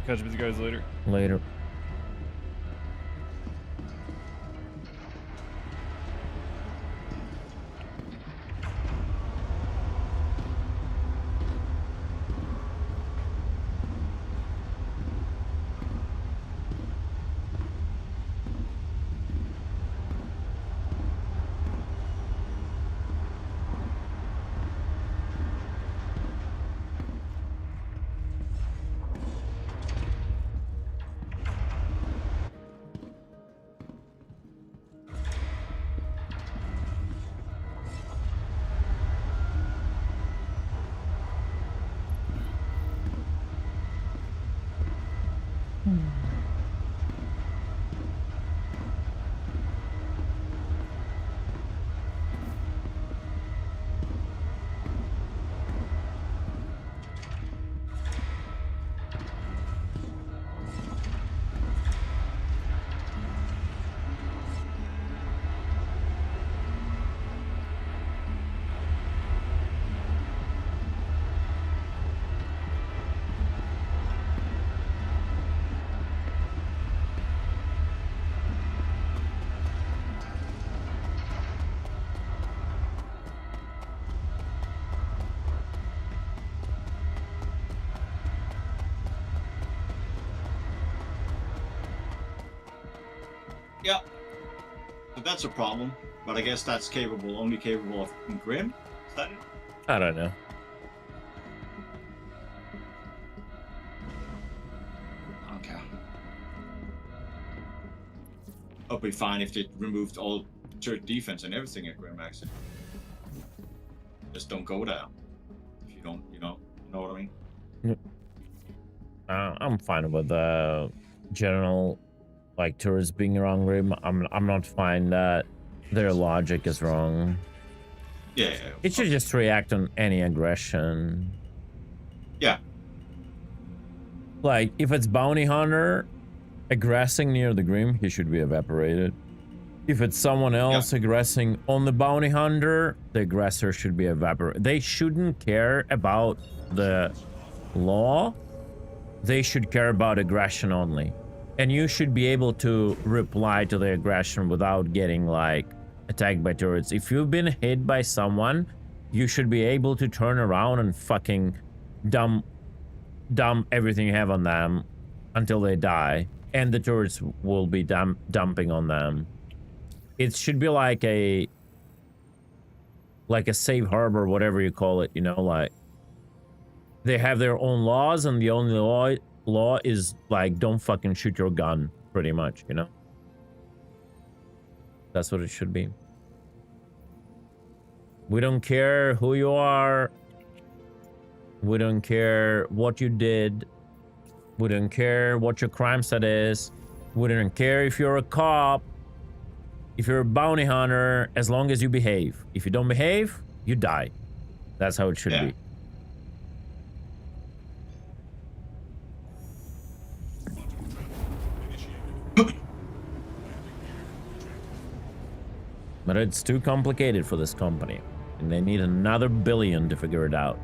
F: Catch up with you guys later.
A: Later.
J: Yeah. So that's a problem. But I guess that's only capable of Grim? Is that it?
A: I don't know.
J: Okay. It'll be fine if they removed all turret defense and everything at Grim, actually. Just don't go there. If you don't, you know what I mean?
A: I'm fine with the general, like, tourists being around Grim. I'm not fine that their logic is wrong.
J: Yeah.
A: It should just react on any aggression.
J: Yeah.
A: Like, if it's bounty hunter aggressing near the Grim, he should be evaporated. If it's someone else aggressing on the bounty hunter, the aggressor should be evaporated. They shouldn't care about the law. They should care about aggression only. And you should be able to reply to the aggression without getting, like, attacked by turrets. If you've been hit by someone, you should be able to turn around and fucking dump everything you have on them until they die. And the turrets will be dumping on them. It should be like a safe harbor, whatever you call it, you know, like they have their own laws, and the only law is like, don't fucking shoot your gun, pretty much, you know. That's what it should be. We don't care who you are. We don't care what you did. We don't care what your crime set is. We don't care if you're a cop. If you're a bounty hunter, as long as you behave. If you don't behave, you die. That's how it should be. But it's too complicated for this company. And they need another billion to figure it out.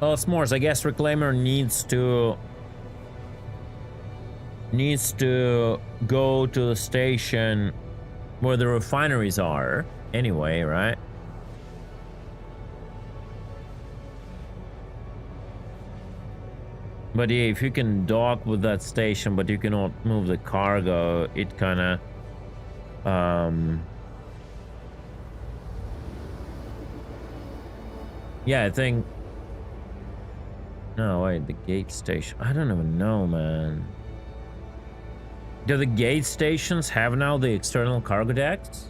A: Well, S'mores, I guess Reclaimer needs to go to the station where the refineries are anyway, right? But yeah, if you can dock with that station, but you cannot move the cargo, it kind of, yeah, I think, no, wait, the gate station, I don't even know, man. Do the gate stations have now the external cargo decks?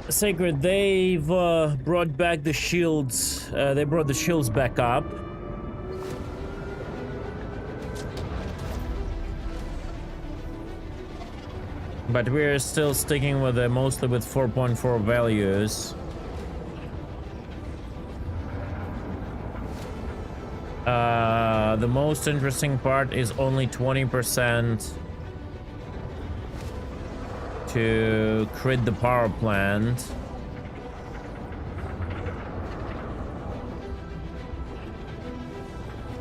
A: Sacred, they've brought back the shields. They brought the shields back up. But we're still sticking with mostly with 4.4 values. The most interesting part is only 20% to crit the power plant.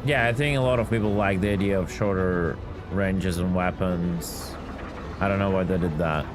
A: Yeah, I think a lot of people like the idea of shorter ranges and weapons. I don't know why they did that.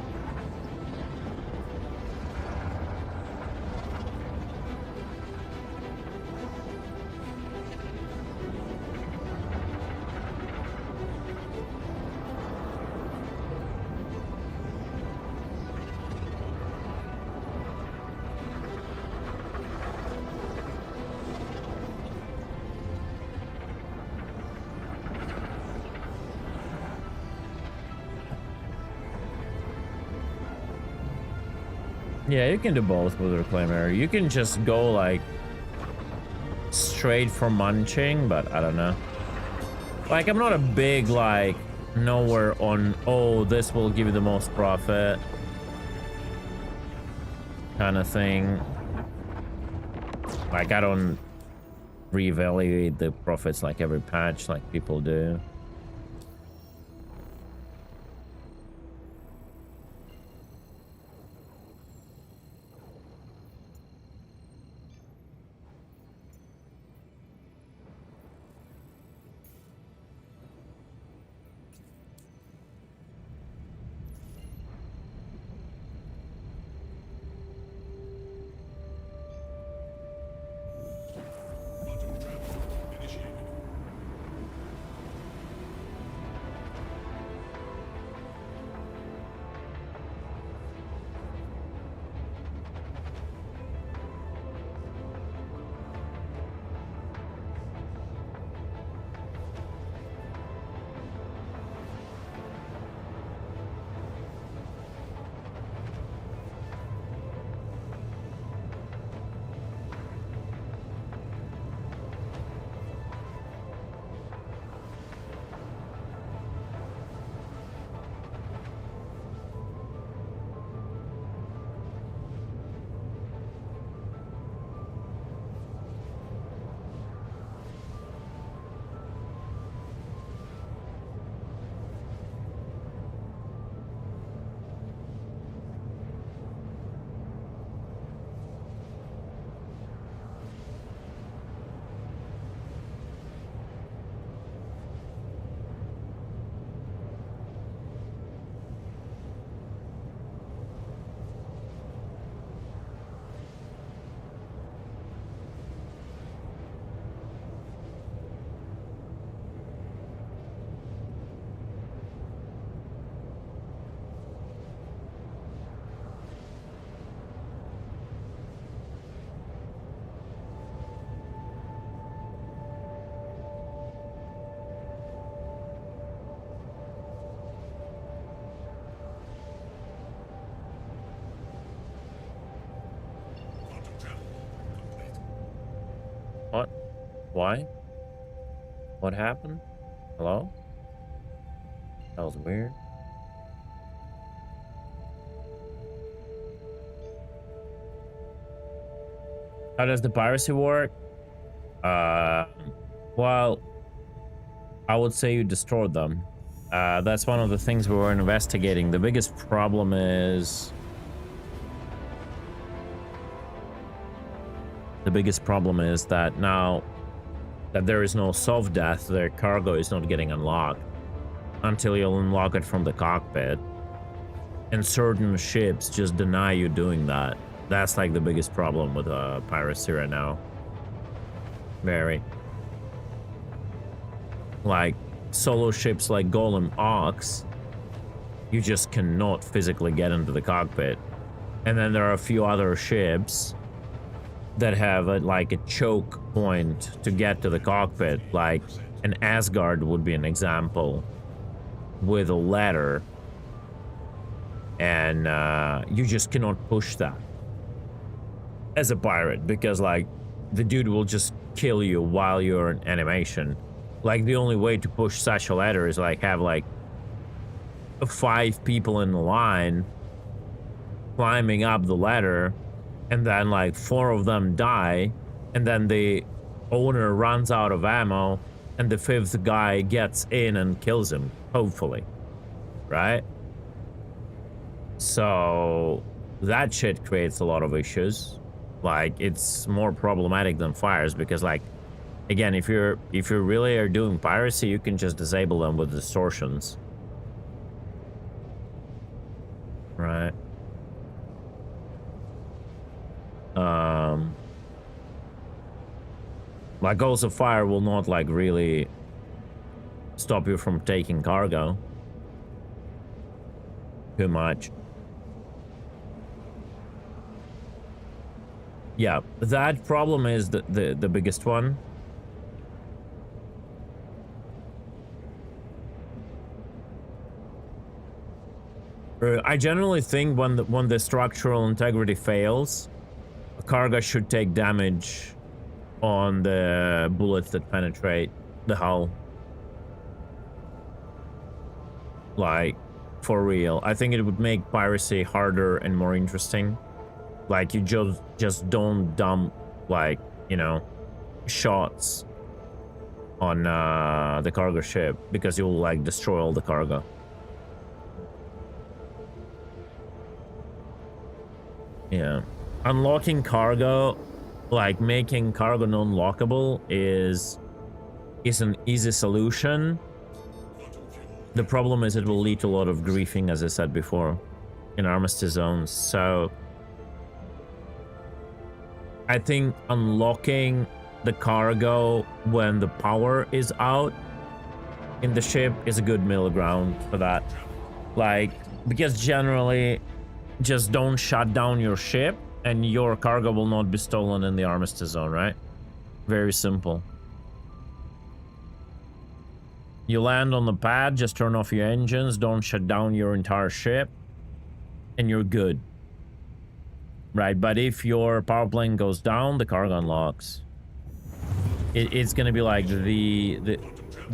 A: Yeah, you can do both with Reclaimer. You can just go like straight for munching, but I don't know. Like, I'm not a big like nowhere on, oh, this will give you the most profit kind of thing. Like, I don't reevaluate the profits like every patch like people do. What? Why? What happened? Hello? That was weird. How does the piracy work? Well, I would say you destroyed them. That's one of the things we were investigating. The biggest problem is... that now that there is no soft death, their cargo is not getting unlocked until you unlock it from the cockpit. And certain ships just deny you doing that. That's like the biggest problem with piracy right now. Very. Like solo ships like Golem Ox, you just cannot physically get into the cockpit. And then there are a few other ships that have like a choke point to get to the cockpit. Like an Asgard would be an example, with a ladder. And you just cannot push that as a pirate, because like the dude will just kill you while you're in animation. Like the only way to push such a ladder is like have like 5 people in the line climbing up the ladder, and then like 4 of them die, and then the owner runs out of ammo and the 5th guy gets in and kills him, hopefully, right? So that shit creates a lot of issues. Like it's more problematic than fires, because like again, if you really are doing piracy, you can just disable them with distortions, right? Like also fire will not like really stop you from taking cargo too much. Yeah, that problem is the biggest one. I generally think when the structural integrity fails, cargo should take damage on the bullets that penetrate the hull. Like, for real. I think it would make piracy harder and more interesting. Like, you just don't dump, like, you know, shots on the cargo ship, because you'll, like, destroy all the cargo. Yeah. Unlocking cargo, like, making cargo non-lockable is an easy solution. The problem is it will lead to a lot of griefing, as I said before, in armistice zones. So I think unlocking the cargo when the power is out in the ship is a good middle ground for that. Like, because generally, just don't shut down your ship and your cargo will not be stolen in the armistice zone, right? Very simple. You land on the pad, just turn off your engines, don't shut down your entire ship, and you're good. Right, but if your power plane goes down, the cargo unlocks. It's gonna be like the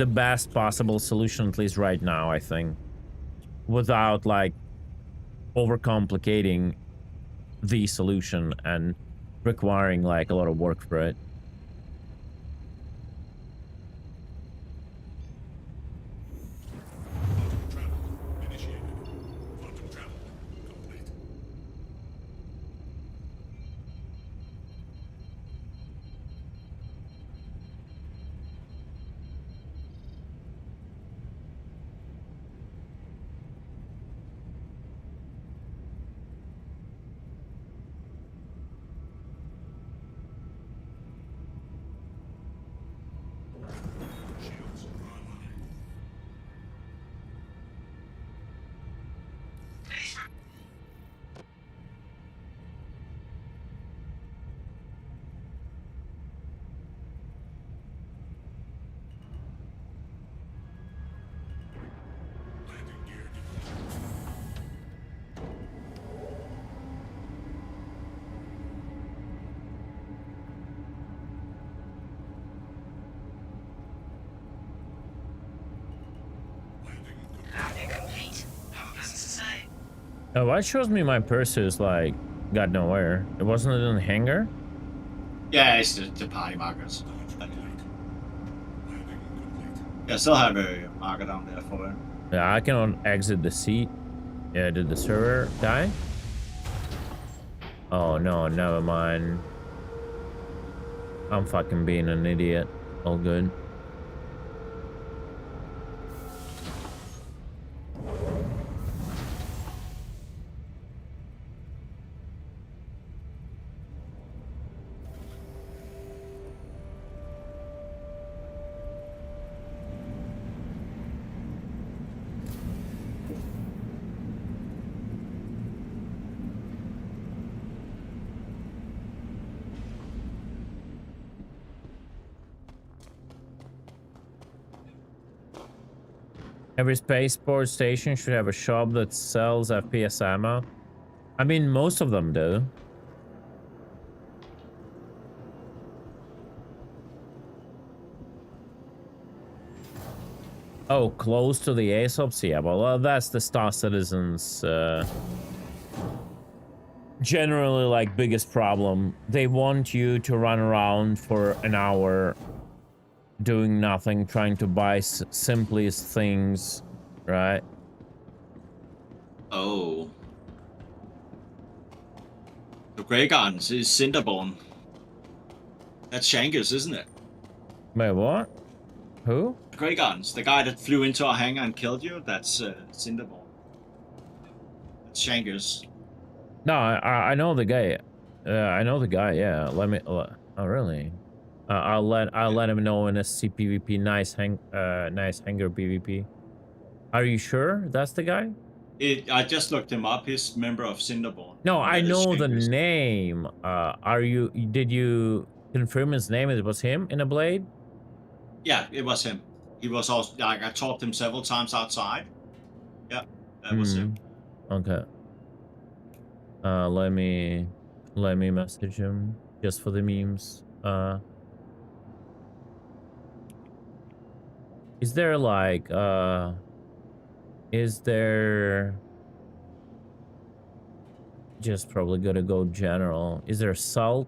A: best possible solution, at least right now, I think. Without, like, overcomplicating the solution and requiring, like, a lot of work for it. Oh, what shows me my purse is like got nowhere. It wasn't in the hangar.
J: Yeah, it's the party markers. Yeah, I still have a marker down there for it.
A: Yeah, I cannot exit the seat. Yeah, did the server die? Oh no, never mind. I'm fucking being an idiot. All good. Every spaceport station should have a shop that sells FPS ammo. I mean, most of them do. Oh, close to the ASOPs? Yeah, well, that's the Star Citizens, generally, like, biggest problem. They want you to run around for an hour doing nothing, trying to buy simplest things, right?
J: Oh. The Grey Gardens is Cinderborn. That's Shangus, isn't it?
A: Wait, what? Who?
J: The Grey Gardens, the guy that flew into our hangar and killed you, that's Cinderborn. That's Shangus.
A: No, I know the guy. I know the guy. Yeah. Let me. Oh, really? I'll let him know in a CPVP. Nice hangar PvP. Are you sure that's the guy?
J: I just looked him up. He's member of Cinderborn.
A: No, I know the name. Did you confirm his name? It was him in a blade?
J: Yeah, it was him. He was also like I talked to him several times outside. Yeah, that was him.
A: Okay. Let me message him just for the memes. Is there like is there just probably gonna go general? Is there salt?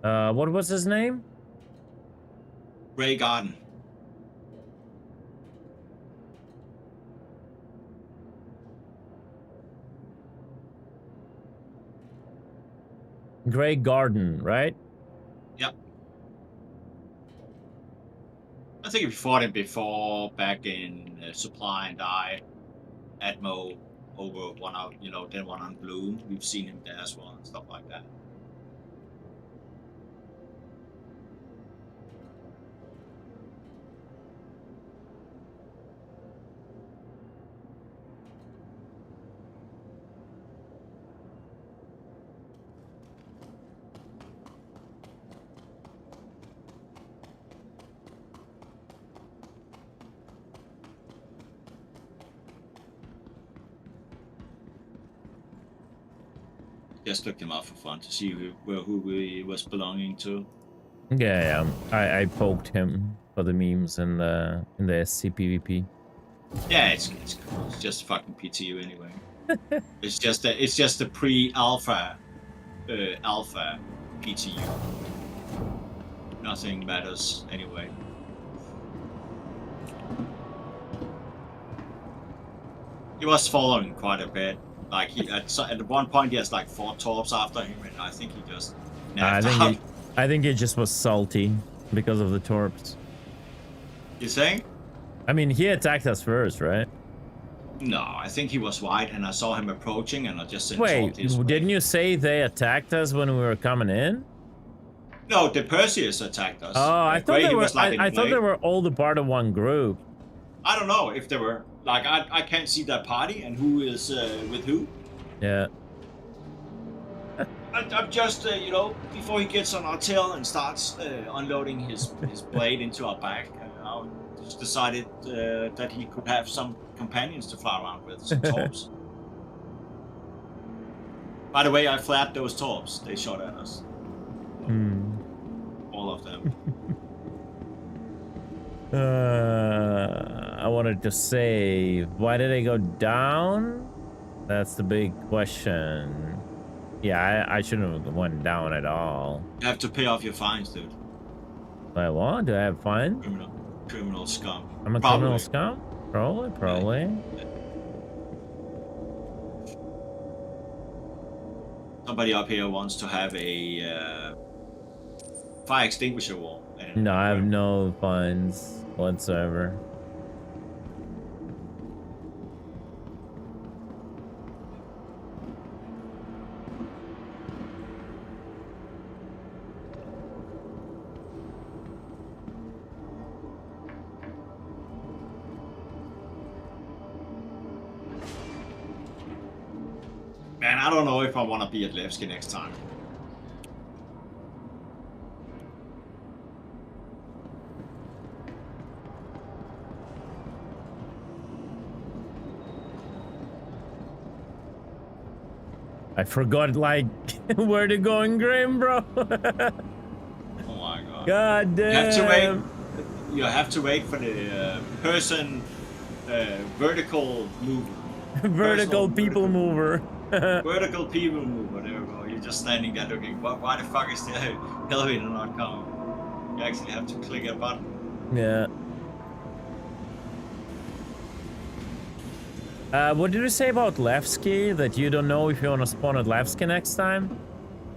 A: What was his name?
J: Grey Garden.
A: Grey Garden, right?
J: Yep. I think we fought him before back in Supply and Die, Atmo, over one out, then one on Blue. We've seen him there as well and stuff like that. Just looked him up for fun to see who he was belonging to.
A: Yeah. I poked him for the memes in the SCPVP.
J: Yeah, it's cool. It's just fucking PTU anyway. it's just a pre-alpha alpha PTU. Nothing matters anyway. He was following quite a bit. Like at one point he has like 4 torps after him, and I think he just.
A: I think he just was salty because of the torps.
J: You saying?
A: I mean, he attacked us first, right?
J: No, I think he was white, and I saw him approaching, and I just sent
A: Wait,
J: his way.
A: Didn't you say they attacked us when we were coming in?
J: No, the Perseus attacked us.
A: Oh, I thought they were. I thought they
J: were.
A: were all the part of one group.
J: I don't know if they were. Like I can't see that party and who is with who.
A: Yeah.
J: I'm just before he gets on our tail and starts unloading his blade into our back, I just decided that he could have some companions to fly around with, some torps. By the way, I flapped those torps. They shot at us. All of them.
A: I wanted to say, why did I go down? That's the big question. Yeah, I shouldn't have went down at all.
J: You have to pay off your fines, dude.
A: I what? Do I have fun?
J: Criminal scum.
A: I'm a criminal scum? Probably.
J: Yeah. Somebody up here wants to have a fire extinguisher wall.
A: No, I have no funds whatsoever.
J: Man, I don't know if I want to be at Levski next time.
A: I forgot, like, where to go in Grim, bro.
J: Oh my god.
A: God damn.
J: You have to wait for the person vertical mover.
A: Vertical people mover.
J: Vertical people mover, there we go. You're just standing there looking, why the fuck is the elevator not coming? You actually have to click a button.
A: Yeah. What did you say about Levski? That you don't know if you want to spawn at Levski next time?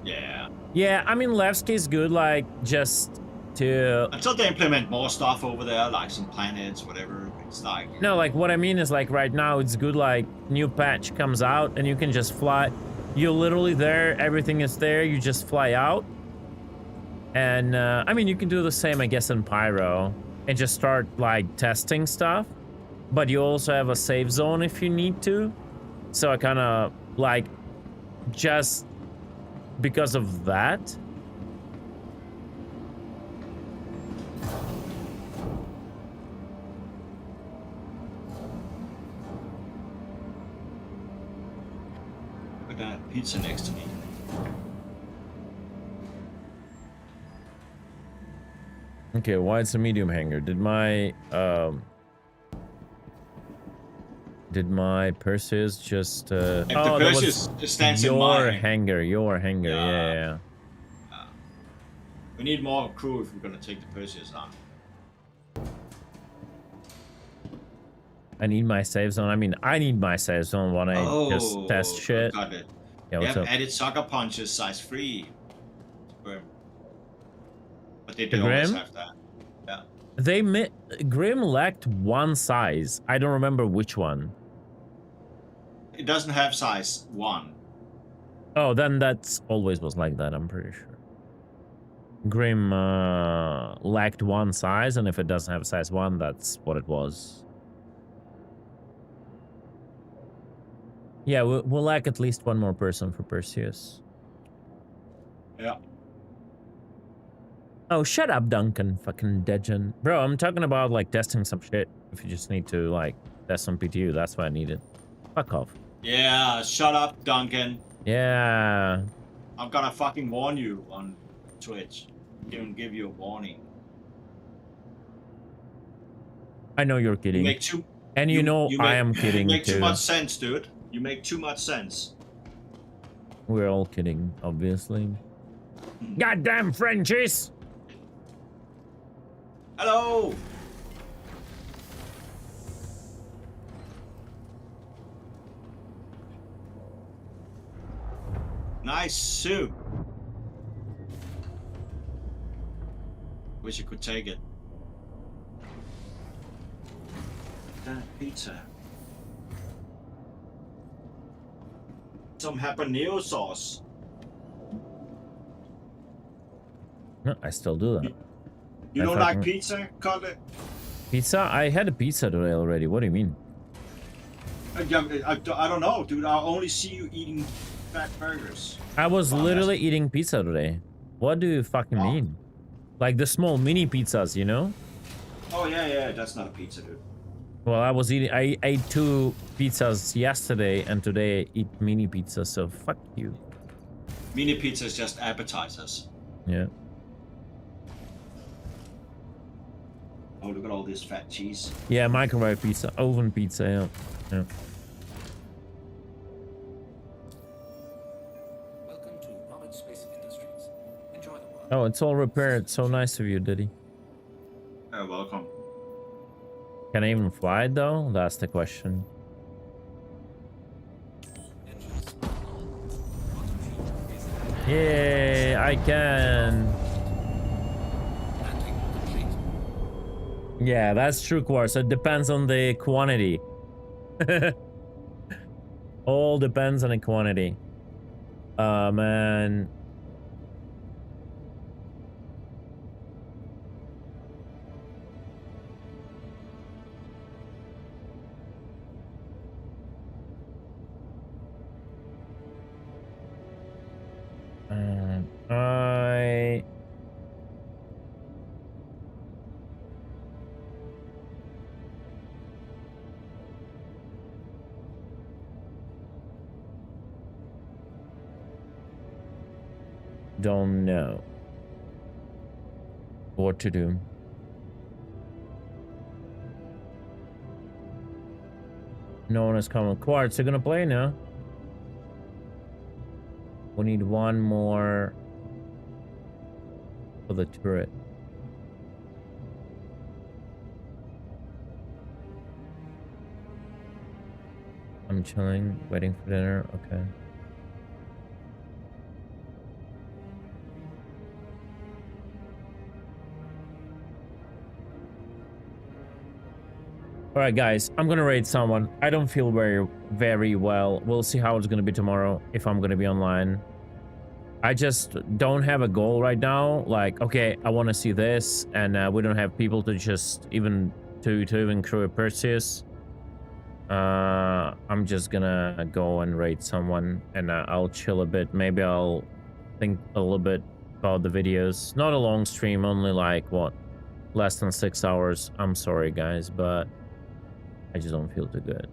J: Yeah.
A: Yeah, I mean, Levski is good, like, just to...
J: Until they implement more stuff over there, like some planets, whatever. It's like...
A: No, like, what I mean is, like, right now, it's good, like, new patch comes out, and you can just fly. You're literally there, everything is there, you just fly out. And, I mean, you can do the same, I guess, in Pyro. And just start, like, testing stuff. But you also have a save zone if you need to. So I kind of, like, just because of that.
J: Put that pizza next to me.
A: Okay, why it's a medium hanger? Did my Perseus just
J: If the Perseus stands in my
A: hanger, your hanger, yeah.
J: We need more crew if we're gonna take the Perseus on.
A: I need my save zone. I mean, I need my save zone when I just test shit.
J: Got it.
A: Yeah,
J: they
A: what's
J: have
A: up?
J: added sucker punches size 3. But they
A: The
J: do always
A: Grim?
J: have that. Yeah.
A: Grim lacked one size. I don't remember which one.
J: It doesn't have size 1.
A: Oh, then that's always was like that, I'm pretty sure. Grim lacked one size, and if it doesn't have size 1, that's what it was. Yeah, we'll lack at least one more person for Perseus.
J: Yeah.
A: Oh, shut up, Duncan, fucking degen. Bro, I'm talking about, like, testing some shit. If you just need to, like, test some PTU, that's what I needed. Fuck off.
J: Yeah, shut up, Duncan.
A: Yeah.
J: I'm gonna fucking warn you on Twitch. Even give you a warning.
A: I know you're kidding.
J: You make too,
A: and you know I am kidding,
J: You make
A: too.
J: too much sense, dude. You make too much sense.
A: We're all kidding, obviously. Goddamn Frenchies!
J: Hello! Nice soup. Wish you could take it. That pizza. Some habanero sauce.
A: No, I still do that.
J: You don't like pizza, Cutlet?
A: Pizza? I had a pizza today already. What do you mean?
J: I don't know, dude. I only see you eating fat burgers.
A: I was literally eating pizza today. What do you fucking mean? Like the small mini pizzas, you know?
J: Oh, yeah. That's not a pizza, dude.
A: Well, I ate 2 pizzas yesterday, and today I eat mini pizzas, so fuck you.
J: Mini pizza is just appetizers.
A: Yeah.
J: Oh, look at all this fat cheese.
A: Yeah, microwave pizza, oven pizza, yeah.
G: Welcome to Robert Space Industries. Enjoy the work.
A: Oh, it's all repaired. So nice of you, Diddy.
J: Welcome.
A: Can I even fly it though? That's the question.
G: Engines on. Quantum fuel is ahead.
A: Yeah, I can.
G: Landing complete.
A: Yeah, that's true, Quartz. It depends on the quantity. All depends on the quantity. Man. I don't know what to do. No one is coming. Quartz, you're gonna play now? We need one more for the turret. I'm chilling, waiting for dinner. Okay. All right, guys, I'm gonna raid someone. I don't feel very well. We'll see how it's gonna be tomorrow if I'm gonna be online. I just don't have a goal right now. Like, okay, I want to see this, and we don't have people to just even even crew a purchase. I'm just gonna go and raid someone, and I'll chill a bit. Maybe I'll think a little bit about the videos. Not a long stream, only like what, less than 6 hours. I'm sorry, guys, but I just don't feel too good.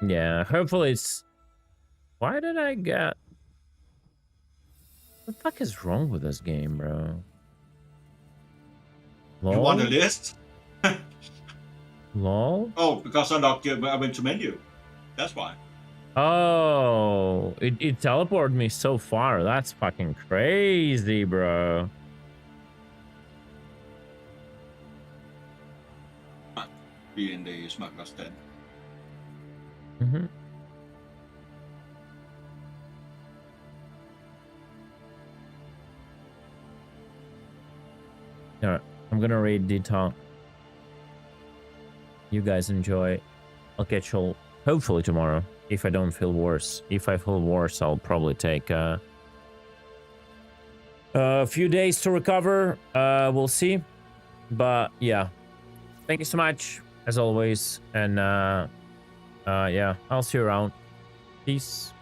A: Yeah, hopefully it's... Why did I get... What the fuck is wrong with this game, bro? Lol?
J: You want a list?
A: Lol?
J: Oh, because I went to menu. That's why.
A: Oh, it teleported me so far. That's fucking crazy, bro.
J: Be in the smuggler's den.
A: Mm-hmm. Alright, I'm gonna raid D-Talk. You guys enjoy. I'll catch you all hopefully tomorrow, if I don't feel worse. If I feel worse, I'll probably take a few days to recover. We'll see. But yeah, thank you so much, as always. And yeah, I'll see you around. Peace.